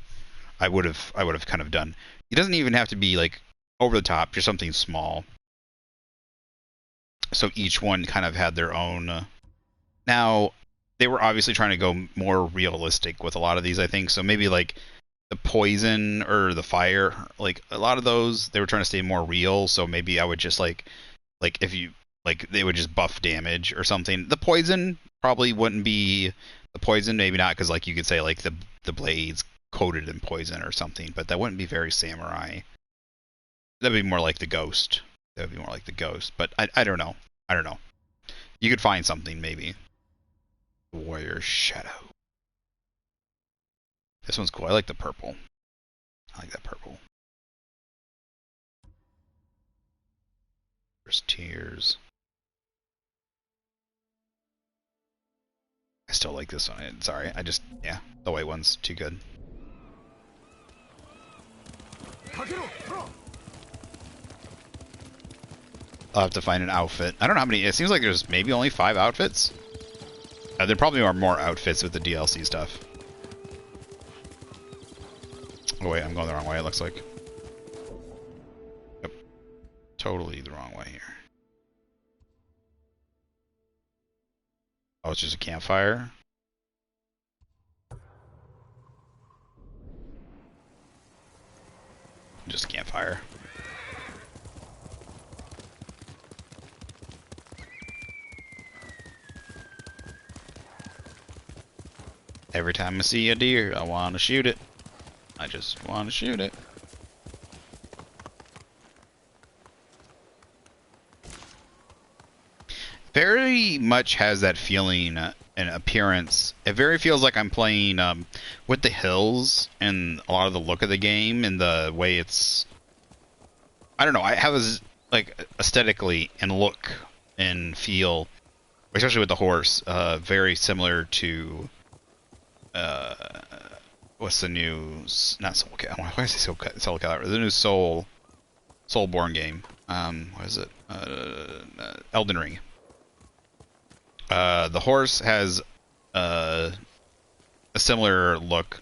I would have kind of done. It doesn't even have to be like over the top. Just something small. So each one kind of had their own. Now, they were obviously trying to go more realistic with a lot of these, I think. So maybe like the poison or the fire, like a lot of those, they were trying to stay more real. So maybe I would just like if you like, they would just buff damage or something. The poison probably wouldn't be the poison, maybe not, because like you could say like the blades coated in poison or something, but that wouldn't be very samurai. That'd be more like the ghost. That would be more like the ghost, but I don't know. I don't know. You could find something, maybe. Warrior Shadow. This one's cool. I like the purple. I like that purple. First Tears. I still like this one. Sorry, yeah, the white one's too good. I'll have to find an outfit. I don't know how many. It seems like there's maybe only 5 outfits. There probably are more outfits with the DLC stuff. Oh wait, I'm going the wrong way, it looks like. Yep. Totally the wrong way here. Oh, it's just a campfire? Just a campfire. Every time I see a deer, I want to shoot it. I just want to shoot it. Very much has that feeling and appearance. It very feels like I'm playing with the hills and a lot of the look of the game and the way it's... I don't know, I have this, like, aesthetically and look and feel, especially with the horse, very similar to... what's the new... Not Soul Calibur. Why did I say Soul Calibur? The new Soulborn game. What is it? Elden Ring. The horse has a similar look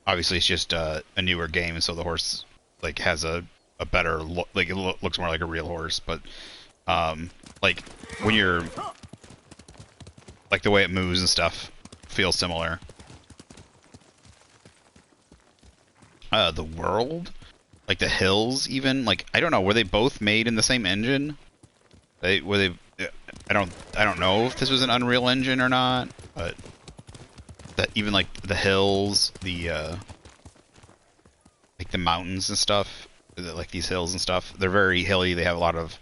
obviously it's just a newer game, so the horse like has a better look, like it looks more like a real horse. But like when you're like the way it moves and stuff feels similar. The world, like the hills, even like I don't know, were they both made in the same engine? Were they? I don't know if this was an Unreal Engine or not, but that even like the hills, the like the mountains and stuff, like these hills and stuff, they're very hilly. They have a lot of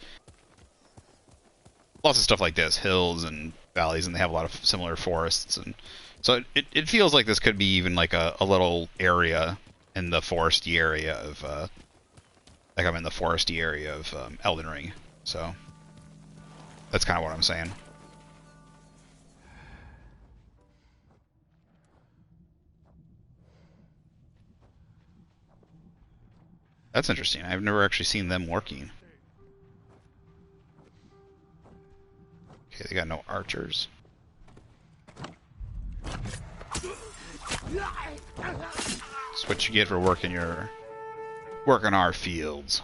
lots of stuff like this, hills and valleys, and they have a lot of similar forests, and so it feels like this could be even like a little area in the foresty area of like I'm in the foresty area of Elden Ring. So that's kind of what I'm saying. That's interesting. I've never actually seen them working. Okay, they got no archers. That's what you get for working our fields.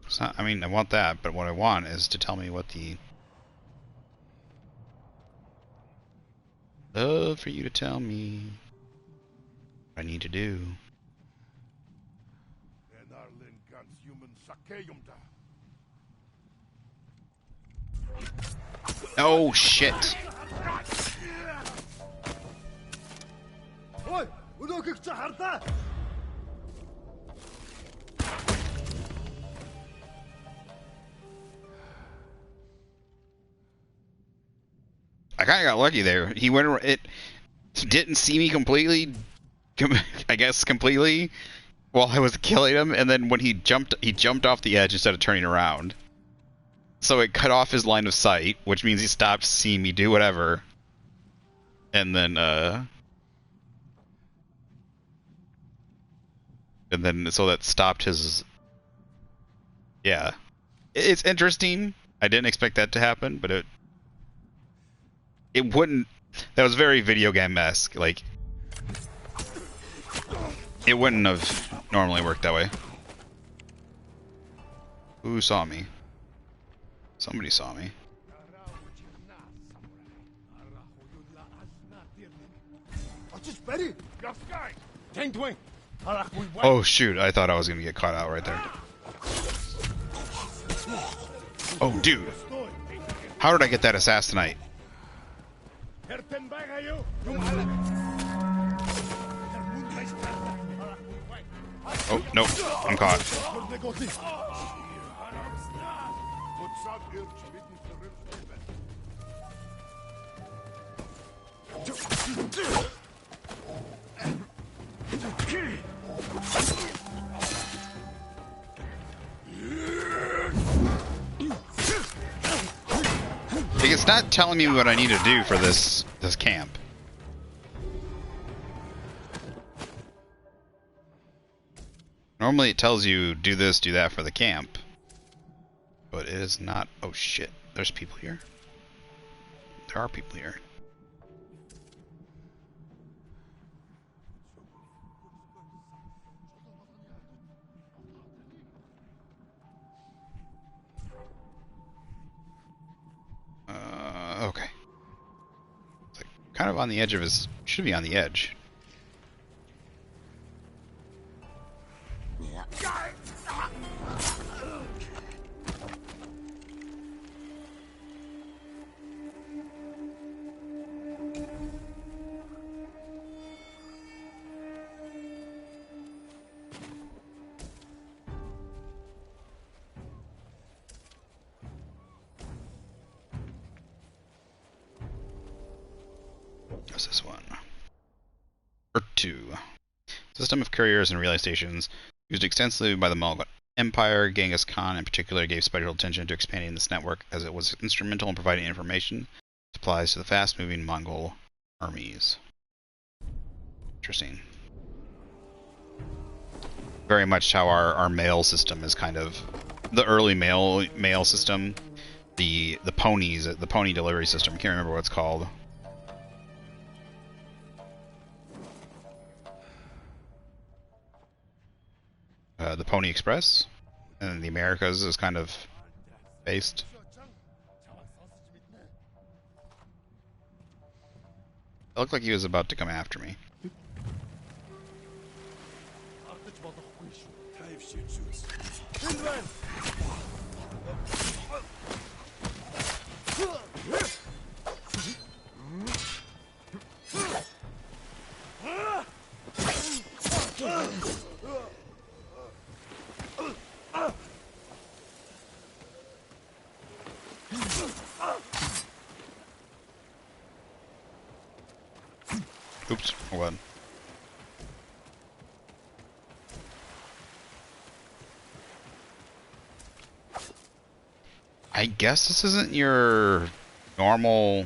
So, I mean, I want that, but what I want is to tell me what the... Love for you to tell me what I need to do. Oh, shit. I kind of got lucky there. He went. It didn't see me completely. I guess completely while I was killing him, and then when he jumped off the edge instead of turning around. So it cut off his line of sight, which means he stopped seeing me do whatever. And then so that stopped his. Yeah, it's interesting. I didn't expect that to happen, but it wouldn't. That was very video game-esque. Like, it wouldn't have normally worked that way. Who saw me? Somebody saw me. Oh shoot, I thought I was gonna get caught out right there. Oh dude. How did I get that assassinate? Oh, nope. I'm caught. It's not telling me what I need to do for this camp. Normally it tells you do this, do that for the camp. But it is not. Oh shit, there's people here. There are people here. Okay. It's like kind of on the edge of his. Should be on the edge. What's this one? Or 2. System of couriers and relay stations used extensively by the Empire, Genghis Khan in particular gave special attention to expanding this network as it was instrumental in providing information supplies to the fast-moving Mongol armies. Interesting. Very much how our mail system is kind of the early mail system. The ponies, the pony delivery system. I can't remember what it's called. The Pony Express, and the Americas is kind of based. It looked like he was about to come after me. Oops, what? I guess this isn't your normal...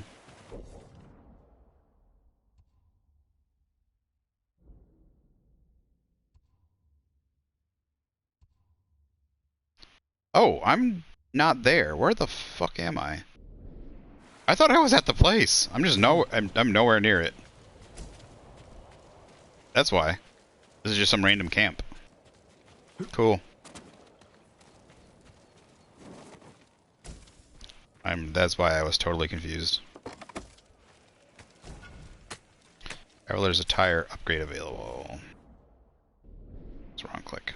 Oh, I'm not there. Where the fuck am I? I thought I was at the place. I'm just I'm nowhere near it. That's why. This is just some random camp. Cool. That's why I was totally confused. Oh, there's a tire upgrade available. It's wrong click.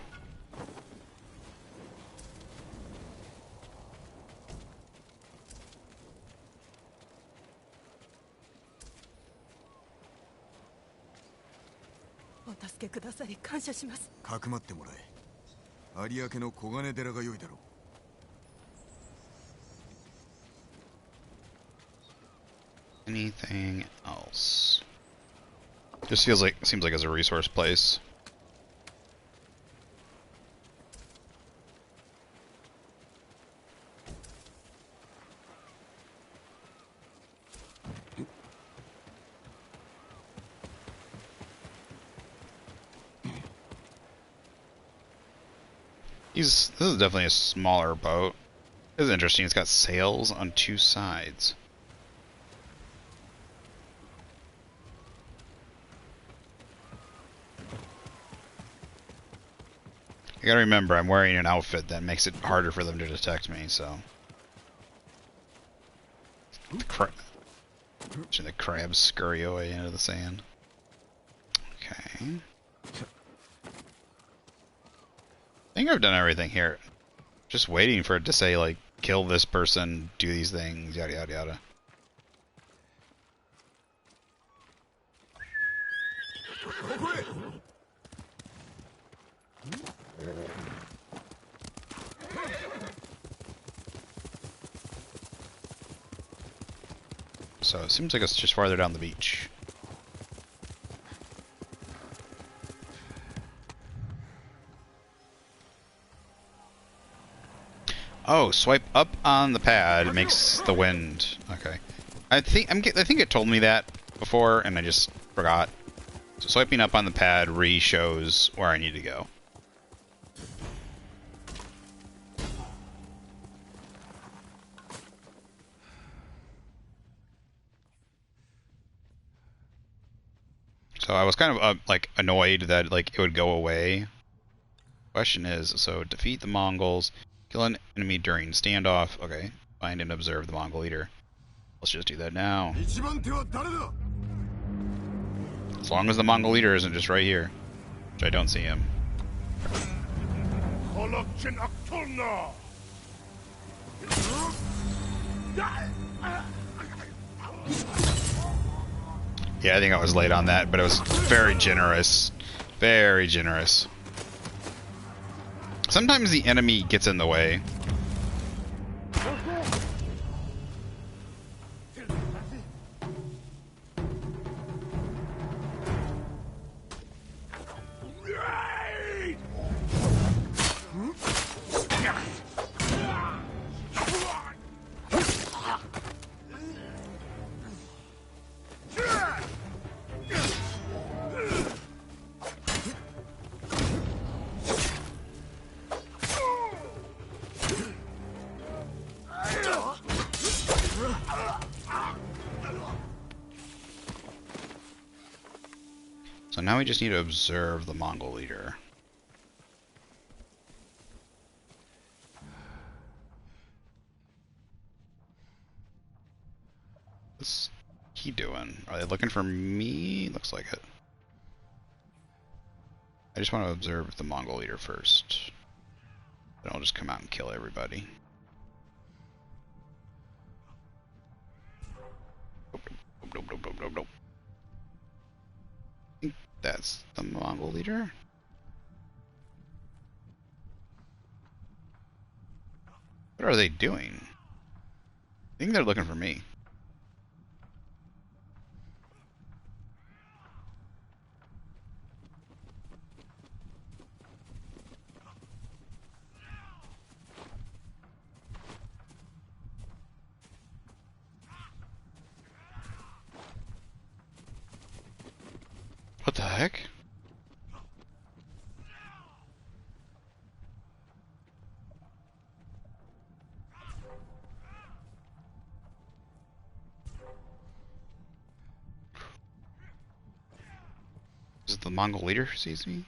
Anything else? Just seems like it's a resource place. This is definitely a smaller boat. This is interesting. It's got sails on two sides. You gotta remember, I'm wearing an outfit that makes it harder for them to detect me, so... The crabs scurry away into the sand. Okay. I think I've done everything here. Just waiting for it to say, like, kill this person, do these things, yada yada yada. So it seems like it's just farther down the beach. Oh, swipe up on the pad makes the wind. Okay, I think it told me that before, and I just forgot. So swiping up on the pad re-shows where I need to go. So I was kind of like annoyed that like it would go away. Question is, so defeat the Mongols, kill an enemy during standoff. Okay, find and observe the Mongol leader. Let's just do that now. As long as the Mongol leader isn't just right here, which I don't see him. Yeah, I think I was late on that, but it was very generous. Very generous. Sometimes the enemy gets in the way. So now we just need to observe the Mongol leader. What's he doing? Are they looking for me? Looks like it. I just want to observe the Mongol leader first. Then I'll just come out and kill everybody. Nope, nope, nope, nope, nope. I think that's the Mongol leader. What are they doing? I think they're looking for me. What the heck? Is it the Mongol leader who sees me?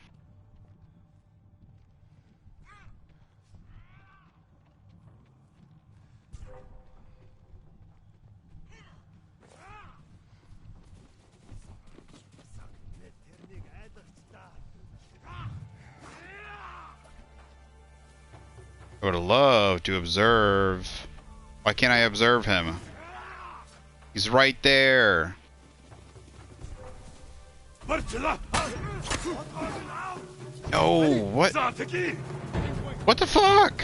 I would love to observe. Why can't I observe him? He's right there. No, what? What the fuck?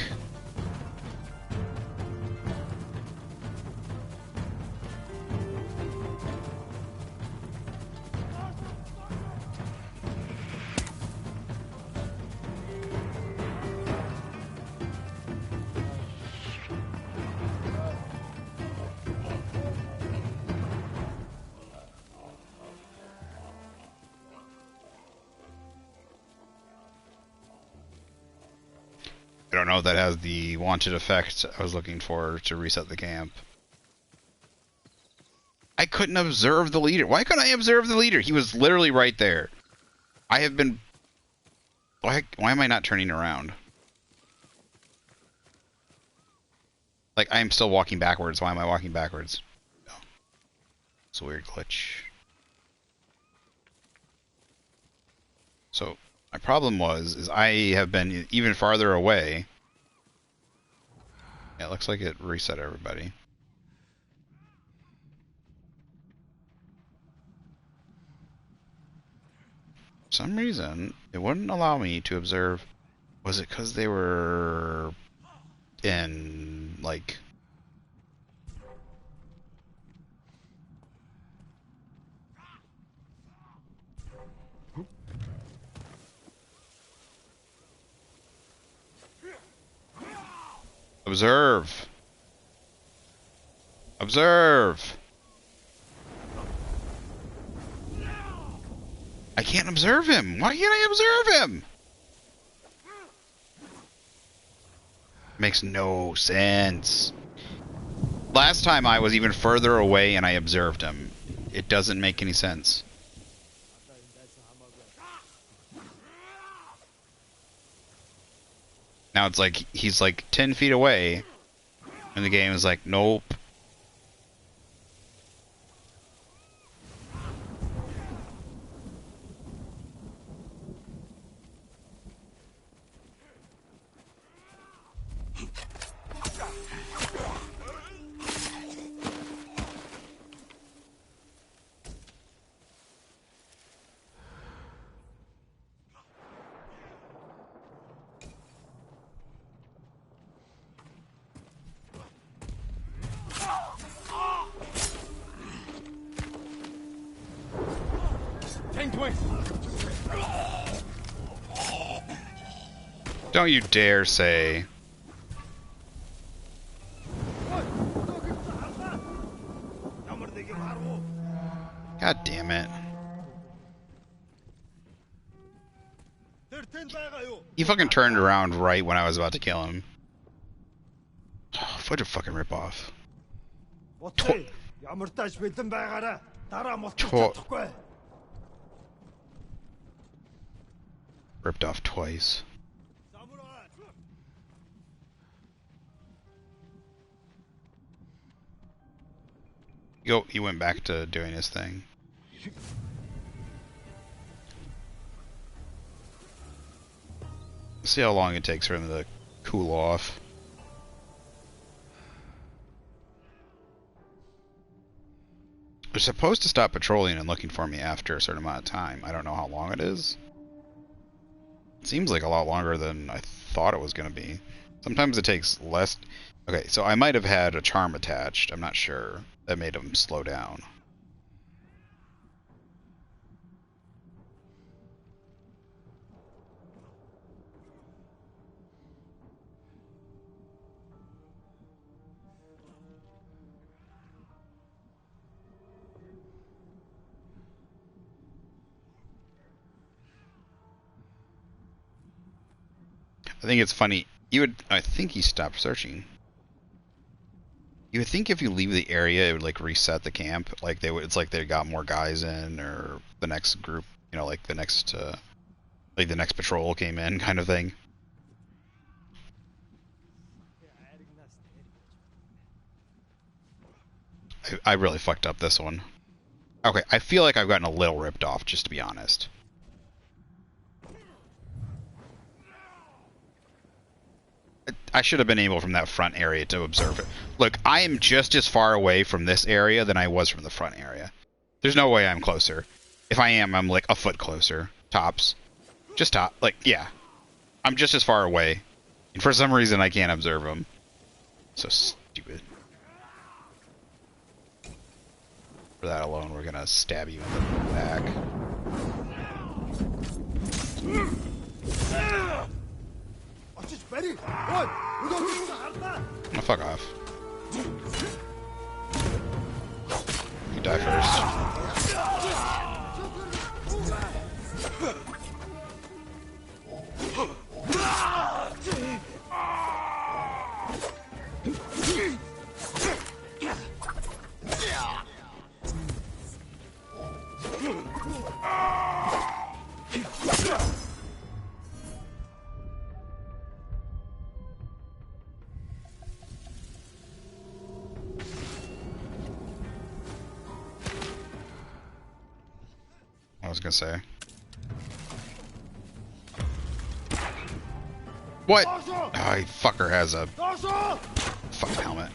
I don't know if that has the wanted effect I was looking for to reset the camp. I couldn't observe the leader. Why couldn't I observe the leader? He was literally right there. I have been... Why am I not turning around? Like, I am still walking backwards. Why am I walking backwards? No. It's a weird glitch. So... my problem is I have been even farther away. Yeah, it looks like it reset everybody. For some reason, it wouldn't allow me to observe. Was it because they were in, like... Observe. Observe. I can't observe him. Why can't I observe him? Makes no sense. Last time I was even further away and I observed him. It doesn't make any sense. Now it's like he's like 10 feet away, and the game is like, nope. Don't you dare say. God damn it. He fucking turned around right when I was about to kill him. Oh, what a fucking ripoff. Ripped off twice. He went back to doing his thing. See how long it takes for him to cool off. They're supposed to stop patrolling and looking for me after a certain amount of time. I don't know how long it is. It seems like a lot longer than I thought it was going to be. Sometimes it takes less. Okay, so I might have had a charm attached. I'm not sure. That made him slow down. I think it's funny. I think he stopped searching. You would think if you leave the area, it would like reset the camp. Like it's like they got more guys in, or the next group, you know, like the next patrol came in, kind of thing. I really fucked up this one. Okay, I feel like I've gotten a little ripped off, just to be honest. I should have been able from that front area to observe it. Look, I am just as far away from this area than I was from the front area. There's no way I'm closer. If I am, I'm like a foot closer. Tops. Just top. Like, yeah. I'm just as far away. And for some reason, I can't observe them. So stupid. For that alone, we're gonna stab you in the back. Oh, fuck off. You die first. I was gonna say. What? Oh, fucker has a fucking helmet.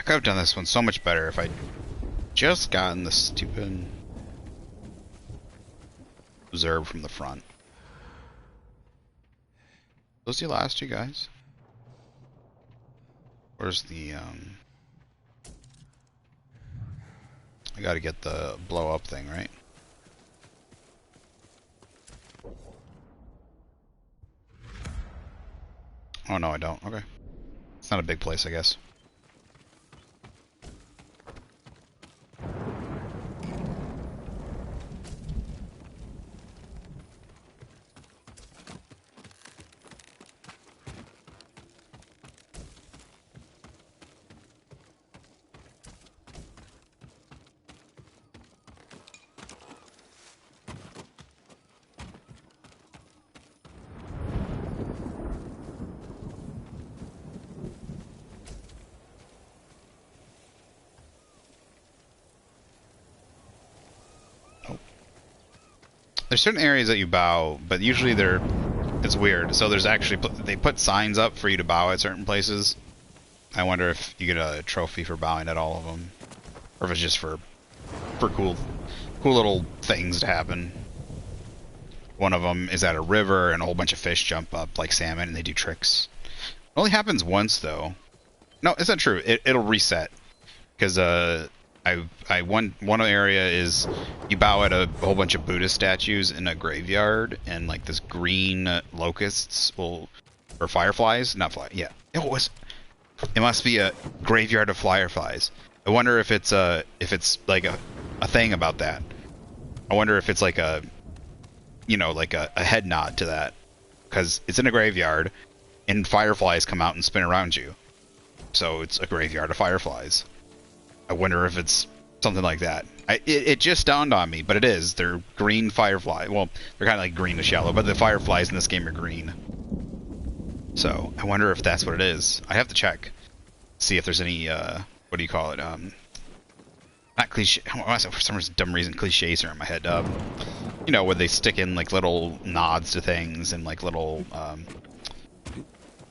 I could have done this one so much better if I'd just gotten the stupid observe from the front. Those the last two guys? Where's the I gotta get the blow up thing, right? Oh no, I don't. Okay. It's not a big place, I guess. There's certain areas that you bow, but usually it's weird. So there's actually, they put signs up for you to bow at certain places. I wonder if you get a trophy for bowing at all of them, or if it's just for cool little things to happen. One of them is at a river, and a whole bunch of fish jump up like salmon, and they do tricks. It only happens once though. No, it's not true. It'll reset because one area is you bow at a whole bunch of Buddhist statues in a graveyard, and like this green locusts will or fireflies, not fly. Yeah, it must be a graveyard of fireflies. I wonder if it's like a thing about that. I wonder if it's like a like a head nod to that because it's in a graveyard and fireflies come out and spin around you. So it's a graveyard of fireflies. I wonder if it's something like that. It just dawned on me, but it is. They're green firefly. Well, they're kind of like greenish yellow, but the fireflies in this game are green. So I wonder if that's what it is. I have to check, see if there's any what do you call it? Not cliche. For some dumb reason, cliches are in my head. Where they stick in like little nods to things and like little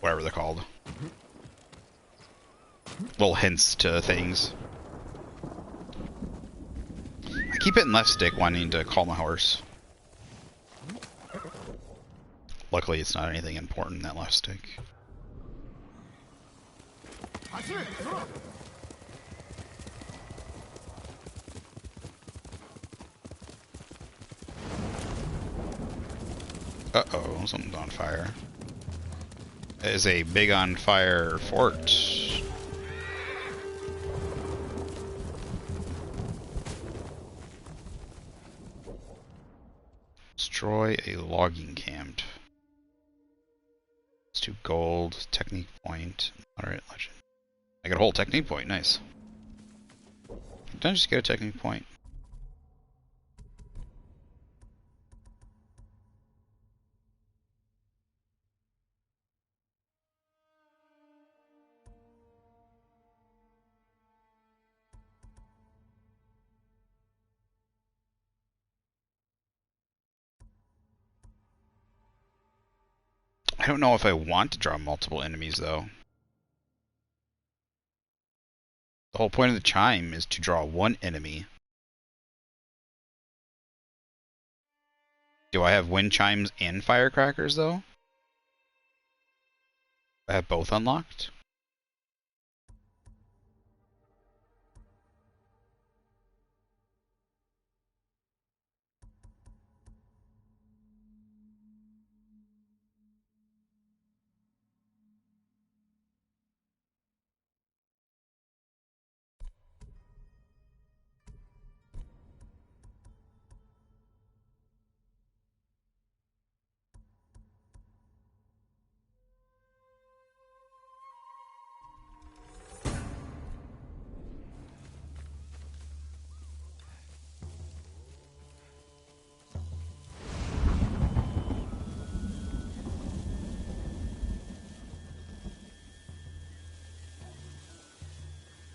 whatever they're called, little hints to things. I keep hitting left stick wanting to call my horse. Luckily, it's not anything important, that left stick. Uh-oh, something's on fire. It is a big on fire fort. Destroy a logging camp. It's 2 gold, technique point, moderate legend. I got a whole technique point, nice. Did I just get a technique point? I don't know if I want to draw multiple enemies, though. The whole point of the chime is to draw one enemy. Do I have wind chimes and firecrackers, though? I have both unlocked?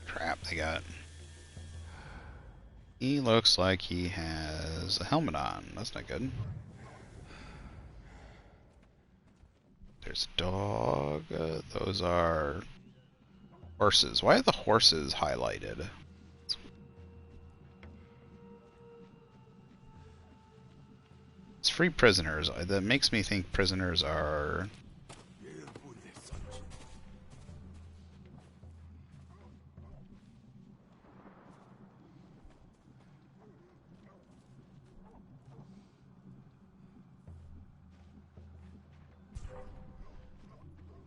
Crap, they got... He looks like he has a helmet on. That's not good. There's a dog. Those are horses. Why are the horses highlighted? It's free prisoners. That makes me think prisoners are...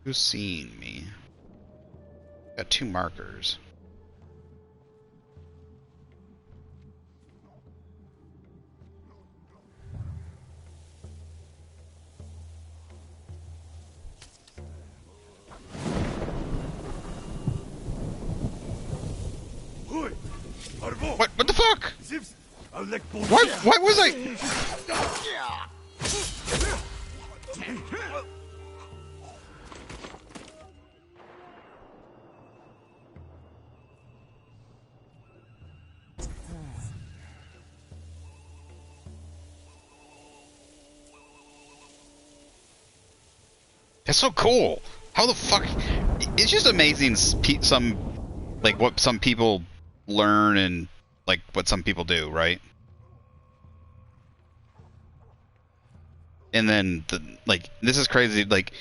Who's seeing me? Got 2 markers. What the fuck? Why was I... That's so cool. How the fuck... It's just amazing like, what some people learn and, like, what some people do, right? And then, like, this is crazy, like,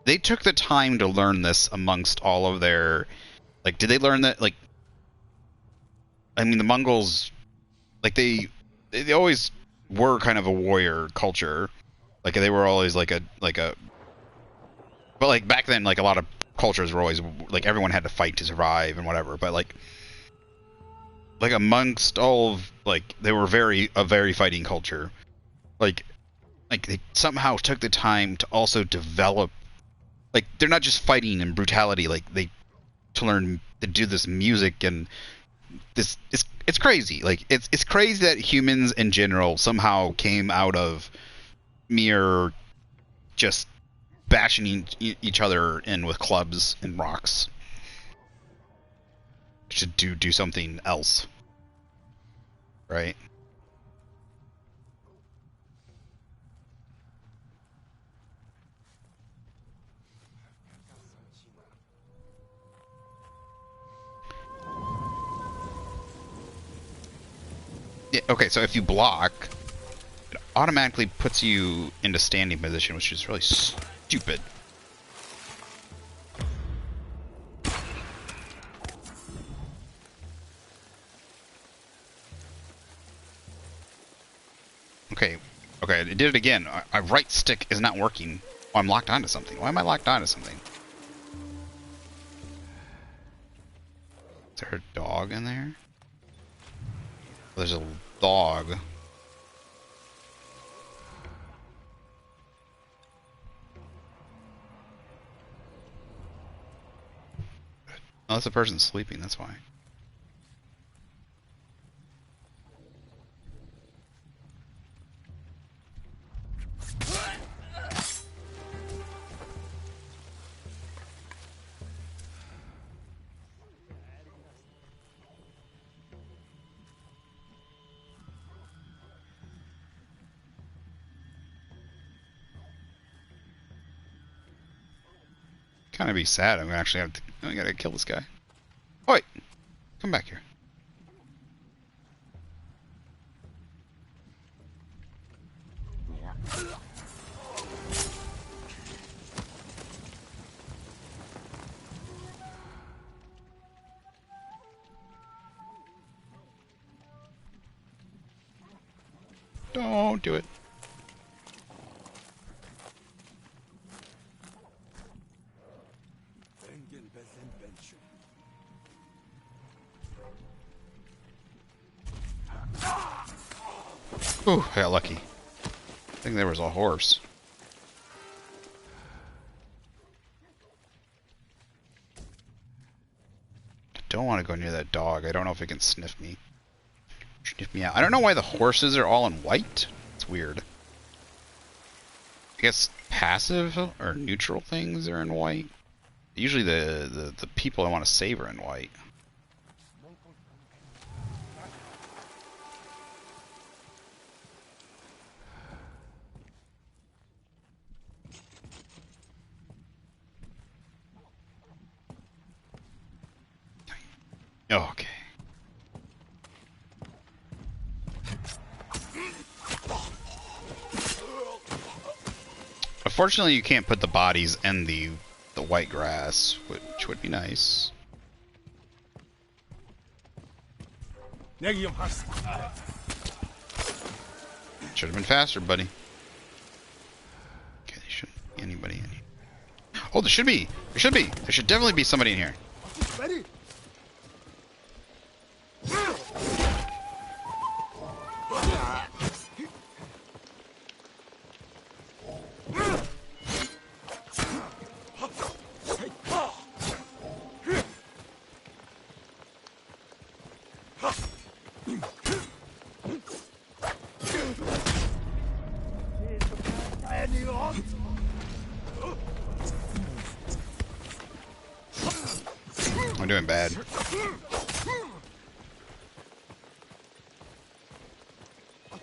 they took the time to learn this amongst all of their, like, did they learn that, like, I mean, the Mongols, like, they always were kind of a warrior culture. Like, they were always like a but like back then, like, a lot of cultures were always like, everyone had to fight to survive and whatever. But like amongst all of, like, they were a very fighting culture. Like they somehow took the time to also develop, like, they're not just fighting and brutality, like, they to learn to do this music and this. It's crazy. Like, it's crazy that humans in general somehow came out of mere just bashing each other in with clubs and rocks to do something else, right? Yeah, okay, so if you block, it automatically puts you into standing position, which is really stupid. Okay, it did it again. My right stick is not working. Oh, I'm locked onto something. Why am I locked onto something? Is there a dog in there? There's a dog. Unless the person's sleeping, that's why. Kind of be sad. I'm actually I gotta kill this guy. Oh, wait, come back here. Don't do it. Ooh, I got lucky. I think there was a horse. I don't want to go near that dog. I don't know if it can sniff me. Sniff me out. I don't know why the horses are all in white. It's weird. I guess passive or neutral things are in white. Usually the people I want to save are in white. Okay. Unfortunately, you can't put the bodies in the white grass, which would be nice. Should have been faster, buddy. Okay, there shouldn't be anybody in here. Oh, there should be. There should be. There should definitely be somebody in here. Ready? I'm doing bad.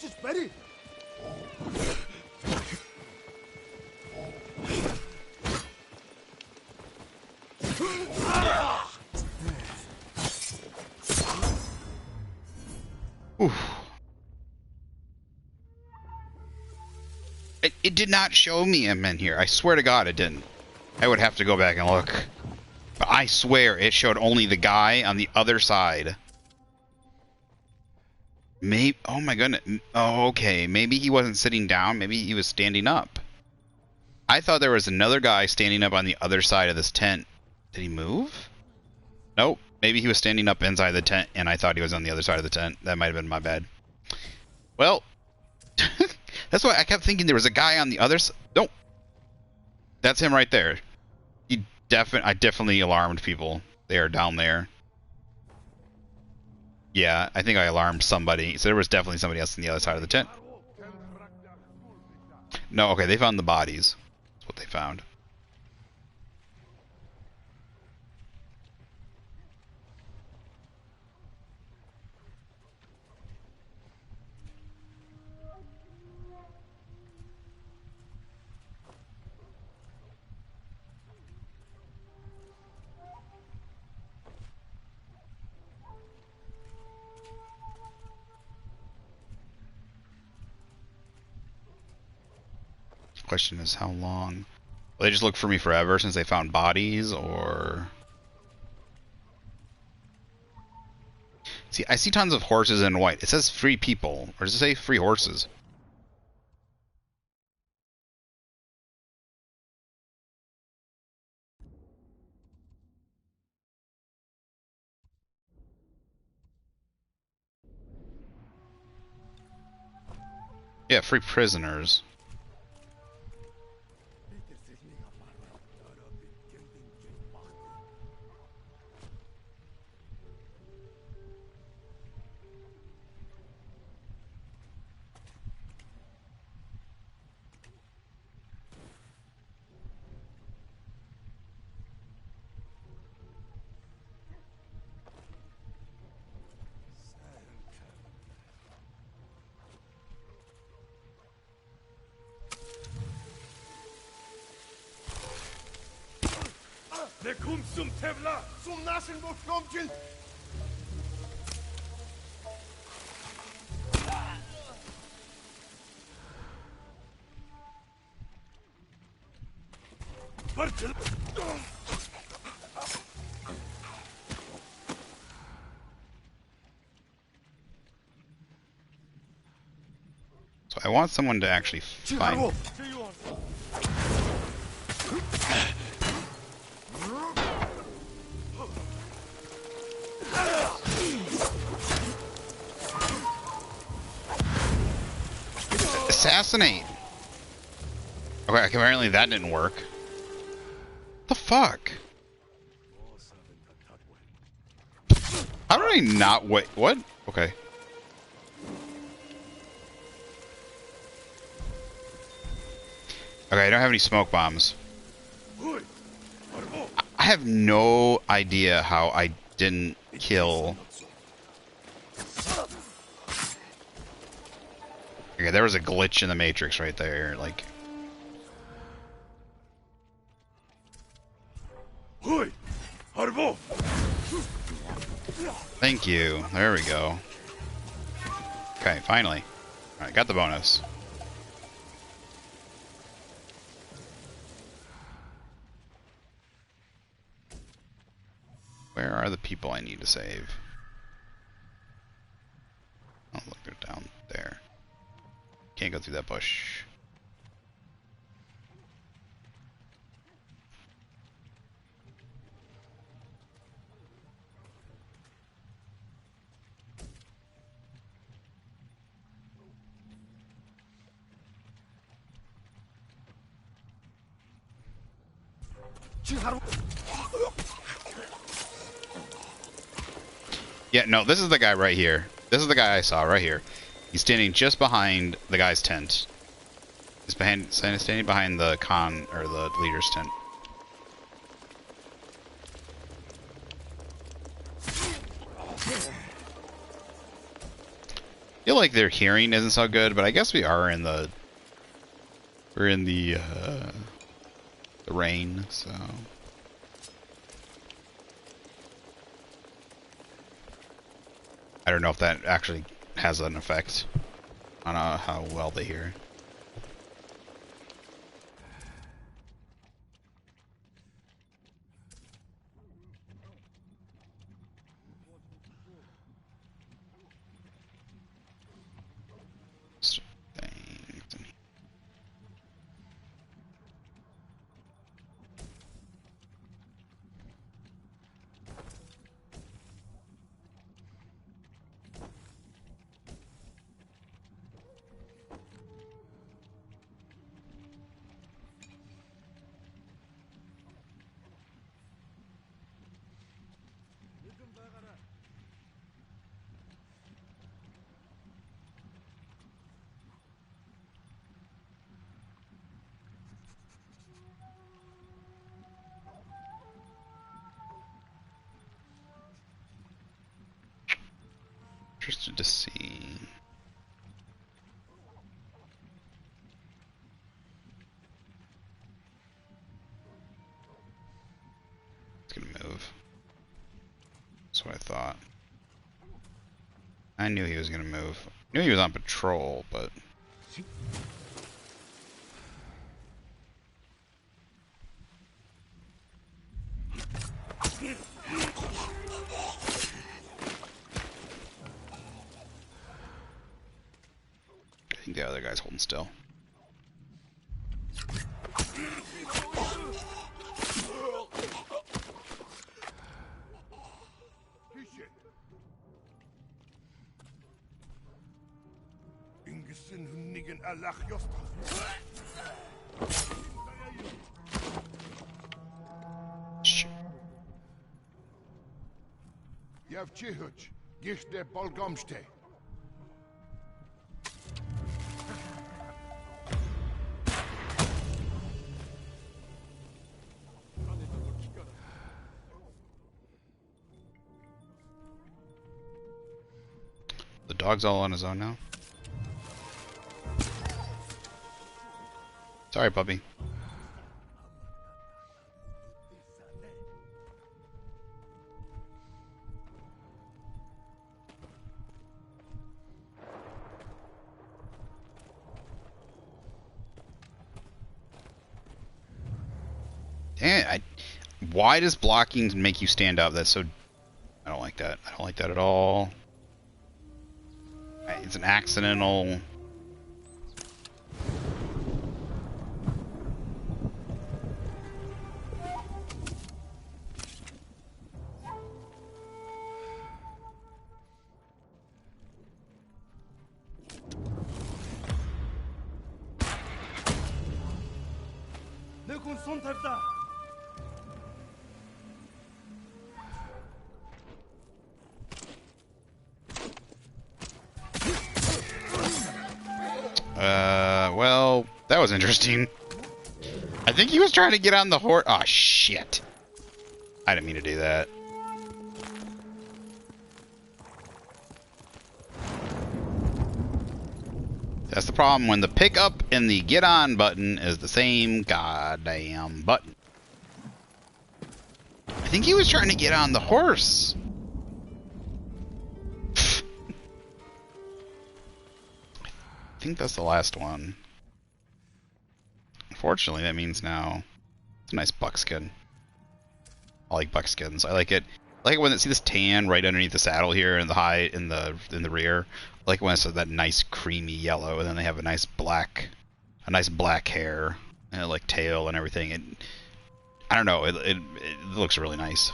Just ready. Oof. It did not show me him in here. I swear to God it didn't. I would have to go back and look. But I swear it showed only the guy on the other side. Maybe. Oh my goodness. Oh, okay. Maybe he wasn't sitting down. Maybe he was standing up. I thought there was another guy standing up on the other side of this tent. Did he move? Nope. Maybe he was standing up inside the tent, and I thought he was on the other side of the tent. That might have been my bad. Well, that's why I kept thinking there was a guy on the other side. Nope. That's him right there. I definitely alarmed people. They are down there. Yeah, I think I alarmed somebody. So there was definitely somebody else on the other side of the tent. No, okay, they found the bodies. That's what they found. Question is how long? Will they just look for me forever since they found bodies, or... See, I see tons of horses in white. It says free people, or does it say free horses? Yeah, free prisoners. Der kommt zum Tevla, zum Nasenwurfkommchen. Warte. So I want someone to actually find... Assassinate! Okay, apparently that didn't work. What the fuck? How did I not wait? What? Okay. Okay, I don't have any smoke bombs. I have no idea how I didn't kill... Okay, there was a glitch in the Matrix right there, like... Thank you. There we go. Okay, finally. Alright, got the bonus. Where are the people I need to save? Oh, look, they're down there. Can't go through that bush. Yeah, no, this is the guy right here. This is the guy I saw right here. He's standing just behind the guy's tent. He's standing behind the or the leader's tent. I feel like their hearing isn't so good, but I guess we're in the rain, so. I don't know if that actually has an effect on how well they hear. interested to see. It's gonna move. That's what I thought. I knew he was gonna move. I knew he was on patrol, but I think the other guy's holding still. Shoot. Javčihuć, gište polgomšte. The dog's all on his own now. Sorry, puppy. Damn, why does blocking make you stand up? That's so... I don't like that. I don't like that at all. It's an accidental... Well, that was interesting. I think he was trying to get on the horse. Oh, shit. I didn't mean to do that. That's the problem when the pick up and the get on button is the same goddamn button. I think he was trying to get on the horse. I think that's the last one. Unfortunately, that means now it's a nice buckskin. I like buckskins. I like it. I like it when it see this tan right underneath the saddle here and the high in the rear. I like when it's that nice creamy yellow, and then they have a nice black hair and like tail and everything. And I don't know. It looks really nice.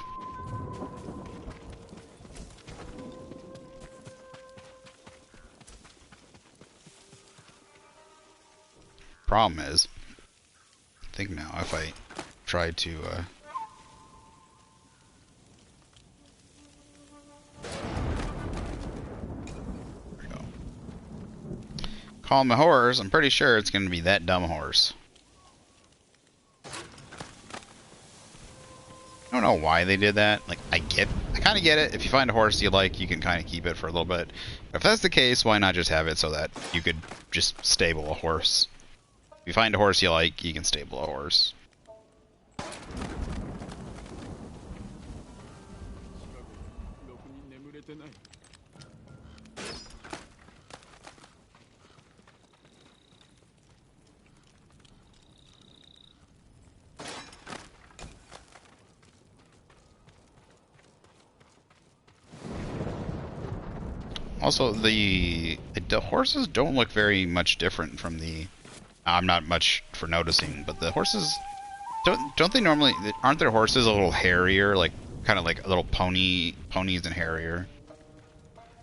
Problem is, I think now if I try to there we go. Call him a horse, I'm pretty sure it's gonna be that dumb horse. I don't know why they did that. Like, I kind of get it. If you find a horse you like, you can kind of keep it for a little bit. But if that's the case, why not just have it so that you could just stable a horse? If you find a horse you like, you can stable a horse. Also, the horses don't look very much different from the... I'm not much for noticing, but the horses... Don't they normally... Aren't their horses a little hairier? Like, kind of like a little ponies and hairier?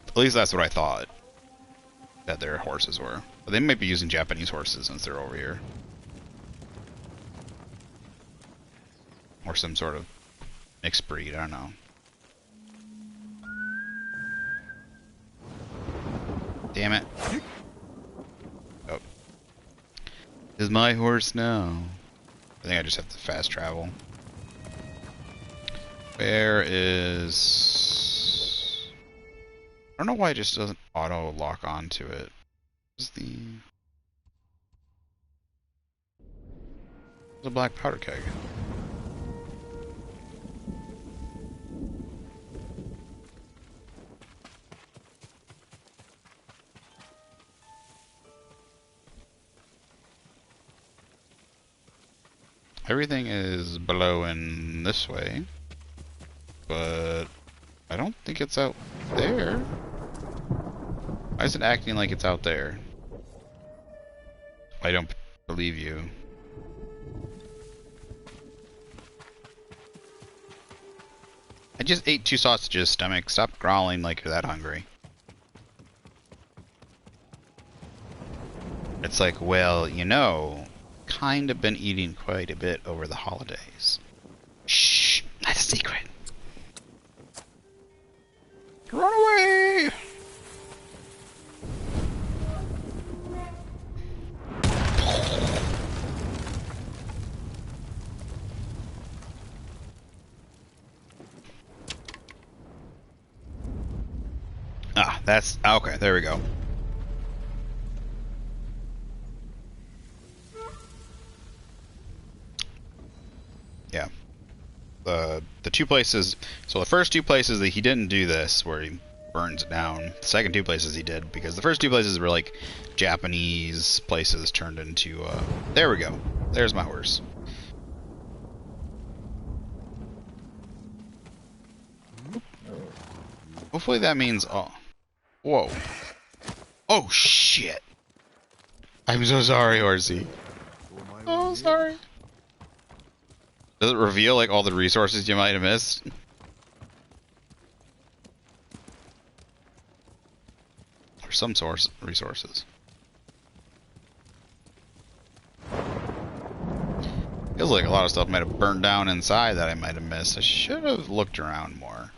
At least that's what I thought that their horses were. But they might be using Japanese horses since they're over here. Or some sort of mixed breed, I don't know. Damn it. Oh. Is my horse now? I think I just have to fast travel. Where is... I don't know why it just doesn't auto lock onto it. What's the black powder keg? Everything is below in this way, but I don't think it's out there. Why is it acting like it's out there? I don't believe you. I just ate 2 sausages, stomach. Stop growling like you're that hungry. It's like, well, you know, kind of been eating quite a bit over the holidays. Shh, not a secret. Run away! Ah, that's okay. There we go. Yeah. The 2 places. So the first 2 places that he didn't do this, where he burns it down. The second 2 places he did, because the first 2 places were like Japanese places turned into. There we go. There's my horse. Hopefully that means. Oh, whoa. Oh shit. I'm so sorry, horsey. Oh, sorry. Does it reveal like all the resources you might have missed? Or some source resources. Feels like a lot of stuff might have burned down inside that I might have missed. I should have looked around more.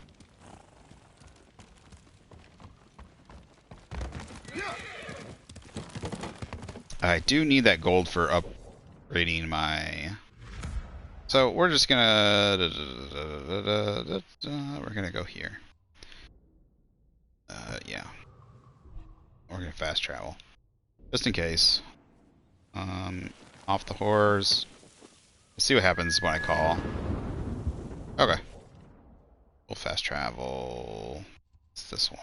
I do need that gold for upgrading my... So we're just gonna... we're gonna go here. Yeah. We're gonna fast travel. Just in case. Off the horse. Let's see what happens when I call. Okay. We'll fast travel. It's this one.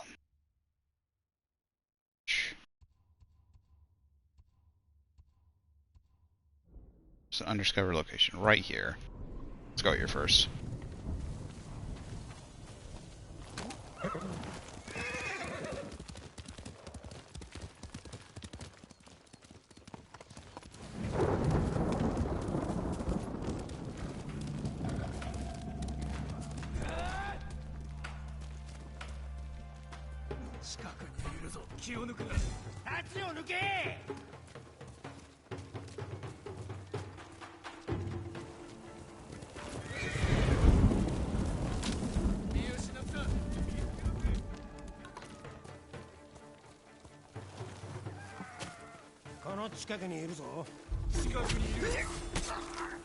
It's an undiscovered location right here. Let's go here first.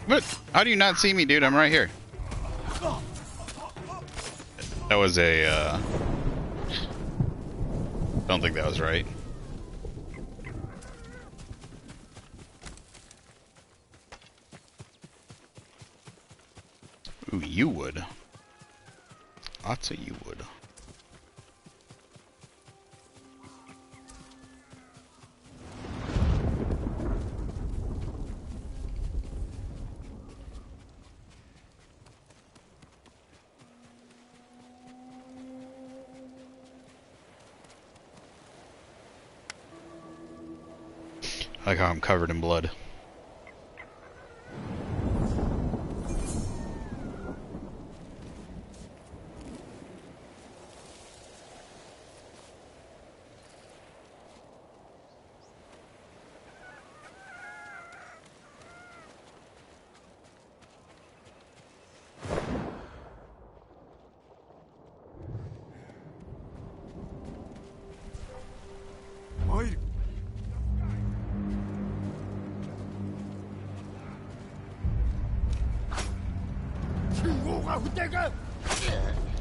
What? How do you not see me, dude? I'm right here. That was a, don't think that was right. Ooh, you would. Lots of you would. I like how I'm covered in blood.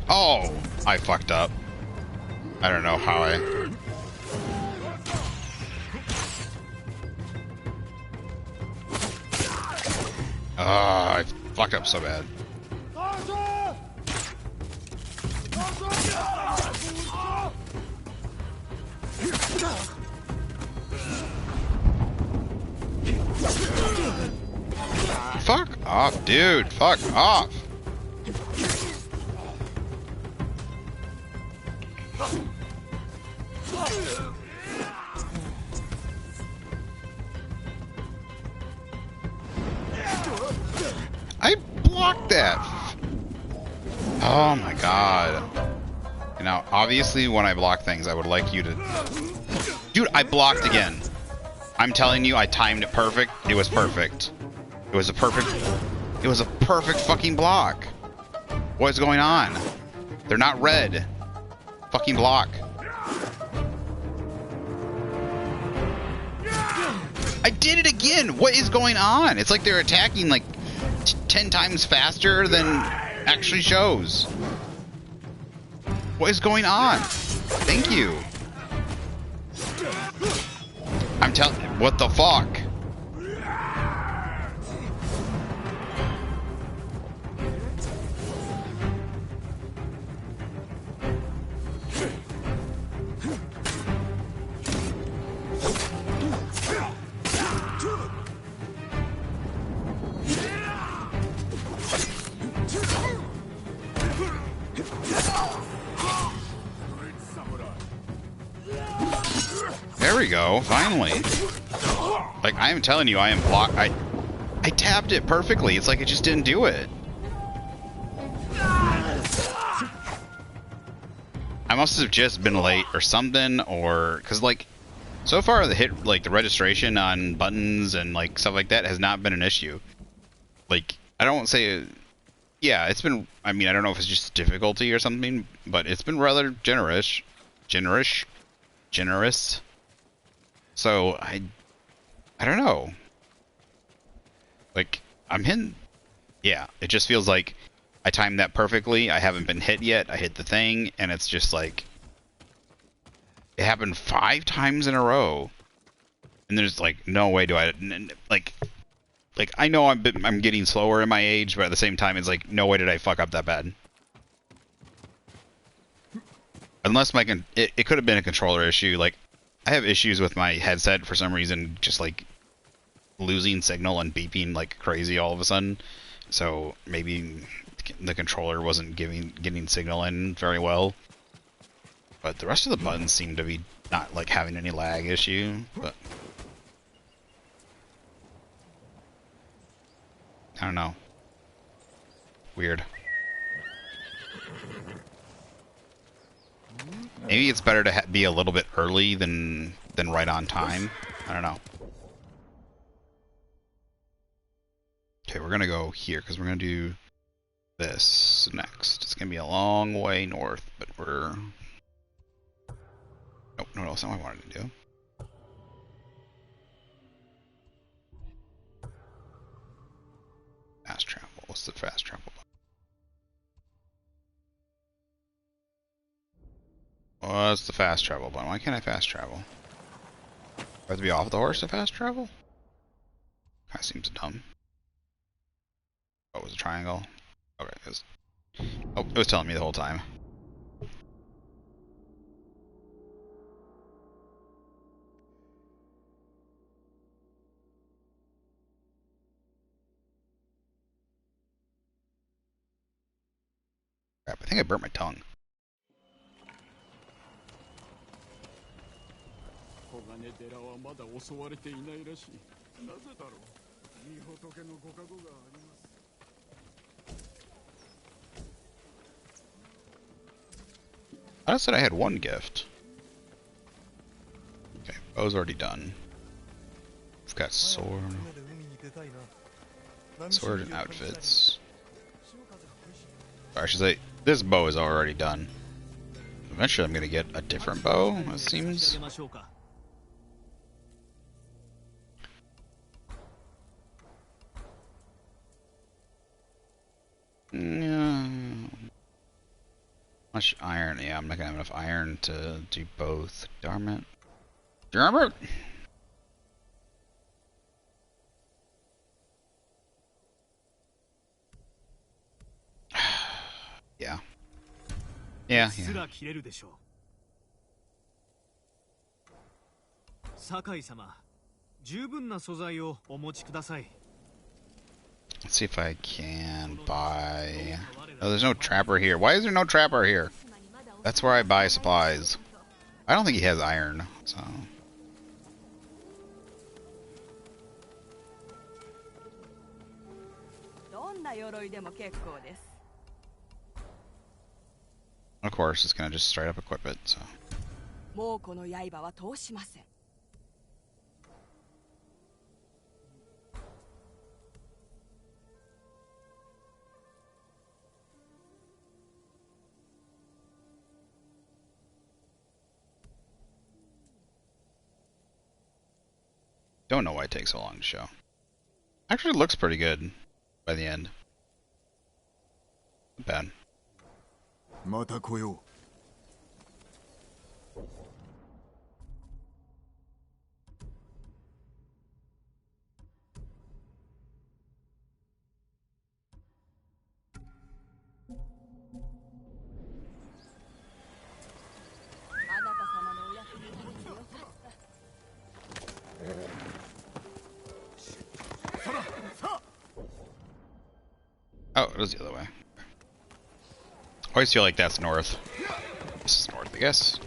Oh, I fucked up. I don't know how I... Oh, I fucked up so bad. Fuck off, dude. Fuck off. I blocked that. Oh my god. Now, obviously, when I block things, I would like you to... Dude, I blocked again. I'm telling you, I timed it perfect. It was perfect. It was a perfect... It was a perfect fucking block. What is going on? They're not red. Fucking block. I did it again! What is going on? It's like they're attacking like 10 times faster than actually shows. What is going on? Thank you. I'm telling... What the fuck? There we go, finally. Like, I am telling you, I am blocked. I tapped it perfectly. It's like it just didn't do it. I must have just been late or something, or... Because, like, so far the the registration on buttons and, like, stuff like that has not been an issue. Like, I don't say... Yeah, it's been... I mean, I don't know if it's just difficulty or something, but it's been rather generous. Generous. So, I don't know. Like, I'm hitting... Yeah, it just feels like I timed that perfectly. I haven't been hit yet. I hit the thing, and it's just like... It happened 5 times in a row. And there's, like, no way do I... Like, I know I'm getting slower in my age, but at the same time, it's like, no way did I fuck up that bad. Unless it could have been a controller issue. Like, I have issues with my headset for some reason, just like losing signal and beeping like crazy all of a sudden. So maybe the controller wasn't getting signal in very well. But the rest of the buttons seem to be not like having any lag issue. But I don't know. Weird. Maybe it's better to be a little bit early than right on time. I don't know. Okay, we're gonna go here because we're gonna do this next. It's gonna be a long way north, but we're... Oh, no, that's not what I wanted to do. Fast travel. What's the fast travel button? What's the fast travel button? Why can't I fast travel? Do I have to be off the horse to fast travel? Kinda seems dumb. Oh, it was a triangle? Okay, it was telling me the whole time. Crap, I think I burnt my tongue. I just said I had one gift. Okay, bow's already done. We've got sword and outfits. Or I should say, this bow is already done. Eventually I'm gonna get a different bow, it seems. Yeah. Much iron? Yeah, I'm not gonna have enough iron to do both. Darn it. Darn it! Yeah. Yeah, yeah. 酒井様、十分な素材をお持ちください。 Let's see if I can buy... Oh, there's no trapper here. Why is there no trapper here? That's where I buy supplies. I don't think he has iron, so... Of course, it's gonna just straight up equip it, so... Don't know why it takes so long to show. Actually, it looks pretty good by the end. Not bad. また来よう。Oh, it was the other way. I always feel like that's north. This is north, I guess.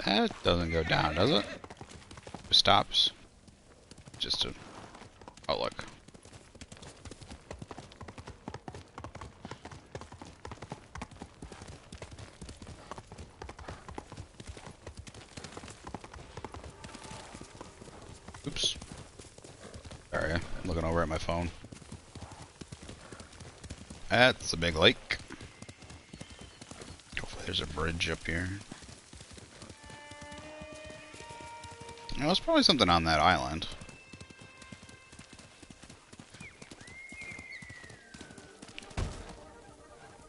'That doesn't go down, does it? It stops. Just to... Oh, look. Oops. Sorry, I'm looking over at my phone. That's a big lake. Hopefully there's a bridge up here. Well, there's probably something on that island.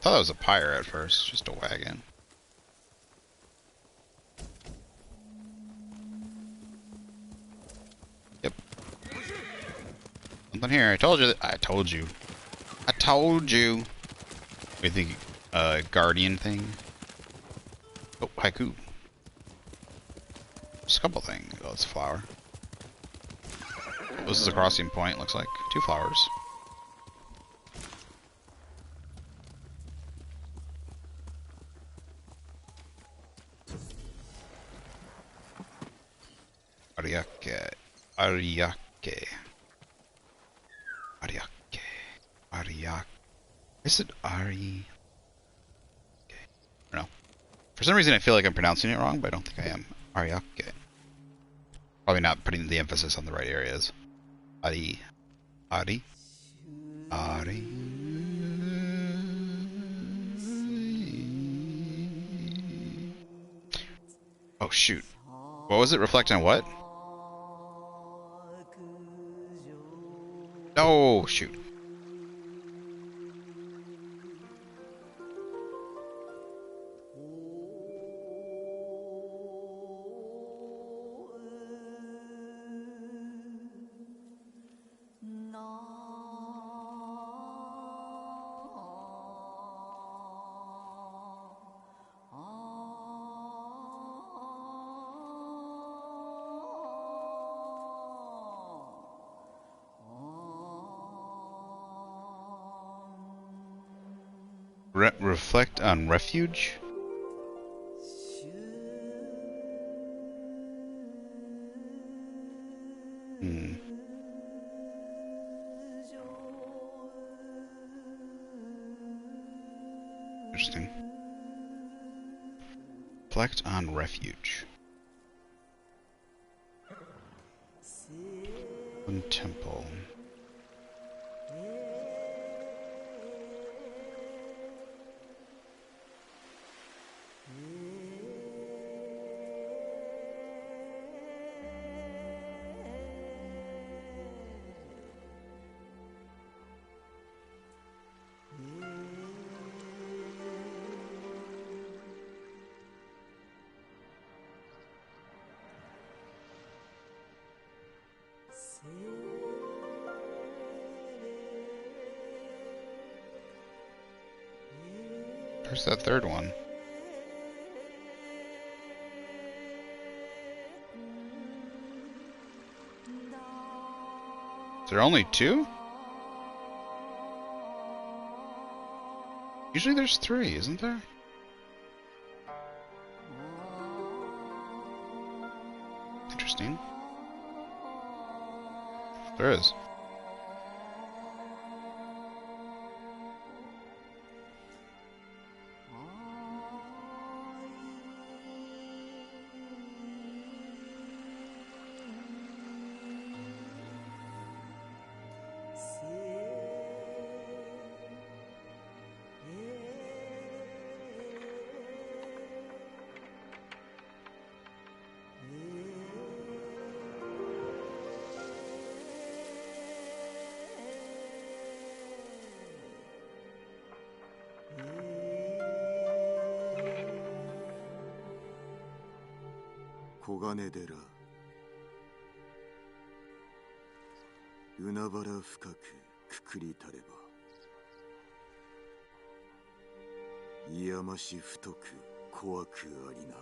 Thought that was a pirate at first, just a wagon. Yep. Something here. I told you. I told you. I told you. What do you think? Guardian thing? Oh, haiku. Just a couple things. Oh, it's a flower. This is a crossing point, looks like. 2 flowers. Ariake. Ariake. Ariake. Ariake. Is it Ari? Okay. I don't know. For some reason I feel like I'm pronouncing it wrong, but I don't think I am. Ariake. Probably not putting the emphasis on the right areas. Ari. Ari. Ari. Oh shoot. What was it? Reflect on what? Oh shoot. Reflect on refuge? Interesting. Reflect on refuge. One temple. Where's that third one? Is there only two? Usually there's three, isn't there? Interesting. There is.黄金寺海原深くくくりたればいやまし太く怖くありな。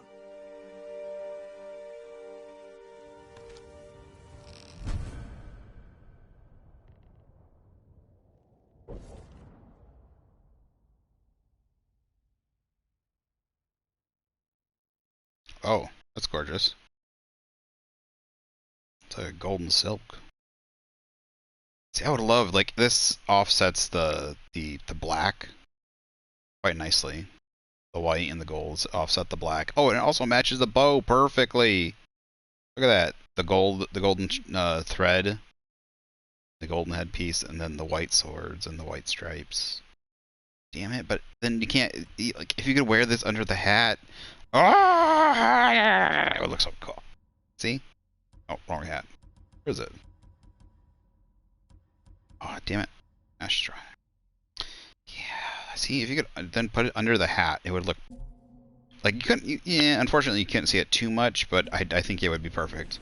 Oh, that's gorgeous. It's like a golden silk. See, I would love, like, this offsets the black quite nicely. The white and the golds offset the black. Oh, and it also matches the bow perfectly. Look at that. The golden thread, the golden headpiece, and then the white swords and the white stripes. Damn it! But then you can't, like, if you could wear this under the hat. Oh, it would look so cool. See? Oh, wrong hat. Where is it? Oh, damn it. I should try. Yeah. See, if you could then put it under the hat, it would look like you couldn't. Yeah, unfortunately, you can't see it too much, but I think it would be perfect.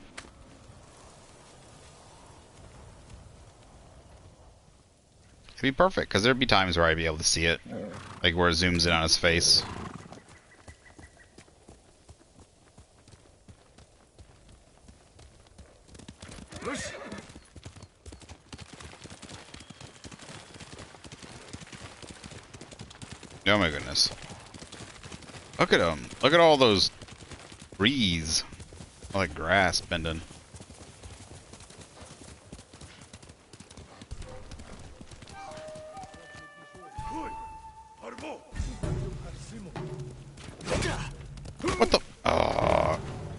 It'd be perfect because there'd be times where I'd be able to see it, like where it zooms in on his face. Oh my goodness. Look at them. Look at all those trees. All that grass bending. What the?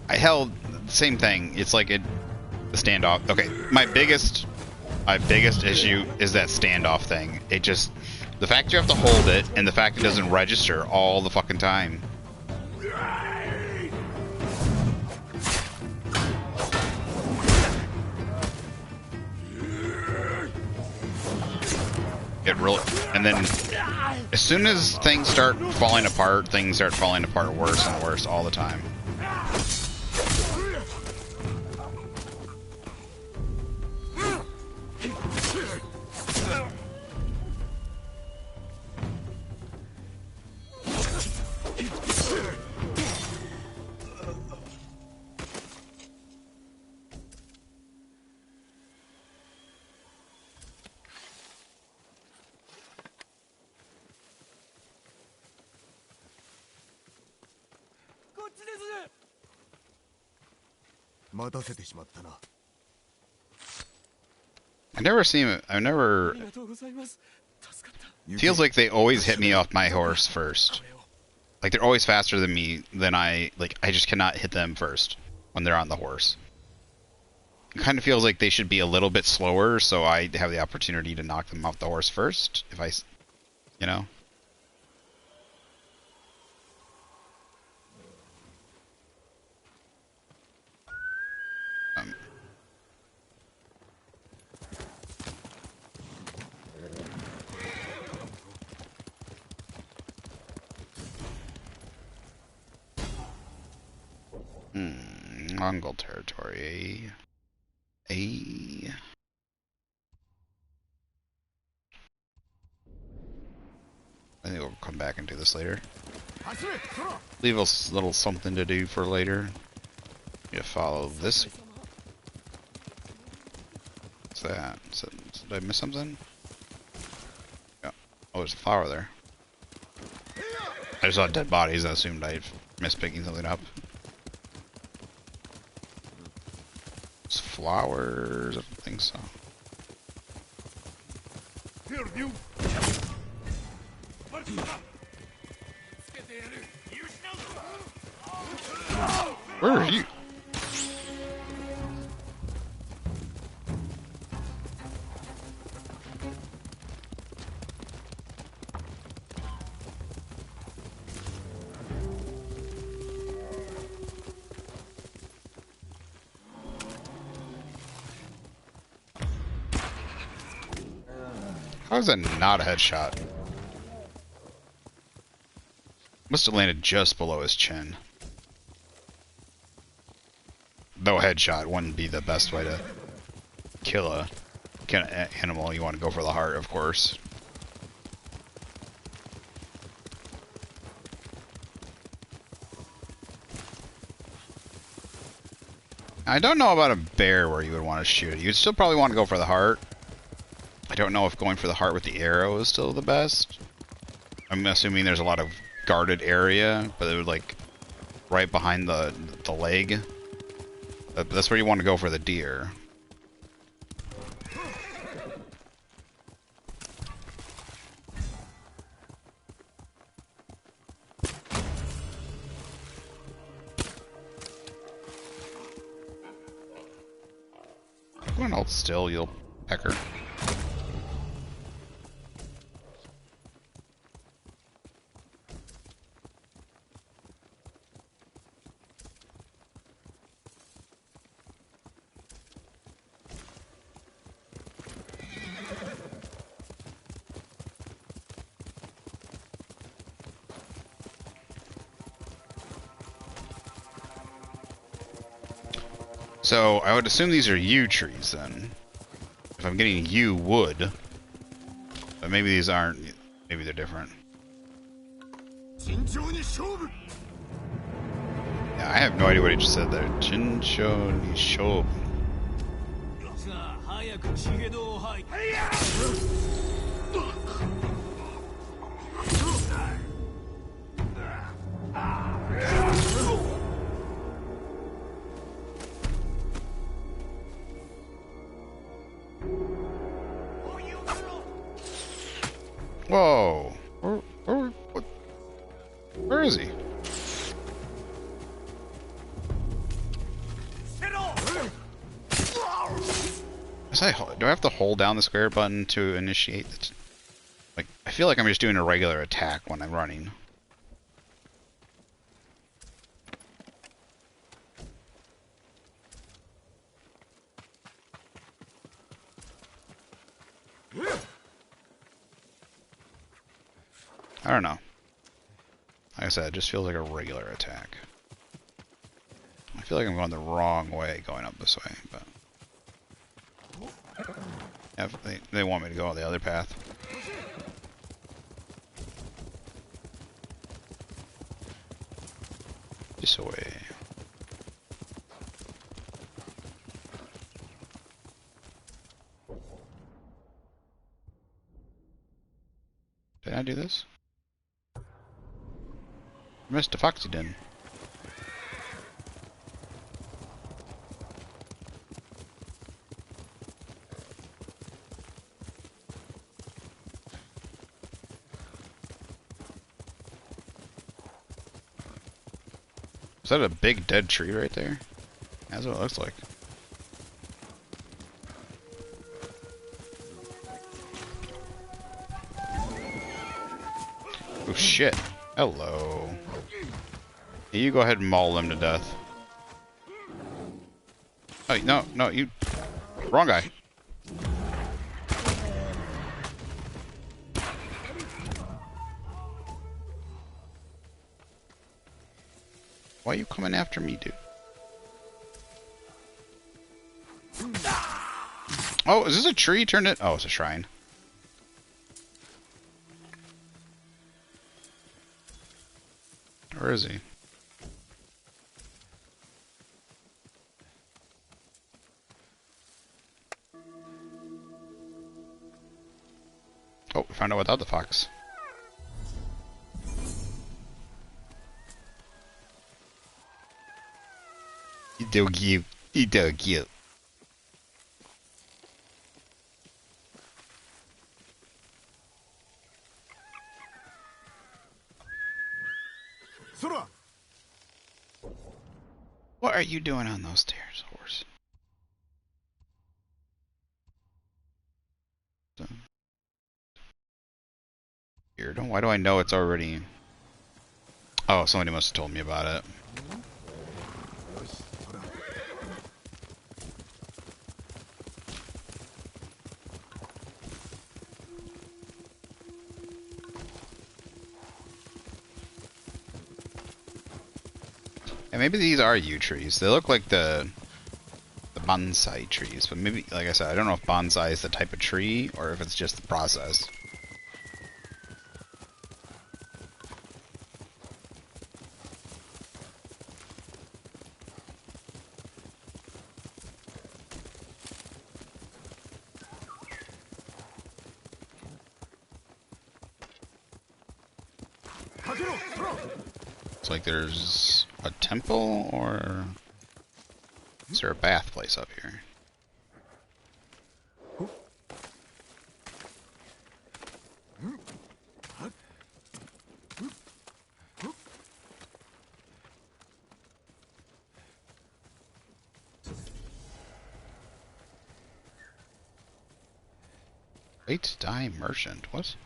I held the same thing. It's like the standoff. Okay, my biggest issue is that standoff thing. It just, the fact you have to hold it and the fact it doesn't register all the fucking time. It really, and then as soon as things start falling apart worse and worse all the time. I never seen it. I've never. Feels like they always hit me off my horse first. Like they're always faster than me. I just cannot hit them first when they're on the horse. It kind of feels like they should be a little bit slower, so I have the opportunity to knock them off the horse first. If I, you know. Mongol territory. I think we'll come back and do this later. Leave us a little something to do for later. You follow this. What's that? Did I miss something? Yeah. Oh, there's a flower there. I just saw dead bodies. I assumed I missed picking something up. It's flowers. I don't think so. Where are you? How is that not a headshot? Must have landed just below his chin. Though a headshot wouldn't be the best way to kill a kind of animal. You want to go for the heart, of course. I don't know about a bear where you would want to shoot it. You'd still probably want to go for the heart. I don't know if going for the heart with the arrow is still the best. I'm assuming there's a lot of guarded area, but it would like right behind the leg. That's where you want to go for the deer. Go and hold still, you'll pecker. So, I would assume these are yew trees, then. If I'm getting yew wood. But maybe these aren't. Maybe they're different. Yeah, I have no idea what he just said there. Chincho ni shobu. Whoa! Where is he? Do I have to hold down the square button to initiate it? Like, I feel like I'm just doing a regular attack when I'm running. I don't know. Like I said, it just feels like a regular attack. I feel like I'm going the wrong way going up this way, but... Yeah, they want me to go on the other path. This way. Did I do this? Mr. Foxy Den. Is that a big dead tree right there? That's what it looks like. Oh shit. Hello. You go ahead and maul them to death. Oh, no, you... Wrong guy. Why are you coming after me, dude? Oh, is this a tree turned it? Oh, it's a shrine. Where is he? Oh, we found out without the fox. He's so cute. He's so cute. Sora! What are you doing on those stairs, horse? Weird. Why do I know it's already... Oh, somebody must have told me about it. Yeah, maybe these are yew trees. They look like the bonsai trees, but maybe, like I said, I don't know if bonsai is the type of tree or if it's just the process. It's like there's a temple, or is there a bath place up here? Late dye merchant, what?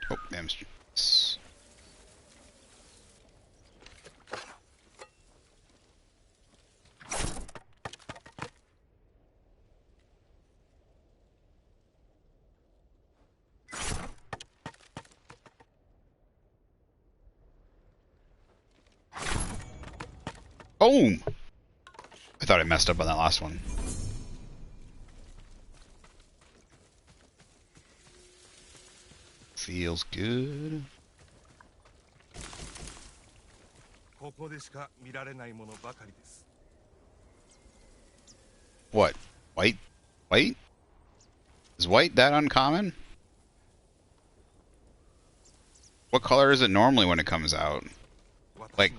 Oh, damn. Boom! I thought I messed up on that last one. Feels good. What? White? White? Is white that uncommon? What color is it normally when it comes out? Like...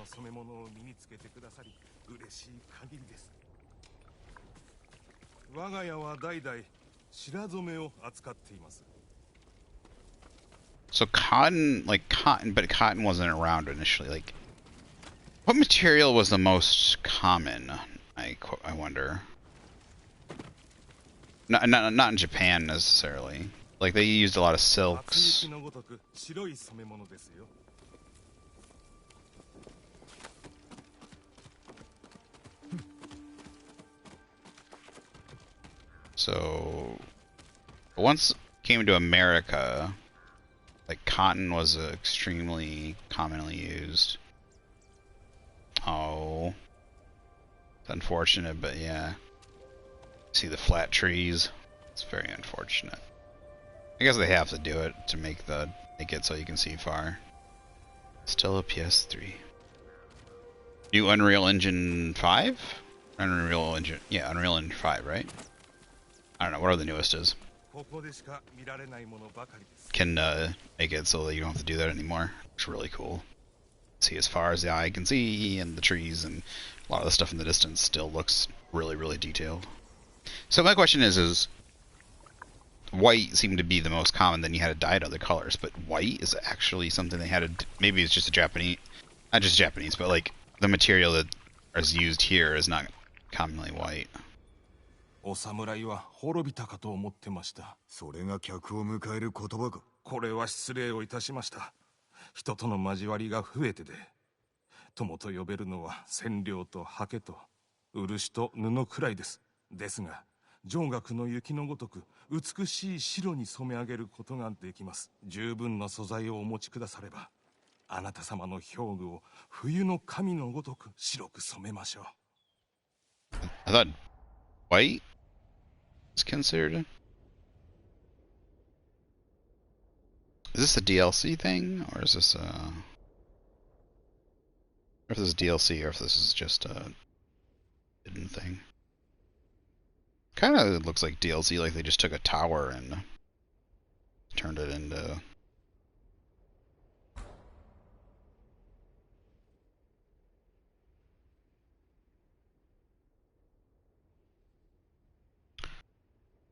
So cotton, like cotton, but cotton wasn't around initially. Like, what material was the most common? I wonder. Not in Japan necessarily. Like they used a lot of silks. So once it came to America, like cotton was extremely commonly used. Oh, it's unfortunate, but yeah. See the flat trees. It's very unfortunate. I guess they have to do it to make it so you can see far. Still a PS3. New Unreal Engine 5? Unreal Engine 5, right? I don't know, what are the newest is? Can make it so that you don't have to do that anymore. It's really cool. See as far as the eye can see, and the trees and a lot of the stuff in the distance still looks really, really detailed. So my question is white seemed to be the most common, then you had to dye it other colors, but white is actually something they had to, maybe it's just a Japanese, not just Japanese, but like the material that is used here is not commonly white. お侍は滅びたかと思ってました。それが客を迎える言葉か。これは失礼をいたしました。人との交わりが増えてで、友と呼べるのは千両と刷毛と漆と布くらいです。ですが、上学の雪のごとく美しい白に染め上げることができます。十分な素材をお持ちくだされば、あなた様の表具を冬の神のごとく白く染めましょう。I thought white is considered. Is this a DLC thing, or is this or if this is DLC, or if this is just a hidden thing? Kind of looks like DLC, like they just took a tower and turned it into.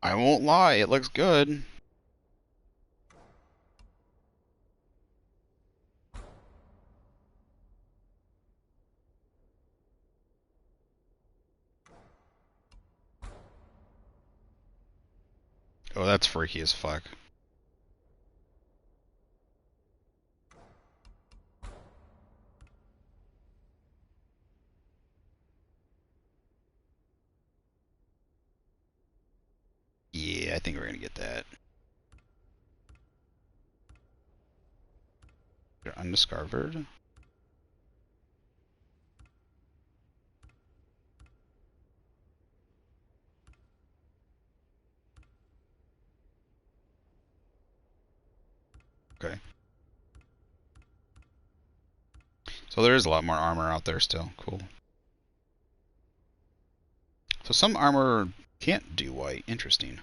I won't lie, it looks good. Oh, that's freaky as fuck. Yeah, I think we're gonna get that. They're undiscovered. Okay. So there is a lot more armor out there still. Cool. So some armor can't do white. Interesting.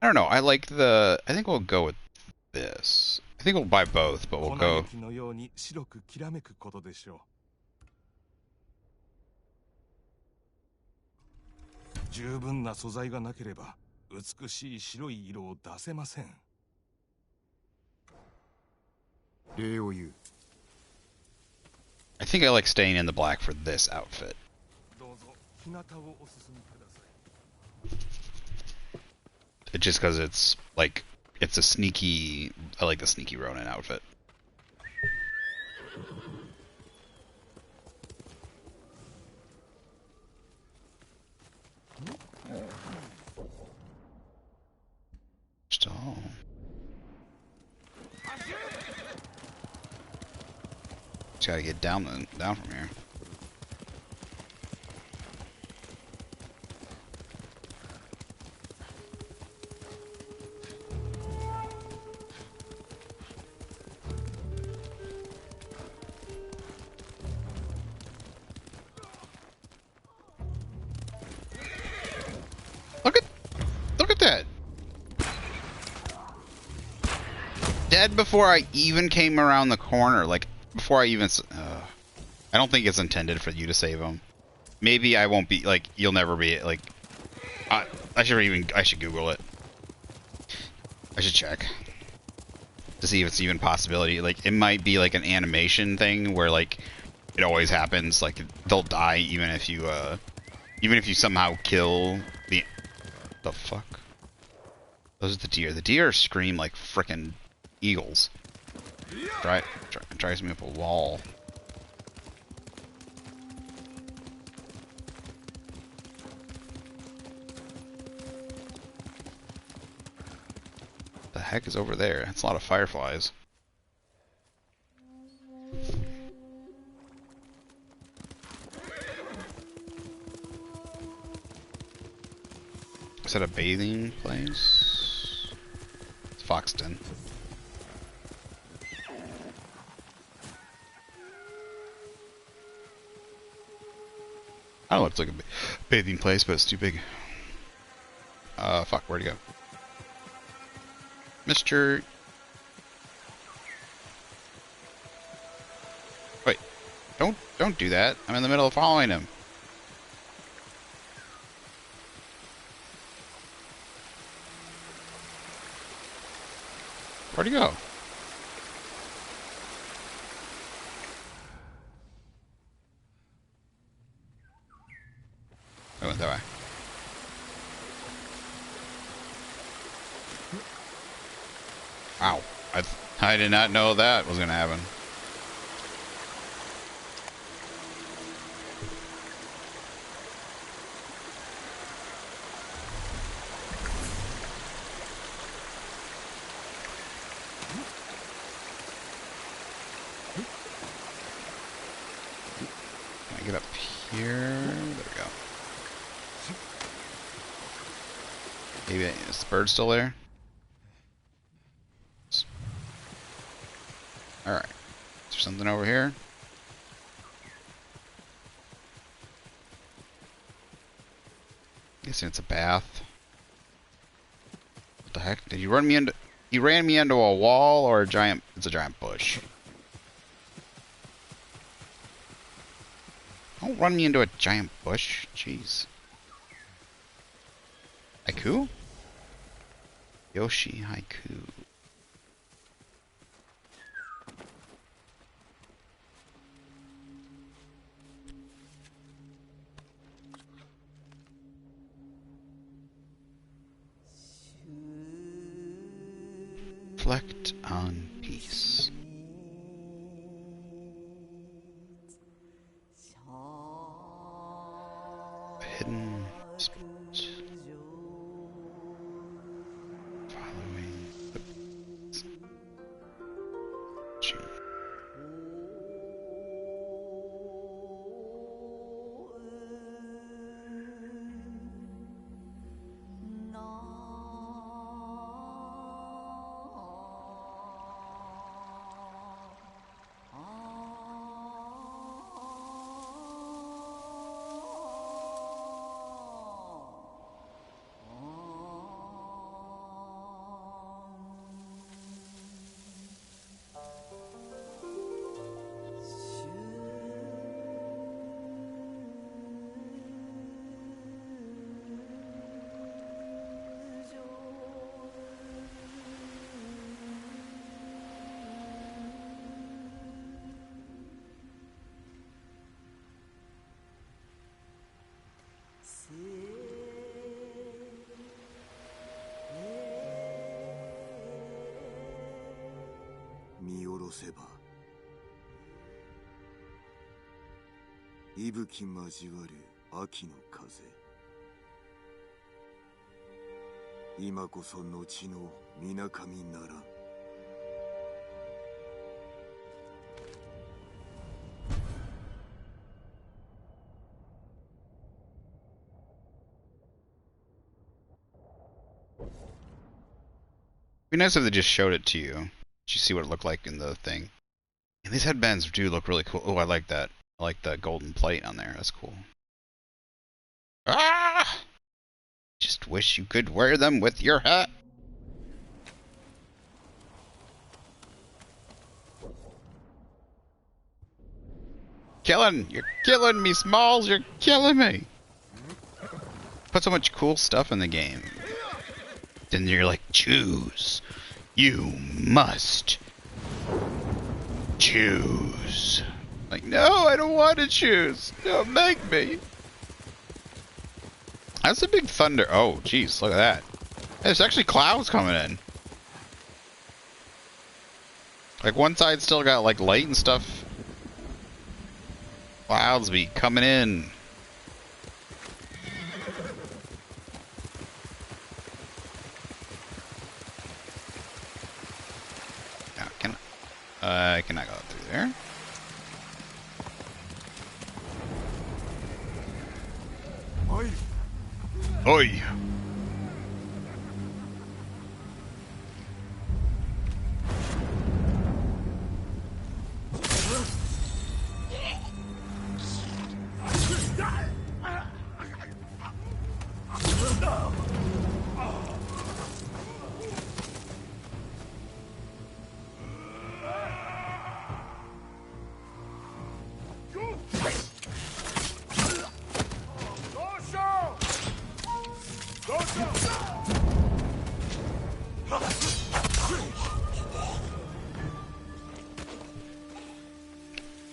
I don't know. I like the... I think we'll go with this. I think we'll buy both, but we'll go... I think I like staying in the black for this outfit. Just because it's like it's a sneaky. I like the sneaky Ronin outfit. Stall. Just gotta get down from here. Look at that. Dead before I even came around the corner. Like before I even. I don't think it's intended for you to save him. Maybe I won't be like. You'll never be like. I should Google it. I should check to see if it's even a possibility. Like it might be like an animation thing where like it always happens. Like they'll die even if you somehow kill the fuck. Those are the deer. The deer scream like frickin' eagles. Drives me up a wall. The heck is over there? That's a lot of fireflies. Is that a bathing place? It's Foxton. Oh, it looks like a bathing place, but it's too big. Fuck, where'd he go? Mr. Wait, don't do that. I'm in the middle of following him. Where'd he go? I went that way. Wow. I did not know that was going to happen. Can I get up here? There we go. Maybe is the bird still there? Alright. Is there something over here? Guessing it's a bath. What the heck? Did you run me into... You ran me into a wall or a giant... It's a giant bush. Don't run me into a giant bush. Jeez. Haiku? Yoshi Haiku. Reflect on peace. A hidden spot. Following the chain.せば息吹交わる秋の風、今こそ後の水上ならん。It'd be nice if they just showed it to you. You see what it looked like in the thing. And these headbands do look really cool. Oh, I like that. I like the golden plate on there. That's cool. Ah! Just wish you could wear them with your hat. You're killing me, Smalls. You're killing me. Put so much cool stuff in the game. Then you're like, choose. You must choose. Like, no, I don't want to choose. Don't make me. That's a big thunder. Oh, jeez, look at that. There's actually clouds coming in. Like, one side still got, like, light and stuff. Clouds be coming in. I cannot go through there. Oi!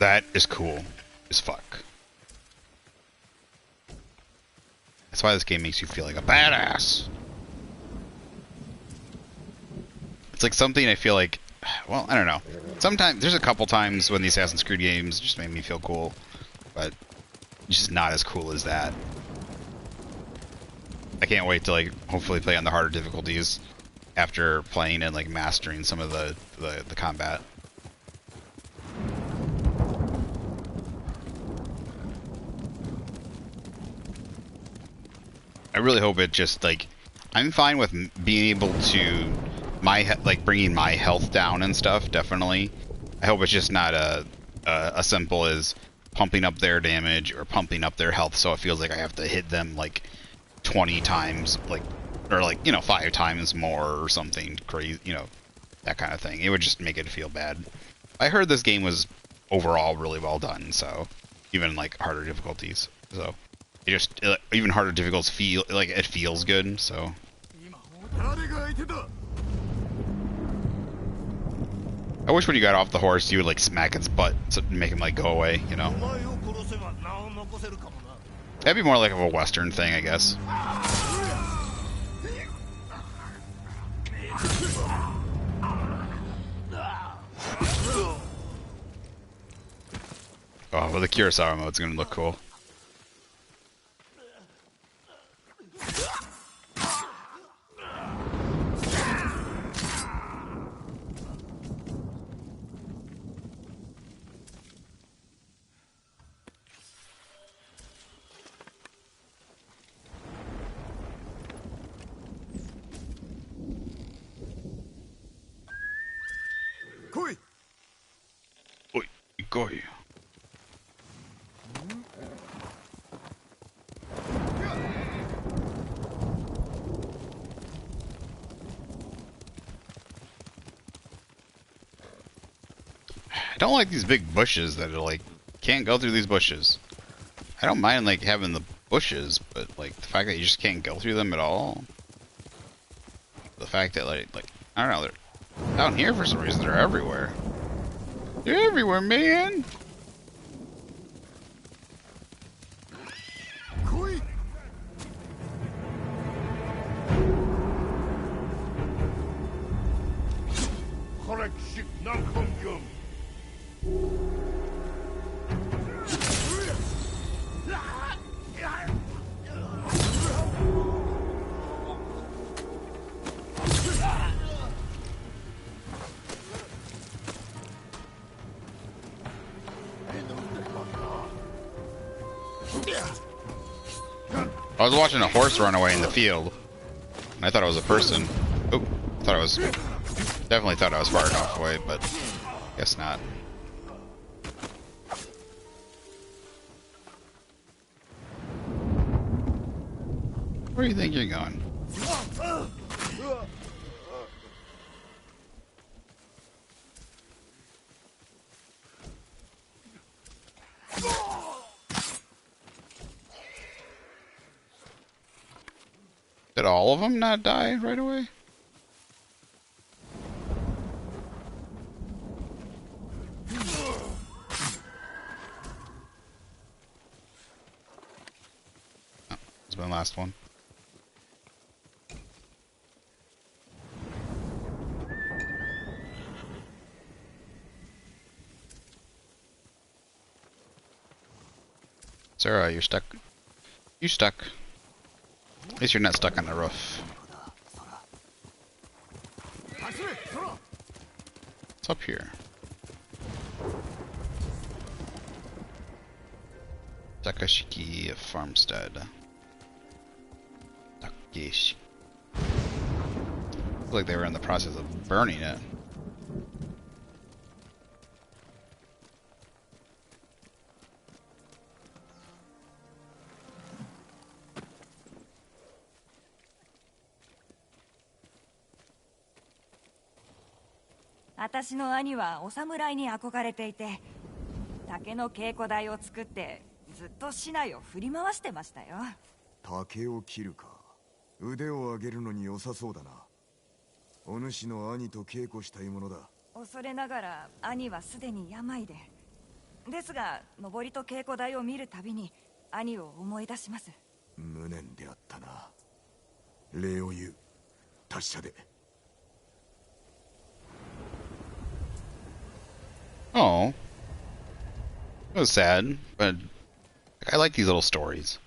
That is cool as fuck. That's why this game makes you feel like a badass. It's like something I feel like, well, I don't know. Sometimes, there's a couple times when the Assassin's Creed games just made me feel cool, but just not as cool as that. I can't wait to like hopefully play on the harder difficulties after playing and like mastering some of the combat. I really hope it just like, I'm fine with being able to bringing my health down and stuff, definitely. I hope it's just not a simple as pumping up their damage or pumping up their health so it feels like I have to hit them like 20 times, like, or like, you know, 5 times more or something crazy, you know, that kind of thing. It would just make it feel bad. I heard this game was overall really well done, so even like harder difficulties. So it just, even harder difficulties feel like it feels good, so. I wish when you got off the horse you would like smack its butt to make him like go away, you know. That'd be more like of a Western thing, I guess. Oh, well, the Kurosawa mode's gonna look cool. Go. I don't like these big bushes that are like, can't go through these bushes. I don't mind like having the bushes, but like the fact that you just can't go through them at all. The fact that like I don't know, they're down here for some reason, they're everywhere. They're everywhere, man. I was watching a horse run away in the field, and I thought it was a person. Oh, I thought it was, definitely thought I was far enough away, but guess not. Where do you think you're going? Did all of them not die right away? Oh, it's been the last one. Sarah, you're stuck. You stuck. At least you're not stuck on the roof. What's up here? Takashiki Farmstead. Takeshi. Looks like they were in the process of burning it. "私の兄はお侍に憧れていて、竹の稽古台を作ってずっと市内を振り回してましたよ。竹を切るか。腕を上げるのに良さそうだな。お主の兄と稽古したいものだ。恐れながら兄はすでに病で、ですが上りと稽古台を見るたびに兄を思い出します。無念であったな。礼を言う。達者で。Oh. It was sad, but I like these little stories.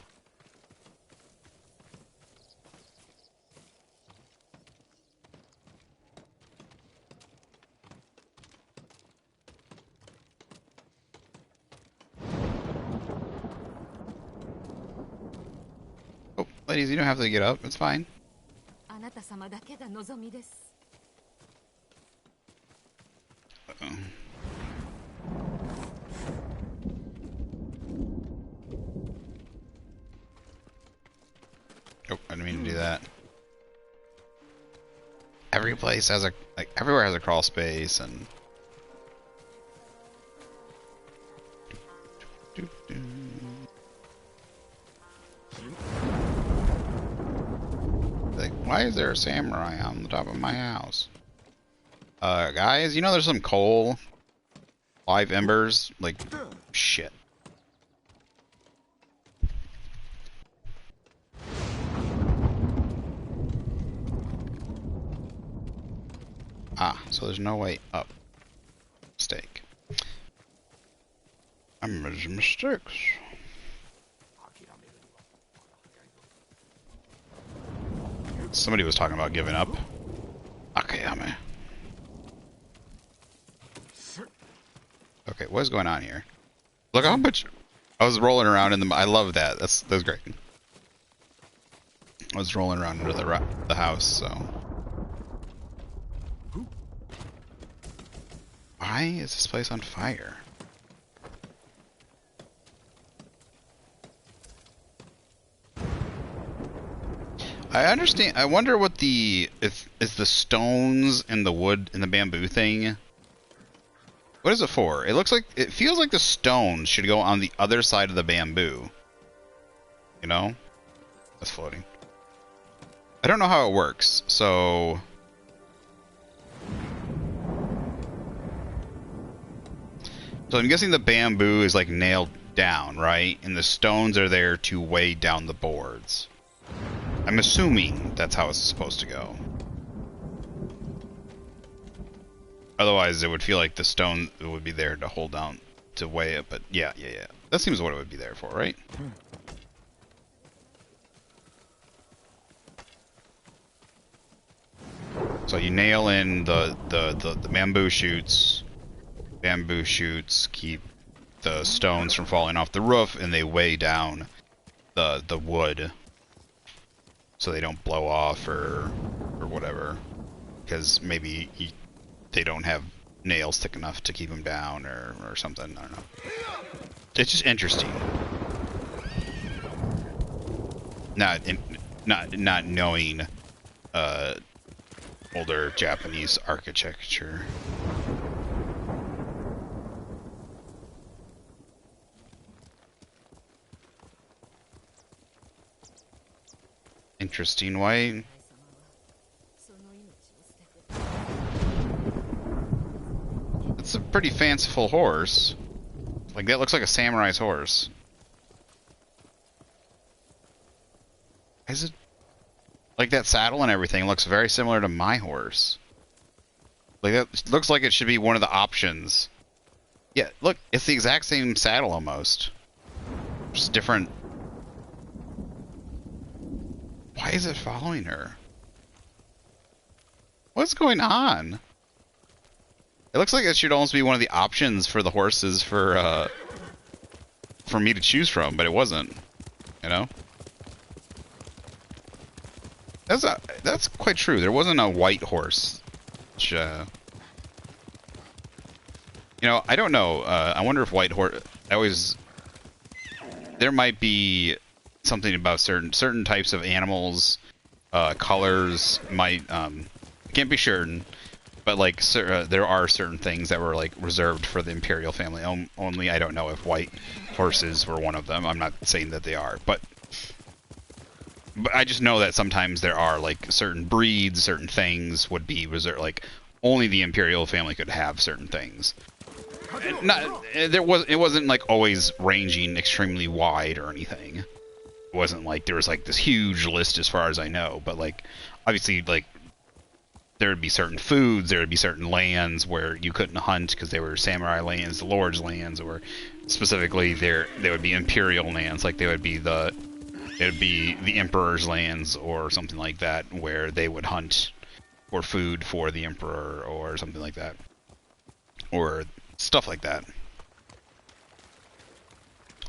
Oh, ladies, you don't have to get up. It's fine. あなた様だけが望みです。Uh-oh. Oh, I didn't mean to do that. Every place has everywhere has a crawl space and... Like, why is there a samurai on the top of my house? Guys, you know there's some coal? Live embers? Like, shit. Ah, so there's no way up. Mistake. I'm making mistakes. Somebody was talking about giving up. Akayame. Okay, what is going on here? Look how much I was rolling around in the. I love that. That's great. I was rolling around under the house, so. Why is this place on fire? I understand. I wonder what is the stones and the wood and the bamboo thing. What is it for? It feels like the stones should go on the other side of the bamboo. You know? That's floating. I don't know how it works, so... So I'm guessing the bamboo is like nailed down, right? And the stones are there to weigh down the boards. I'm assuming that's how it's supposed to go. Otherwise, it would feel like the stone would be there to hold down, to weigh it, but yeah. That seems what it would be there for, right? So you nail in the bamboo shoots. Bamboo shoots keep the stones from falling off the roof, and they weigh down the wood so they don't blow off or whatever. Because maybe they don't have nails thick enough to keep them down or something. I don't know. It's just interesting. Not knowing older Japanese architecture. Interesting. Why? It's a pretty fanciful horse. Like, that looks like a samurai's horse. Is it? Like, that saddle and everything looks very similar to my horse. Like, that looks like it should be one of the options. Yeah, look, it's the exact same saddle almost. Just different. Why is it following her? What's going on? It looks like it should almost be one of the options for the horses for me to choose from, but it wasn't. You know? That's quite true. There wasn't a white horse. Which, you know, I don't know. I wonder if white horse. There might be something about certain types of animals, colors might. Can't be certain, but like there are certain things that were like reserved for the imperial family only. I don't know if white horses were one of them. I'm not saying that they are, but I just know that sometimes there are like certain breeds, certain things would be reserved. Like only the imperial family could have certain things. Not it wasn't like always ranging extremely wide or anything. It wasn't like there was like this huge list as far as I know, but like obviously like there would be certain foods, there would be certain lands where you couldn't hunt because they were samurai lands, the lord's lands, or specifically there would be imperial lands, like they would be the emperor's lands or something like that, where they would hunt for food for the emperor or something like that, or stuff like that.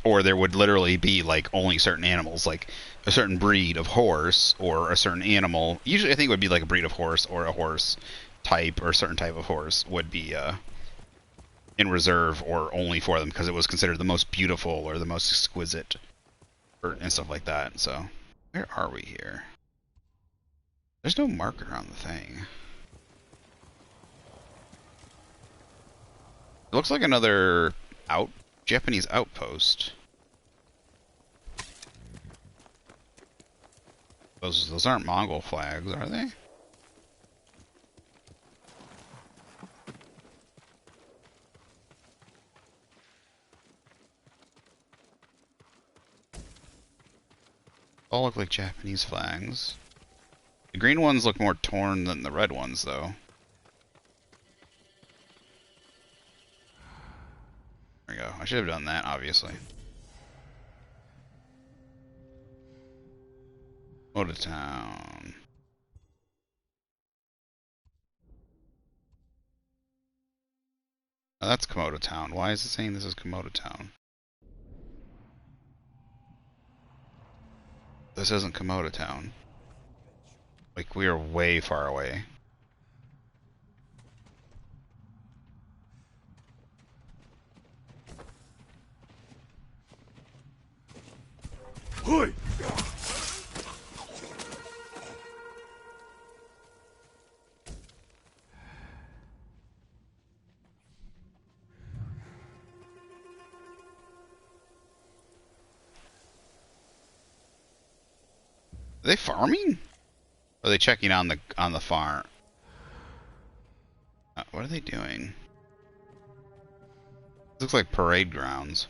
Or there would literally be like only certain animals, like a certain breed of horse or a certain animal. Usually I think it would be like a breed of horse or a horse type or a certain type of horse would be in reserve or only for them because it was considered the most beautiful or the most exquisite and stuff like that. So where are we here? There's no marker on the thing. It looks like another Japanese outpost. Those aren't Mongol flags, are they? All look like Japanese flags. The green ones look more torn than the red ones, though. There we go. I should have done that, obviously. Komodo Town. Oh, that's Komodo Town. Why is it saying this is Komodo Town? This isn't Komodo Town. Like, we are way far away. Hoi! Are they farming? Or are they checking on the farm? What are they doing? Looks like parade grounds.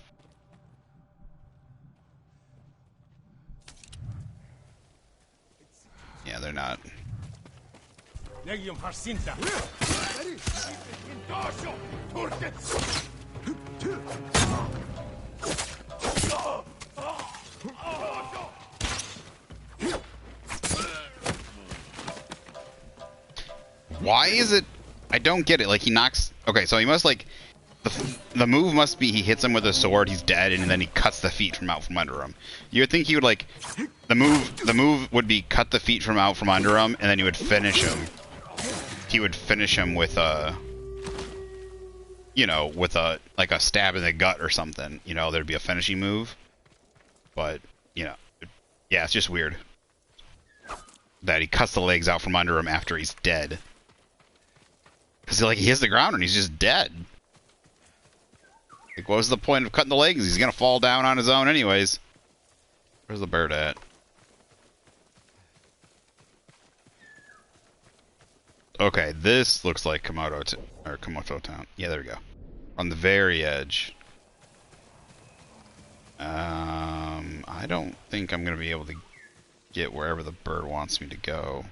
Yeah, they're not. Why is it? I don't get it. Like, he knocks. Okay, so he must like. The move must be he hits him with a sword, he's dead, and then he cuts the feet from out from under him. You would think he would like. The move would be cut the feet from out from under him, and then he would finish him. He would finish him with a. You know, with a like a stab in the gut or something. You know, there'd be a finishing move. But you know, yeah, it's just weird that he cuts the legs out from under him after he's dead. Because like he hits the ground and he's just dead. Like, what was the point of cutting the legs? He's gonna fall down on his own anyways. Where's the bird at? Okay, this looks like Komodo Town. Yeah, there we go. On the very edge. I don't think I'm gonna be able to get wherever the bird wants me to go.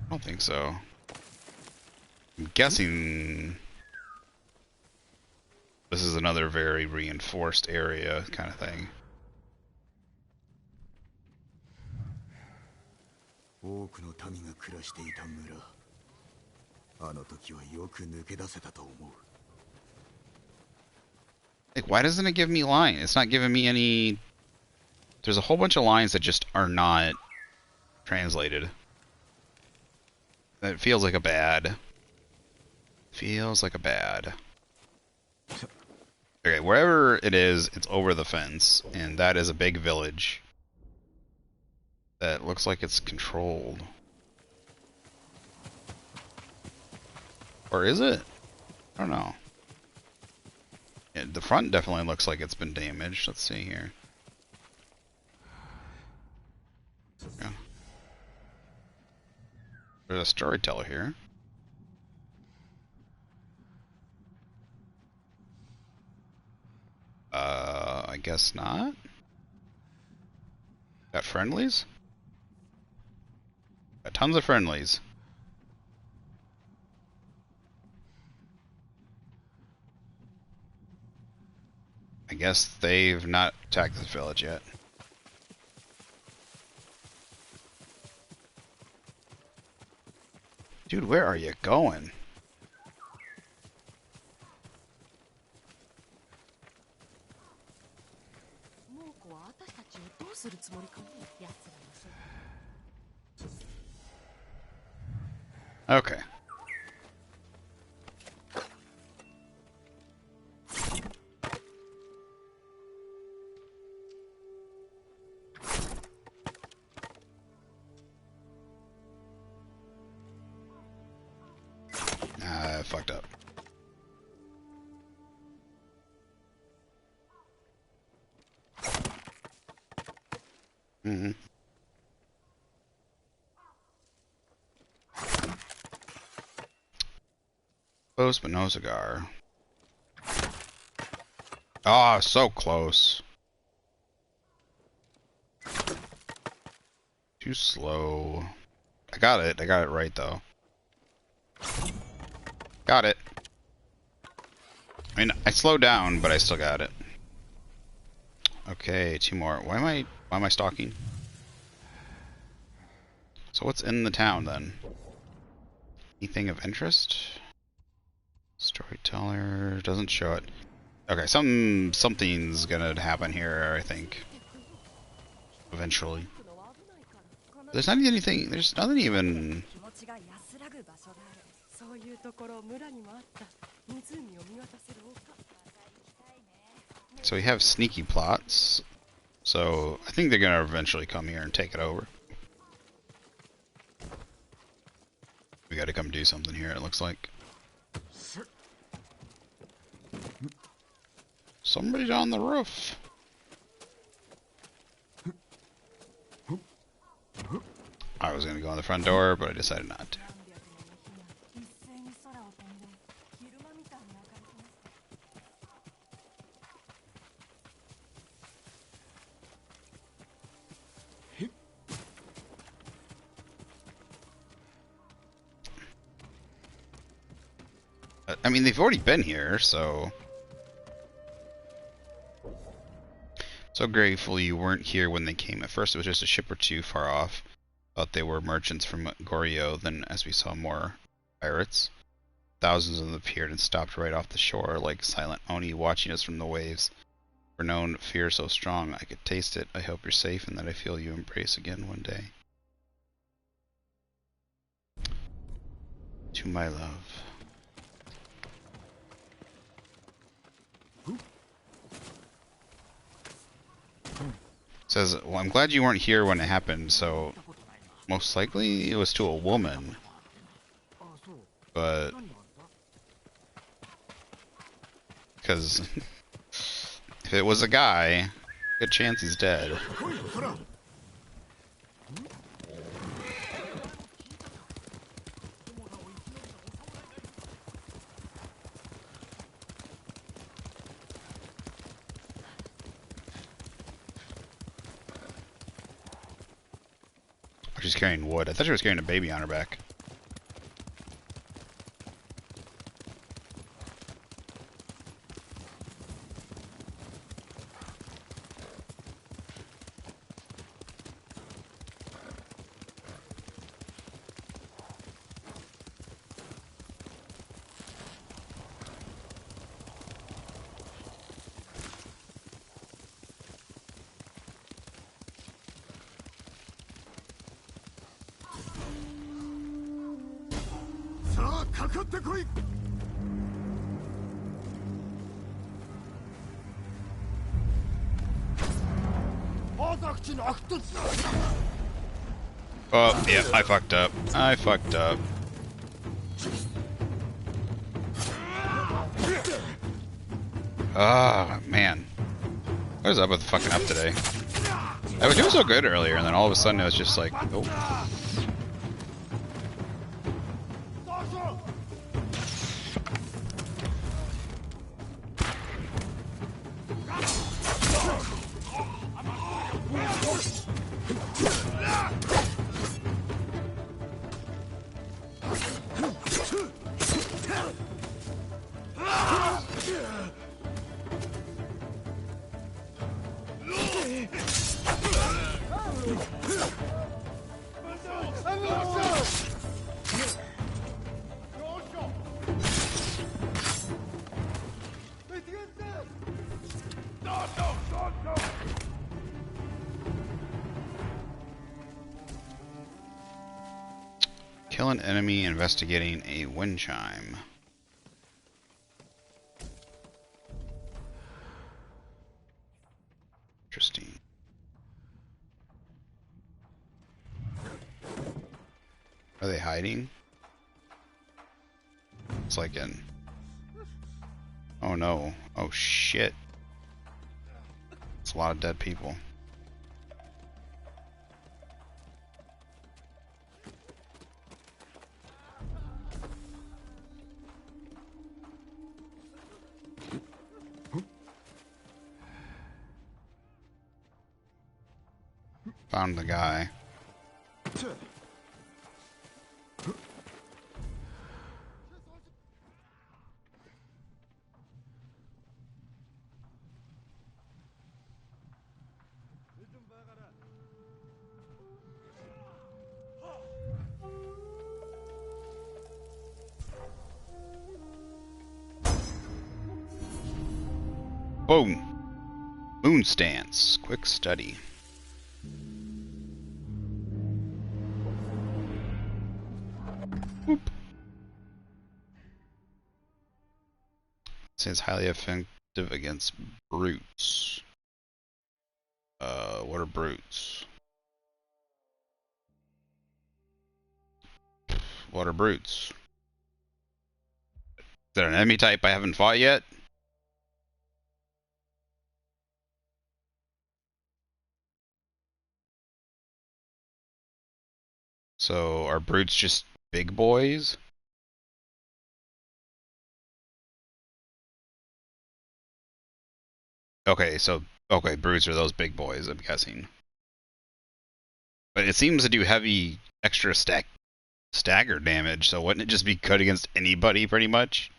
I don't think so. I'm guessing this is another very reinforced area kind of thing. Like, why doesn't it give me line? It's not giving me any. There's a whole bunch of lines that just are not translated. That feels like a bad. Feels like a bad. Okay, wherever it is, it's over the fence, and that is a big village. That looks like it's controlled. Or is it? I don't know. Yeah, the front definitely looks like it's been damaged. Let's see here. Yeah. There's a storyteller here. I guess not. Got friendlies? Got tons of friendlies. I guess they've not attacked this village yet. Dude, where are you going? Okay. I fucked up. Mm-hmm. Close, but no cigar. Ah, oh, so close. Too slow. I got it. I got it right, though. Got it. I mean, I slowed down, but I still got it. Okay, 2 more. Why am I stalking? So what's in the town, then? Anything of interest? Storyteller doesn't show it. Okay, something's gonna happen here, I think. Eventually. There's not anything. There's nothing even. So we have sneaky plots. So I think they're gonna eventually come here and take it over. We gotta come do something here, it looks like. Somebody's on the roof. I was gonna go on the front door, but I decided not to. I mean, they've already been here, so... So grateful you weren't here when they came. At first it was just a ship or two far off. Thought they were merchants from Goryeo. Then as we saw more pirates, thousands of them appeared and stopped right off the shore like silent Oni watching us from the waves. For known fear so strong, I could taste it. I hope you're safe and that I feel you embrace again one day. To my love. Says, well, I'm glad you weren't here when it happened, so most likely it was to a woman. But... because if it was a guy, good chance he's dead. She's carrying wood. I thought she was carrying a baby on her back. Oh, yeah, I fucked up. I fucked up. Oh, man. What is up with fucking up today? I was doing so good earlier, and then all of a sudden it was just like, oh. Kill an enemy investigating a wind chime. Interesting. Are they hiding? It's like in... Oh no. Oh shit. It's a lot of dead people. Found the guy. Boom! Moon stance. Quick study. Whoop. It says highly effective against brutes. What are brutes? What are brutes? Is there an enemy type I haven't fought yet? So are brutes just big boys? Okay, so okay, brutes are those big boys, I'm guessing. But it seems to do heavy extra stagger damage, so wouldn't it just be good against anybody pretty much?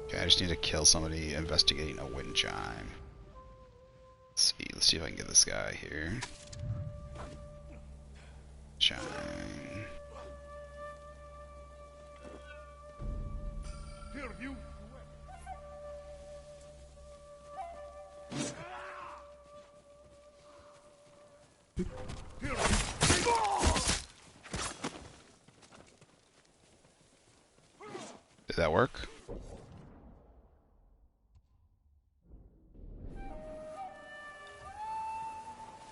Okay, I just need to kill somebody investigating a wind chime. Let's see if I can get this guy here. Chime. Did that work?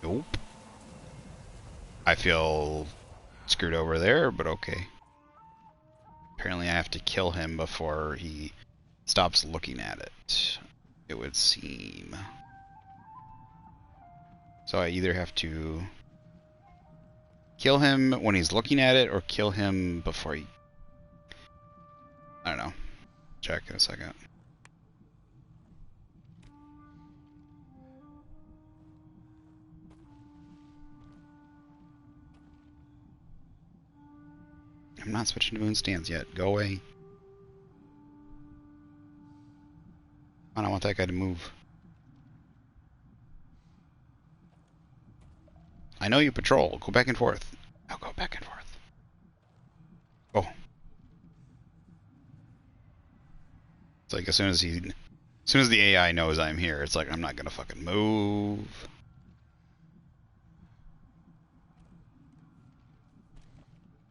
Nope. I feel screwed over there, but okay. Apparently I have to kill him before he stops looking at it, it would seem. So I either have to kill him when he's looking at it or kill him before he... I don't know. Check in a second. I'm not switching to moon stands yet. Go away. I don't want that guy to move. I know you patrol. Go back and forth. Now go back and forth. Go. It's like as soon as the AI knows I'm here, it's like I'm not gonna fucking move.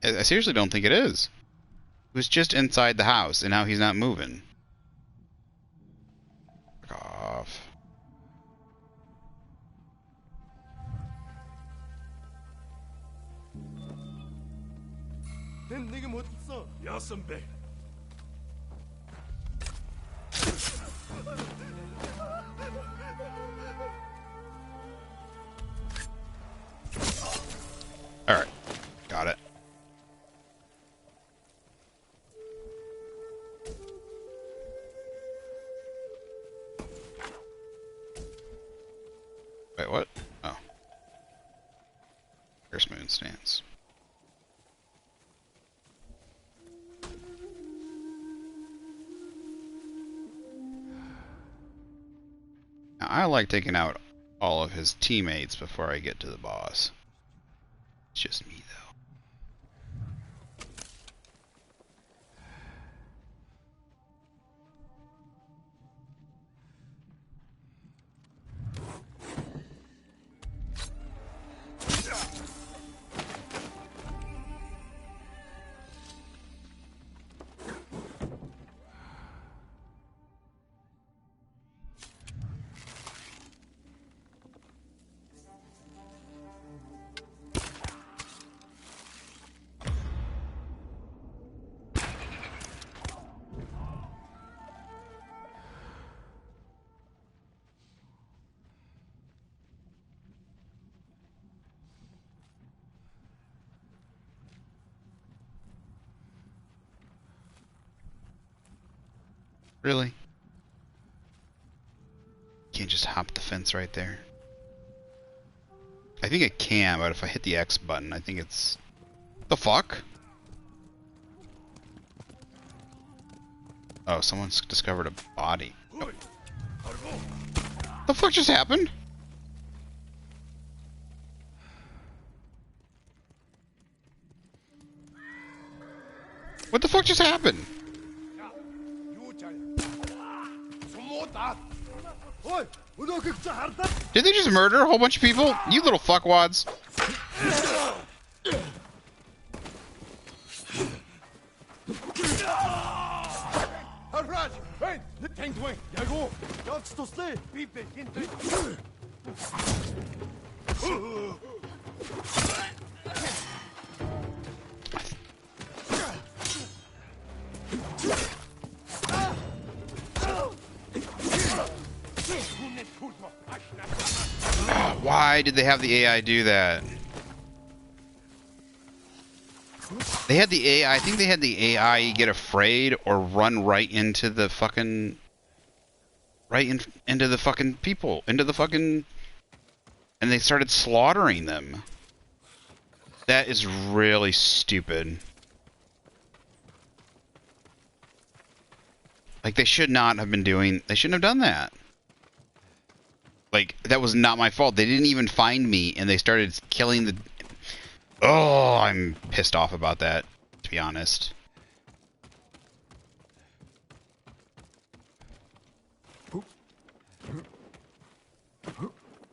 I seriously don't think it is. He was just inside the house, and now he's not moving. Fuck off. Alright. Got it. Wait, what? Oh. There's moon stance. Now, I like taking out all of his teammates before I get to the boss. It's just me, though. Really? Can't just hop the fence right there. I think it can, but if I hit the X button, I think it's... The fuck? Oh, someone's discovered a body. Oh. The fuck just happened? What the fuck just happened? Did they just murder a whole bunch of people? You little fuckwads. Why did they have the AI do that? They had the AI, I think they had the AI get afraid or run right into the fucking... into the fucking people. Into the fucking... And they started slaughtering them. That is really stupid. Like, they should not have been doing... They shouldn't have done that. Like, that was not my fault. They didn't even find me, and they started killing the... Oh, I'm pissed off about that, to be honest.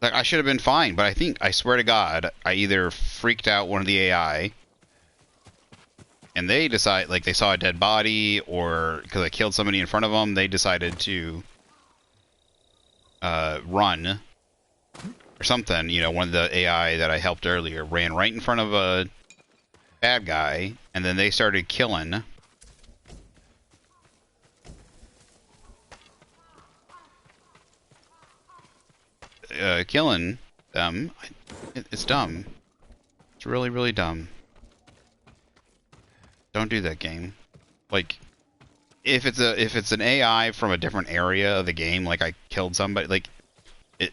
Like, I should have been fine, but I swear to God, I either freaked out one of the AI, and they decide, like, they saw a dead body, or because I killed somebody in front of them, they decided to run, or something. You know, one of the AI that I helped earlier ran right in front of a bad guy, and then they started killing. Killing them. It's dumb. It's really, really dumb. Don't do that, game. Like, if it's an AI from a different area of the game, like I killed somebody, like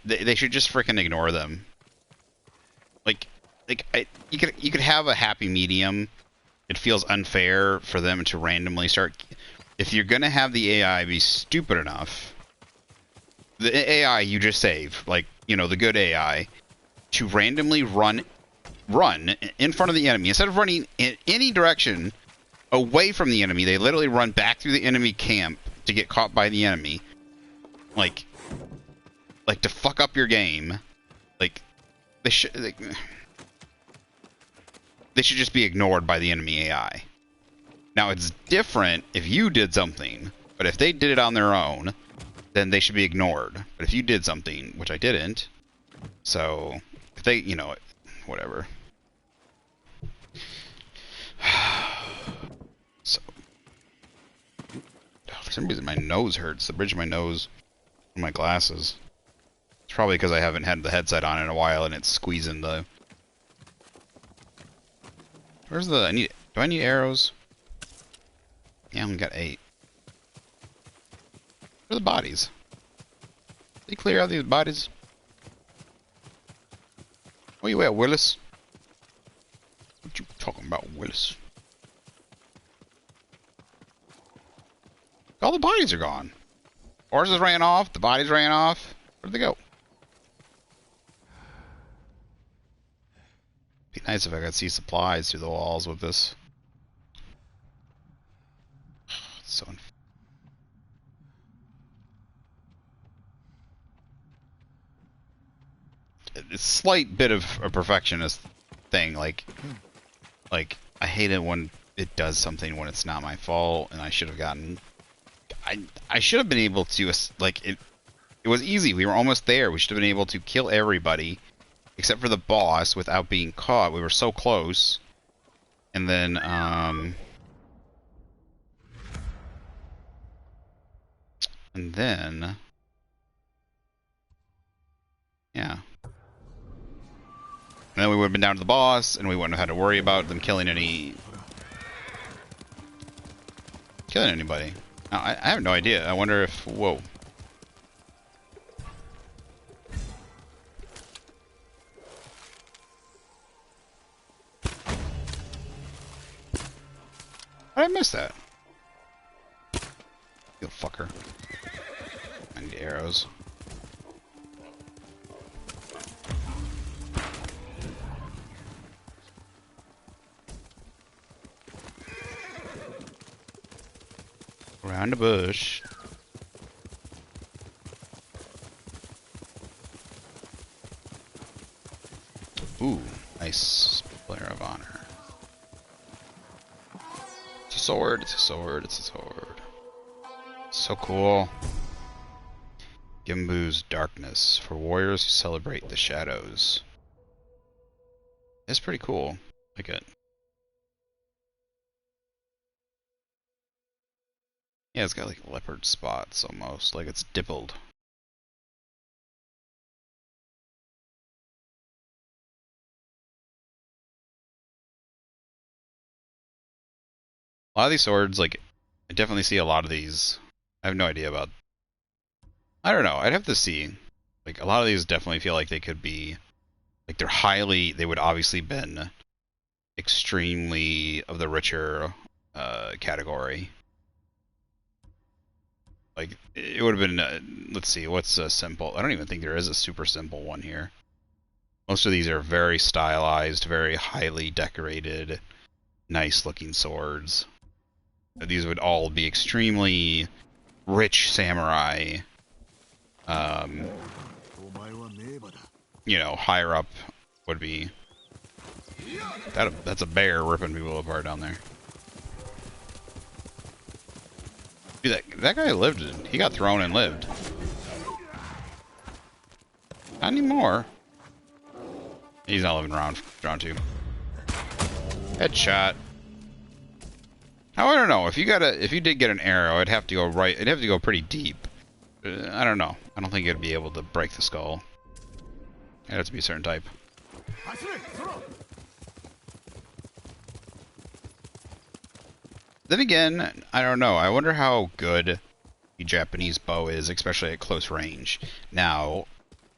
they should just freaking ignore them. You could have a happy medium. It feels unfair for them to randomly start. If you're gonna have the AI be stupid enough, the AI you just save, like, you know, the good AI, to randomly run in front of the enemy instead of running in any direction away from the enemy, they literally run back through the enemy camp to get caught by the enemy. Like to fuck up your game. Like, they should just be ignored by the enemy AI. Now, it's different if you did something, but if they did it on their own, then they should be ignored. But if you did something, which I didn't, so if they, you know, whatever. So, for some reason my nose hurts. The bridge of my nose, my glasses. It's probably because I haven't had the headset on in a while and it's squeezing the... Where's the... Do I need arrows? Yeah, I only got 8. Where are the bodies? Did they clear out these bodies? Where you at, Willis? What you talking about, Willis? All the bodies are gone. Horses ran off. The bodies ran off. Where'd they go? Be nice if I could see supplies through the walls with this. It's so unfair. It's a slight bit of a perfectionist thing. Like I hate it when it does something when it's not my fault, and I should have gotten... I should have been able to, like, it was easy. We were almost there. We should have been able to kill everybody except for the boss without being caught. We were so close. And then, yeah. And then we would have been down to the boss, and we wouldn't have had to worry about them killing anybody. I have no idea. I wonder if... Whoa. How did I miss that? You fucker. I need arrows. Around the bush. Ooh, nice player of honor. It's a sword, it's a sword, it's a sword. So cool. Gimbu's Darkness, for warriors who celebrate the shadows. It's pretty cool. Like it. Yeah, it's got like leopard spots almost, like it's dippled. A lot of these swords, like, I definitely see a lot of these. I have no idea about... I don't know, I'd have to see. Like, a lot of these definitely feel like they could be... Like, they're highly... They would obviously been extremely of the richer category. Like, it would have been... let's see, what's a simple... I don't even think there is a super simple one here. Most of these are very stylized, very highly decorated, nice-looking swords. These would all be extremely rich samurai. You know, higher up would be... That's a bear ripping people apart down there. Dude, that guy lived. He got thrown and lived. Not anymore. He's not living around round 2. Headshot. Now, I don't know. If you did get an arrow, it'd have to go right. It'd have to go pretty deep. I don't know. I don't think it'd be able to break the skull. It'd have to be a certain type. Then again, I don't know. I wonder how good the Japanese bow is, especially at close range. Now,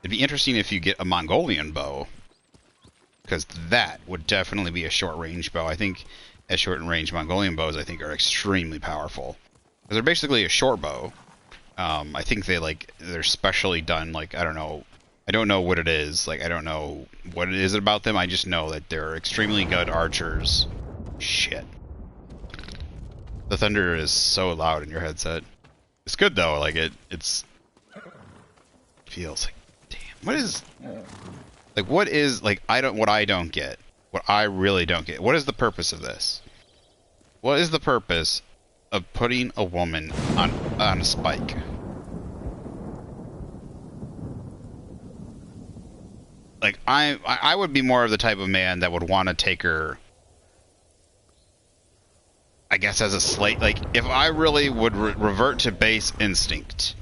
it'd be interesting if you get a Mongolian bow, because that would definitely be a short-range bow. I think at short-range Mongolian bows, I think, are extremely powerful. Because they're basically a short bow. I think they're specially done, like, I don't know what it is. Like, I don't know what it is about them. I just know that they're extremely good archers. Shit. The thunder is so loud in your headset. It's good though, like it's feels like, damn, what I don't get. What I really don't get. What is the purpose of this? What is the purpose of putting a woman on a spike? Like, I would be more of the type of man that would want to take her, I guess, as a slave. Like, if I really would revert to base instinct,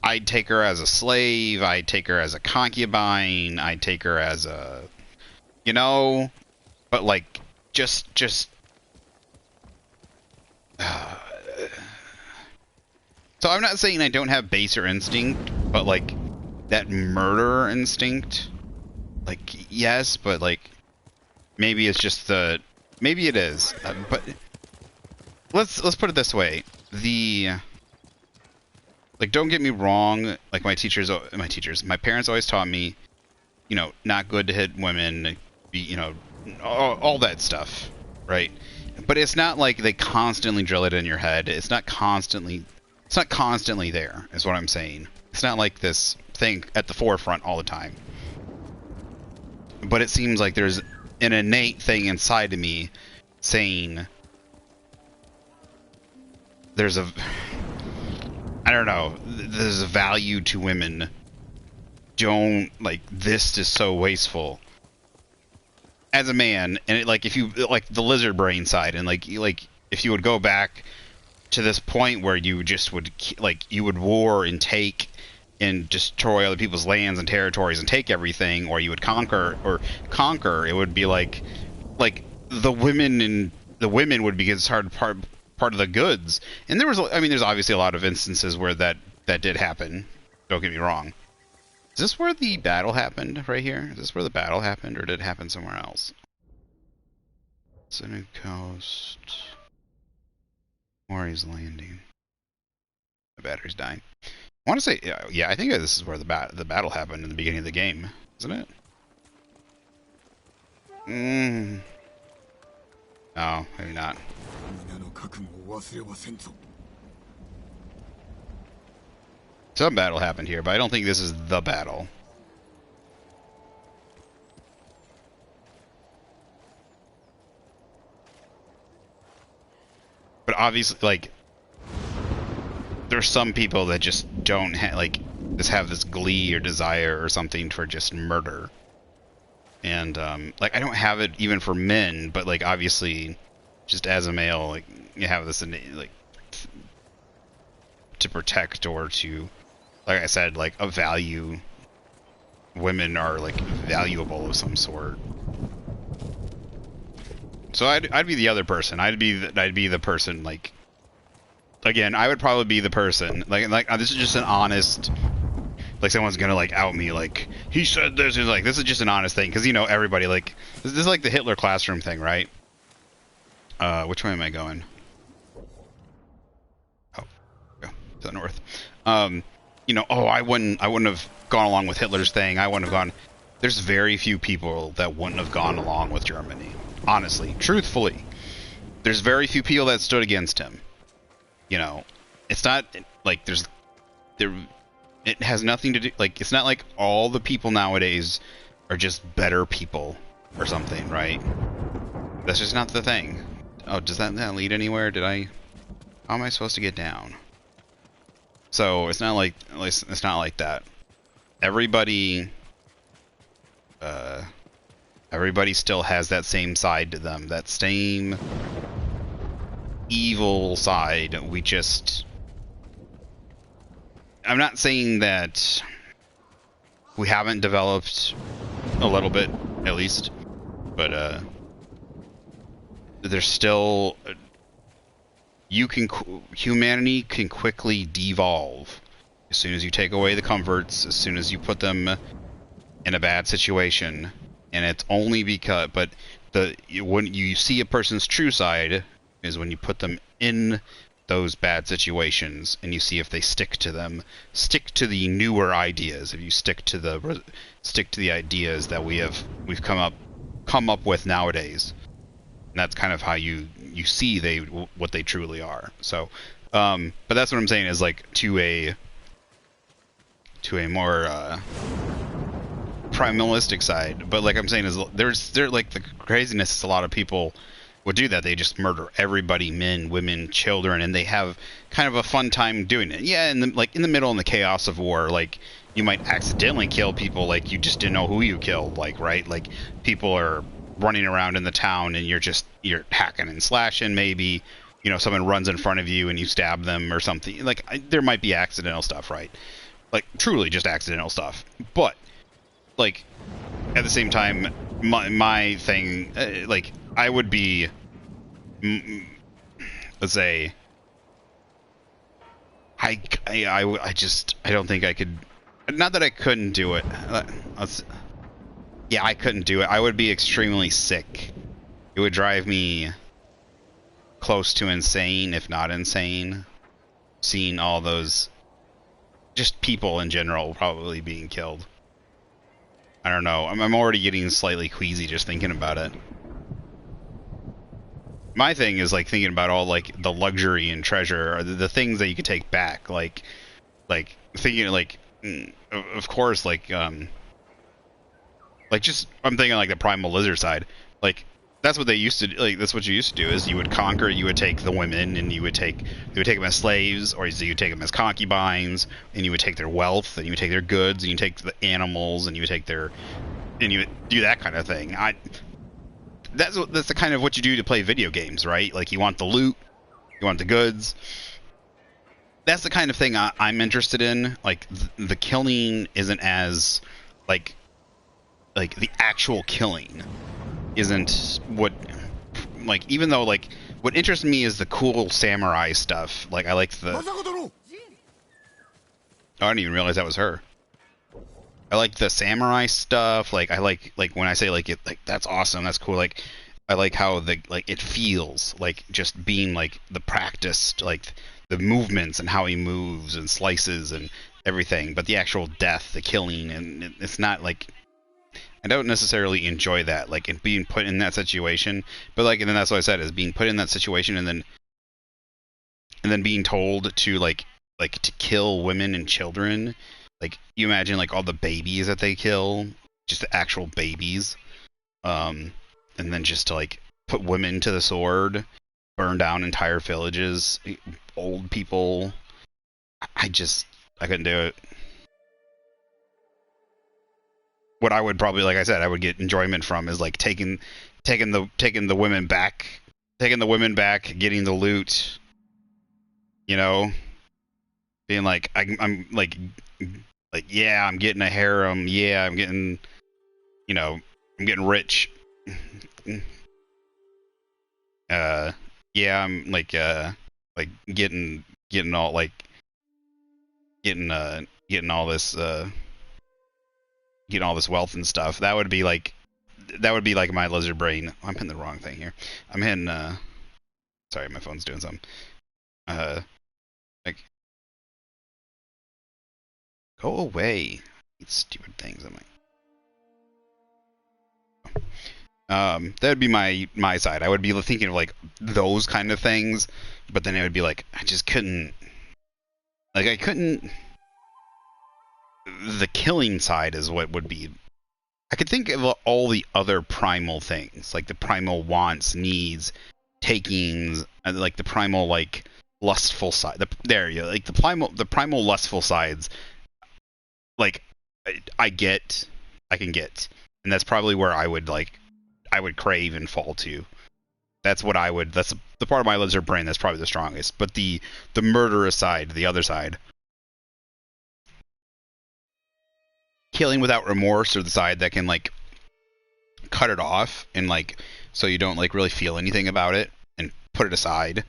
I'd take her as a slave, I'd take her as a concubine, I'd take her as a, you know, but like, just so I'm not saying I don't have baser instinct, but like, that murderer instinct, like, yes, but like, maybe it's just maybe it is, but let's put it this way. Like, don't get me wrong, like, my parents always taught me, you know, not good to hit women, you know, all that stuff, right? But it's not like they constantly drill it in your head. It's not constantly there, is what I'm saying. It's not like this thing at the forefront all the time. But it seems like there's an innate thing inside of me saying there's a value to women. Don't, like, this is so wasteful. As a man, and if you, like, the lizard brain side, and like if you would go back to this point where you just would, like, you would war and take and destroy other people's lands and territories and take everything, or you would conquer, it would be like the women would be this hard part. part of the goods. And there was, I mean, there's obviously a lot of instances where that did happen. Don't get me wrong. Is this where the battle happened? Right here? Is this where the battle happened, or did it happen somewhere else? Senate Coast. Mori's Landing. The battery's dying. I want to say, yeah, I think this is where the battle happened in the beginning of the game, isn't it? Oh, maybe not. Some battle happened here, but I don't think this is the battle. But obviously, like, there's some people that just don't just have this glee or desire or something for just murder. And like, I don't have it even for men, but like, obviously, just as a male, like, you have this like to protect or to, like I said, like, a value. Women are like valuable of some sort. So I'd be the other person. I'd be the person, like, again, I would probably be the person like this is just an honest, like, someone's gonna like out me like he said this, is like, this is just an honest thing, because, you know, everybody, like, this is like the Hitler classroom thing, right? Which way am I going? Oh, yeah, to the north. You know, oh, I wouldn't have gone along with Hitler's thing. I wouldn't have gone. There's very few people that wouldn't have gone along with Germany. Honestly, truthfully, there's very few people that stood against him. You know, it's not like it has nothing to do, like, it's not like all the people nowadays are just better people or something, right? That's just not the thing. Oh, does that lead anywhere? How am I supposed to get down? So it's not like that. Everybody still has that same side to them, that same evil side. I'm not saying that we haven't developed a little bit, at least, but there's still, humanity can quickly devolve as soon as you take away the comforts, as soon as you put them in a bad situation. And it's only because, but when you see a person's true side is when you put them in those bad situations and you see if they stick to them, stick to the newer ideas. If you stick to the ideas that we've come up with nowadays, and that's kind of how you see what they truly are. So, but that's what I'm saying is, like, to a more primalistic side. But like I'm saying is, there's like the craziness is a lot of people would do that. They just murder everybody, men, women, children, and they have kind of a fun time doing it. Yeah, in the middle, in the chaos of war, like, you might accidentally kill people, like, you just didn't know who you killed, like, right? Like, people are running around in the town and you're hacking and slashing, maybe, you know, someone runs in front of you and you stab them or something. Like, there might be accidental stuff, right? Like, truly just accidental stuff. But, like, at the same time, my thing, like, I would be, let's say, I don't think I could, not that I couldn't do it. Yeah, I couldn't do it. I would be extremely sick. It would drive me close to insane, if not insane, seeing all those, just people in general probably being killed. I don't know. I'm already getting slightly queasy just thinking about it. My thing is, like, thinking about all, like, the luxury and treasure, or the things that you could take back, like thinking, like, of course, like just, I'm thinking, like, the primal lizard side, like, that's what they used to, like, that's what you used to do, is you would conquer, you would take the women, and you would take them as slaves, or you would take them as concubines, and you would take their wealth, and you would take their goods, and you would take the animals, and you would take and you would do that kind of thing. That's the kind of what you do to play video games, right? Like, you want the loot, you want the goods. That's the kind of thing I'm interested in. Like, the killing isn't as, like the actual killing isn't what like, even though, like, what interests me is the cool samurai stuff. Like, I like the... Oh, I didn't even realize that was her. I like the samurai stuff. Like, I like when I say, like, it, like, that's awesome, that's cool. Like, I like how it feels, like, just being, like, the practiced, like, the movements and how he moves and slices and everything. But the actual death, the killing, and it's not, like... I don't necessarily enjoy that, like, and being put in that situation. But, like, and then that's what I said, is being put in that situation and then being told to, like to kill women and children. Like, you imagine, like, all the babies that they kill, just the actual babies, and then just to, like, put women to the sword, burn down entire villages, old people. I couldn't do it. What I would probably, like I said, I would get enjoyment from is, like, taking the women back, getting the loot, you know, being like, I'm like, yeah, I'm getting a harem, yeah, I'm getting, you know, I'm getting rich, yeah, I'm like getting all, like, getting all this getting all this wealth and stuff. That would be like my lizard brain. I'm hitting the wrong thing here. I'm hitting sorry, my phone's doing something. Like, go away. These stupid things. That would be my side. I would be thinking of, like, those kind of things, but then it would be like, I just couldn't, like, the killing side is what would be. I could think of all the other primal things, like the primal wants, needs, takings, and, like, the primal, like, lustful side. Like, the primal lustful sides. Like, I can get, and that's probably where I would crave and fall to. That's the part of my lizard brain that's probably the strongest. But the murderous side, the other side, killing without remorse, or the side that can, like, cut it off and, like, so you don't, like, really feel anything about it and put it aside,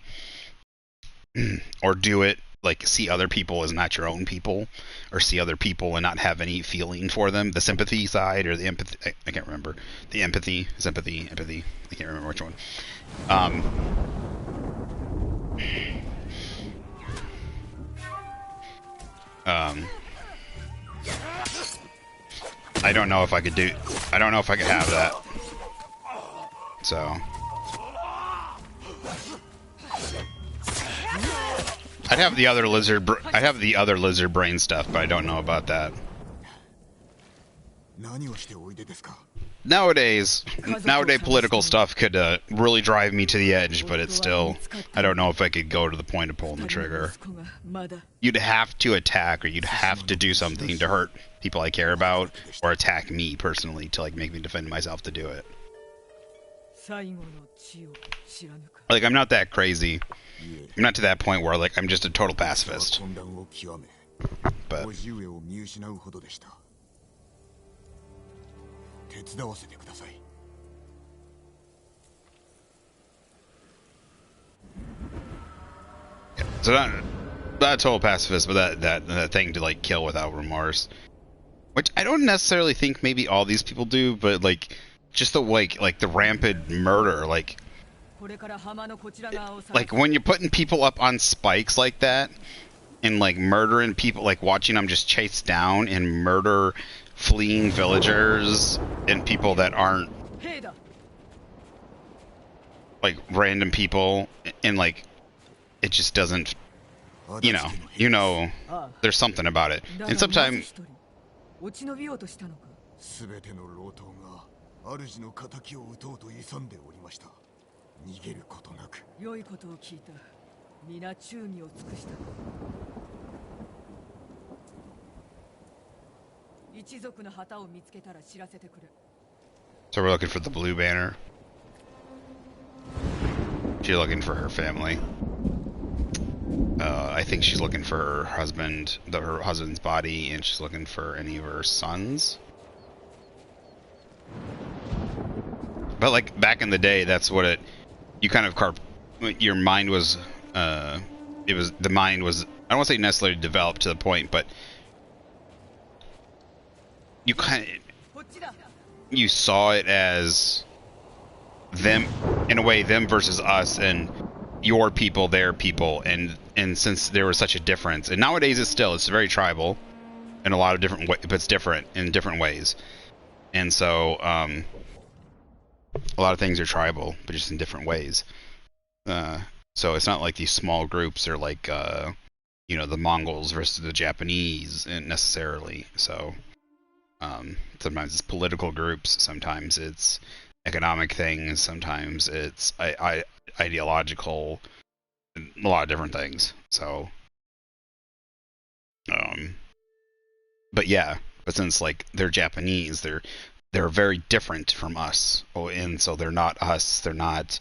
or do it, like, see other people as not your own people, or see other people and not have any feeling for them. The sympathy side, or the empathy. I can't remember. The empathy. I can't remember which one. I don't know if I could have that. So I'd have the other lizard brain stuff, but I don't know about that. Nowadays political stuff could really drive me to the edge, but it's still, I don't know if I could go to the point of pulling the trigger. You'd have to attack, or you'd have to do something to hurt people I care about, or attack me personally to, like, make me defend myself to do it. Like, I'm not that crazy. I'm not to that point where, like, I'm just a total pacifist. But so not a total pacifist, but that thing to, like, kill without remorse, which I don't necessarily think maybe all these people do, but, like, just the, like the rampant murder, like when you're putting people up on spikes like that and, like, murdering people, like, watching them just chase down and murder fleeing villagers and people that aren't, like, random people, and, like, it just doesn't, you know, there's something about it. And sometimes so we're looking for the blue banner. She's looking for her family. I think she's looking for her husband's body, and she's looking for any of her sons. But, like, back in the day, that's what it you kind of your mind was the mind was, I don't want to say necessarily developed to the point, but you saw it as them, in a way, them versus us, and your people, their people, and since there was such a difference, and nowadays it's very tribal in a lot of different ways, but it's different in different ways, and so a lot of things are tribal, but just in different ways. So it's not like these small groups are like the Mongols versus the Japanese necessarily. So sometimes it's political groups, sometimes it's economic things, sometimes it's ideological, a lot of different things. So, but since like they're Japanese, they're very different from us. Oh, and so they're not us. They're not.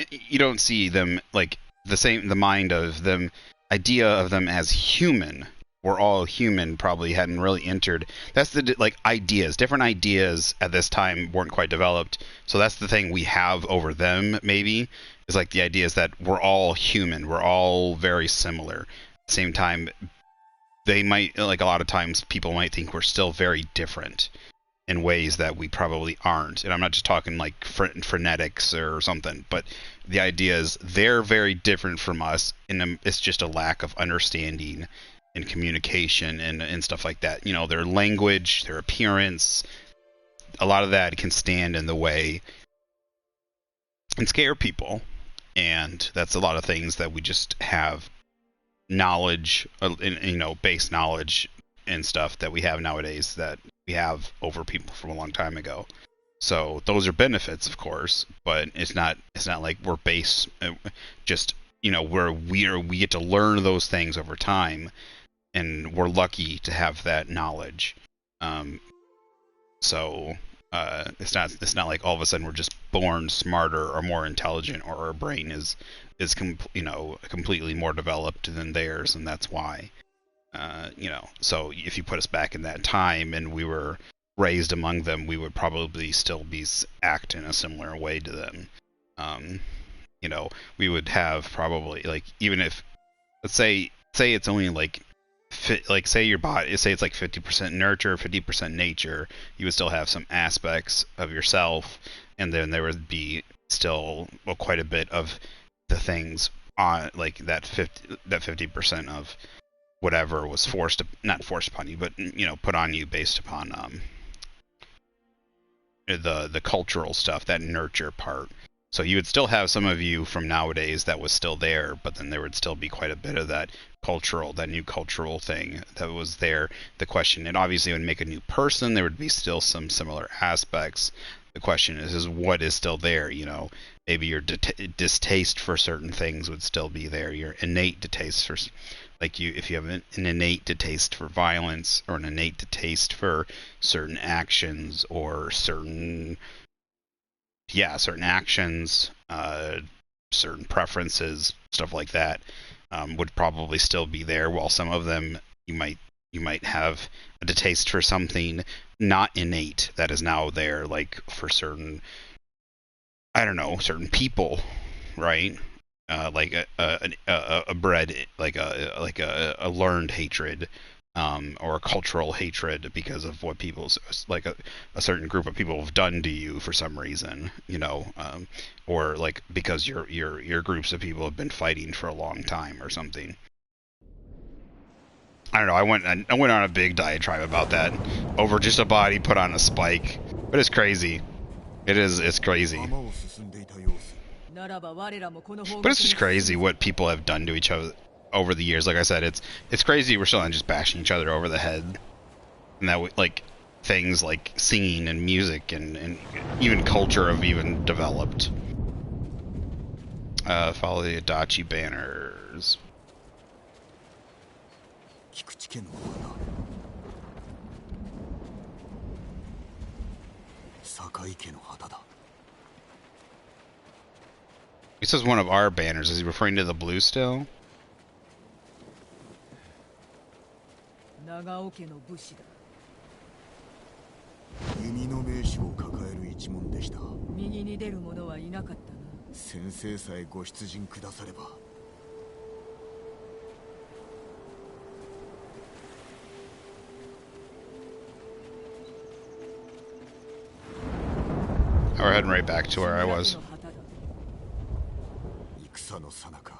You don't see them like the mind of them, idea of them as human. We're all human probably hadn't really entered. That's the ideas. Different ideas at this time weren't quite developed. So that's the thing we have over them. Maybe is like the idea is that we're all human. We're all very similar. At the same time, they might a lot of times people might think we're still very different in ways that we probably aren't. And I'm not just talking like phonetics or something, but the idea is they're very different from us, and it's just a lack of understanding and communication and stuff like that. Their language, their appearance, a lot of that can stand in the way and scare people. And that's a lot of things that we just have knowledge, base knowledge and stuff that we have nowadays that we have over people from a long time ago. So those are benefits, of course, but it's not like we're base just where we get to learn those things over time, and we're lucky to have that knowledge. So it's not like all of a sudden we're just born smarter or more intelligent, or our brain is completely more developed than theirs, and that's why. So if you put us back in that time and we were raised among them, we would probably still act in a similar way to them. We would have probably even if, let's say it's only say your body, say it's 50% nurture, 50% nature, you would still have some aspects of yourself, and then there would be still quite a bit of the things on that 50% of whatever was not forced upon you, but put on you based upon the cultural stuff, that nurture part. So you would still have some of you from nowadays that was still there, but then there would still be quite a bit of that new cultural thing that was there. The question, and obviously it would make a new person, there would be still some similar aspects. The question is what is still there? Maybe your distaste for certain things would still be there. Your innate distaste for, if you have an innate distaste for violence, or an innate distaste for certain actions, or certain actions, certain preferences, stuff like that, would probably still be there. While some of them you might have a distaste for something not innate that is now there, like for certain, I don't know, certain people, right? Like a bred, like a learned hatred, or a cultural hatred because of what people's a certain group of people have done to you for some reason, or because your groups of people have been fighting for a long time or something. I don't know. I went on a big diatribe about that over just a body put on a spike, but it's crazy. It's crazy. But it's just crazy what people have done to each other over the years. Like I said, it's crazy we're still not just bashing each other over the head, and that things like singing and music and even culture have even developed. Follow the Adachi banners. He says one of our banners. Is he referring to the blue still? 先生さえご出陣くだされば。We're heading right back to where I was. 戦の最中、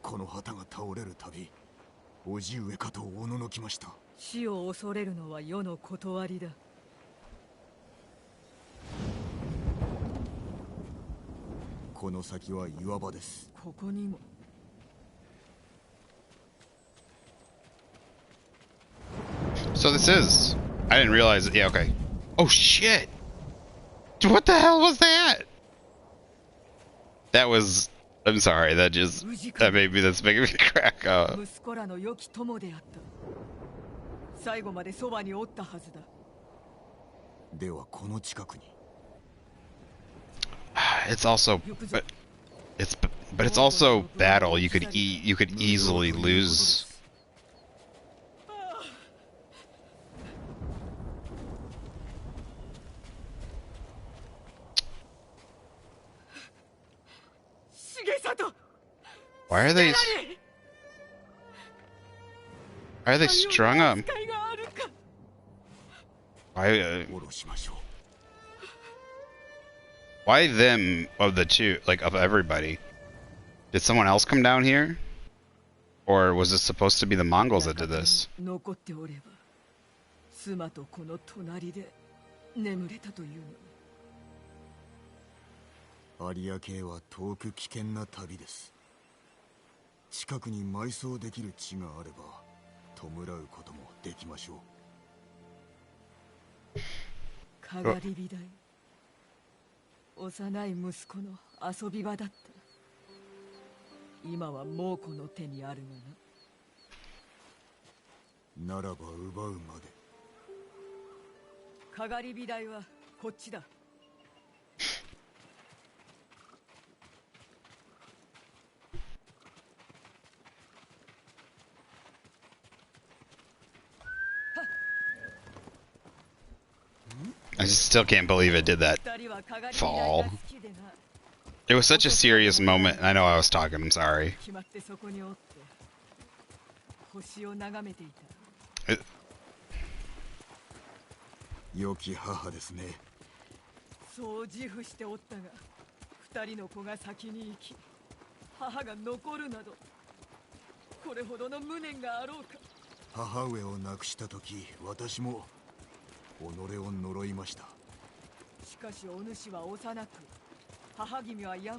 この旗が倒れるたび、叔父上かとおののきました。死を恐れるのは世の断りだ。この先は岩場です。ここにも。So this is. I didn't realize it. Yeah, okay. Oh shit! What the hell was that? That was. I'm sorry. That just. That made me. That's making me crack up. 息子らの良き友であった。最後までそばにおったはずだ。ではこの近くに。It's also. But it's also battle. You could easily lose. Why are they strung up? Why them of the two, like of everybody? Did someone else come down here? Or was this supposed to be the Mongols that did this? 妻とこの隣で眠れたというのに。有明へは遠く危険な旅です。近くに埋葬できる地があれば弔うこともできましょう。かがり火台、幼い息子の遊び場だった。今は猛虎の手にあるがな。ならば奪うまで。かがり火台はこっちだ。I still can't believe it did that fall. It was such a serious moment. I know I was talking. I'm sorry. It, 良き母ですね。そう自負しておったが、二人の子が先に行き、母が残るなど、これほどの無念があろうか。母上を亡くした時、私も己を呪いました。しかしお主は幼く、母君は病、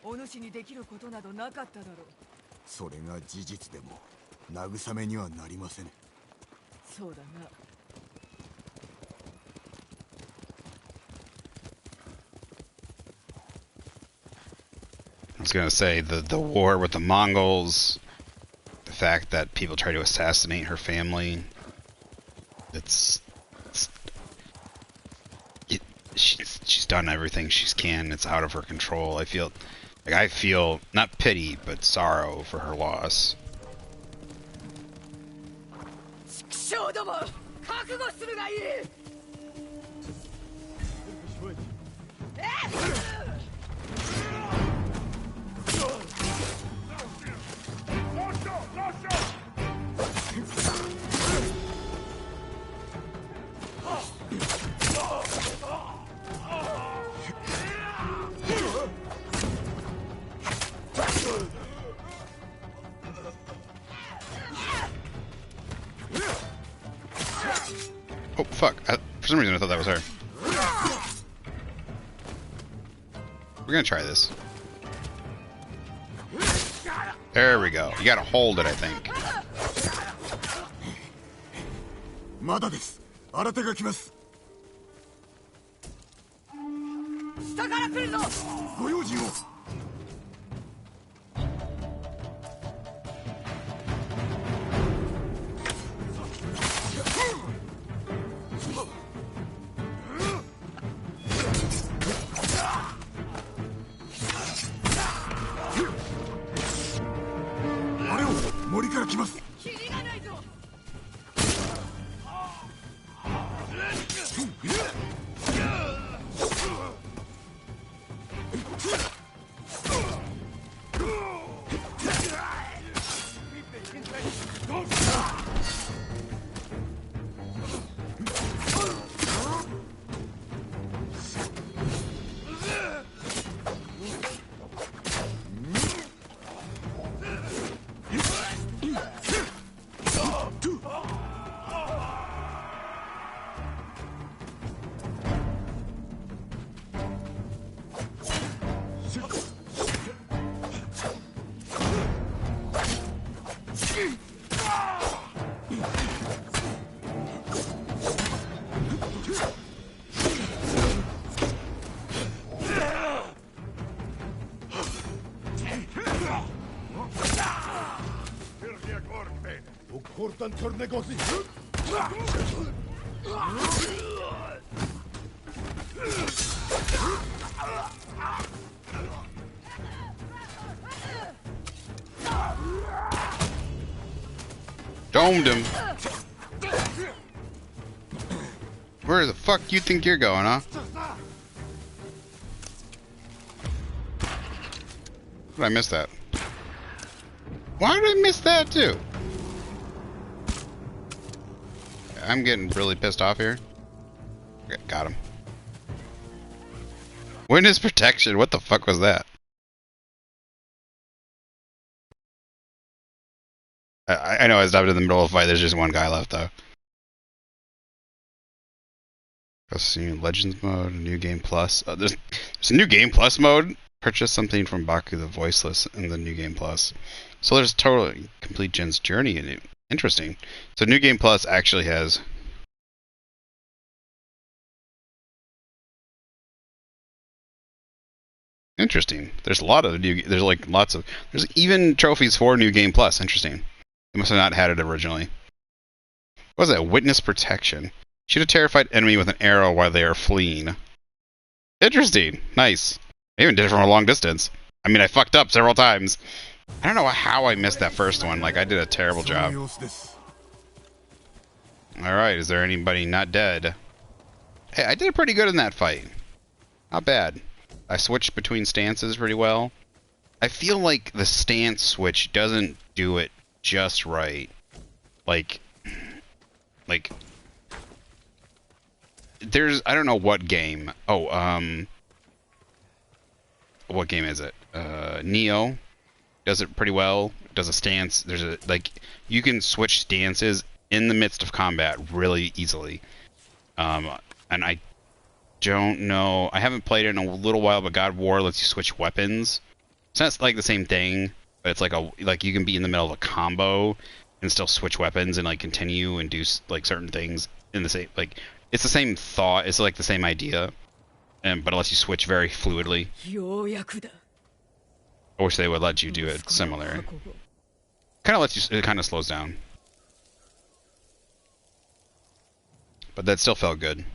お主にできることなどなかっただろう。それが事実でも慰めにはなりません。そうだな。I was gonna say the war with the Mongols, the fact that people try to assassinate her family. She's done everything she can. It's out of her control. I feel not pity but sorrow for her loss. Oh fuck, for some reason I thought that was her. We're gonna try this. There we go. You gotta hold it, I think. まだです。新手が来ます。下から来るぞ。ご用心を。あれを森から来ます。キリがないぞ。Domed him. Where the fuck you think you're going, huh? Did I miss that? Why did I miss that too? I'm getting really pissed off here. Okay, got him. Witness protection. What the fuck was that? I know I stopped in the middle of a fight. There's just one guy left though. Legends mode, new game plus. There's a new game plus mode. Purchase something from Baku the Voiceless in the new game plus. So there's totally complete Jin's journey in it. Interesting. So new game plus actually has. Interesting. There's a lot of new. There's like lots of. There's even trophies for new game plus. Interesting. They must have not had it originally. What was that? Witness protection. Shoot a terrified enemy with an arrow while they are fleeing. Interesting. Nice. I even did it from a long distance. I mean, I fucked up several times. I don't know how I missed that first one. Like, I did a terrible job. Alright, is there anybody not dead? Hey, I did pretty good in that fight. Not bad. I switched between stances pretty well. I feel like the stance switch doesn't do it just right. Like, there's, I don't know what game. Oh, what game is it? Neo does it pretty well. Does a stance. There's a, like, you can switch stances in the midst of combat really easily. And I don't know. I haven't played it in a little while, but God of War lets you switch weapons. So that's like the same thing, but it's like you can be in the middle of a combo and still switch weapons and like continue and do like certain things in the same, like, it's the same thought. It's like the same idea, but it lets you switch very fluidly. I wish they would let you do it similar. Kind of lets you. It kind of slows down, but that still felt good.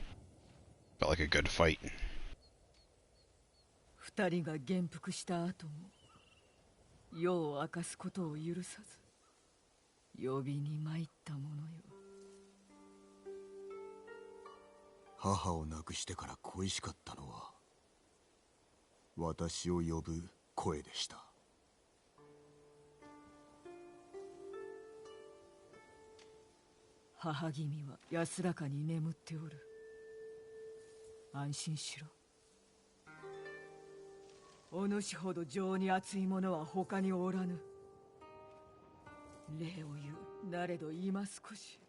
Felt like a good fight. 二人が元服した後も世を明かすことを許さず呼びに参ったものよ。母を亡くしてから恋しかったのは私を呼ぶ声でした。母君は安らかに眠っておる。安心しろ。お主ほど情に熱い者は他におらぬ。礼を言うなれど今少し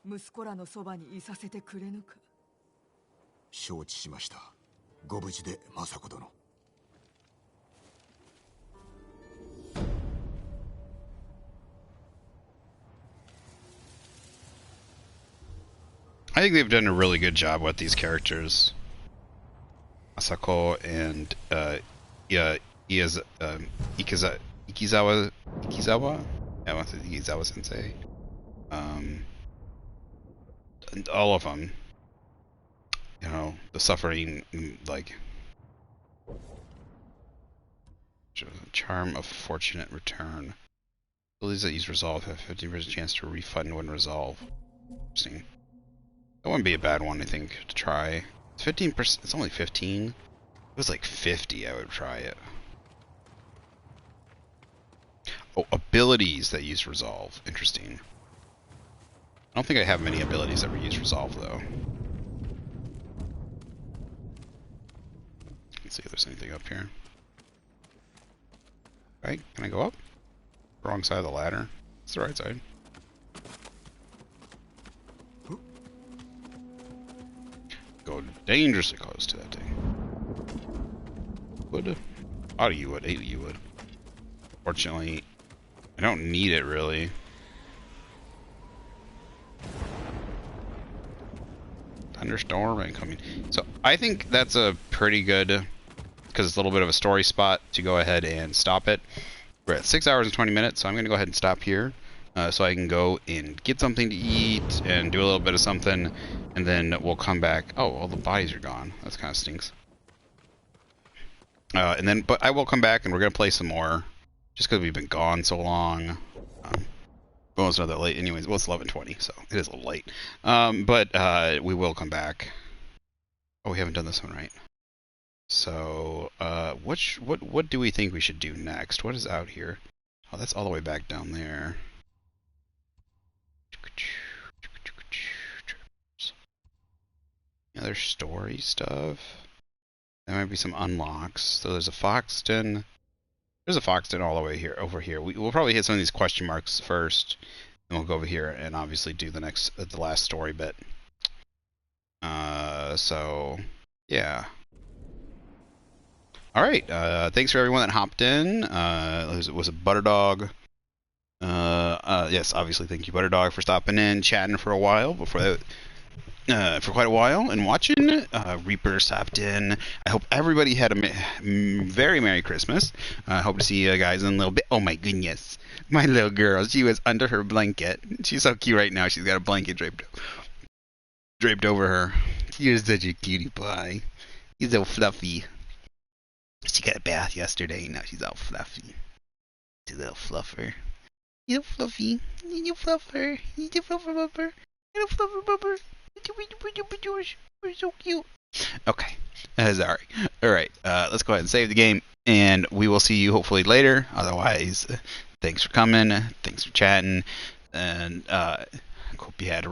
息子らのそばにいさせてくれぬか。承知しました。ご無事で政子殿。I think they've done a really good job with these characters. Masako and Ikizawa? Yeah, I want to say Ikizawa Sensei. And all of them. You know, the suffering, like, charm of fortunate return. Abilities that use resolve have 50% chance to refund when resolve. Interesting. That wouldn't be a bad one, I think, to try. It's 15%. It's only 15. If it was like 50, I would try it. Oh, abilities that use resolve. Interesting. I don't think I have many abilities that use resolve, though. Let's see if there's anything up here. Right? Can I go up? Wrong side of the ladder. It's the right side. Go dangerously close to that thing. Would? Oh, you would. You would. Fortunately, I don't need it really. Thunderstorm incoming. So I think that's a pretty good, because it's a little bit of a story spot to go ahead and stop it. We're at 6 hours and 20 minutes, so I'm going to go ahead and stop here so I can go and get something to eat and do a little bit of something, and then we'll come back. Oh, all the bodies are gone. That's kind of stinks. But I will come back and we're going to play some more, just because we've been gone so long. Well, it's not that late anyways. Well, it's 11:20, so it is a little late. But we will come back. Oh, we haven't done this one right. So, what do we think we should do next? What is out here? Oh, that's all the way back down there. Other story stuff. There might be some unlocks. So there's a Foxton. There's a Foxton all the way here, over here. We'll probably hit some of these question marks first, and we'll go over here and obviously do the last story bit. So yeah. All right. Thanks for everyone that hopped in. It was a Butterdog. Yes, obviously, thank you, Butterdog, for stopping in, chatting for a while for quite a while and watching. Reaper stopped in. I hope everybody had a very Merry Christmas. I hope to see you guys in a little bit. Oh my goodness, my little girl. She was under her blanket. She's so cute right now. She's got a blanket draped over her. You're such a cutie pie. He's so fluffy. She got a bath yesterday. Now she's all fluffy. She's a little fluffer. You fluffy. You fluffer. You fluffer bubber. You fluffer bubber. You're so cute. Okay. Sorry. Alright. Let's go ahead and save the game. And we will see you hopefully later. Otherwise, thanks for coming. Thanks for chatting. And hope you had a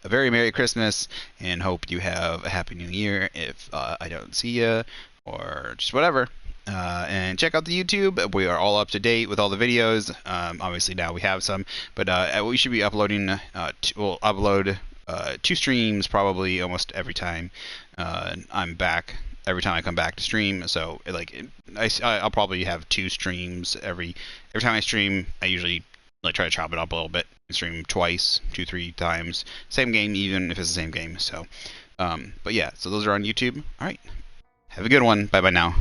very Merry Christmas. And hope you have a Happy New Year if I don't see you. Or just whatever. And check out the YouTube. We are all up to date with all the videos. Obviously now we have some, but we should be uploading. We'll upload 2 streams probably almost every time I'm back. Every time I come back to stream, so I'll probably have 2 streams every time I stream. I usually try to chop it up a little bit and stream twice, 2-3 times, same game, even if it's the same game. So, but yeah, so those are on YouTube. All right. Have a good one. Bye-bye now.